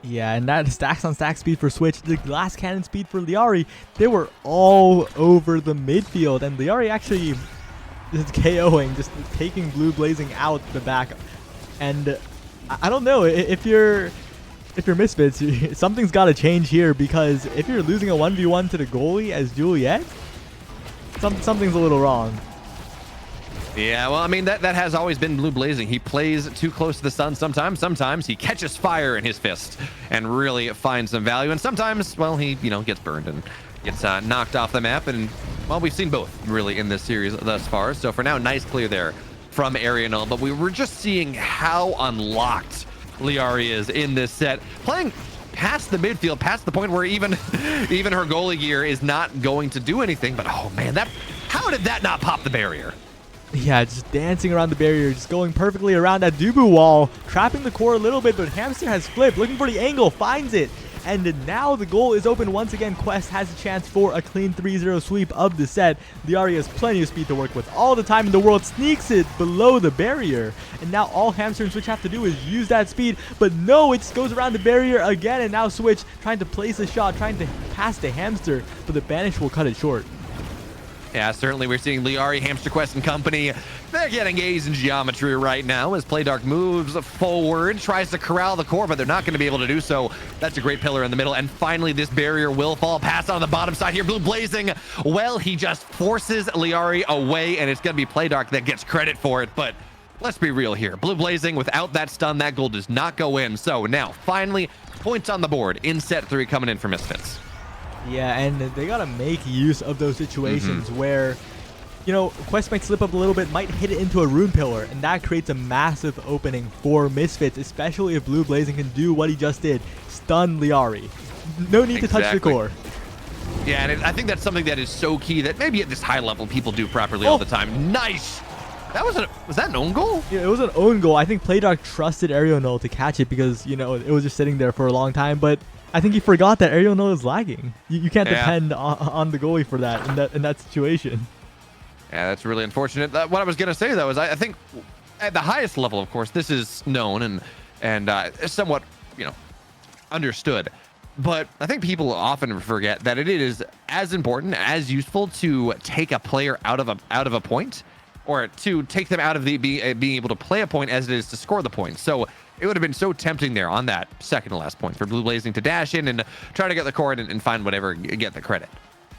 Yeah, and that stacks on stack speed for Switch, the glass cannon speed for Liari, they were all over the midfield, and Liari actually just KOing, just taking Blue Blazing out the back. And I don't know, if you're Misfits, something's got to change here, because if you're losing a 1v1 to the goalie as Juliet, something's a little wrong. Yeah, well, I mean, that has always been Blue Blazing. He plays too close to the sun sometimes. Sometimes he catches fire in his fist and really finds some value. And sometimes, well, he, gets burned and gets knocked off the map. And, well, we've seen both, really, in this series thus far. So for now, nice clear there from Arianel. But we were just seeing how unlocked Liari is in this set. Playing past the midfield, past the point where even her goalie gear is not going to do anything. But, oh, man, how did that not pop the barrier? Yeah, just dancing around the barrier, just going perfectly around that Dubu wall, trapping the core a little bit, but Hamster has flipped, looking for the angle, finds it, and now the goal is open once again. Quest has a chance for a clean 3-0 sweep of the set. Liari has plenty of speed to work with, all the time in the world, sneaks it below the barrier, and now all Hamster and Switch have to do is use that speed, but no, it just goes around the barrier again, and now Switch trying to place a shot, trying to pass the Hamster, but the Banish will cut it short. Yeah, certainly we're seeing Liari, Hamster Quest, and company. They're getting A's in geometry right now as Playdark moves forward, tries to corral the core, but they're not going to be able to do so. That's a great pillar in the middle. And finally, this barrier will fall. Pass on the bottom side here. Blue Blazing. Well, he just forces Liari away, and it's going to be Playdark that gets credit for it. But let's be real here. Blue Blazing, without that stun, that goal does not go in. So now, finally, points on the board in set 3 coming in for Misfits. Yeah, and they gotta make use of those situations where, Quest might slip up a little bit, might hit it into a rune pillar, and that creates a massive opening for Misfits, especially if Blue Blazing can do what he just did, stun Liari. No need to touch the core. Yeah, and I think that's something that is so key that maybe at this high level people do properly all the time. Nice! Was that an own goal? Yeah, it was an own goal. I think Playdark trusted Arianel to catch it because, it was just sitting there for a long time, but I think he forgot that Arianel is lagging. You can't depend on the goalie for that in that situation. Yeah, that's really unfortunate. What I was going to say, though, is I think at the highest level, of course, this is known and somewhat, understood. But I think people often forget that it is as important, as useful to take a player out of a point, or to take them out of being able to play a point as it is to score the point. So it would have been so tempting there on that second to last point for Blue Blazing to dash in and try to get the core and find whatever, get the credit.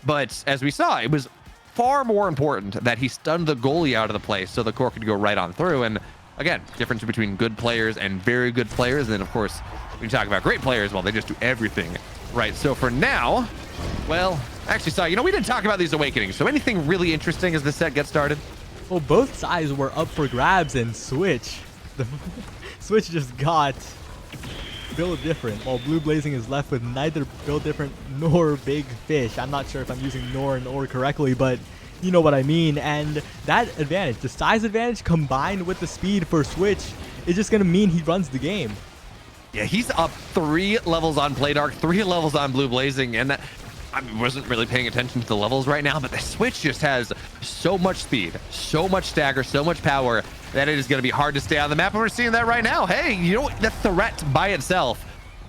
But as we saw, it was far more important that he stunned the goalie out of the play so the core could go right on through. And again, difference between good players and very good players. And then, of course, when you talk about great players, well, they just do everything right. So for now, well, actually, we didn't talk about these awakenings. So anything really interesting as the set gets started? Well, both sides were up for grabs, and Switch just got Build Different, while Blue Blazing is left with neither Build Different nor Big Fish. I'm not sure if I'm using nor and or correctly, but you know what I mean. And that advantage, the size advantage combined with the speed for Switch, is just going to mean he runs the game. Yeah, he's up 3 levels on Playdark, 3 levels on Blue Blazing, and I wasn't really paying attention to the levels right now, but the Switch just has so much speed, so much stagger, so much power that it is going to be hard to stay on the map. And we're seeing that right now. Hey, the threat by itself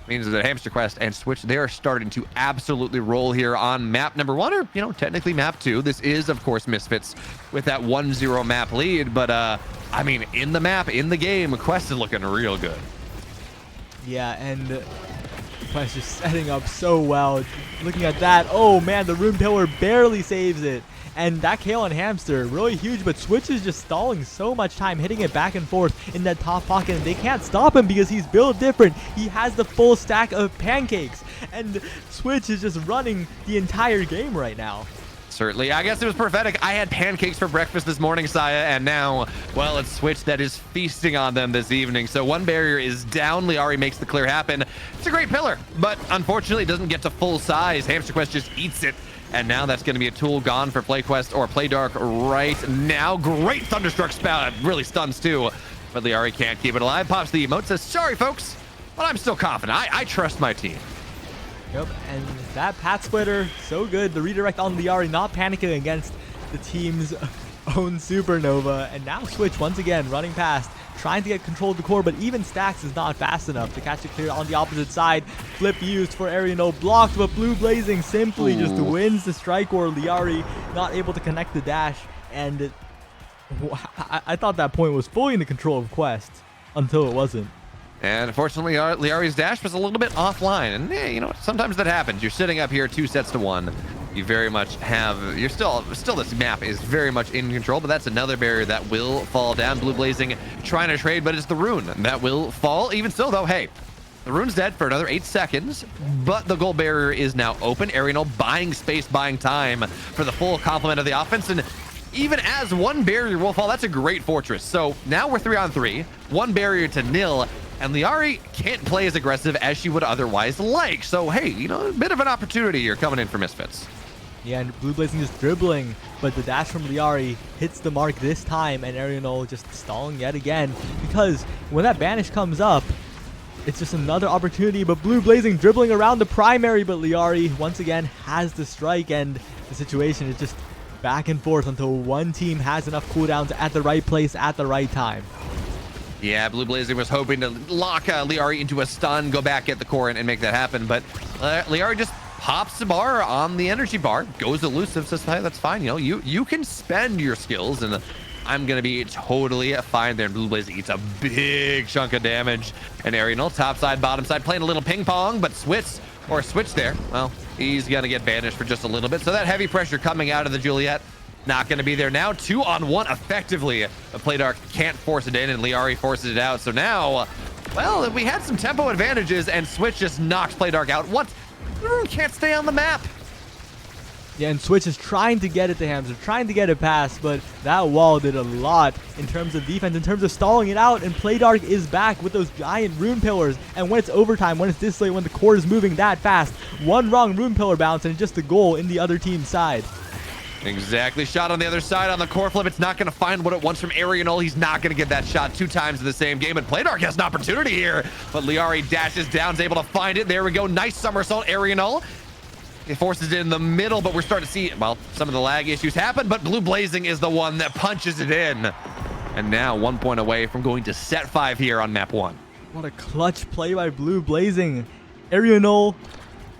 means that Hamster Quest and Switch, they are starting to absolutely roll here on map number 1, or, technically map 2. This is, of course, Misfits with that 1-0 map lead. But, I mean, in the map, in the game, Quest is looking real good. Yeah, and Quest just setting up so well. Looking at that, oh man, the rune pillar barely saves it. And that KO on Hamster, really huge, but Switch is just stalling so much time, hitting it back and forth in that top pocket, and they can't stop him because he's built different. He has the full stack of pancakes, and Switch is just running the entire game right now. Certainly. I guess it was prophetic. I had pancakes for breakfast this morning, Saya, and now, well, it's Switch that is feasting on them this evening. So one barrier is down. Liari makes the clear happen. It's a great pillar, but unfortunately it doesn't get to full size. Hamster Quest just eats it, and now that's going to be a tool gone for PlayQuest or Playdark right now. Great Thunderstruck spout. Really stuns too, but Liari can't keep it alive. Pops the emote, says, sorry, folks, but I'm still confident. I trust my team. Yep, and that Pat Splitter, so good. The redirect on Liari, not panicking against the team's own Supernova. And now Switch, once again, running past, trying to get control of the core, but even Stacks is not fast enough to catch it clear on the opposite side. Flip used for Arianel, blocked, but Blue Blazing simply just wins the strike, or Liari not able to connect the dash. And I thought that point was fully in the control of Quest until it wasn't. And unfortunately, Liari's dash was a little bit offline. And you know, sometimes that happens. You're sitting up here 2-1. You very much have, you're still this map is very much in control, but that's another barrier that will fall down. Blue Blazing trying to trade, but it's the rune that will fall. Even so, though, hey, the rune's dead for another 8 seconds, but the gold barrier is now open. Arianol buying space, buying time for the full complement of the offense. And even as one barrier will fall, that's a great fortress. So now we're 3-on-3, one barrier to nil, and Liari can't play as aggressive as she would otherwise like. So, hey, you know, a bit of an opportunity here coming in for Misfits. Yeah, and Blue Blazing just dribbling, but the dash from Liari hits the mark this time, and Arianol just stalling yet again, because when that banish comes up, it's just another opportunity, but Blue Blazing dribbling around the primary, but Liari once again has the strike, and the situation is just back and forth until one team has enough cooldowns at the right place at the right time. Yeah, Blue Blazing was hoping to lock Liari into a stun, go back at the core and make that happen, but Liari just pops the bar on the energy bar, goes elusive, says, hey, that's fine. You know, you can spend your skills, and I'm going to be totally fine there. And Blue Blazing eats a big chunk of damage. And Arianol, top side, bottom side, playing a little ping pong, but switch there. Well, he's going to get banished for just a little bit. So that heavy pressure coming out of the Juliet, not going to be there now. 2-on-1 effectively. The Playdark can't force it in, and Liari forces it out. So now, well, we had some tempo advantages, and Switch just knocks Playdark out. What? Can't stay on the map. Yeah, and Switch is trying to get it to Hamster, trying to get it past, but that wall did a lot in terms of defense, in terms of stalling it out, and Playdark is back with those giant rune pillars, and when it's overtime, when it's this late, when the core is moving that fast, one wrong rune pillar bounce, and just a goal in the other team's side. Exactly. Shot on the other side on the core flip. It's not going to find what it wants from Arianol. He's not going to get that shot 2 times in the same game. And Playdark has an opportunity here. But Liari dashes down, is able to find it. There we go. Nice somersault, Arianol. It forces it in the middle, but we're starting to see, well, some of the lag issues happen. But Blue Blazing is the one that punches it in. And now 1 point away from going to set 5 here on map 1. What a clutch play by Blue Blazing. Arianol,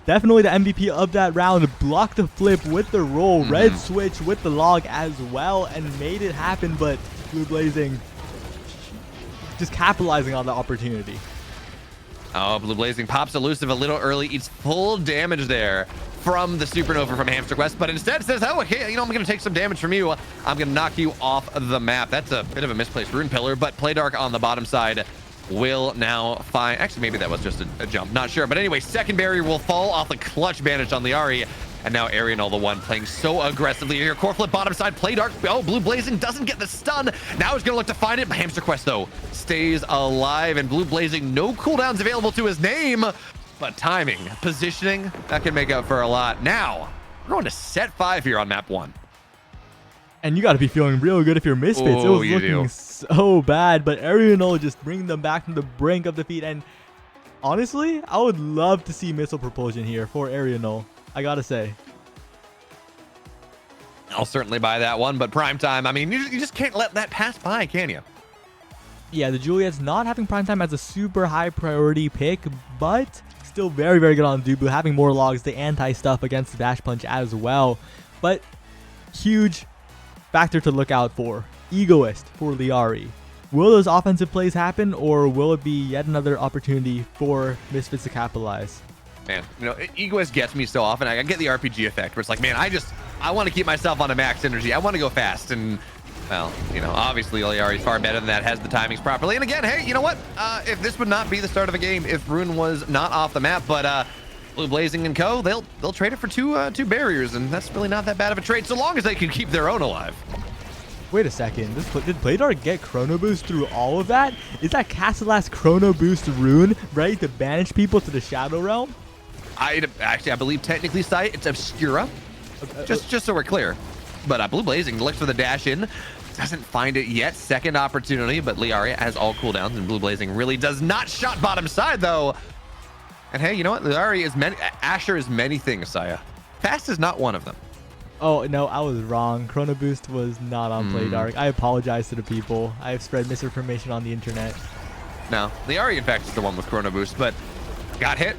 definitely the MVP of that round, blocked the flip with the roll, red switch with the log as well, and made it happen, but Blue Blazing just capitalizing on the opportunity. Oh, Blue Blazing pops elusive a little early, eats full damage there from the supernova from Hamster Quest, but instead says, oh, okay, you know, I'm going to take some damage from you. I'm going to knock you off the map. That's a bit of a misplaced rune pillar, but Playdark on the bottom side will now find, actually maybe that was just a jump, not sure, but anyway, second barrier will fall off the clutch banish on Liari, and now Arianol, the one playing so aggressively here. Core flip bottom side, Playdark, oh, Blue Blazing doesn't get the stun. Now he's gonna look to find it, but Hamster Quest though stays alive, and Blue Blazing, no cooldowns available to his name, but timing, positioning, that can make up for a lot. Now we're going to set 5 here on map 1. And you got to be feeling real good if you're Misfits. Oh, it was looking so bad, but Arianol just bringing them back from the brink of defeat. And honestly, I would love to see missile propulsion here for Arianol. I got to say. I'll certainly buy that one, but prime time, I mean, you just can't let that pass by, can you? Yeah, the Juliet's not having prime time as a super high priority pick, but still very, very good on Dubu, having more logs, the anti-stuff against the dash punch as well. But huge factor to look out for. Egoist for Liari. Will those offensive plays happen, or will it be yet another opportunity for Misfits to capitalize? Man, you know, Egoist gets me so often. I get the RPG effect where it's like, man, I want to keep myself on a max energy. I want to go fast. And, well, you know, obviously Liari's far better than that, has the timings properly. And again, hey, you know what? If this would not be the start of a game, if Rune was not off the map, but Blue Blazing and co, they'll trade it for two barriers, and that's really not that bad of a trade, so long as they can keep their own alive. Wait a second, did Playdark get Chrono Boost through all of that? Is that Castellas Chrono Boost rune ready to banish people to the Shadow Realm? I believe technically, it's Obscura, just so we're clear. But Blue Blazing looks for the dash in, doesn't find it yet. Second opportunity, but Liari has all cooldowns, and Blue Blazing really does not shot bottom side, though. And hey, you know what? Liari is Asher is many things, Saya. Fast is not one of them. Oh, no, I was wrong. Chrono Boost was not on Playdark. I apologize to the people. I have spread misinformation on the internet. No, Liari, in fact, is the one with Chrono Boost, but got hit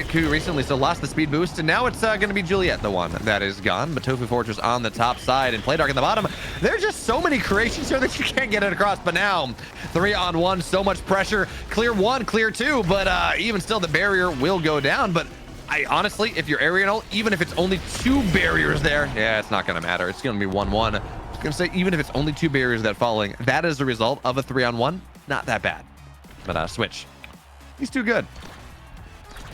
Ku recently, so lost the speed boost, and now it's going to be Juliet, the one that is gone. But Tofu Fortress on the top side and Playdark in the bottom. There's just so many creations here that you can't get it across. But now 3-on-1, so much pressure. Clear 1, clear 2, but even still the barrier will go down. But I honestly, if you're Arianol, even if it's only 2 barriers there, yeah, it's not going to matter. It's going to be 1-1. I was going to say, even if it's only 2 barriers that falling, that is the result of a 3-on-1. Not that bad. But Switch, he's too good.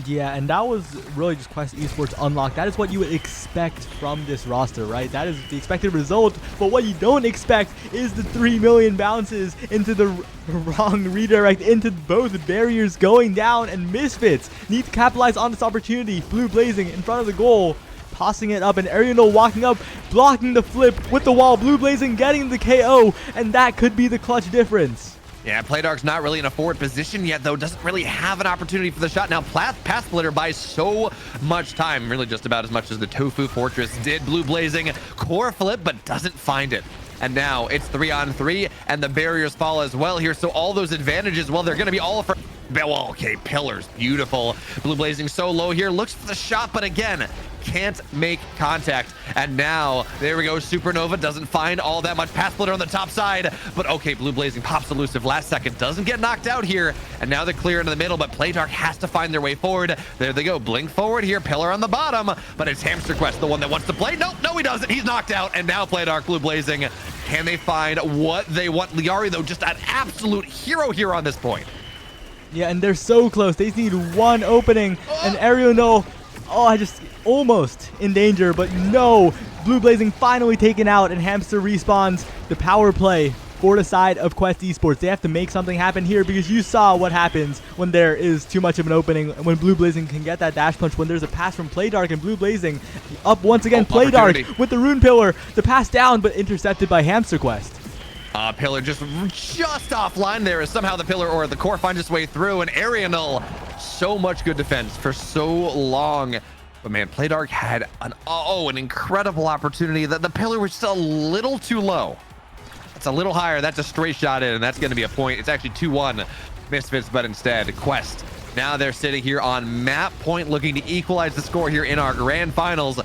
Yeah, and that was really just Quest Esports Unlocked. That is what you would expect from this roster, right? That is the expected result. But what you don't expect is the 3 million bounces into the wrong redirect, into both barriers going down, and Misfits need to capitalize on this opportunity. Blue blazing in front of the goal, tossing it up, and Ariano walking up, blocking the flip with the wall. Blue blazing getting the KO, and that could be the clutch difference. Yeah, Playdark's not really in a forward position yet, though. Doesn't really have an opportunity for the shot. Now, Path Splitter buys so much time, really just about as much as the Tofu Fortress did. Blue blazing, core flip, but doesn't find it. And now it's 3-on-3, and the barriers fall as well here. So all those advantages, well, they're going to be all for... Well, okay, pillars, beautiful. Blue blazing so low here, looks for the shot, but again, can't make contact. And now, there we go, Supernova doesn't find all that much. Path Splitter on the top side, but okay, Blue blazing pops elusive last second, doesn't get knocked out here. And now they're clear into the middle, but Playdark has to find their way forward. There they go, blink forward here, pillar on the bottom, but it's Hamster Quest, the one that wants to play. Nope, no, he doesn't. He's knocked out, and now Playdark, Blue blazing. Can they find what they want? Liari, though, just an absolute hero here on this point. Yeah, and they're so close. They just need one opening, and Ariano, I just almost in danger, but no. Blue blazing finally taken out, and Hamster respawns. The power play for the side of Quest Esports. They have to make something happen here, because you saw what happens when there is too much of an opening, when Blue blazing can get that dash punch, when there's a pass from Playdark, and Blue blazing up once again. Playdark with the rune pillar, the pass down, but intercepted by Hamster Quest. Pillar just offline there, as somehow the pillar or the core finds its way through, and Arianol, so much good defense for so long. But man, Playdark had an incredible opportunity. That the pillar was still a little too low. It's a little higher. That's a straight shot in, and that's going to be a point. It's actually 2-1 Misfits, but instead Quest. Now they're sitting here on map point, looking to equalize the score here in our grand finals.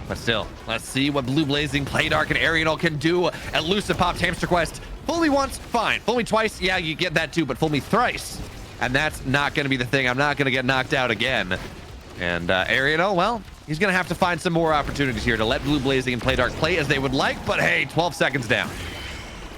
But still, let's see what Blue blazing, Playdark, and Arianol can do. Elusive popped Hamster Quest. Fool me once, fine. Fool me twice, yeah, you get that too, but fool me thrice, and that's not going to be the thing. I'm not going to get knocked out again. And Arianol, well, he's going to have to find some more opportunities here to let Blue blazing and Playdark play as they would like, but hey, 12 seconds down.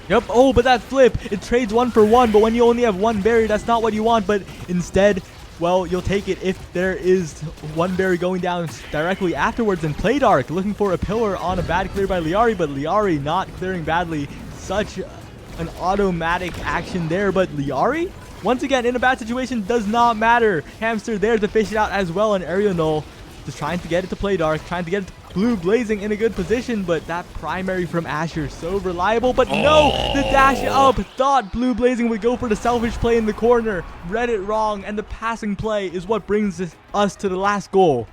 Yep. Oh, but that flip, it trades 1 for 1, but when you only have 1 barrier, that's not what you want. But instead, well, you'll take it if there is 1 barrier going down directly afterwards. And Playdark looking for a pillar on a bad clear by Liari, but Liari not clearing badly. Such an automatic action there, but Liari, once again, in a bad situation, does not matter. Hamster there to fish it out as well, and Arianol just trying to get it to Playdark, trying to get it to Blue blazing in a good position, but that primary from Asher, so reliable, but no, the dash up, thought Blue blazing would go for the selfish play in the corner, read it wrong, and the passing play is what brings us to the last goal.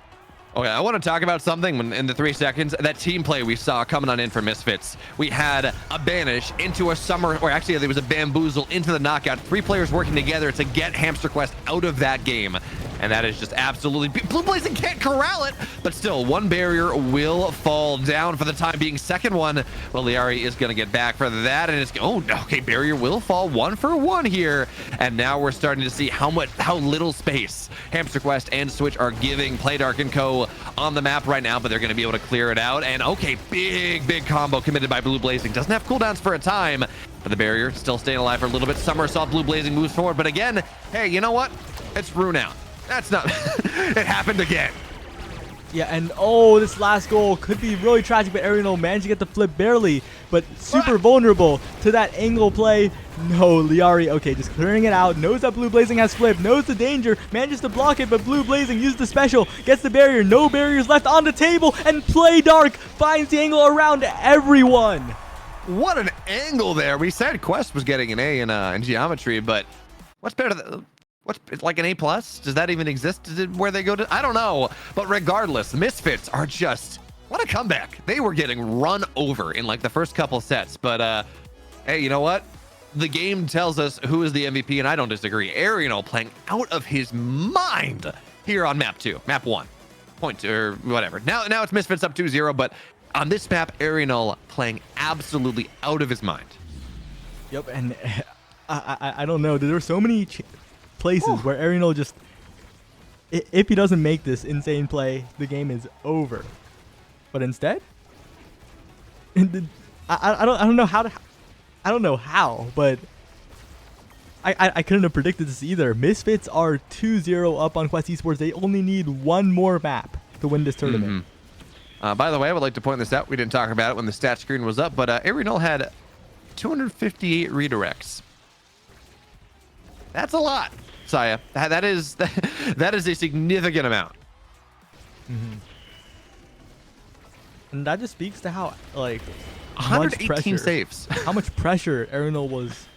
Okay, I want to talk about something when in the 3 seconds. That team play we saw coming on in for Misfits. We had a banish into a summer, or actually there was a bamboozle into the knockout. 3 players working together to get Hamster Quest out of that game. And that is just absolutely... Blue blazing can't corral it, but still, 1 barrier will fall down for the time being. Second one, well, Liari is going to get back for that, and it's... Oh, okay, barrier will fall 1 for 1 here. And now we're starting to see how little space Hamster Quest and Switch are giving Playdark and Co. on the map right now, but they're going to be able to clear it out. And okay, big combo committed by Blue blazing. Doesn't have cooldowns for a time, but the barrier still staying alive for a little bit. Somersault, Blue blazing moves forward, but again, hey, you know what? It's rune out. That's not... It happened again. Yeah, and oh, this last goal could be really tragic, but Arianol managed to get the flip barely, but super vulnerable to that angle play. No, Liari, okay, just clearing it out, knows that Blue blazing has flip, knows the danger, manages to block it, but Blue blazing uses the special, gets the barrier, no barriers left on the table, and Playdark finds the angle around everyone. What an angle there. We said Quest was getting an A in geometry, but what's better than... What's like an A+? Does that even exist where they go to? I don't know. But regardless, Misfits are just... What a comeback. They were getting run over in like the first couple sets. But hey, you know what? the game tells us who is the MVP, and I don't disagree. Ariel playing out of his mind here on map 2, map 1, point 2, or whatever. Now it's Misfits up 2-0, but on this map, Ariel playing absolutely out of his mind. Yep, and I don't know. There were so many places where Ariel just, if he doesn't make this insane play, the game is over. But instead, I don't know how to. I don't know how, but I couldn't have predicted this either. Misfits are 2-0 up on Quest Esports. They only need one more map to win this tournament. By the way, I would like to point this out. We didn't talk about it when the stat screen was up, but Ariel had 258 redirects. That's a lot, Saya. That is a significant amount. And that just speaks to how, like, 118 saves. How much pressure Ariel was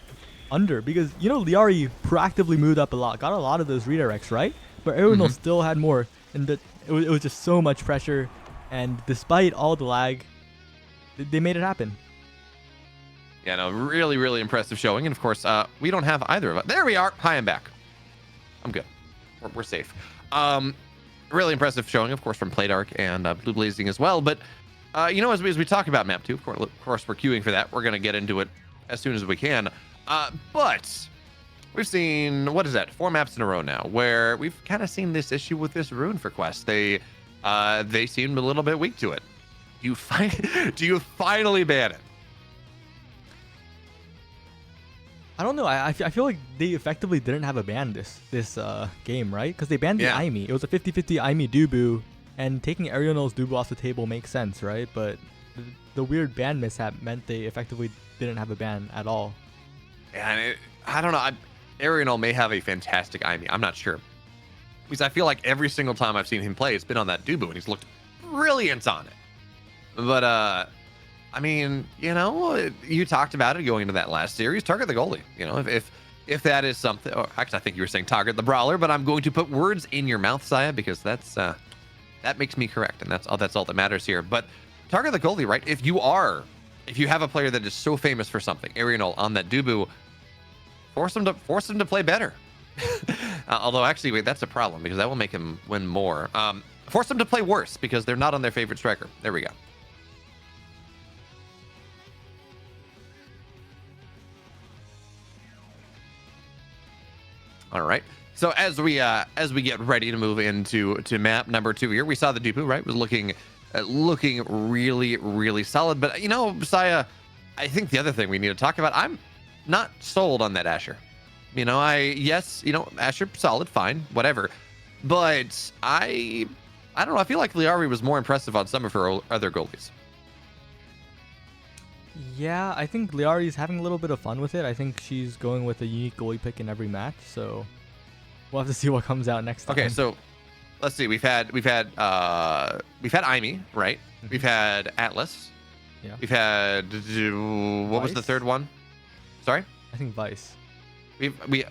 under, because Liari proactively moved up a lot, got a lot of those redirects, right? But Ariel still had more, and it was just so much pressure. And despite all the lag, they made it happen. Yeah, no, really, really impressive showing. And of course, we don't have either of us. There we are. Hi, I'm back. I'm good. We're safe. Really impressive showing, of course, from Playdark and Blue Blazing as well. But as we talk about map 2, of course, we're queuing for that. We're gonna get into it as soon as we can. But we've seen, what is that, 4 maps in a row now, where we've kind of seen this issue with this rune for Quest. They seemed a little bit weak to it. Do you finally ban it? I don't know. I feel like they effectively didn't have a ban this game, right? Because they banned the Aimi. It was a 50-50 Aimi Dubu, and taking Ariel's Dubu off the table makes sense, right? But the weird ban mishap meant they effectively didn't have a ban at all. Yeah, and I don't know. Ariel may have a fantastic Aimi. I'm not sure. Because I feel like every single time I've seen him play, it's been on that Dubu, and he's looked brilliant on it. But, I mean, you talked about it going into that last series. Target the goalie. If that is something, or actually, I think you were saying target the brawler, but I'm going to put words in your mouth, Saya, because that makes me correct, and that's all that matters here. But target the goalie, right? If you have a player that is so famous for something, Ariel on that Dubu, force him to play better. Although, actually, wait, that's a problem, because that will make him win more. Force them to play worse, because they're not on their favorite striker. There we go. All right. So as we get ready to move into map number 2 here, we saw the Dubu, right? Was looking really, really solid. But Saya, I think the other thing we need to talk about, I'm not sold on that Asher. Asher, solid, fine, whatever. But I don't know. I feel like Liari was more impressive on some of her other goalies. Yeah, I think Liari's having a little bit of fun with it. I think she's going with a unique goalie pick in every match. So we'll have to see what comes out next time. Okay, so let's see. We've had Aimi, right? We've had Atlas. Yeah. We've had what was the third one? Sorry. I think Vice. Wasn't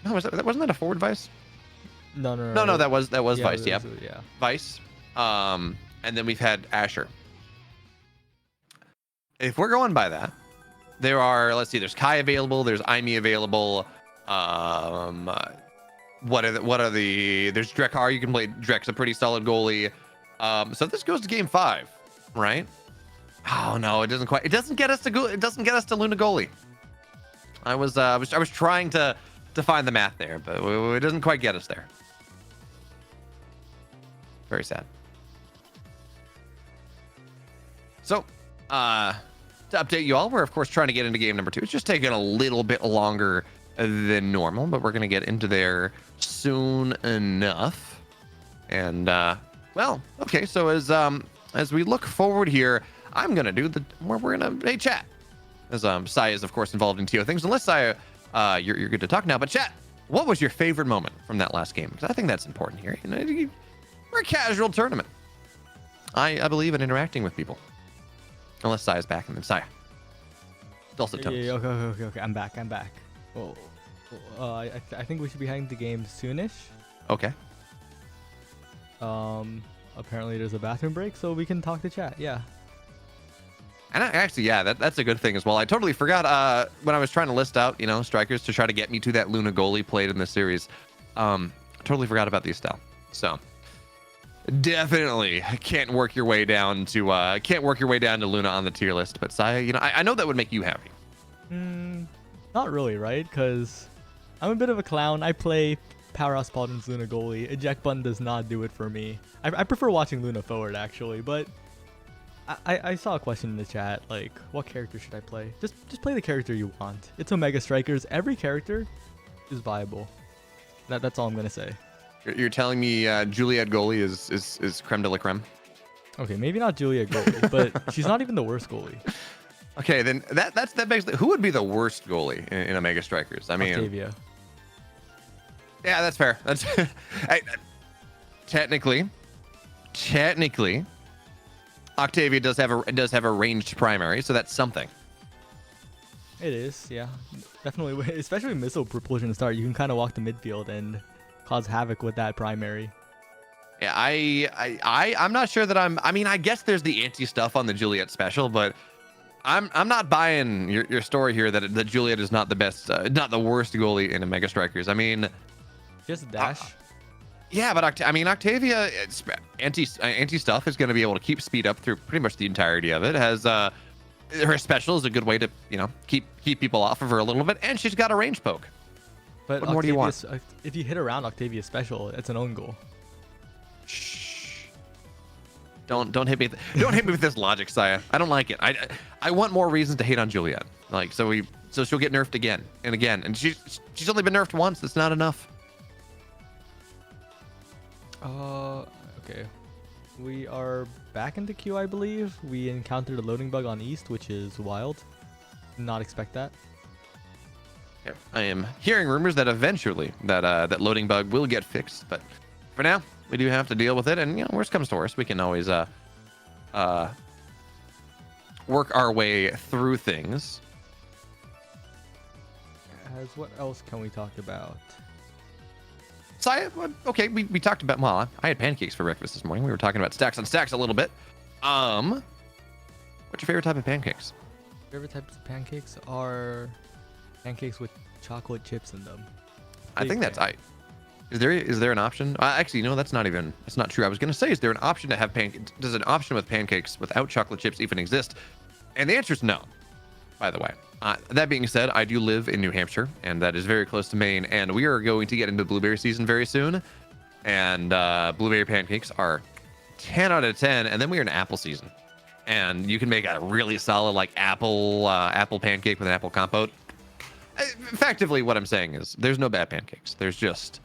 that a forward Vice? No, that was Vice. Yeah. Yeah. Vice. And then we've had Asher. If we're going by that, there are, let's see, there's Kai available, there's Aimi available. There's Drekar, you can play. Drek's a pretty solid goalie. So this goes to game 5, right? Oh no, it doesn't get us to Luna goalie. I was trying to find the math there, but it doesn't quite get us there. Very sad. So, to update you all, we're of course trying to get into game number 2. It's just taking a little bit longer than normal, but we're going to get into there soon enough. And well, okay, so as we look forward here, I'm going to do we're going to chat. As Saya is of course involved in TO things. Unless Saya, you're good to talk now, but chat, what was your favorite moment from that last game? Because I think that's important here. We're a casual tournament. I believe in interacting with people. Unless Saya's back, and then Saya. Dulcet tones. Yeah, okay. I'm back. Well, I think we should be heading to game soonish. Okay. Apparently there's a bathroom break, so we can talk to chat. Yeah. And actually, yeah, that's a good thing as well. I totally forgot when I was trying to list out, strikers to try to get me to that Luna goalie played in the series. Totally forgot about the Estelle. So definitely can't work your way down to Luna on the tier list. But Saya, I know that would make you happy. Not really, right? Because I'm a bit of a clown. I play Powerhouse Paladin's Luna goalie. Eject button does not do it for me. I prefer watching Luna forward, actually, but I saw a question in the chat, like, what character should I play? Just play the character you want. It's Omega Strikers. Every character is viable. That's all I'm gonna say. You're telling me Juliet goalie is creme de la creme? Okay, maybe not Juliet goalie, but she's not even the worst goalie. Okay, then that begs who would be the worst goalie in Omega Strikers? I mean, Octavia. Yeah, that's fair. That's technically, Octavia does have a ranged primary, so that's something. It is, yeah, definitely. Especially with missile propulsion to start, you can kind of walk the midfield and cause havoc with that primary. Yeah, I'm not sure that I mean, I guess there's the anti stuff on the Juliet special, but I'm not buying your story here that Juliet is not the best, not the worst goalie in Omega Strikers. I mean, just dash. Yeah, but Octavia, anti stuff is going to be able to keep speed up through pretty much the entirety of it. Has her special is a good way to keep people off of her a little bit, and she's got a range poke. But what more do you want? If you hit around Octavia's special, it's an own goal. Shh. Don't hit me. Don't hit me with this logic, Saya. I don't like it. I want more reasons to hate on Juliet. Like so she'll get nerfed again and again, and she's only been nerfed once. That's not enough. Okay. We are back into queue, I believe. We encountered a loading bug on East, which is wild. Did not expect that. Yeah, I am hearing rumors that eventually that loading bug will get fixed, but for now we do have to deal with it. And worst comes to worst, we can always work our way through things. What else can we talk about? So okay, we talked about, well, I had pancakes for breakfast this morning. We were talking about stacks on stacks a little bit. What's your favorite type of pancakes? Favorite types of pancakes are pancakes with chocolate chips in them. I think that's is there an option? Actually, that's not true. I was gonna say, is there an option to have pancakes? Does an option with pancakes without chocolate chips even exist? And the answer is no, by the way. That being said, I do live in New Hampshire, and that is very close to Maine, and we are going to get into blueberry season very soon. And blueberry pancakes are 10 out of 10, and then we are in apple season. And you can make a really solid apple pancake with an apple compote. Effectively, what I'm saying is there's no bad pancakes. There's just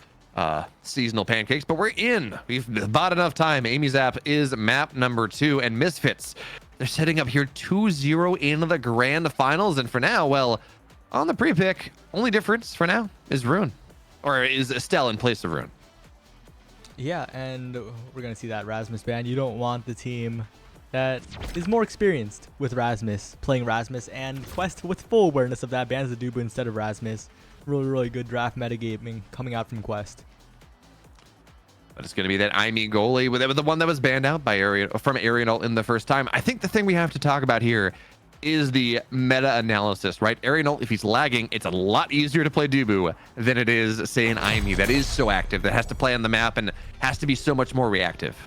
seasonal pancakes, but we've bought enough time. Amy's app is map number 2, and Misfits, they're setting up here 2-0 in the grand finals. And for now, well, on the pre-pick, only difference for now is Rune, or is Estelle in place of Rune. Yeah, and we're going to see that Rasmus ban. You don't want the team that is more experienced with Rasmus, playing Rasmus, and Quest with full awareness of that bans the Dubu instead of Rasmus. Really, really good draft metagaming coming out from Quest. But it's going to be that Imi goalie with the one that was banned out by from Arianol in the first time. I think the thing we have to talk about here is the meta analysis, right? Arianol, if he's lagging, it's a lot easier to play Dubu than it is, say, an Imi that is so active, that has to play on the map and has to be so much more reactive.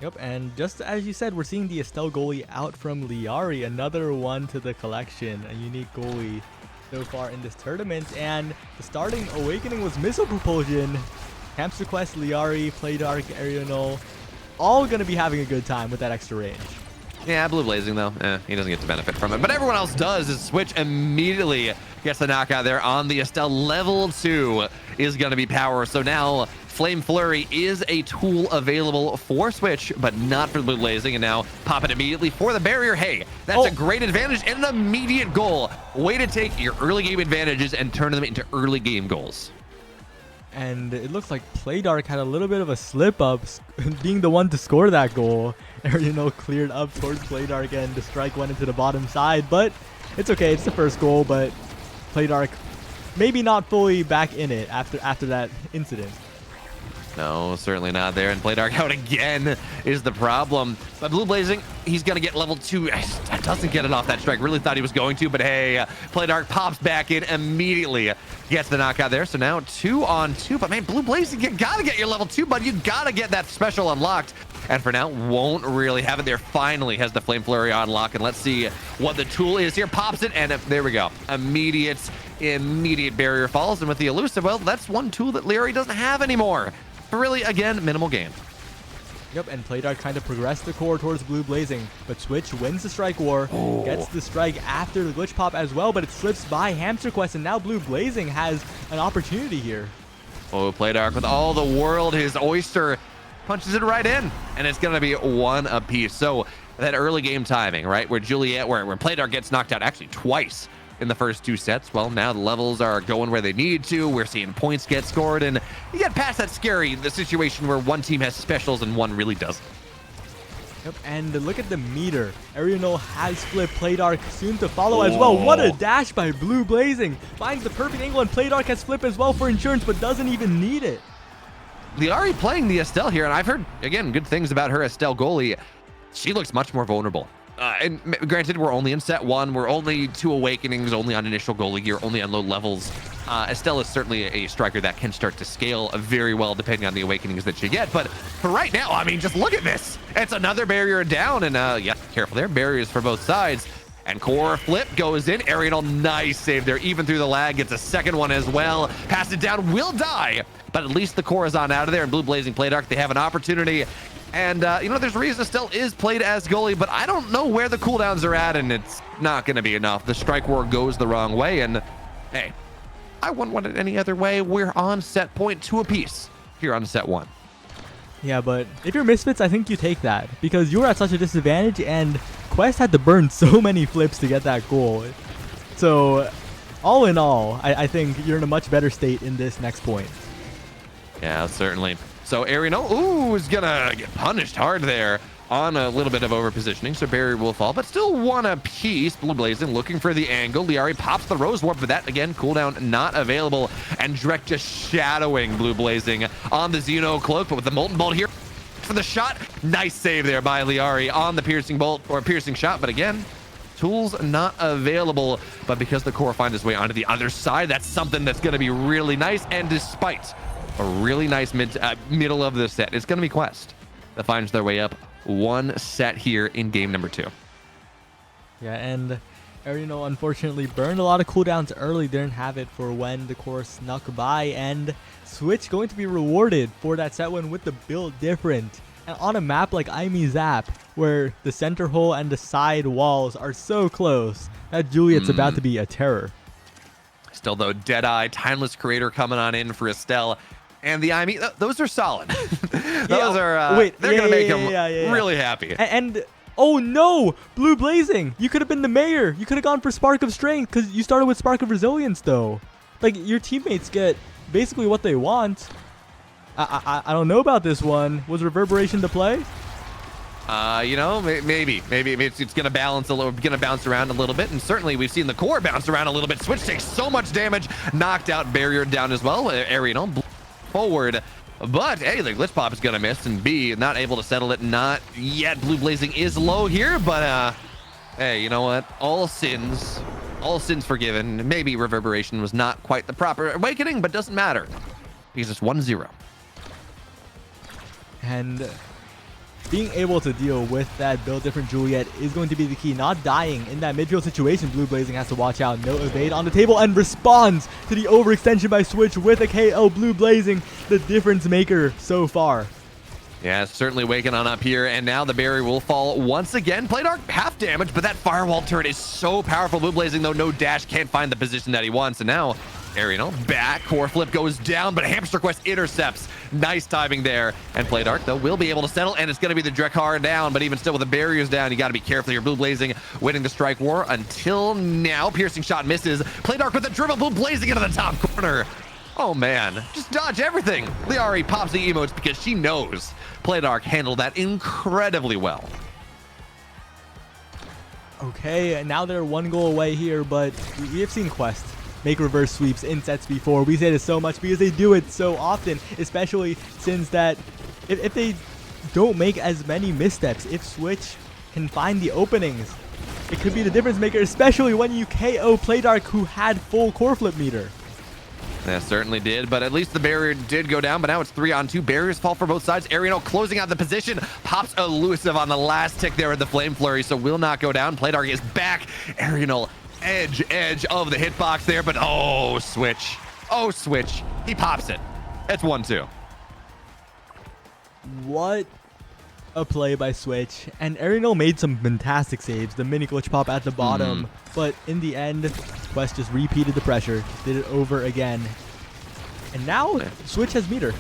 Yep, and just as you said, we're seeing the Estelle goalie out from Liari, another one to the collection, a unique goalie so far in this tournament. And the starting awakening was missile propulsion. Hamster Quest, Liari, Playdark, Arianol, all going to be having a good time with that extra range. Yeah, Blue Blazing, though, he doesn't get to benefit from it. But everyone else does. Is Switch immediately gets the knockout there on the Estelle. Level 2 is going to be power. So now Flame Flurry is a tool available for Switch, but not for Blue Blazing. And now pop it immediately for the barrier. Hey, that's a great advantage and an immediate goal. Way to take your early game advantages and turn them into early game goals. And it looks like Playdark had a little bit of a slip up, being the one to score that goal. Arianol cleared up towards Playdark, and the strike went into the bottom side. But it's okay, it's the first goal, but Playdark maybe not fully back in it after that incident. No, certainly not there. And Playdark out again is the problem. But Blue Blazing, he's going to get level 2. Doesn't get it off that strike. Really thought he was going to, but hey, Playdark pops back in immediately. Gets the knockout there. So now 2 on 2. But man, Blue Blazing, you got to get your level 2, bud. You got to get that special unlocked. And for now, won't really have it there. Finally has the Flame Flurry unlock. And let's see what the tool is here. Pops it, and there we go. Immediate barrier falls. And with the elusive, well, that's one tool that Leary doesn't have anymore. But really, again, minimal gain. Yep, and Playdark trying to progress the core towards Blue Blazing, but Switch wins the strike war, gets the strike after the glitch pop as well, but it slips by Hamster Quest, and now Blue Blazing has an opportunity here. Oh, Playdark with all the world, his oyster punches it right in, and it's going to be 1 apiece. So that early game timing, right, where Playdark gets knocked out actually twice in the first 2 sets. Well, now the levels are going where they need to. We're seeing points get scored, and you get past that the situation where one team has specials and one really doesn't. Yep, and look at the meter. Ariano has flipped Playdark soon to follow as well. What a dash by Blue Blazing. Finds the perfect angle, and Playdark has flipped as well for insurance, but doesn't even need it. Liari playing the Estelle here, and I've heard, again, good things about her Estelle goalie. She looks much more vulnerable. And granted, we're only in set 1. We're only 2 awakenings, only on initial goalie gear, only on low levels. Estelle is certainly a striker that can start to scale very well depending on the awakenings that you get. But for right now, I mean, just look at this. It's another barrier down, and yeah, careful there. Barriers for both sides. And core flip goes in. Ariel, nice save there. Even through the lag, gets a second one as well. Pass it down, will die. But at least the core is on out of there. And Blue Blazing Playdark, they have an opportunity. And, there's a reason Estelle is played as goalie, but I don't know where the cooldowns are at, and it's not going to be enough. The strike war goes the wrong way, and, hey, I wouldn't want it any other way. We're on set point 2 apiece here on set 1. Yeah, but if you're Misfits, I think you take that, because you were at such a disadvantage, and Quest had to burn so many flips to get that goal. So, all in all, I think you're in a much better state in this next point. Yeah, certainly. So Ariano, is gonna get punished hard there on a little bit of over positioning, so barrier will fall, but still 1 apiece. Blue Blazing looking for the angle. Liari pops the Rose Warp, but that again, cooldown not available, and Drek just shadowing Blue Blazing on the Xeno Cloak, but with the Molten Bolt here for the shot. Nice save there by Liari on the Piercing Bolt, or Piercing Shot, but again, tools not available. But because the core finds its way onto the other side, that's something that's going to be really nice. And despite a really nice middle of the set, it's going to be Quest that finds their way up 1 set here in game number 2. Yeah, and Ariano unfortunately burned a lot of cooldowns early, didn't have it for when the core snuck by, and Switch going to be rewarded for that set win with the build different. And on a map like Aimi Zap, where the center hole and the side walls are so close, that Juliet's about to be a terror. Still though, Deadeye, Timeless Creator coming on in for Estelle. And the Aimi, those are solid. Those are, they're going to make him really happy. And oh no, Blue Blazing, you could have been the mayor. You could have gone for Spark of Strength, because you started with Spark of Resilience though. Like, your teammates get basically what they want. I don't know about this one. Was Reverberation the play? Maybe it's going to balance a little, going to bounce around a little bit, and certainly we've seen the core bounce around a little bit. Switch takes so much damage, knocked out, barrier down as well. Ariel forward, but hey, the glitch pop is going to miss, and B not able to settle it. Not yet. Blue Blazing is low here, but hey, you know what? All sins forgiven. Maybe Reverberation was not quite the proper awakening, but doesn't matter because it's 1-0. And being able to deal with that build different Juliet is going to be the key. Not dying in that midfield situation. Blue Blazing has to watch out. No evade on the table, and responds to the overextension by Switch with a KO. Blue Blazing, the difference maker so far. Yeah, certainly waking on up here, and now the barrier will fall once again. Playdark half damage, but that firewall turret is so powerful. Blue Blazing, though, no dash, can't find the position that he wants, and now Ariel back, core flip goes down, but Hamster Quest intercepts. Nice timing there. And Playdark, though, will be able to settle, and it's going to be the Drekar down, but even still with the barriers down, you got to be careful here. Blue Blazing winning the strike war until now. Piercing shot misses. Playdark with the dribble, Blue Blazing into the top corner. Oh, man. Just dodge everything. Liari pops the emotes because she knows Playdark handled that incredibly well. Okay, now they're 1 goal away here, but we have seen Quest make reverse sweeps in sets before. We say this so much because they do it so often, especially since that if they don't make as many missteps, if Switch can find the openings, it could be the difference maker, especially when you KO Playdark, who had full core flip meter. That certainly did, but at least the barrier did go down, but now it's 3-on-2. Barriers fall for both sides. Ariano closing out the position, pops elusive on the last tick there with the Flame Flurry, so will not go down. Playdark is back. Ariano edge of the hitbox there, but oh, Switch. Oh, Switch. He pops it. It's 1-2. What a play by Switch, and Ariano made some fantastic saves, the mini glitch pop at the bottom, but in the end, Quest just repeated the pressure, did it over again, and now Switch has meter.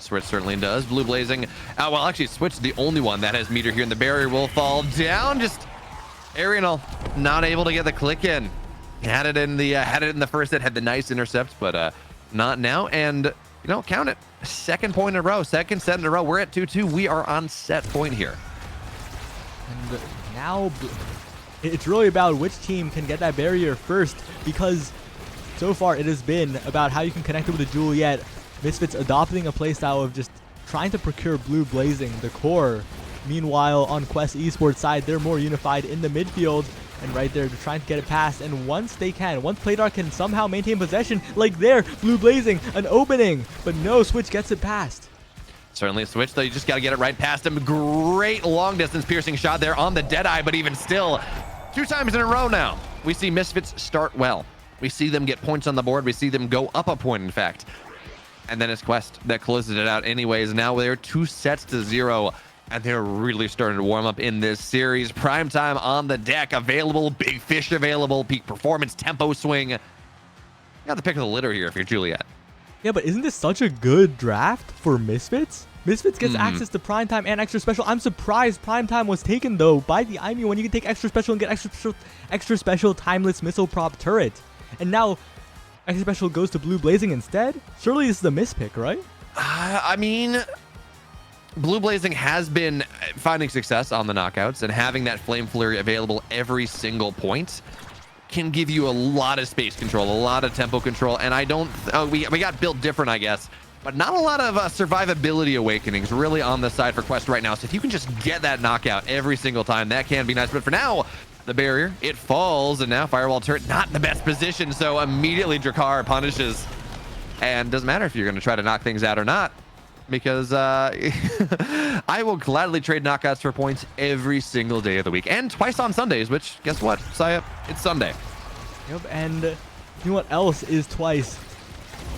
Switch certainly does. Blue Blazing, well, actually, Switch is the only one that has meter here, and the barrier will fall down. Just Ariano not able to get the click in. Had it in the first set, had the nice intercept, but not now. And you know, count it. Second point in a row, second set in a row. We're at 2-2. We are on set point here. And now it's really about which team can get that barrier first, because so far it has been about how you can connect it with a Juliet. Misfits adopting a playstyle of just trying to procure Blue Blazing, the core. Meanwhile, on Quest Esports side, they're more unified in the midfield, and right there, they're trying to get it past. And once Playdark can somehow maintain possession, like there, Blue Blazing, an opening, but no, Switch gets it past. Certainly a Switch, though. You just got to get it right past him. Great long distance piercing shot there on the Deadeye, but even still, 2 times in a row now, we see Misfits start well. We see them get points on the board. We see them go up a point, in fact. And then it's Quest that closes it out anyways. Now they're 2-0. And they're really starting to warm up in this series. Prime time on the deck, available. Big Fish available. Peak performance, tempo swing. You got the pick of the litter here if you're Juliet. Yeah, but isn't this such a good draft for Misfits? Misfits gets access to Prime Time and Extra Special. I'm surprised Prime Time was taken, though, by the IMU when you can take Extra Special and get Extra Special Timeless Missile Prop Turret. And now Extra Special goes to Blue Blazing instead? Surely this is a mispick, right? I mean, Blue Blazing has been finding success on the knockouts, and having that Flame Flurry available every single point can give you a lot of space control, a lot of tempo control, and I don't... we got built different, I guess, but not a lot of survivability awakenings really on the side for Quest right now. So if you can just get that knockout every single time, that can be nice. But for now, the barrier, it falls, and now Firewall Turret not in the best position, so immediately Drakkar punishes. And doesn't matter if you're going to try to knock things out or not, because I will gladly trade knockouts for points every single day of the week, and twice on Sundays, which, guess what, Saya? It's Sunday. Yep, and you know what else is twice?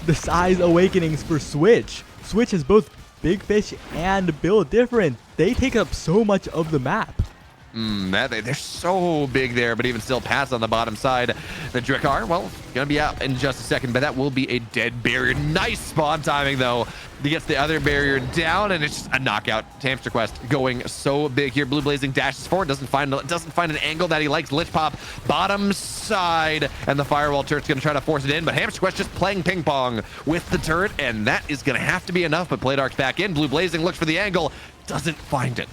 The size awakenings for Switch. Switch is both Big Fish and Build Different. They take up so much of the map. They're so big there, but even still pass on the bottom side. The Drakkar, well, gonna be out in just a second, but that will be a dead barrier. Nice spawn timing, though. He gets the other barrier down, and it's just a knockout. Hamster Quest going so big here. Blue Blazing dashes forward, doesn't find an angle that he likes. Lich Pop, bottom side, and the Firewall Turret's gonna try to force it in, but Hamster Quest just playing ping pong with the turret, and that is gonna have to be enough. But Playdark's back in. Blue Blazing looks for the angle, doesn't find it.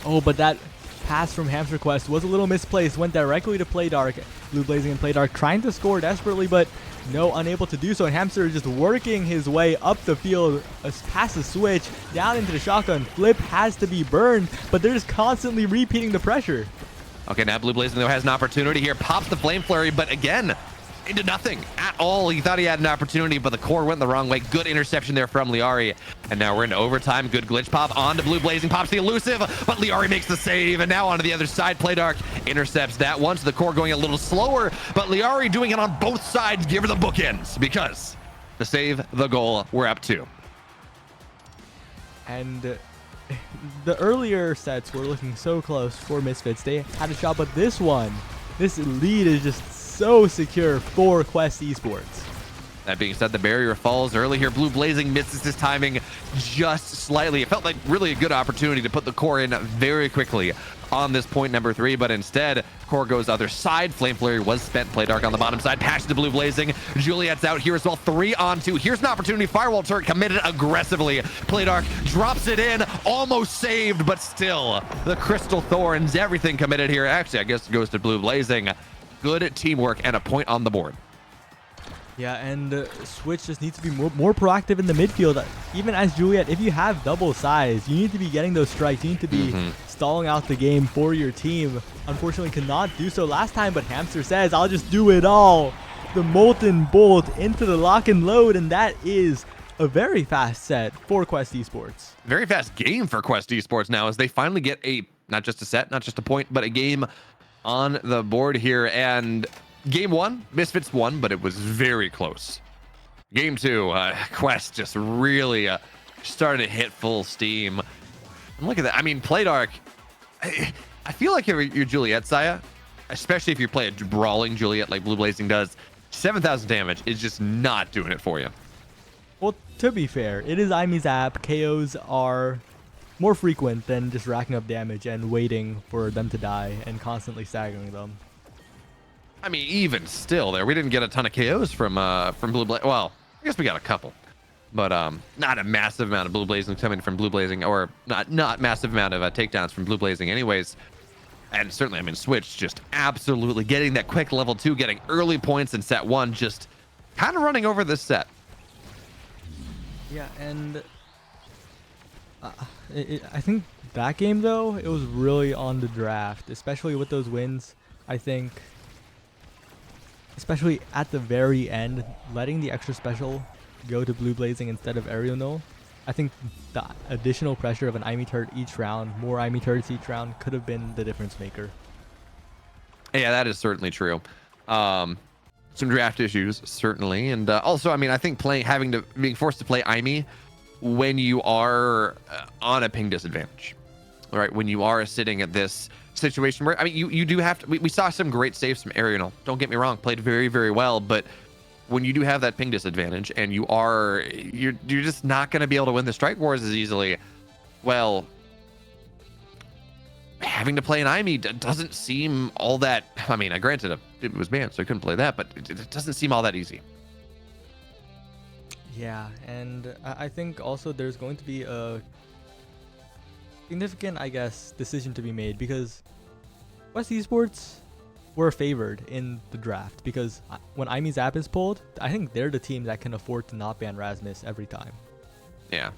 Oh, but that pass from Hamster Quest was a little misplaced, went directly to Playdark. Blue Blazing and Playdark trying to score desperately, but no, unable to do so. And Hamster is just working his way up the field, past the switch, down into the shotgun. Flip has to be burned, but they're just constantly repeating the pressure. Okay, now Blue Blazing, though, has an opportunity here. Pops the Flame Flurry, but again, into nothing at all. He thought he had an opportunity, but the core went the wrong way. Good interception there from Liari. And now we're into overtime. Good glitch pop onto Blue Blazing. Pops the elusive, but Liari makes the save. And now onto the other side. Playdark intercepts that one. So the core going a little slower, but Liari doing it on both sides. Give her the bookends, because to save the goal, we're up 2. And the earlier sets were looking so close for Misfits. They had a shot, but this lead is just so secure for Quest Esports. That being said, the barrier falls early here. Blue Blazing misses his timing just slightly. It felt like really a good opportunity to put the core in very quickly on this point number 3, but instead, core goes other side. Flame Flurry was spent. Playdark on the bottom side. Patch to Blue Blazing. Juliet's out here as well. 3-on-2. Here's an opportunity. Firewall Turret committed aggressively. Playdark drops it in. Almost saved, but still, the Crystal Thorns, everything committed here. Actually, I guess it goes to Blue Blazing. good teamwork and a point on the board. Yeah, and Switch just needs to be more proactive in the midfield. Even as Juliet, if you have double size, you need to be getting those strikes. You need to be stalling out the game for your team. Unfortunately, could not do so last time, but Hamster says, I'll just do it all. The Molten Bolt into the lock and load, and that is a very fast set for Quest Esports. Very fast game for Quest Esports now as they finally get not just a set, not just a point, but a game on the board here. And game 1, Misfits won, but it was very close. Game 2, Quest just really started to hit full steam. And look at that. I mean, Playdark, I feel like you're Juliet, Saya, especially if you play a brawling Juliet like Blue Blazing does, 7,000 damage is just not doing it for you. Well, to be fair, it is Imi's app. KOs are more frequent than just racking up damage and waiting for them to die and constantly staggering them. I mean, even still there, we didn't get a ton of KOs from Blue Blazing. Well, I guess we got a couple, but not a massive amount of Blue Blazing coming from Blue Blazing, or not massive amount of takedowns from Blue Blazing anyways. And certainly, I mean, Switch just absolutely getting that quick level 2, getting early points in set 1, just kind of running over this set. Yeah, and I think that game, though, it was really on the draft, especially with those wins. I think, especially at the very end, letting the extra special go to Blue Blazing instead of Aerial. I think the additional pressure of an Imi turret each round, more Imi turrets each round, could have been the difference maker. Yeah, that is certainly true. Some draft issues, certainly. And also, I mean, I think being forced to play Imi when you are on a ping disadvantage, right? When you are sitting at this situation where, I mean, you do have to, we saw some great saves from Ariel. Don't get me wrong, played very, very well, but when you do have that ping disadvantage and you're just not going to be able to win the strike wars as easily, well, having to play an Imi doesn't seem all that, I mean, granted it was banned, so I couldn't play that, but it doesn't seem all that easy. Yeah, and I think also there's going to be a significant, I guess, decision to be made, because Quest Esports were favored in the draft, because when Imi's app is pulled, I think they're the team that can afford to not ban Rasmus every time. Yeah.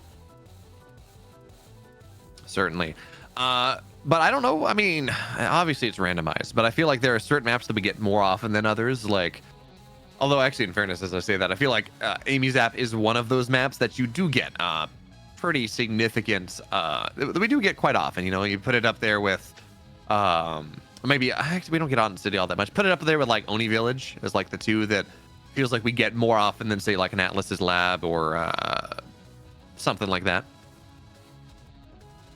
Certainly. But I don't know. I mean, obviously it's randomized, but I feel like there are certain maps that we get more often than others. Like, although actually, in fairness, as I say that, I feel like Amy's app is one of those maps that you do get pretty significant. We do get quite often. You know, you put it up there with maybe actually we don't get on City all that much. Put it up there with like Oni Village as like the two that feels like we get more often than say like an Atlas's Lab or something like that.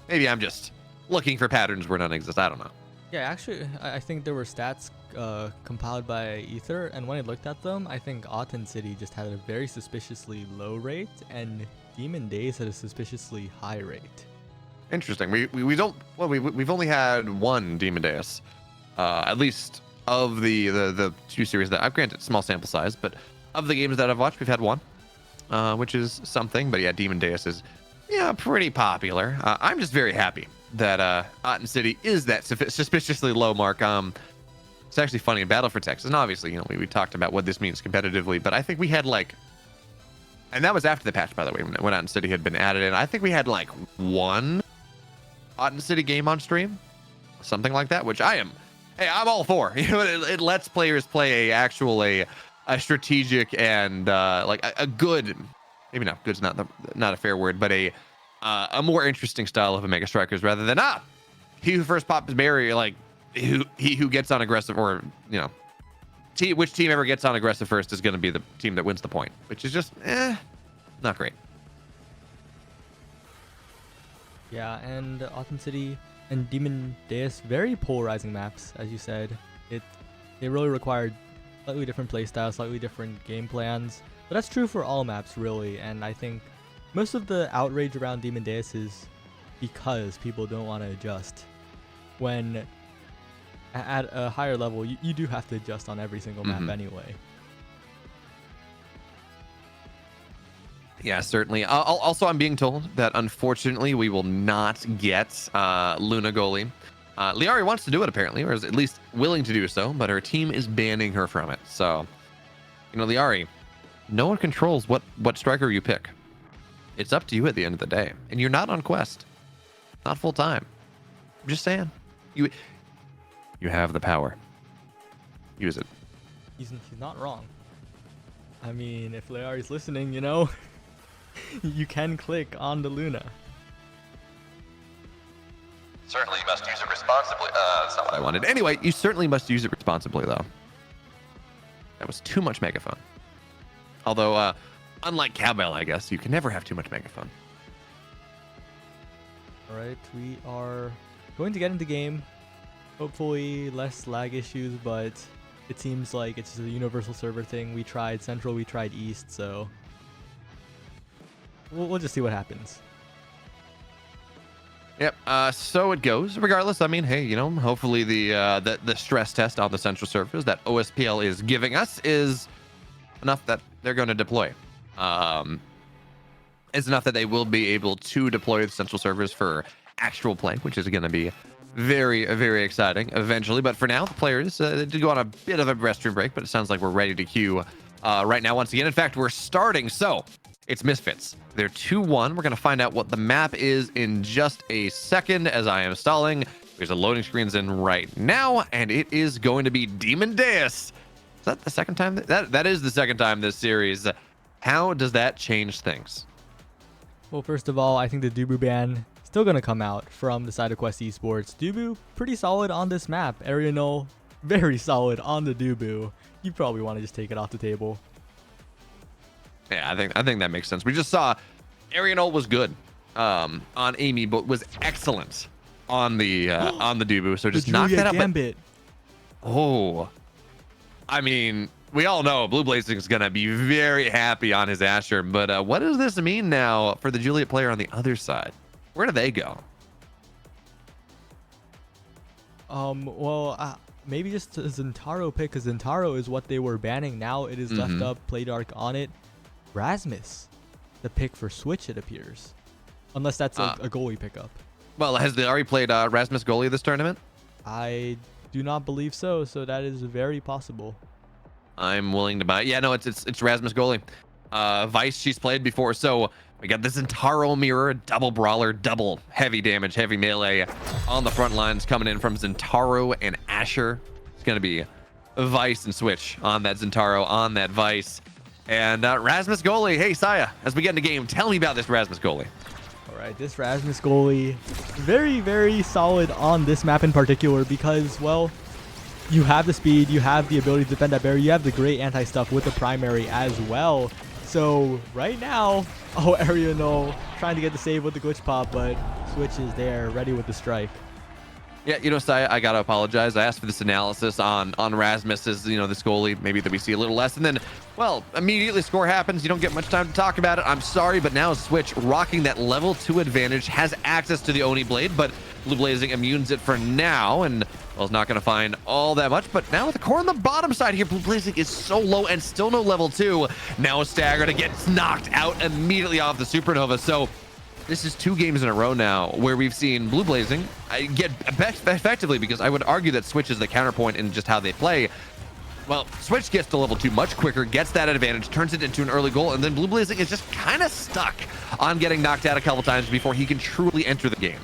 Maybe I'm just looking for patterns where none exist. I don't know. Yeah, actually, I think there were stats compiled by Ether, and when I looked at them, I think Aten City just had a very suspiciously low rate, and Demon Days had a suspiciously high rate. Interesting. We've only had one Demon Deus, at least of the two series that I've granted small sample size, but of the games that I've watched, we've had one, which is something. But yeah, Demon Deus is pretty popular. I'm just very happy that Aten City is that suspiciously low mark. It's actually funny in Battle for Texas, and obviously we talked about what this means competitively, but I think we had and that was after the patch, by the way, when Aten City had been added in. I think we had one Aten City game on stream, something like that, which I'm all for. It lets players play a strategic and a good, maybe not good's not a fair word, but a more interesting style of a Mega Strikers rather than he who first pops his berry, he who gets on aggressive, or which team ever gets on aggressive first is going to be the team that wins the point, which is just not great. Yeah, and Aten City and Demon Deus, very polarizing maps, as you said. They really required slightly different playstyles, slightly different game plans, but that's true for all maps, really. And I think most of the outrage around Demon Deus is because people don't want to adjust. When at a higher level, you do have to adjust on every single map anyway. Yeah, certainly. Also, I'm being told that unfortunately we will not get Luna goalie Liari wants to do it apparently, or is at least willing to do so, but her team is banning her from it. So, you know, Liari, no one controls what striker you pick. It's up to you at the end of the day, and you're not on quest, not full time. I'm just saying, you have the power. Use it. He's not wrong. I mean, if Liari's listening, you know, you can click on the Luna. Certainly, you must use it responsibly. That's not what I wanted. Anyway, you certainly must use it responsibly, though. That was too much megaphone. Although, unlike Cowbell, I guess, you can never have too much megaphone. All right, we are going to get into game. Hopefully, less lag issues, but it seems like it's just a universal server thing. We tried Central, we tried East, so we'll just see what happens. Yep. So it goes. Regardless, I mean, hey, you know, hopefully the stress test on the central servers that OSPL is giving us is enough that they're going to deploy. It's enough that they will be able to deploy the central servers for actual play, which is going to be very, very exciting eventually. But for now, the players did go on a bit of a restroom break, but it sounds like we're ready to queue right now once again. In fact, we're starting. So it's Misfits. They're 2-1. We're going to find out what the map is in just a second as I am stalling. There's a loading screens in right now, and it is going to be Demon Deus. Is that the second time? That is the second time this series. How does that change things? Well, first of all, I think the Dubu ban still going to come out from the side of Quest Esports. Dubu, pretty solid on this map. Area Null, very solid on the Dubu. You probably want to just take it off the table. Yeah, I think that makes sense. We just saw Arianol was good on Amy, but was excellent on the Dubu. So just knock that out. Gambit. Oh, I mean, we all know Blue Blazing is gonna be very happy on his Asher, but what does this mean now for the Juliet player on the other side? Where do they go? Well, maybe just a Zentaro pick, because Zentaro is what they were banning. Now it is left up, Play Dark on it. Rasmus, the pick for Switch, it appears. Unless that's a goalie pickup. Well, has they already played Rasmus goalie this tournament? I do not believe so, so that is very possible. I'm willing to buy. Yeah, no, it's Rasmus goalie. Vice she's played before, so we got this Zentaro mirror, double brawler, double heavy damage, heavy melee on the front lines coming in from Zentaro and Asher. It's gonna be Vice and Switch on that Zentaro, on that Vice. And Rasmus goalie. Hey, Saya, as we get into game, tell me about this Rasmus goalie. All right, this Rasmus goalie, very, very solid on this map in particular because, well, you have the speed, you have the ability to defend that barrier, you have the great anti-stuff with the primary as well. So right now, Area Null trying to get the save with the glitch pop, but Switch is there, ready with the strike. Yeah, you know, Saya, I gotta apologize. I asked for this analysis on Rasmus's, you know, this goalie, maybe that we see a little less, and then, well, immediately score happens. You don't get much time to talk about it. I'm sorry, but now Switch rocking that level 2 advantage, has access to the Oni Blade, but Blue Blazing immunes it for now, and well, is not gonna find all that much. But now with the core on the bottom side here, Blue Blazing is so low and still no level 2. Now Stagger gets knocked out immediately off the Supernova. So this is 2 games in a row now where we've seen Blue Blazing get effectively, because I would argue that Switch is the counterpoint in just how they play. Well, Switch gets to level 2 much quicker, gets that advantage, turns it into an early goal, and then Blue Blazing is just kind of stuck on getting knocked out a couple times before he can truly enter the game.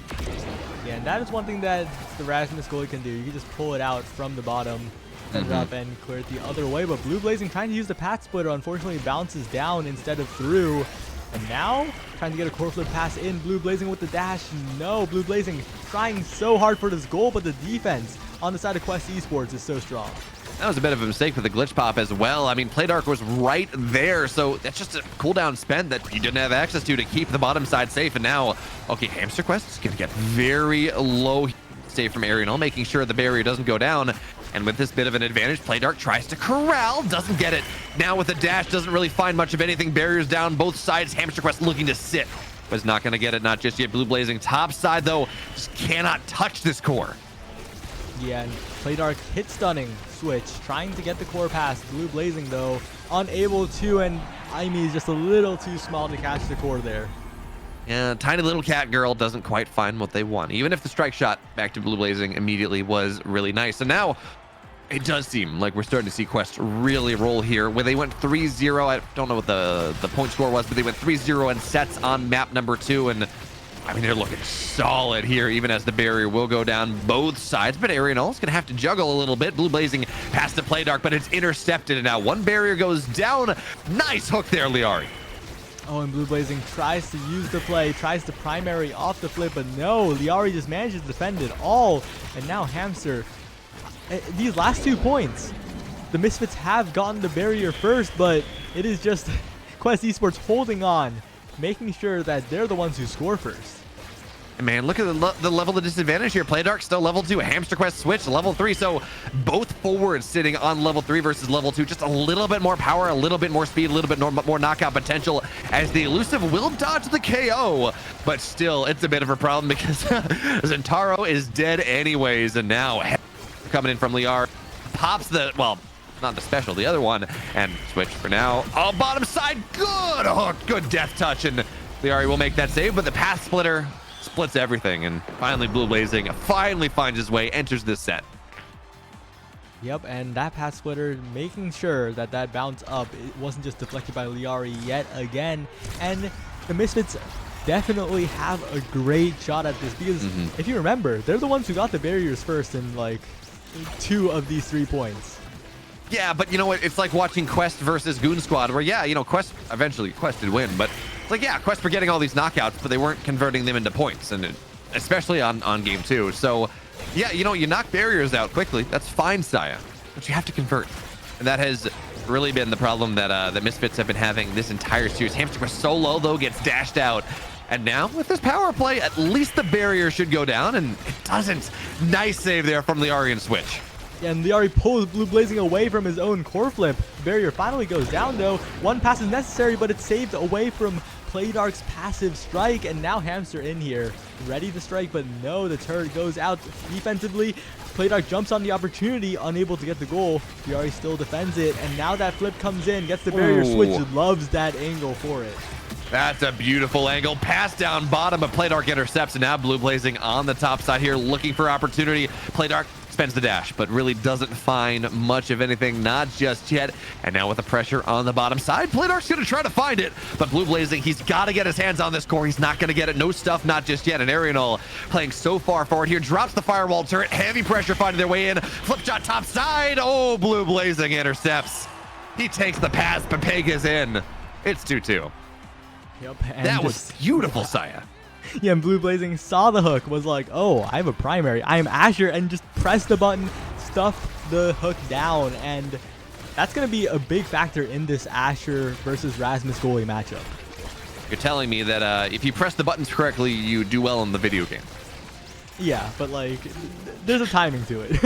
Yeah, and that is one thing that the Rasmus goalie can do. You can just pull it out from the bottom, set it up, and clear it the other way. But Blue Blazing trying to use the path splitter, unfortunately bounces down instead of through. And now, trying to get a core flip pass in. Blue Blazing with the dash. No, Blue Blazing trying so hard for this goal, but the defense on the side of Quest Esports is so strong. That was a bit of a mistake for the glitch pop as well. I mean, Play Dark was right there, so that's just a cooldown spent that you didn't have access to keep the bottom side safe. And now, okay, Hamster Quest is going to get very low save from Arianol, making sure the barrier doesn't go down. And with this bit of an advantage, Play Dark tries to corral, doesn't get it. Now with the dash, doesn't really find much of anything. Barriers down both sides. Hamster Quest looking to sit, but is not going to get it, not just yet. Blue Blazing top side, though, just cannot touch this core. Yeah, and Play Dark hit stunning Switch, trying to get the core pass. Blue Blazing, though, unable to, and Aimi is just a little too small to catch the core there. Yeah, tiny little cat girl doesn't quite find what they want. Even if the strike shot back to Blue Blazing immediately was really nice. And now it does seem like we're starting to see Quest really roll here, where they went 3-0. I don't know what the point score was, but they went 3-0 in sets on map number 2. And I mean, they're looking solid here, even as the barrier will go down both sides. But Arianol's going to have to juggle a little bit. Blue Blazing has to play dark, but it's intercepted. And now one barrier goes down. Nice hook there, Liari. Oh, and Blue Blazing tries to use the play, tries to primary off the flip, but no, Liari just manages to defend it all. And now Hamster, these last 2 points, the Misfits have gotten the barrier first, but it is just Quest Esports holding on, making sure that they're the ones who score first. Man, look at the level of disadvantage here. Play Dark still level 2. Hamster Quest switch level 3. So both forwards sitting on level 3 versus level 2. Just a little bit more power, a little bit more speed, a little bit more knockout potential, as the elusive will dodge the KO. But still, it's a bit of a problem because Zentaro is dead anyways. And now coming in from Liar pops the, well, not the special, the other one, and switch for now. Oh, bottom side, good hook, good death touch, and Liari will make that save, but the path splitter splits everything, and finally Blue Blazing finally finds his way, enters this set. Yep, and that path splitter making sure that that bounce up, it wasn't just deflected by Liari yet again, and the Misfits definitely have a great shot at this, because if you remember, they're the ones who got the barriers first in like 2 of these 3 points. Yeah, but you know what? It's like watching Quest versus Goon Squad, where, yeah, you know, Quest did win, but it's like, yeah, Quest were getting all these knockouts, but they weren't converting them into points, and especially on game 2. So, yeah, you know, you knock barriers out quickly. That's fine, Saya, but you have to convert. And that has really been the problem that the Misfits have been having this entire series. Hamster Quest so low, though, gets dashed out. And now, with this power play, at least the barrier should go down, and it doesn't. Nice save there from the Aryan switch. And Liari pulls Blue Blazing away from his own core flip. Barrier finally goes down though. 1 pass is necessary, but it's saved away from Playdark's passive strike. And now Hamster in here, ready to strike, but no, the turret goes out defensively. Playdark jumps on the opportunity, unable to get the goal. Liari still defends it, and now that flip comes in, gets the barrier switch, loves that angle for it. That's a beautiful angle. Pass down bottom, but Playdark intercepts, and now Blue Blazing on the top side here, looking for opportunity. Playdark spends the dash, but really doesn't find much of anything, not just yet. And now with the pressure on the bottom side, Playdark's gonna try to find it, but Blue Blazing, he's got to get his hands on this core. He's not gonna get it. No stuff, not just yet. And Arianol playing so far forward here, drops the firewall turret. Heavy pressure finding their way in. Flip shot top side. Oh, Blue Blazing intercepts. He takes the pass. Papega's in. It's 2-2. Yep, and that was beautiful, Saya. Yeah, and Blue Blazing saw the hook, was like, oh, I have a primary. I am Asher, and just pressed the button, stuffed the hook down, and that's going to be a big factor in this Asher versus Rasmus goalie matchup. You're telling me that if you press the buttons correctly, you do well in the video game. Yeah, but like, there's a timing to it.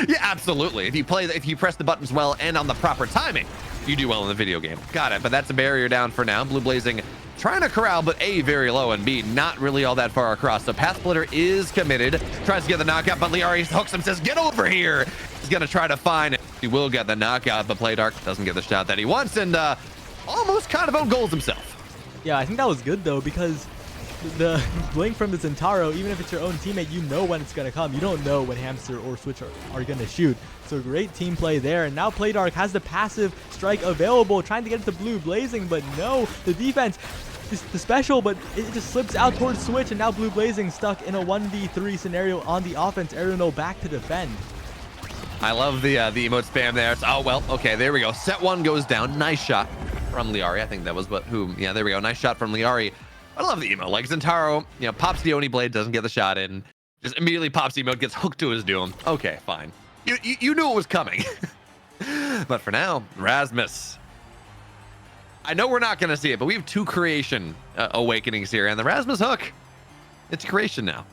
Yeah, absolutely. If you press the buttons well and on the proper timing, you do well in the video game. Got it. But that's a barrier down for now. Blue Blazing trying to corral, but A, very low, and B, not really all that far across. So Path Splitter is committed. Tries to get the knockout, but Liari hooks him, says, get over here. He's going to try to find it. He will get the knockout, but Playdark doesn't get the shot that he wants, and almost kind of own goals himself. Yeah, I think that was good, though, because the blink from the Zentaro, even if it's your own teammate, you know when it's going to come. You don't know when Hamster or Switch are going to shoot. So great team play there. And now Playdark has the passive strike available, trying to get it to Blue Blazing, but no, the defense, the special, but it just slips out towards Switch, and now Blue Blazing stuck in a 1v3 scenario on the offense. Arianol back to defend. I love the emote spam there. It's, oh, well, okay, there we go. Set 1 goes down. Nice shot from Liari. I think that was yeah, there we go. Nice shot from Liari. I love the emote. Like Zentaro, you know, pops the Oni blade, doesn't get the shot in. Just immediately pops the emote, gets hooked to his doom. Okay, fine. You knew it was coming. But for now, Rasmus. I know we're not going to see it, but we have 2 creation awakenings here, and the Rasmus hook, it's creation now.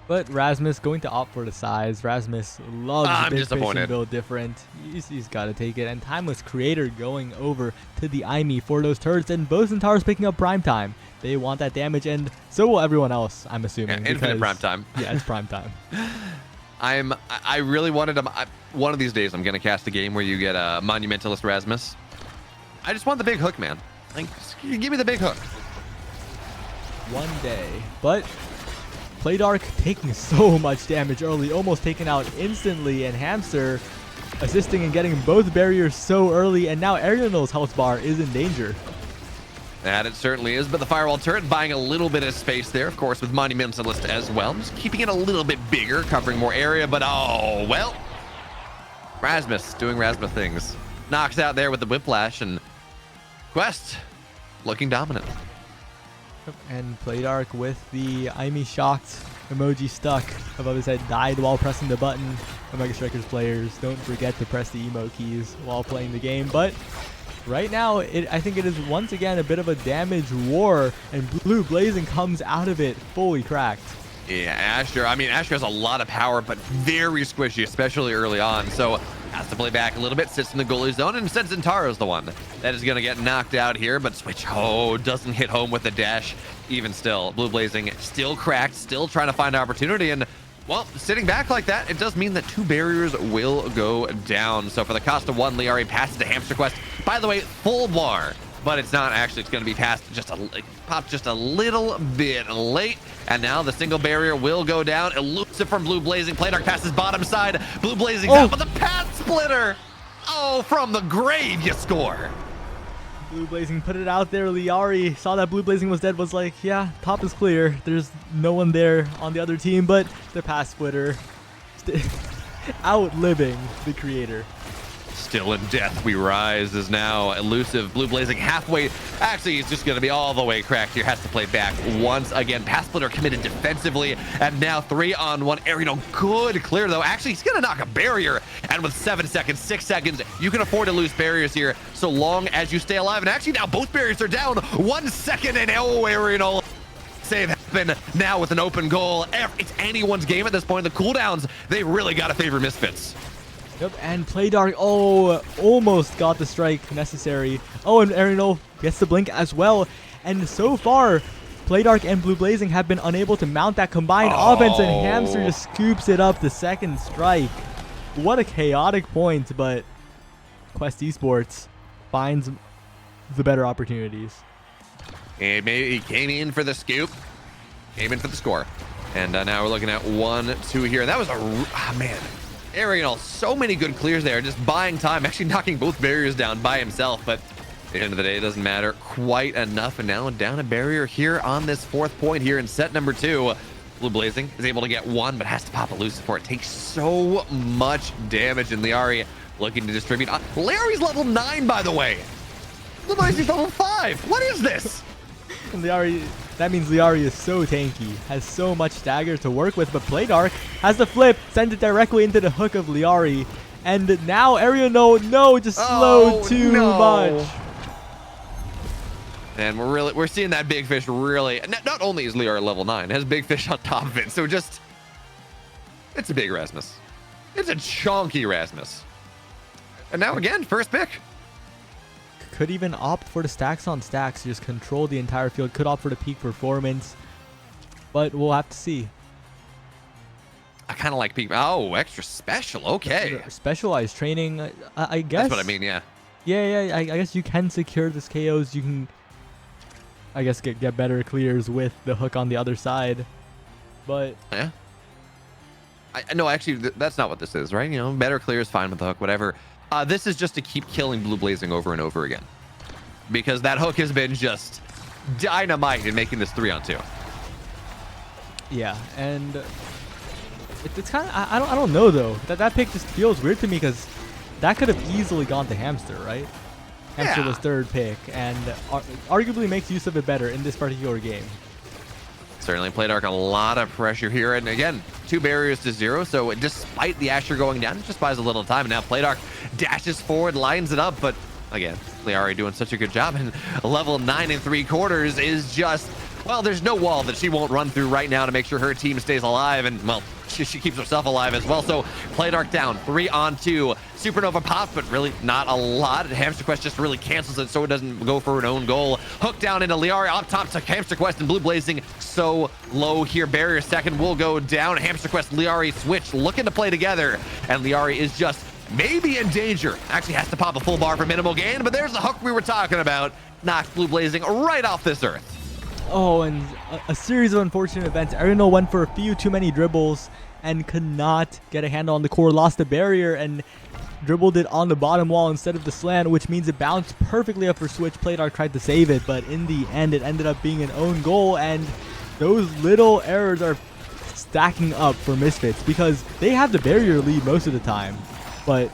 But Rasmus going to opt for the size. Rasmus loves big fish and build different. He's got to take it. And Timeless Creator going over to the IME for those turrets. And both Centauros picking up prime time. They want that damage, and so will everyone else, I'm assuming. Yeah, infinite prime time. Yeah, it's prime time. I really wanted to. One of these days, I'm going to cast a game where you get a Monumentalist Rasmus. I just want the big hook, man. Like, give me the big hook. one day. But Playdark taking so much damage early, almost taken out instantly, and Hamster assisting and getting both barriers so early, and now Ariel's health bar is in danger. That it certainly is, but the firewall turret buying a little bit of space there, of course, with Monumentalist as well. Just keeping it a little bit bigger, covering more area, but oh, well. Rasmus doing Rasmus things. Knocks out there with the Whiplash, and Quest looking dominant. And Playdark with the I'm shocked emoji stuck above his head, died while pressing the button. Omega Strikers players, don't forget to press the emo keys while playing the game. But right now, I think it is once again a bit of a damage war, and Blue Blazing comes out of it fully cracked. Yeah, Asher. I mean, Asher has a lot of power, but very squishy, especially early on. So has to play back a little bit, sits in the goalie zone, and instead Zentaro's the one that is going to get knocked out here. But Switch, doesn't hit home with the dash. Even still, Blue Blazing still cracked, still trying to find opportunity. And, well, sitting back like that, it does mean that 2 barriers will go down. So for the cost of 1, Liari passes to Hamster Quest. By the way, full bar. But it's not actually. It's going to be passed popped just a little bit late. And now the single barrier will go down. Elusive from Blue Blazing. Playdark passes bottom side. Blue Blazing's out, but the path splitter. Oh, from the grave you score. Blue Blazing put it out there. Liari saw that Blue Blazing was dead, was like, yeah, top is clear. There's no one there on the other team, but the pass splitter outliving the creator. Still in death we rise is now Elusive. Blue Blazing halfway. Actually, he's just going to be all the way cracked here. Has to play back once again. Pass splitter committed defensively. And now 3-on-1. Ariel, good clear though. Actually, he's going to knock a barrier. And with 7 seconds, 6 seconds, you can afford to lose barriers here so long as you stay alive. And actually now both barriers are down. 1 second, and Ariel save happen now with an open goal. It's anyone's game at this point. The cooldowns, they really got to favor Misfits. Yep, and Playdark, almost got the strike necessary. Oh, and Ariel gets the blink as well. And so far, Playdark and Blue Blazing have been unable to mount that combined offense, and Hamster just scoops it up the second strike. What a chaotic point, but Quest Esports finds the better opportunities. He came in for the scoop, came in for the score. And now we're looking at 1-2 here. That was man. Ariel, so many good clears there, just buying time, actually knocking both barriers down by himself, but at the end of the day, it doesn't matter quite enough. And now down a barrier here on this 4th point here in set number 2. Blue Blazing is able to get 1, but has to pop Elusive for it. Takes so much damage, and Liari looking to distribute. Larry's level 9, by the way. Blue Blazing's level 5. What is this? And Liari, that means Liari is so tanky, has so much stagger to work with, but Playdark has the flip, sends it directly into the hook of Liari, and now Ariel just slowed too much. And we're seeing that big fish really. Not only is Liari level 9, has big fish on top of it, so just it's a big Rasmus. It's a chonky Rasmus. And now again, first pick. Could even opt for the stacks on stacks, just control the entire field. Could opt for the peak performance, but we'll have to see. I kind of like peak. Oh, extra special. Okay. Specialized training, I guess. That's what I mean, yeah. Yeah, I guess you can secure this KOs. You can, I guess, get better clears with the hook on the other side. But yeah. No, actually, that's not what this is, right? You know, better clears, fine with the hook, whatever. This is just to keep killing Blue Blazing over and over again, because that hook has been just dynamite in making this 3-on-2. Yeah, and it's kind of I don't know though. That pick just feels weird to me, because that could have easily gone to Hamster, right? Hamster was 3rd pick, and arguably makes use of it better in this particular game. Certainly Playdark a lot of pressure here, and again, 2 barriers to 0, so despite the Asher going down, it just buys a little time. And now Playdark dashes forward, lines it up, but again, Liari doing such a good job, and level 9 3/4 is just, well, there's no wall that she won't run through right now to make sure her team stays alive, and well, she keeps herself alive as well. So Playdark down 3-on-2. Supernova pop, but really not a lot. Hamster Quest just really cancels it so it doesn't go for an own goal. Hook down into Liari, up top to Hamster Quest, and Blue Blazing so low here. Barrier second will go down. Hamster Quest, Liari switch, looking to play together, and Liari is just maybe in danger. Actually has to pop a full bar for minimal gain, but there's the hook we were talking about. Knocks Blue Blazing right off this earth. Oh, and a series of unfortunate events. Ariano went for a few too many dribbles and could not get a handle on the core, lost the barrier, and dribbled it on the bottom wall instead of the slant, which means it bounced perfectly up for Switch. Playdark tried to save it, but in the end, it ended up being an own goal, and those little errors are stacking up for Misfits because they have the barrier lead most of the time, but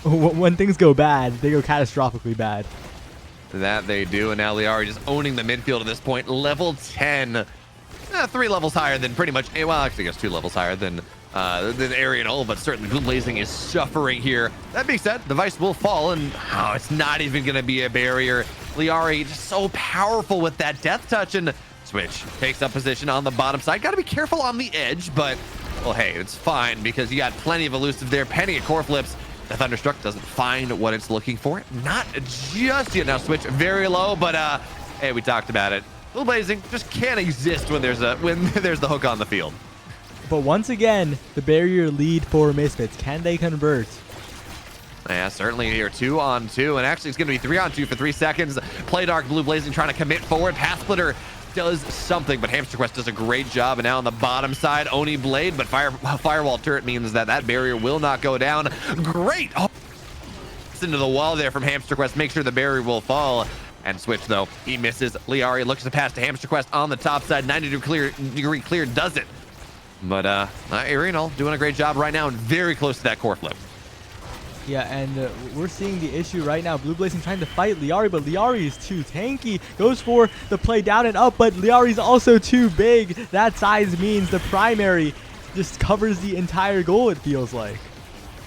when things go bad, they go catastrophically bad. That they do, and now Liari just owning the midfield at this point. Level 10. 3 levels higher than pretty much, well, actually, I guess 2 levels higher than Arianol, but certainly Blue Blazing is suffering here. That being said, the Vice will fall, and it's not even going to be a barrier. Liari just so powerful with that death touch, and Switch takes up position on the bottom side. Got to be careful on the edge, but, well, hey, it's fine because you got plenty of elusive there. Penny at core flips. The Thunderstruck doesn't find what it's looking for. Not just yet. Now Switch very low, but hey, we talked about it. Blue Blazing just can't exist when there's the hook on the field. But once again, the barrier lead for Misfits. Can they convert? Yeah, certainly here 2-on-2, and actually it's going to be 3-on-2 for 3 seconds. Playdark, Blue Blazing trying to commit forward. Path Splitter does something, but Hamster Quest does a great job. And now on the bottom side, Oni Blade, but Firewall Turret means that barrier will not go down. Great! Oh, into the wall there from Hamster Quest. Make sure the barrier will fall. And Switch, though, he misses. Liari looks to pass to Hamster Quest on the top side. 90-degree clear does it. But Arianol doing a great job right now and very close to that core flip. Yeah, and we're seeing the issue right now. Blue Blazing trying to fight Liari, but Liari is too tanky. Goes for the play down and up, but Liari's also too big. That size means the primary just covers the entire goal, it feels like.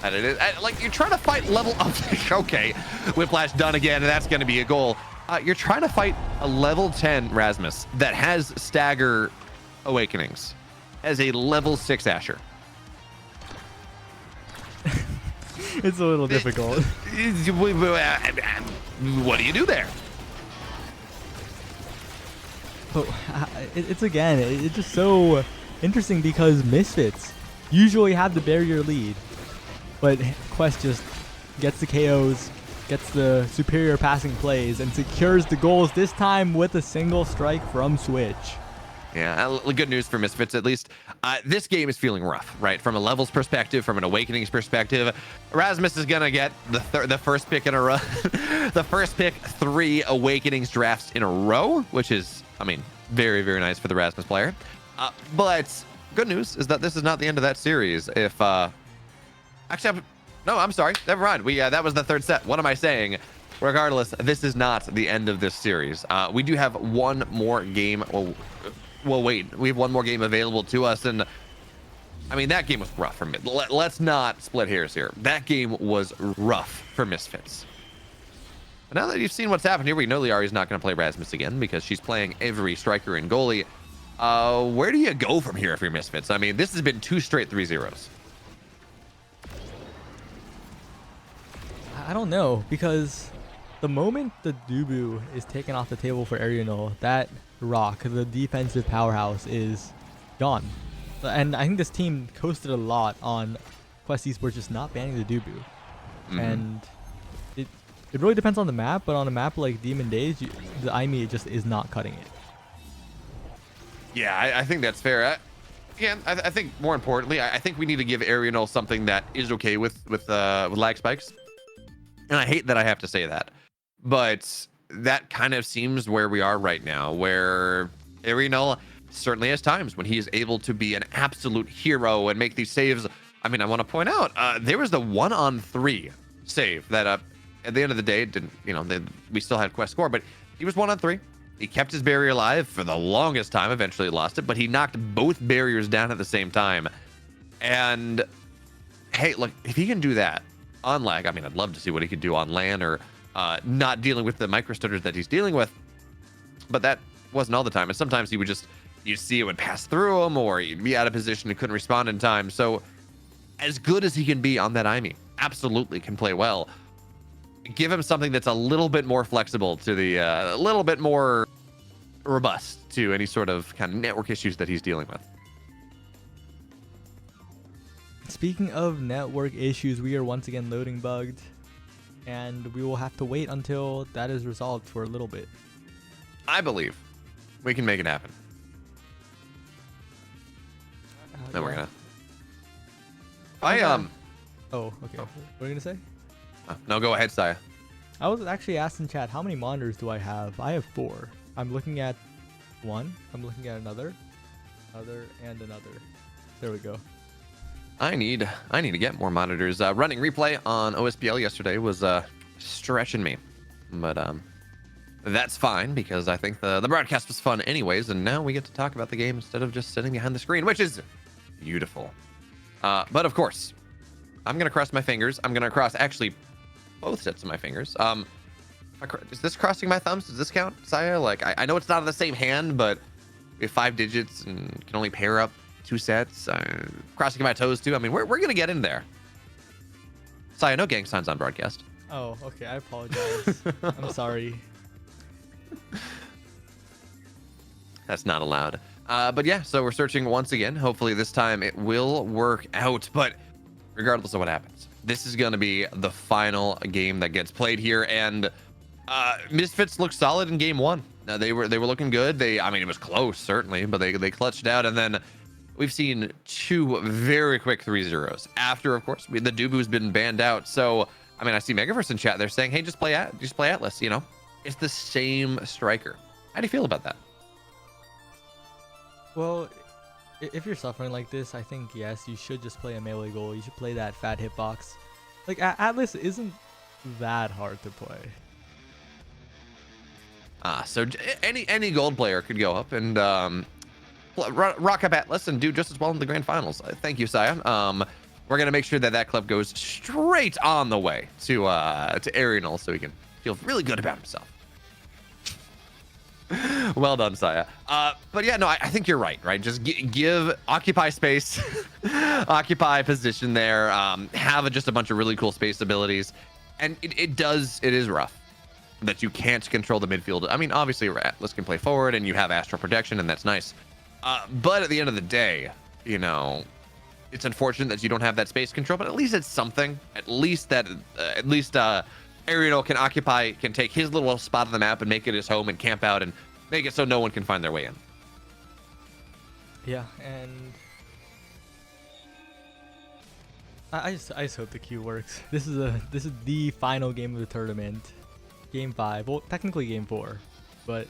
And it is, like, you're trying to fight level up. Okay, Whiplash done again, and that's going to be a goal. You're trying to fight a level 10 Rasmus that has stagger awakenings as a level 6 Asher. It's a little difficult. What do you do there? But it's just so interesting because Misfits usually have the barrier lead, but Quest just gets the KOs, gets the superior passing plays, and secures the goals, this time with a single strike from Switch. Yeah, good news for Misfits, at least. This game is feeling rough, right? From a levels perspective, from an awakenings perspective. Rasmus is going to get the first pick in a row. The first pick 3 awakenings drafts in a row, which is, I mean, very, very nice for the Rasmus player. But good news is that this is not the end of that series. If, actually, no, I'm sorry. Never mind. That was the 3rd set. What am I saying? Regardless, this is not the end of this series. We do have one more game. Well, wait, we have one more game available to us, and I mean, that game was rough for me. Let's not split hairs here. That game was rough for Misfits. But now that you've seen what's happened here, we know Liari's not going to play Rasmus again because she's playing every striker and goalie. Where do you go from here if you're Misfits? I mean, this has been 2 straight 3-0s. I don't know, because the moment the Dubu is taken off the table for Arianol, that rock, the defensive powerhouse, is gone. And I think this team coasted a lot on Quest Esports just not banning the Dubu. And it really depends on the map, but on a map like Demon Days, the IME just is not cutting it. Yeah, I think that's fair. Again, I think more importantly, I think we need to give Arianol something that is okay with lag spikes. And I hate that I have to say that, but that kind of seems where we are right now, where Arianol certainly has times when he is able to be an absolute hero and make these saves. I mean, I want to point out, there was the 1-on-3 save that at the end of the day, didn't, we still had Quest score, but he was 1-on-3. He kept his barrier alive for the longest time, eventually lost it, but he knocked both barriers down at the same time. And hey, look, if he can do that on lag, I mean, I'd love to see what he could do on LAN or not dealing with the microstutters that he's dealing with, but that wasn't all the time. And sometimes he would just, you see it would pass through him, or he'd be out of position and couldn't respond in time. So as good as he can be on that IME, absolutely can play well. Give him something that's a little bit more flexible to the, a little bit more robust to any sort of kind of network issues that he's dealing with. Speaking of network issues, we are once again loading bugged, and we will have to wait until that is resolved for a little bit. I believe We can make it happen. Then we're Yeah. gonna. Oh, okay. What are you gonna say? No, go ahead, Saya. I was actually asked in chat, how many monitors do I have? I have 4. I'm looking at one. I'm looking at another, and another. There we go. I need to get more monitors. Running replay on OSPL yesterday was stretching me, but that's fine because I think the broadcast was fun anyways, and now we get to talk about the game instead of just sitting behind the screen, which is beautiful. But of course, I'm gonna cross my fingers. I'm gonna cross actually both sets of my fingers. Is this crossing my thumbs? Does this count, Saya? Like I know it's not on the same hand, but we have 5 digits and can only pair up 2 sets. Crossing my toes too. I mean, we're gonna get in there. Saya, no gang signs on broadcast. Oh, okay. I apologize. I'm sorry. That's not allowed. But yeah, so we're searching once again. Hopefully this time it will work out. But regardless of what happens, this is going to be the final game that gets played here. And Misfits looked solid in game 1. They were looking good. I mean, it was close certainly, but they clutched out. And then we've seen 2 very quick 3-0s. After, of course, the Dubu's been banned out. So I mean, I see Megaverse in chat. They're saying, hey, just play Atlas. You know, it's the same striker. How do you feel about that? Well, if you're suffering like this, I think yes, you should just play a melee goal. You should play that fat hitbox. Like Atlas isn't that hard to play. So any gold player could go up and rock up Atlas and do just as well in the grand finals. Thank you, Saya. We're gonna make sure that clip goes straight on the way to Arianol so he can feel really good about himself. Well done, Saya. But yeah, no, I think you're right. Just occupy space, occupy position there. Have just a bunch of really cool space abilities, and it is rough that you can't control the midfield. I mean, obviously Atlas can play forward, and you have astral protection, and that's nice. But at the end of the day, you know, it's unfortunate that you don't have that space control. But at least it's something. At least Ariel can take his little spot on the map and make it his home and camp out and make it so no one can find their way in. Yeah, and I just hope the queue works. This is the final game of the tournament, game 5. Well, technically game 4, but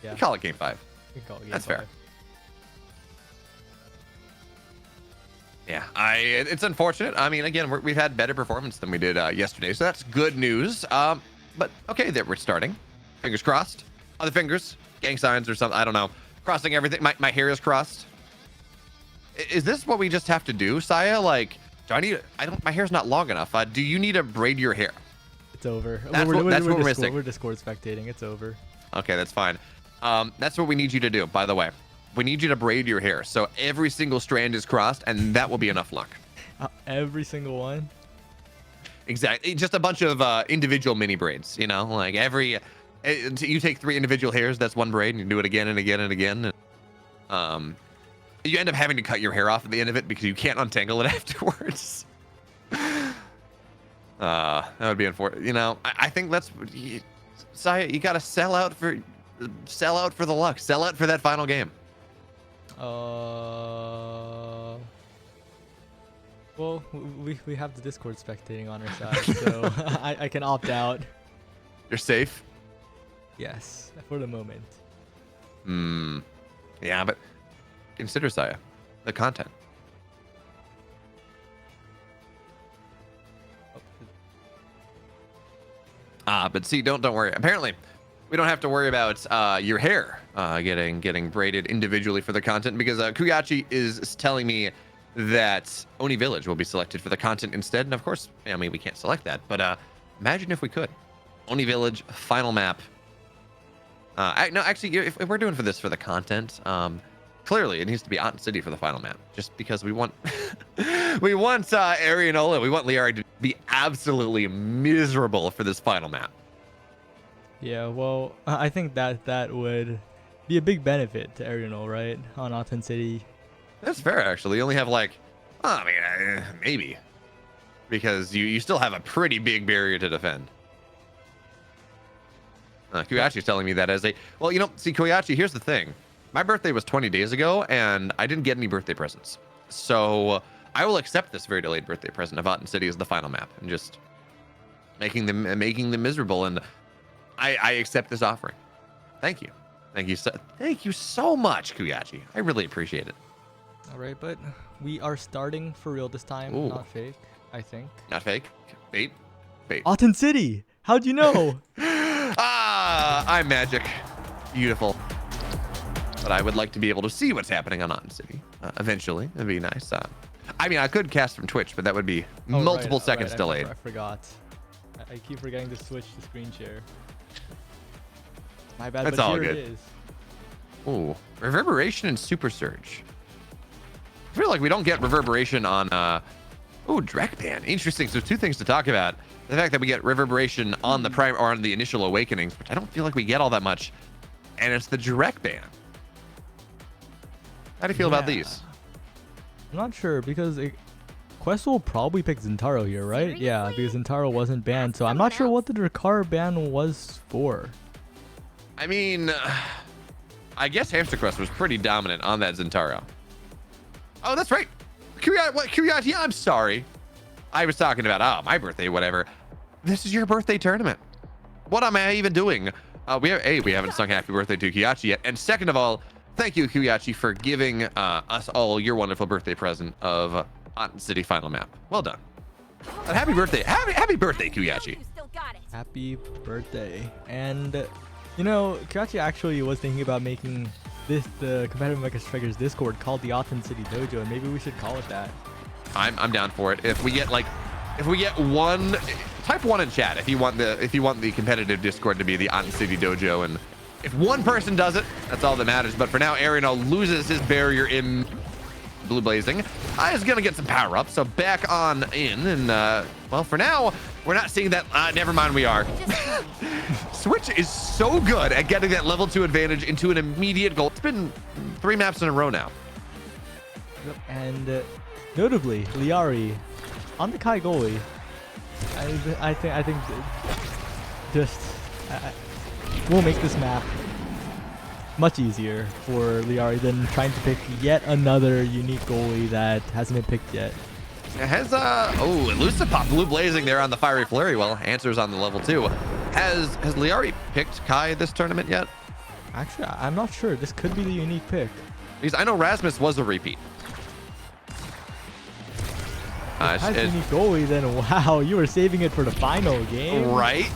yeah. We call it game 5. We can call it game That's 5. fair. Yeah, it's unfortunate. I mean, again, we've had better performance than we did yesterday, so that's good news. But okay, that we're starting. Fingers crossed. Other fingers, gang signs or something. I don't know. Crossing everything. My hair is crossed. Is this what we just have to do, Saya? Like, my hair's not long enough. Do you need to braid your hair? It's over. That's what we're missing. We're Discord spectating. It's over. Okay, that's fine. That's what we need you to do, by the way. We need you to braid your hair so every single strand is crossed, and that will be enough luck. Every single one? Exactly. Just a bunch of individual mini braids, you know? Like you take 3 individual hairs, that's 1 braid, and you do it again and again and again. And, you end up having to cut your hair off at the end of it because you can't untangle it afterwards. That would be unfortunate. You know, I think that's... Saya, you got to sell out for the luck. Sell out for that final game. Well, we have the Discord spectating on our side, so I can opt out. You're safe? Yes, for the moment. Yeah, but consider, Saya, the content. But see, don't worry. Apparently, we don't have to worry about your hair getting braided individually for the content because Kuyachi is telling me that Oni Village will be selected for the content instead. And of course, I mean, we can't select that, but imagine if we could. Oni Village, final map. No, actually, if we're doing for the content, clearly it needs to be Aten City for the final map, just because we want Arianola, we want Liari to be absolutely miserable for this final map. Yeah, well, I think that would be a big benefit to Arianol, right? On Aten City. That's fair, actually. You only have maybe, because you still have a pretty big barrier to defend. Kuyachi's telling me that as a well, see, Kuyachi, here's the thing. My birthday was 20 days ago, and I didn't get any birthday presents. So I will accept this very delayed birthday present of Otten City as the final map, and just making them miserable. And I accept this offering. Thank you. Thank you so much, Kuyachi. I really appreciate it. All right, but we are starting for real this time, Ooh. not fake, I think. Not fake. Bait. Otten City. How'd you know? I'm magic. Beautiful. But I would like to be able to see what's happening on Otten City eventually. It'd be nice. I mean, I could cast from Twitch, but that would be multiple seconds delayed. I forgot. I keep forgetting to switch to screen share. My bad. That's but all here good. It is. Ooh, reverberation and super surge. I feel like we don't get reverberation on Drek Ban. Interesting. So 2 things to talk about. The fact that we get reverberation on the prime or on the initial awakenings, which I don't feel like we get all that much. And it's the Drek Ban. How do you feel about these? I'm not sure because Quest will probably pick Zentaro here, right? Yeah, because Zentaro wasn't banned, so I'm not sure what the Drakar ban was for. I mean, I guess Hamster Quest was pretty dominant on that Zentaro. Oh, that's right. Kuyachi, I'm sorry. I was talking about, my birthday, whatever. This is your birthday tournament. What am I even doing? We haven't sung happy birthday to Kuyachi yet. And second of all, thank you, Kuyachi, for giving us all your wonderful birthday present of Otten City final map. Well done. And happy birthday. Happy birthday, Kuyachi. Happy birthday. And, Kuyachi actually was thinking about making the competitive Mega Strikers Discord called the Otten City Dojo, and maybe we should call it that. I'm down for it. If we get one, type 1 in chat if you want the competitive Discord to be the Otten City Dojo, and if one person does it, that's all that matters. But for now, Ariano loses his barrier in Blue Blazing. Is gonna get some power up, so back on in, and well, for now we're not seeing that. Never mind, we are. Switch is so good at getting that level 2 advantage into an immediate goal. It's been 3 maps in a row now. Yep, and notably, Liari on the Kai goalie. I think we'll make this map much easier for Liari than trying to pick yet another unique goalie that hasn't been picked yet. It has elusive pop Blue Blazing there on the Fiery Flurry. Well, answers on the level 2. Has Liari picked Kai this tournament yet? Actually, I'm not sure. This could be the unique pick. Because I know Rasmus was a repeat. If it has unique goalie, then wow, you were saving it for the final game. Right?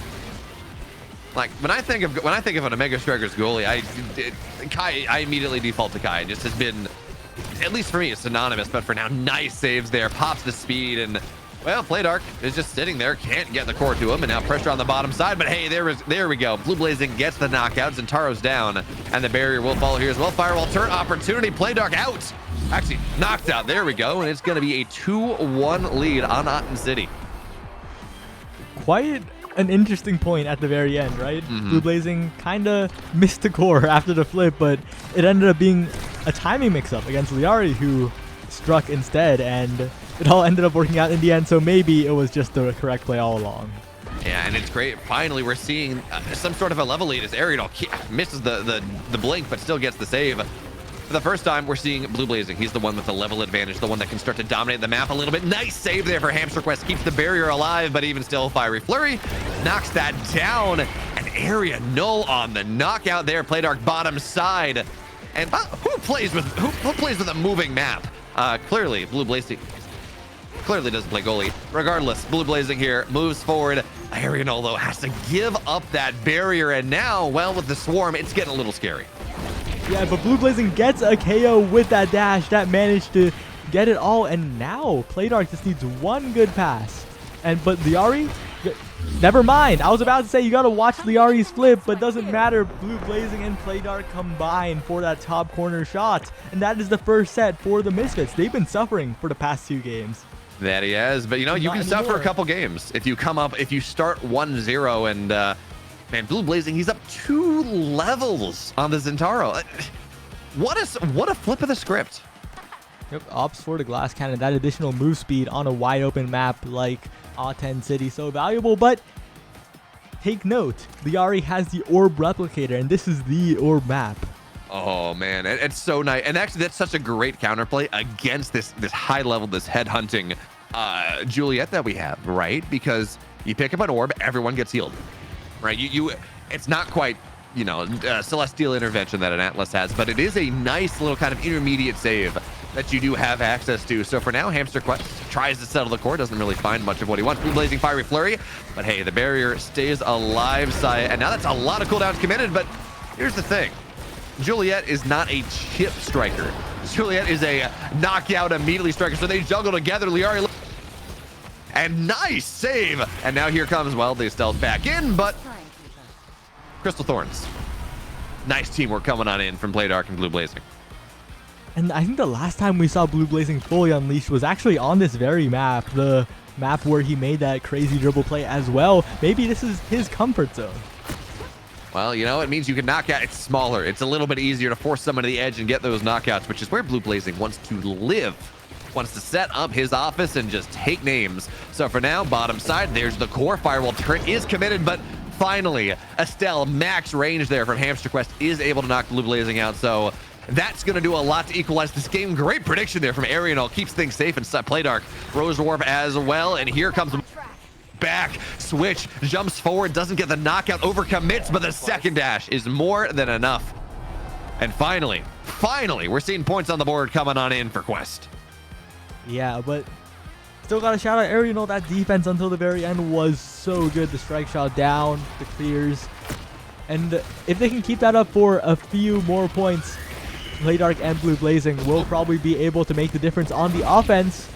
Like when I think of an Omega Strikers goalie, I immediately default to Kai. It just has been, at least for me, it's synonymous. But for now, nice saves there, pops the speed, and well, Playdark is just sitting there, can't get the core to him, and now pressure on the bottom side. But hey, there we go. Blue Blazing gets the knockout. Zentaro's down, and the barrier will follow here as well. Firewall turn opportunity. Playdark out. Actually, knocked out. There we go, and it's going to be a 2-1 lead on Otten City. Quite an interesting point at the very end, right? Blue Blazing kind of missed the core after the flip, but it ended up being a timing mix-up against Liari, who struck instead, and it all ended up working out in the end, so maybe it was just the correct play all along. Yeah, and it's great. Finally, we're seeing some sort of a level lead as Ariel misses the blink, but still gets the save. For the first time, we're seeing Blue Blazing. He's the one with the level advantage, the one that can start to dominate the map a little bit. Nice save there for Hamster Quest. Keeps the barrier alive, but even still, Fiery Flurry knocks that down. And Area Null on the knockout there. Playdark bottom side. And who plays with a moving map? Clearly, Blue Blazing clearly doesn't play goalie. Regardless, Blue Blazing here moves forward. Area Null, though, has to give up that barrier. And now, well, with the swarm, it's getting a little scary. Yeah, but Blue Blazing gets a KO with that dash. That managed to get it all, and now Playdark just needs one good pass. But Liari, never mind. I was about to say you gotta watch Liari's flip, but doesn't matter. Blue Blazing and Playdark combine for that top corner shot, and that is the first set for the Misfits. They've been suffering for the past 2 games. That he has, but you can suffer a couple games if you start 1-0 and. Man, Blue Blazing, he's up 2 levels on the Zentaro. What a flip of the script. Yep, opts for the glass cannon. That additional move speed on a wide open map like Otten City, so valuable. But take note, Liari has the orb replicator, and this is the orb map. Oh man, it's so nice. And actually, that's such a great counterplay against this high level, this head hunting Juliet that we have, right? Because you pick up an orb, everyone gets healed, right? It's not quite, you know, celestial intervention that an Atlas has, but it is a nice little kind of intermediate save that you do have access to. So for now, Hamster Quest tries to settle the core, doesn't really find much of what he wants. Blue Blazing Fiery Flurry, but hey, the barrier stays alive, Saya, and now that's a lot of cooldowns committed. But here's the thing, Juliet is not a chip striker. Juliet is a knockout immediately striker, so they juggle together. Liari, and nice save. And now here comes, well, they stealth back in, but Crystal Thorns. Nice teamwork coming on in from Play Dark and Blue Blazing. And I think the last time we saw Blue Blazing fully unleashed was actually on this very map, the map where he made that crazy dribble play as well. Maybe this is his comfort zone. Well, you know, it means you can knock out. It's smaller. It's a little bit easier to force someone to the edge and get those knockouts, which is where Blue Blazing wants to live. Wants to set up his office and just take names. So for now, bottom side, there's the core. Firewall turret is committed, but finally, Estelle, max range there from Hamster Quest, is able to knock Blue Blazing out. So that's going to do a lot to equalize this game. Great prediction there from Arianol. Keeps things safe and Play Dark. Rose Warp as well. And here comes back. Switch jumps forward, doesn't get the knockout, overcommits, but the second dash is more than enough. And finally, we're seeing points on the board coming on in for Quest. Yeah, but still got to shout out Arianol. That defense until the very end was so good. The strike shot down, the clears. And if they can keep that up for a few more points, Play Dark and Blue Blazing will probably be able to make the difference on the offense.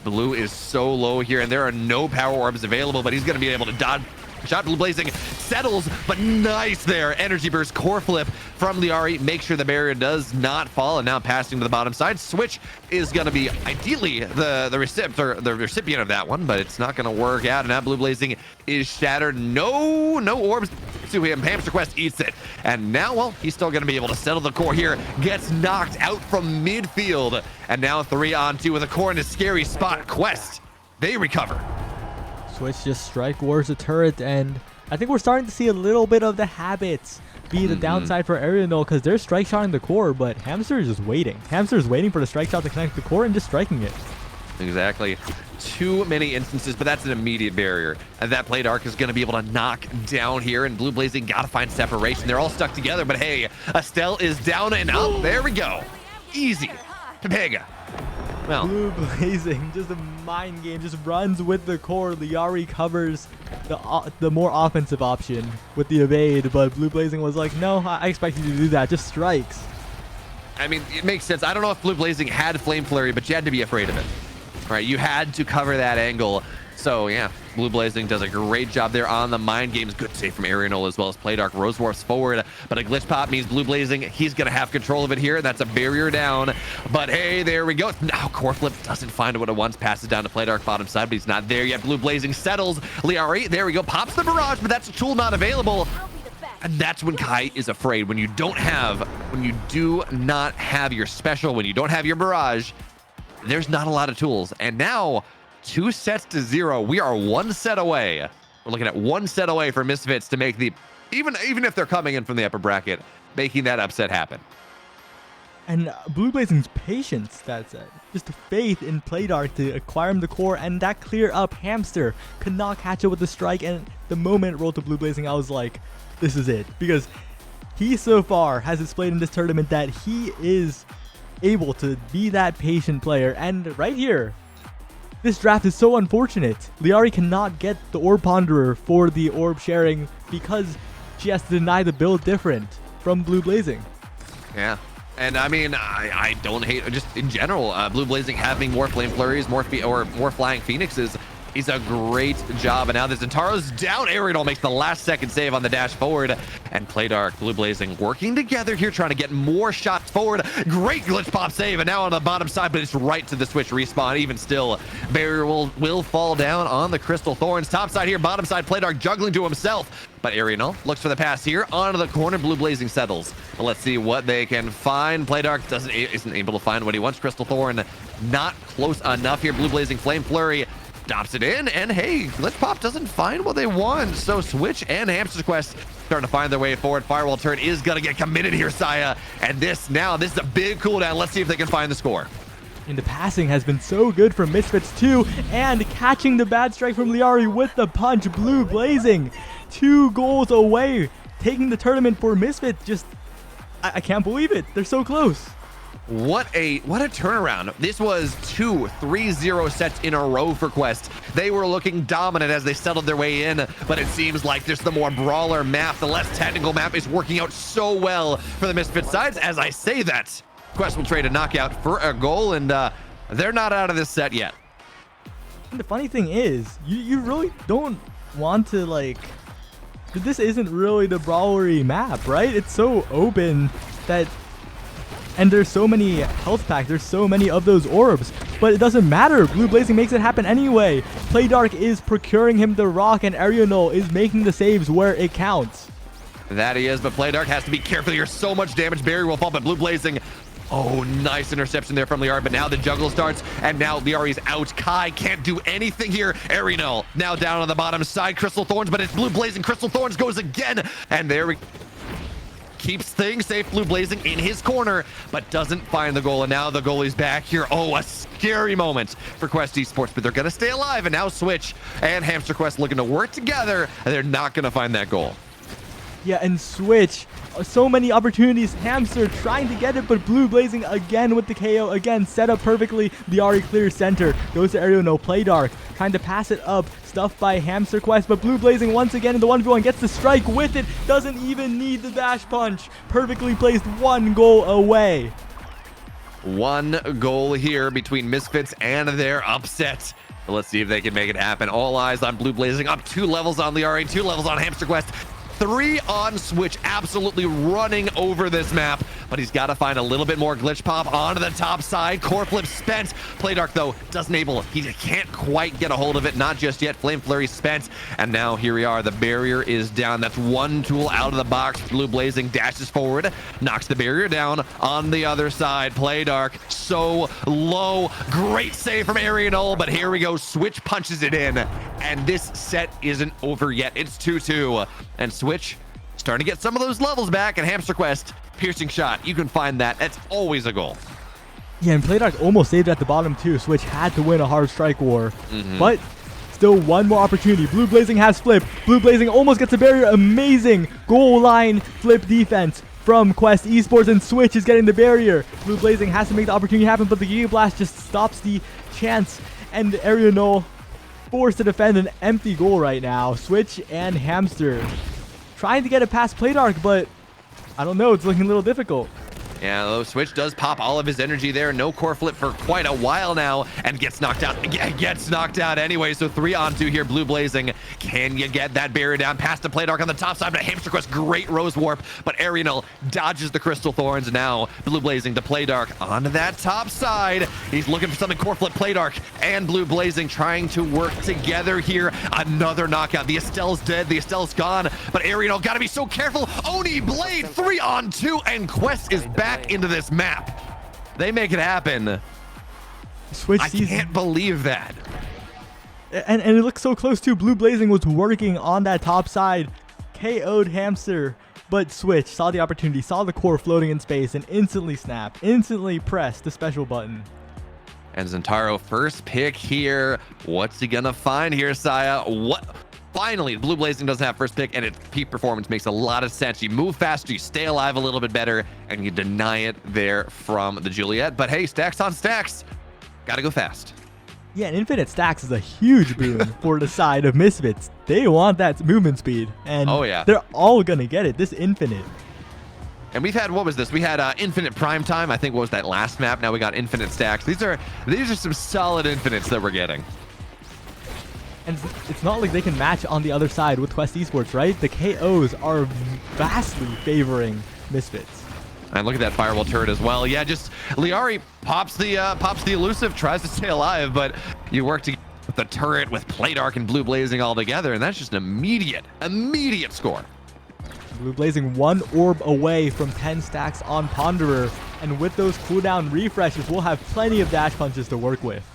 Blue is so low here, and there are no power orbs available, but he's going to be able to dodge. Shot. Blue Blazing settles, but nice there. Energy burst, core flip from Liari. Make sure the barrier does not fall, and now passing to the bottom side. Switch is going to be ideally the recipient of that one, but it's not going to work out. And now Blue Blazing is shattered. No orbs to him. Hamster Quest eats it, and now, well, he's still going to be able to settle the core here. Gets knocked out from midfield, and now 3-on-2 with a core in a scary spot. Quest, they recover. Switch just strike wars the turret, and I think we're starting to see a little bit of the habits be the downside for Arianol, because they're strike shotting the core, but Hamster is just waiting. Hamster is waiting for the strike shot to connect the core and just striking it. Exactly. Too many instances, but that's an immediate barrier. And that Play Dark is going to be able to knock down here, and Blue Blazing got to find separation. They're all stuck together, but hey, Estelle is down and up. There we go. Easy. Pepega. Well, Blue Blazing, just a mind game, just runs with the core. Liari covers the more offensive option with the evade, but Blue Blazing was like, no, I expect you to do that, just strikes. I mean, it makes sense. I don't know if Blue Blazing had Flame Flurry, but you had to be afraid of it. Right? You had to cover that angle. So yeah, Blue Blazing does a great job there on the mind games. Good save from Arianol as well as Play Dark. Rose Warps forward, but a glitch pop means Blue Blazing, he's going to have control of it here. That's a barrier down, but hey, there we go. Now core flip doesn't find what it wants, passes down to Play Dark bottom side, but he's not there yet. Blue Blazing settles. Liari, there we go, pops the barrage, but that's a tool not available. And that's when Kai is afraid. When you do not have your special, when you don't have your barrage, there's not a lot of tools. And now 2 sets to 0. We are 1 set away. We're looking at 1 set away for Misfits to make the, even if they're coming in from the upper bracket, making that upset happen. And Blue Blazing's patience, that's it. Just faith in Play Dark to acquire him the core, and that clear up Hamster could not catch it with the strike. And the moment it rolled to Blue Blazing, I was like, this is it. Because he so far has displayed in this tournament that he is able to be that patient player. And right here, this draft is so unfortunate. Liari cannot get the Orb Ponderer for the orb sharing because she has to deny the build different from Blue Blazing. Yeah. And I mean, I don't hate, just in general, Blue Blazing having more Flame Flurries, more Flying Phoenixes is a great job. And now the Zentaro's down. Arianol makes the last second save on the dash forward. And Play Dark, Blue Blazing working together here, trying to get more shots forward. Great glitch pop save, and now on the bottom side, but it's right to the switch respawn. Even still, barrier will fall down on the Crystal Thorns. Top side here, bottom side, Play Dark juggling to himself. But Arianol looks for the pass here onto the corner. Blue Blazing settles. But let's see what they can find. Play Dark isn't able to find what he wants. Crystal Thorn not close enough here. Blue Blazing Flame Flurry stops it in, and hey, Glitch Pop doesn't find what they want. So Switch and Hamster Quest starting to find their way forward. Firewall turret is gonna get committed here, Saya. And this is a big cooldown. Let's see if they can find the score. And the passing has been so good from Misfits too, and catching the bad strike from Liari with the punch. Blue Blazing 2 goals away, taking the tournament for Misfits. Just, I can't believe it. They're so close. What a turnaround. This was 2 3-0 sets in a row for Quest. They were looking dominant as they settled their way in, but it seems like just the more brawler map, the less technical map is working out so well for the Misfit sides. As I say that, Quest will trade a knockout for a goal, and they're not out of this set yet. And the funny thing is, you really don't want to, like, this isn't really the brawlery map, right? It's so open that, and there's so many health packs, there's so many of those orbs, but it doesn't matter. Blue Blazing makes it happen anyway. Playdark is procuring him the rock, and Arianol is making the saves where it counts. That he is, but Playdark has to be careful here. So much damage. Barrier will fall, but Blue Blazing, oh, nice interception there from Liari, but now the juggle starts, and now Liari's out. Kai can't do anything here. Arianol now down on the bottom side. Crystal Thorns, but it's Blue Blazing. Crystal Thorns goes again, and there we keeps things safe. Blue Blazing in his corner, but doesn't find the goal, and now the goalie's back here. Oh, a scary moment for Quest Esports, but they're gonna stay alive, and now Switch and Hamster Quest looking to work together, and they're not gonna find that goal. Yeah, and Switch, so many opportunities. Hamster trying to get it, but Blue Blazing again with the KO. Again, set up perfectly. Liari clears center. Goes to Aerial, no play dark. Trying to pass it up. Stuffed by Hamster Quest, but Blue Blazing once again in the 1v1 gets the strike with it. Doesn't even need the dash punch. Perfectly placed, 1 goal away. 1 goal here between Misfits and their upset. Let's see if they can make it happen. All eyes on Blue Blazing. Up 2 levels on Liari, 2 levels on Hamster Quest. 3 on Switch, absolutely running over this map, but he's got to find a little bit more glitch pop onto the top side. Core flip spent. Playdark though doesn't able, he can't quite get a hold of it, not just yet. Flame Flurry spent, and now here we are. The barrier is down. That's 1 tool out of the box. Blue Blazing dashes forward, knocks the barrier down on the other side. Playdark so low, great save from Arianol, but here we go. Switch punches it in, and this set isn't over yet. It's 2-2, and Switch starting to get some of those levels back. And Hamster Quest, piercing shot, you can find that. That's always a goal. Yeah, and Playdark almost saved at the bottom too. Switch had to win a hard strike war, but still 1 more opportunity. Blue Blazing has flip. Blue Blazing almost gets a barrier. Amazing goal line flip defense from Quest Esports, and Switch is getting the barrier. Blue Blazing has to make the opportunity happen, but the Giga Blast just stops the chance, and Arianol forced to defend an empty goal right now. Switch and Hamster trying to get it past Playdark, but I don't know, it's looking a little difficult. Yeah, though Switch does pop all of his energy there. No core flip for quite a while now, and gets knocked out. Gets knocked out anyway. So 3 on 2 here. Blue Blazing, can you get that barrier down past the Playdark on the top side? But Hamster Quest, great Rose Warp, but Arianol dodges the Crystal Thorns. Now Blue Blazing to Playdark onto that top side. He's looking for something. Core flip. Playdark and Blue Blazing trying to work together here. Another knockout. The Estelle's dead. The Estelle's gone, but Arianol got to be so careful. Oni Blade 3 on 2, and Quest is back into this map. They make it happen. Switch I can't believe that. And it looks so close too. Blue Blazing was working on that top side, KO'd Hamster, but Switch saw the opportunity, saw the core floating in space, and instantly snapped, instantly pressed the special button. And Zentaro first pick here. What's he gonna find here, Saya? What? Finally, Blue Blazing doesn't have first pick, and its peak performance makes a lot of sense. You move faster, you stay alive a little bit better, and you deny it there from the Juliet. But hey, stacks on stacks. Gotta go fast. Yeah, and infinite stacks is a huge boon for the side of Misfits. They want that movement speed, and oh, yeah, they're all gonna get it. This infinite. And we've had, what was this? We had infinite prime time. I think what was that last map? Now we got infinite stacks. These are some solid infinites that we're getting. And it's not like they can match on the other side with Quest Esports, right? The KOs are vastly favoring Misfits. And look at that firewall turret as well. Yeah, just Liari pops the elusive, tries to stay alive, but you work together with the turret with Playdark and Blue Blazing all together, and that's just an immediate score. Blue Blazing 1 orb away from 10 stacks on Ponderer, and with those cooldown refreshes, we'll have plenty of dash punches to work with.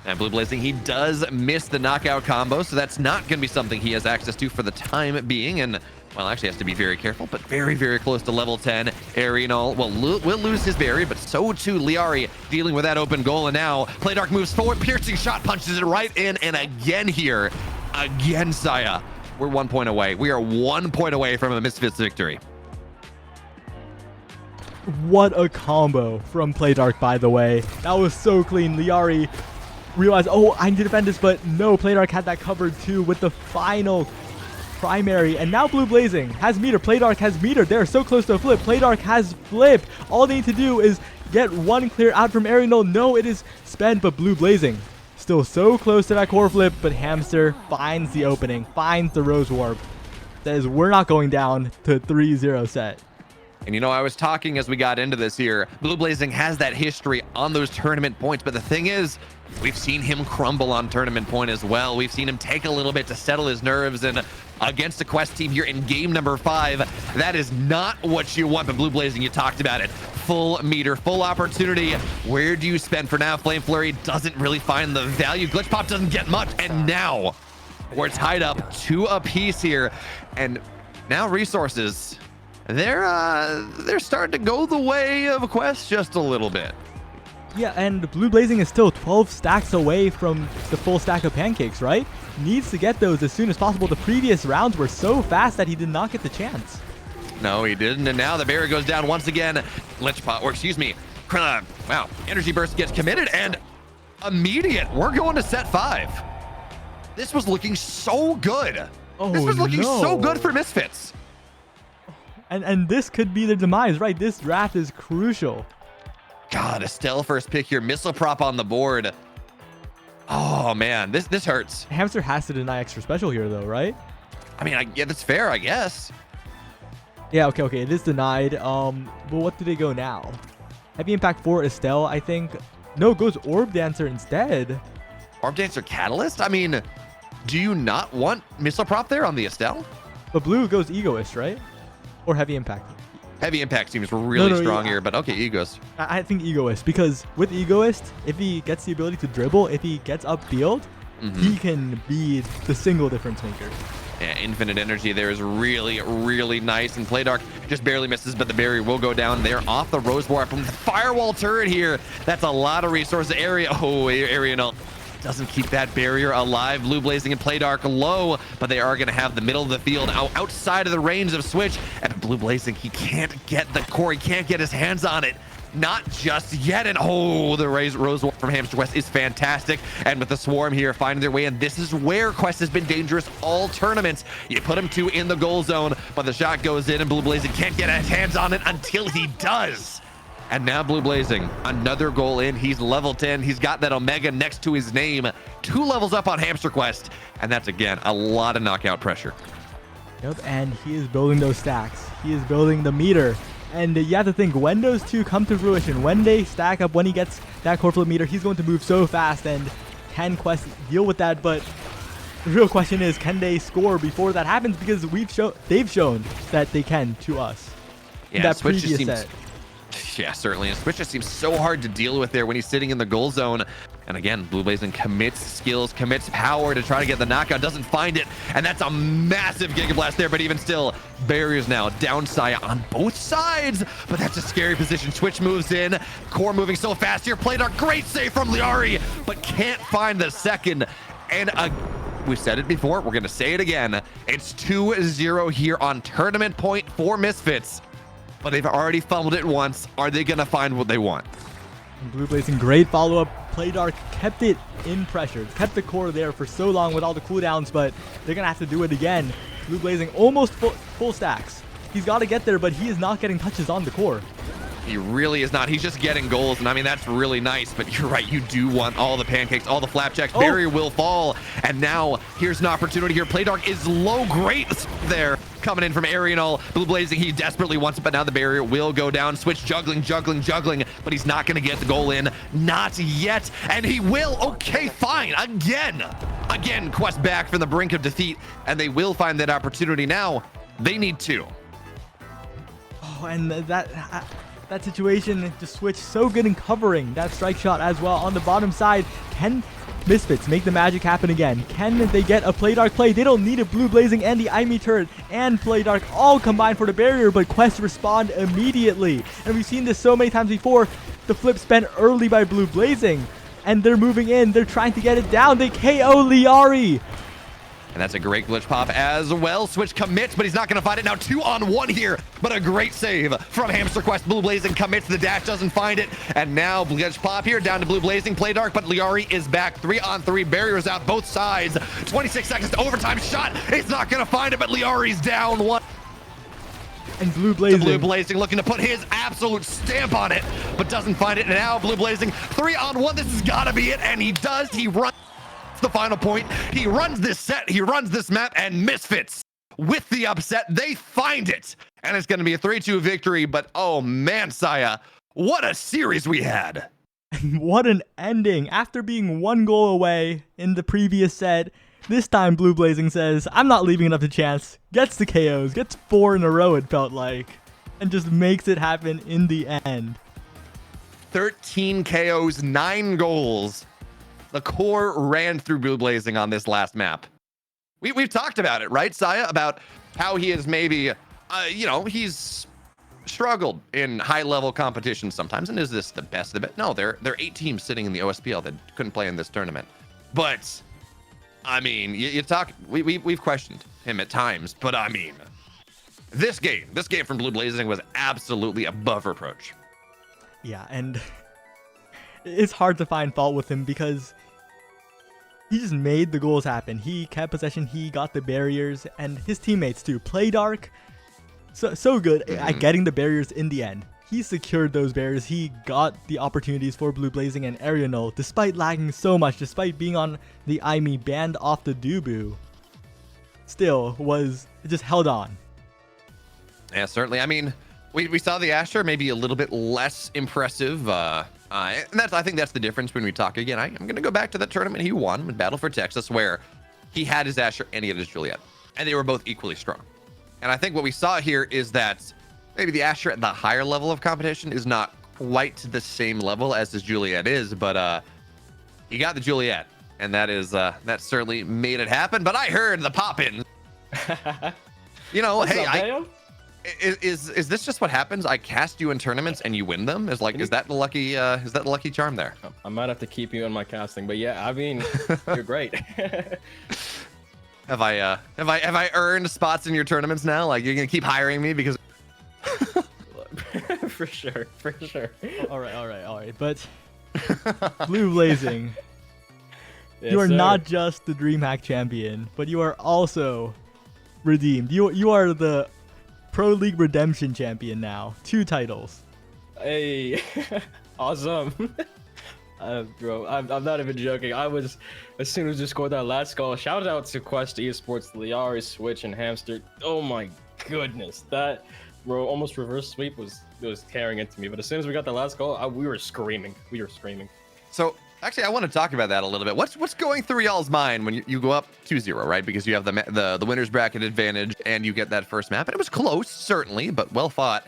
And Blue Blazing, he does miss the knockout combo, so that's not going to be something he has access to for the time being. And, well, actually has to be very careful, but very, very close to level 10. Arianol will lose his berry, but so too Liari, dealing with that open goal. And now Playdark moves forward, piercing shot, punches it right in. And again here, again, Saya, we're 1 point away. We are 1 point away from a Misfits victory. What a combo from Playdark, by the way. That was so clean. Liari realized, oh, I need to defend this, but no, Playdark had that covered too with the final primary. And now Blue Blazing has meter. Playdark has meter. They're so close to a flip. Playdark has flipped. All they need to do is get one clear out from Arianol. No, it is spent, but Blue Blazing still so close to that core flip, but Hamster finds the opening, finds the Rose Warp. Says, we're not going down to 3-0 set. And you know, I was talking as we got into this here, Blue Blazing has that history on those tournament points, but the thing is, we've seen him crumble on tournament point as well. We've seen him take a little bit to settle his nerves, and against the Quest team here in game number 5, that is not what you want. But Blue Blazing, you talked about it, full meter, full opportunity. Where do you spend for now? Flame Flurry doesn't really find the value. Glitch Pop doesn't get much, and now we're tied up 2 apiece here, and now resources, they're starting to go the way of Quest just a little bit. Yeah, and Blue Blazing is still 12 stacks away from the full stack of pancakes, right? Needs to get those as soon as possible. The previous rounds were so fast that he did not get the chance. No, he didn't, and now the barrier goes down once again. Wow, Energy Burst gets committed, and immediate. We're going to set 5. This was looking so good. Oh, this was looking no. so good for Misfits. And this could be the demise, right? This draft is crucial. God, Estelle first pick here. Missile prop on the board. Oh, man, this hurts. Hamster has to deny extra special here, though, right? I mean, yeah, that's fair, I guess. Yeah, okay, it is denied. But what do they go now? Heavy impact for Estelle, I think. No, goes Orb Dancer instead. Orb Dancer Catalyst? I mean, do you not want Missile prop there on the Estelle? But blue goes Egoist, right? Or Heavy impact. Heavy impact seems really strong yeah. here, but okay, Egoist. I think Egoist, because with Egoist, if he gets the ability to dribble, if he gets upfield, he can be the single difference maker. Yeah, infinite energy there is really, really nice. And Playdark just barely misses, but the barrier will go down. They're off the Rose Warp from the firewall turret here. That's a lot of resources. Arianol doesn't keep that barrier alive. Blue Blazing and Playdark low, but they are going to have the middle of the field outside of the range of Switch. And Blue Blazing, he can't get the core. He can't get his hands on it. Not just yet. And the Rose Warp from Hamster Quest is fantastic. And with the Swarm here finding their way in, this is where Quest has been dangerous all tournaments. You put him 2 in the goal zone, but the shot goes in and Blue Blazing can't get his hands on it until he does. And now Blue Blazing, another goal in. He's level 10. He's got that Omega next to his name. 2 levels up on Hamster Quest. And that's, again, a lot of knockout pressure. Yep, and he is building those stacks. He is building the meter. And you have to think, when those 2 come to fruition, when they stack up, when he gets that core flip meter, he's going to move so fast. And can Quest deal with that? But the real question is, can they score before that happens? Because they've shown that they can to us. Yeah, in that Switch just previous seems... set. Yeah, certainly. And Switch just seems so hard to deal with there when he's sitting in the goal zone. And again, Blue Blazing commits skills, commits power to try to get the knockout, doesn't find it. And that's a massive Giga Blast there, but even still, barriers now down Saya on both sides. But that's a scary position. Switch moves in, core moving so fast here. Playdark, great save from Liari, but can't find the second. And we've said it before, we're going to say it again. It's 2-0 here on tournament point for Misfits. But they've already fumbled it once. Are they going to find what they want? Blue Blazing, great follow-up. Playdark kept it in pressure, kept the core there for so long with all the cooldowns, but they're going to have to do it again. Blue Blazing almost full stacks. He's got to get there, but he is not getting touches on the core. He really is not. He's just getting goals, and I mean, that's really nice, but you're right. You do want all the pancakes, all the flapjacks. Barrier will fall, and now here's an opportunity here. Playdark is low. Great there. Coming in from Arianol. Blue Blazing, he desperately wants it, but now the barrier will go down. Switch juggling, but he's not going to get the goal in. Not yet, and he will. Okay, fine. Again, Quest back from the brink of defeat, and they will find that opportunity now. They need 2. Oh, and that situation, just Switch so good in covering that strike shot as well on the bottom side. Can Misfits make the magic happen again. Can they get a Play Dark play? They don't need a Blue Blazing and the Imi turret and Play Dark all combined for the barrier, but Quest respond immediately. And we've seen this so many times before. The flip spent early by Blue Blazing, and they're moving in. They're trying to get it down. They KO Liari. And that's a great glitch pop as well. Switch commits, but he's not going to find it. Now 2-on-1 here, but a great save from Hamster Quest. Blue Blazing commits, the dash doesn't find it. And now glitch pop here down to Blue Blazing. Play Dark, but Liari is back. 3-on-3, barriers out both sides. 26 seconds to overtime shot. It's not going to find it, but Liari's down one. And Blue Blazing. Blue Blazing looking to put his absolute stamp on it, but doesn't find it. And now Blue Blazing 3-on-1. This has got to be it. And he does. He runs the final point. He runs this set. He runs this map, and Misfits with the upset. They find it. And it's going to be a 3-2 victory. But oh man, Saya, what a series we had. What an ending. After being 1 goal away in the previous set, this time Blue Blazing says, I'm not leaving it up to chance. Gets the KOs, gets 4 in a row it felt like, and just makes it happen in the end. 13 KOs, 9 goals. The core ran through Blue Blazing on this last map. We've talked about it, right, Saya? About how he is maybe, he's struggled in high-level competition sometimes. And is this the best of the best? No, there are 8 teams sitting in the OSPL that couldn't play in this tournament. But I mean, we've questioned him at times, but I mean, this game from Blue Blazing was absolutely above reproach. Yeah, and it's hard to find fault with him because he just made the goals happen. He kept possession, he got the barriers, and his teammates too. Play Dark, so good at getting the barriers in the end. He secured those barriers. He got the opportunities for Blue Blazing and Arianol, despite lagging so much, despite being on the IME banned off the Dubu. Still was just held on. Yeah, certainly. I mean, we saw the Asher maybe a little bit less impressive. And I think that's the difference when we talk again. I'm going to go back to the tournament he won with Battle for Texas, where he had his Asher and he had his Juliet, and they were both equally strong. And I think what we saw here is that maybe the Asher at the higher level of competition is not quite to the same level as his Juliet is, but he got the Juliet, and that certainly made it happen. But I heard the pop-in. Hey, is this just what happens? I cast you in tournaments and you win them? Is that the lucky charm there? I might have to keep you in my casting, but yeah, I mean, you're great. Have I earned spots in your tournaments now? Like, you're gonna keep hiring me because for sure. All right. But Blue Blazing, Yes, you are sir. not just the DreamHack champion, but you are also redeemed. You are the Pro League Redemption champion now. 2 titles. Hey, awesome. Bro, I'm not even joking. I was, as soon as you scored that last goal, shout out to Quest Esports, Liari, Switch, and Hamster. Oh my goodness, that almost reverse sweep was tearing into me. But as soon as we got the last goal, we were screaming. So actually, I want to talk about that a little bit. What's going through y'all's mind when you go up 2-0, right? Because you have the winner's bracket advantage and you get that first map, and it was close, certainly, but well fought.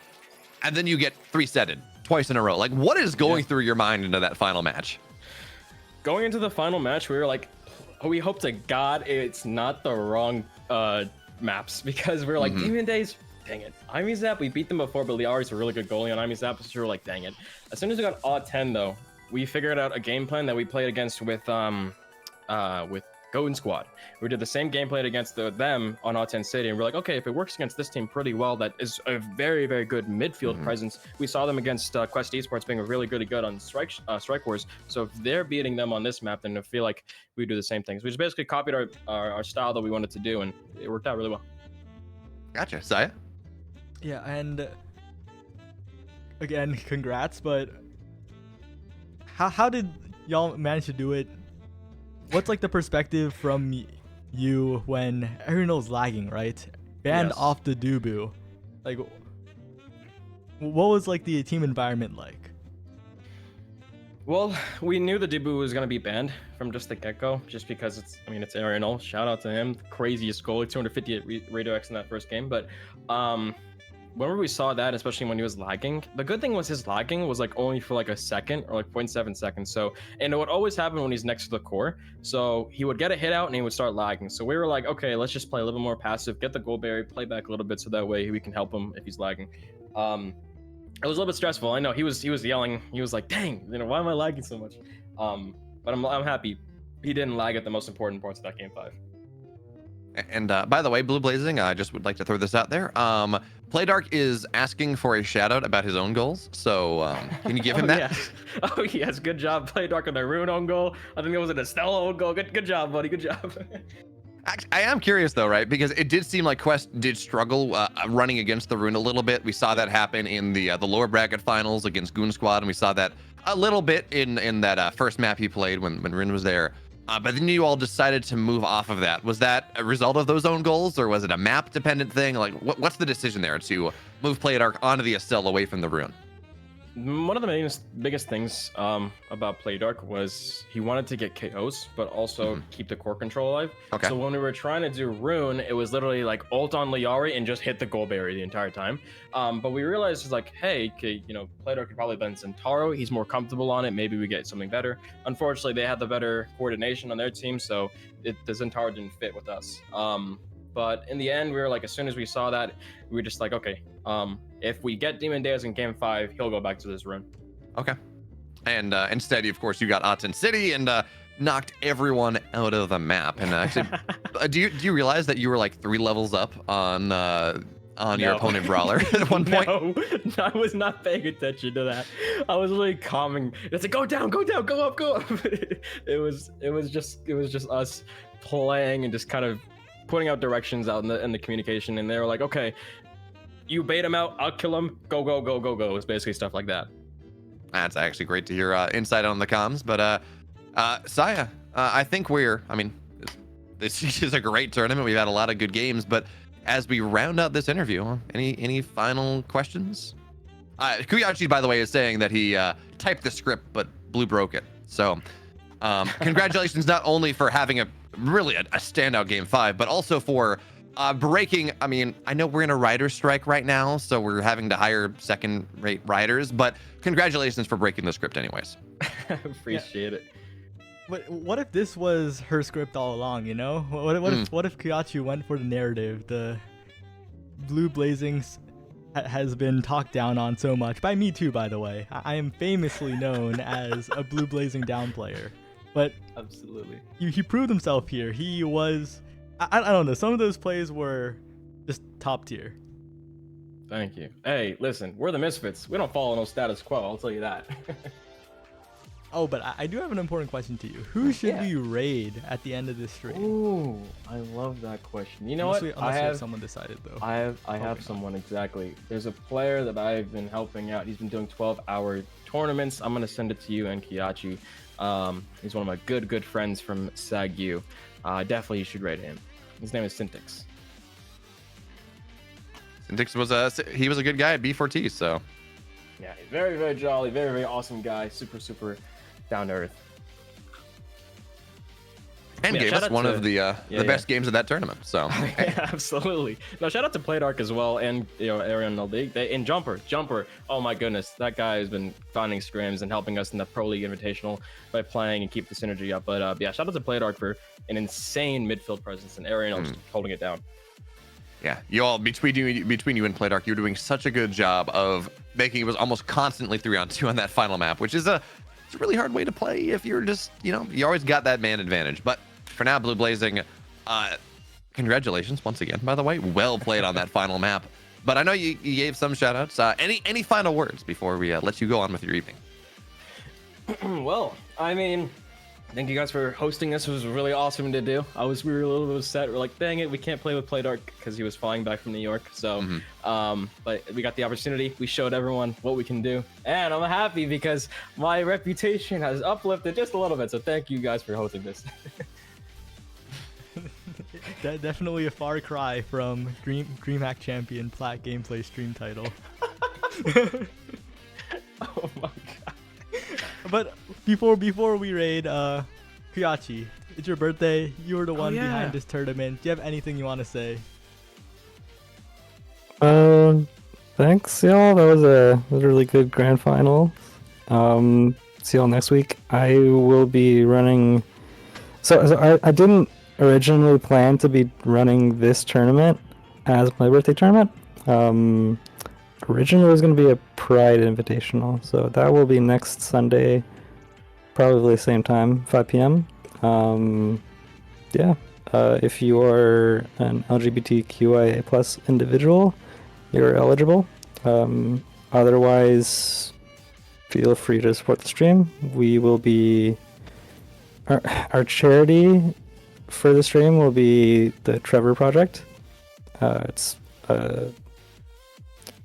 And then you get 3-setted twice in a row. Like, what is going through your mind into that final match? Going into the final match, we were like, we hope to God it's not the wrong maps, because we were like, Demon Days, dang it. IMEZAP, we beat them before, but Liari's a really good goalie on IMEZAP, so we were like, dang it. As soon as we got odd 10 though, we figured out a game plan that we played against with Golden Squad. We did the same game plan against them on odd 10 City, and we're like, okay, if it works against this team pretty well, that is a very, very good midfield presence. We saw them against Quest Esports being really good on Strike Wars. So if they're beating them on this map, then I feel like we do the same things. We just basically copied our style that we wanted to do, and it worked out really well. Gotcha. Saya? Yeah, and again, congrats, but how did y'all manage to do it? What's like the perspective from you when Arianol's lagging, right? Banned off the Dubu. Like, what was like the team environment like? Well, we knew the Dubu was going to be banned from just the get-go, just because it's Arianol. Shout out to him. Craziest goal, 258 Radio X in that first game. But whenever we saw that, especially when he was lagging, the good thing was his lagging was like only for like a second or like 0.7 seconds. So, and it would always happen when he's next to the core. So he would get a hit out and he would start lagging. So we were like, okay, let's just play a little bit more passive, get the gold berry, play back a little bit so that way we can help him if he's lagging. It was a little bit stressful. I know he was yelling. He was like, dang, why am I lagging so much? But I'm happy he didn't lag at the most important parts of that game 5. And by the way, Blue Blazing, I just would like to throw this out there. Playdark is asking for a shout out about his own goals. So can you give him that? Yes. Oh yes, good job, Playdark, on the Rune own goal. I think it was an Estella own goal. Good job, buddy. Good job. Actually, I am curious though, right? Because it did seem like Quest did struggle running against the Rune a little bit. We saw that happen in the lower bracket finals against Goon Squad, and we saw that a little bit in that first map he played when Rune was there. But then you all decided to move off of that. Was that a result of those own goals, or was it a map-dependent thing? Like, what's the decision there to move Playdark onto the Estelle away from the Rune? One of the biggest things about Playdark was he wanted to get KOs, but also keep the core control alive. Okay. So when we were trying to do Rune, it was literally like ult on Liari and just hit the gold berry the entire time. But we realized it's like, hey, Playdark could probably bend Centauro. He's more comfortable on it. Maybe we get something better. Unfortunately, they had the better coordination on their team, so the Centauro didn't fit with us. But in the end, we were like, as soon as we saw that, we were just like, okay, if we get Demon Deus in game 5, he'll go back to this Rune. Okay. And instead, of course, you got Aten City and knocked everyone out of the map. And actually, do you realize that you were like 3 levels up on your opponent brawler at one point? No, I was not paying attention to that. I was really calming. It's like, go down, go up. it was just us playing and just kind of putting out directions out in the communication, and they were like, okay, you bait him out, I'll kill him, go. It's basically stuff like that. That's actually great to hear insight on the comms. But Saya, I think this is a great tournament. We've had a lot of good games, but as we round out this interview, any final questions? Kuyachi, by the way, is saying that he typed the script, but Blue broke it. So congratulations not only for having a standout game 5, but also for breaking. I mean, I know we're in a writer's strike right now, so we're having to hire second-rate writers, but congratulations for breaking the script anyways. Appreciate it. But what if this was her script all along, What if Kuyachi went for the narrative? The Blue Blazings has been talked down on so much, by me too, by the way. I am famously known as a Blue Blazing down player. But absolutely, he proved himself here. He was, I don't know, some of those plays were just top tier. Thank you. Hey, listen, we're the Misfits. We don't follow no status quo, I'll tell you that. Oh, but I do have an important question to you. Who should we raid at the end of this stream? Ooh, I love that question. You know unless what? Unless we have someone decided, though. I have someone, exactly. There's a player that I've been helping out. He's been doing 12-hour tournaments. I'm going to send it to you and Kiyachi. He's one of my good friends from SAGU. Definitely you should raid him. His name is Syntix. Syntix was a good guy at B4T, so yeah, he's very jolly, very awesome guy, super down to earth. And gave us one of the best games of that tournament. So yeah, absolutely. No, shout out to Playdark as well, and Arian Naldig and Jumper. Oh my goodness, that guy has been finding scrims and helping us in the Pro League Invitational by playing and keep the synergy up. But yeah, shout out to Playdark for an insane midfield presence, and Arian just holding it down. Yeah, you all between you and Playdark, you're doing such a good job of making it was almost constantly 3-on-2 on that final map, which is it's a really hard way to play if you're just you always got that man advantage. But for now, Blue Blazing, congratulations once again, by the way. Well played on that final map. But I know you gave some shout outs. Any final words before we let you go on with your evening? Well, I mean, thank you guys for hosting this. It was really awesome to do. We were a little bit upset. We're like, dang it, we can't play with Playdark because he was flying back from New York. So, but we got the opportunity. We showed everyone what we can do. And I'm happy because my reputation has uplifted just a little bit. So thank you guys for hosting this. Definitely a far cry from DreamHack Champion Plat Gameplay stream title. Oh my god. But before we raid, Kuyachi, it's your birthday. You were the one behind this tournament. Do you have anything you want to say? Thanks, y'all. That was a really good grand final. See y'all next week. I will be running. So I didn't originally plan to be running this tournament as my birthday tournament. Originally it was going to be a Pride Invitational, so that will be next Sunday, probably same time, 5 p.m. Yeah. If you are an LGBTQIA plus individual, you're eligible. Otherwise, feel free to support the stream. We will be our charity for the stream will be the Trevor Project. It's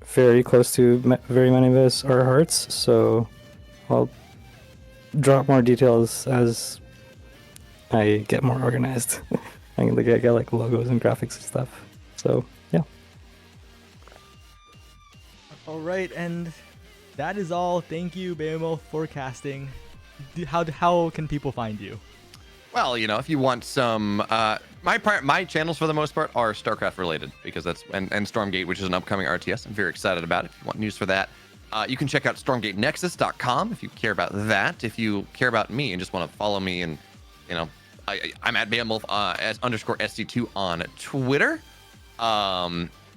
very close to very many of us our hearts, so I'll drop more details as I get more organized. I can get like logos and graphics and stuff. So yeah. All right, and that is all. Thank you, Behemoth, for casting. How can people find you? Well, you know, if you want some, my channels for the most part are StarCraft related because that's and Stormgate, which is an upcoming RTS. I'm very excited about it. If you want news for that, you can check out StormgateNexus.com if you care about that. If you care about me and just want to follow me, and you know, I'm at Behemoth as _SC2 on Twitter.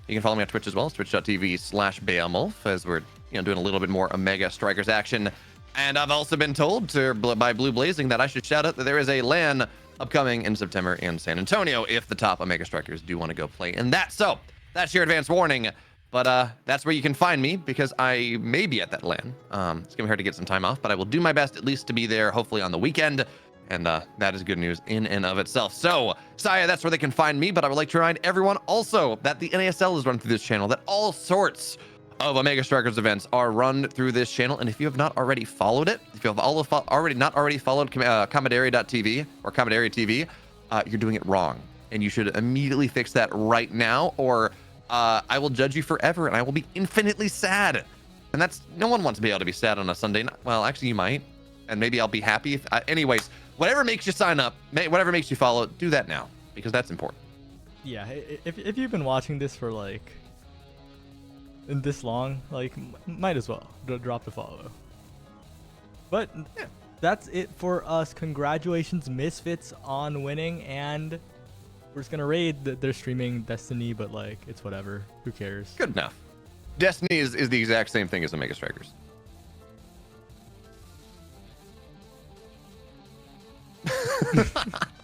You can follow me on Twitch as well. It's twitch.tv/Behemoth as we're doing a little bit more Omega Strikers action. And I've also been told by Blue Blazing that I should shout out that there is a LAN upcoming in September in San Antonio if the top Omega Strikers do want to go play in that. So that's your advance warning. But that's where you can find me because I may be at that LAN. It's going to be hard to get some time off, but I will do my best at least to be there, hopefully on the weekend. And that is good news in and of itself. So, Saya, that's where they can find me. But I would like to remind everyone also that the NASL is run through this channel, that all sorts of Omega Strikers events are run through this channel. And if you have not already followed it, if you have not already followed Commandery.tv or Commandery TV, you're doing it wrong. And you should immediately fix that right now, or I will judge you forever and I will be infinitely sad. And that's, no one wants to be able to be sad on a Sunday night. Well, actually you might. And maybe I'll be happy if, anyways, whatever makes you sign up, whatever makes you follow, do that now because that's important. Yeah, if you've been watching this for like this long, like might as well drop the follow. But yeah, that's it for us. Congratulations, Misfits, on winning, and we're just gonna raid. They're streaming Destiny, but like it's whatever. Who cares? Good enough. Destiny is the exact same thing as Omega Strikers.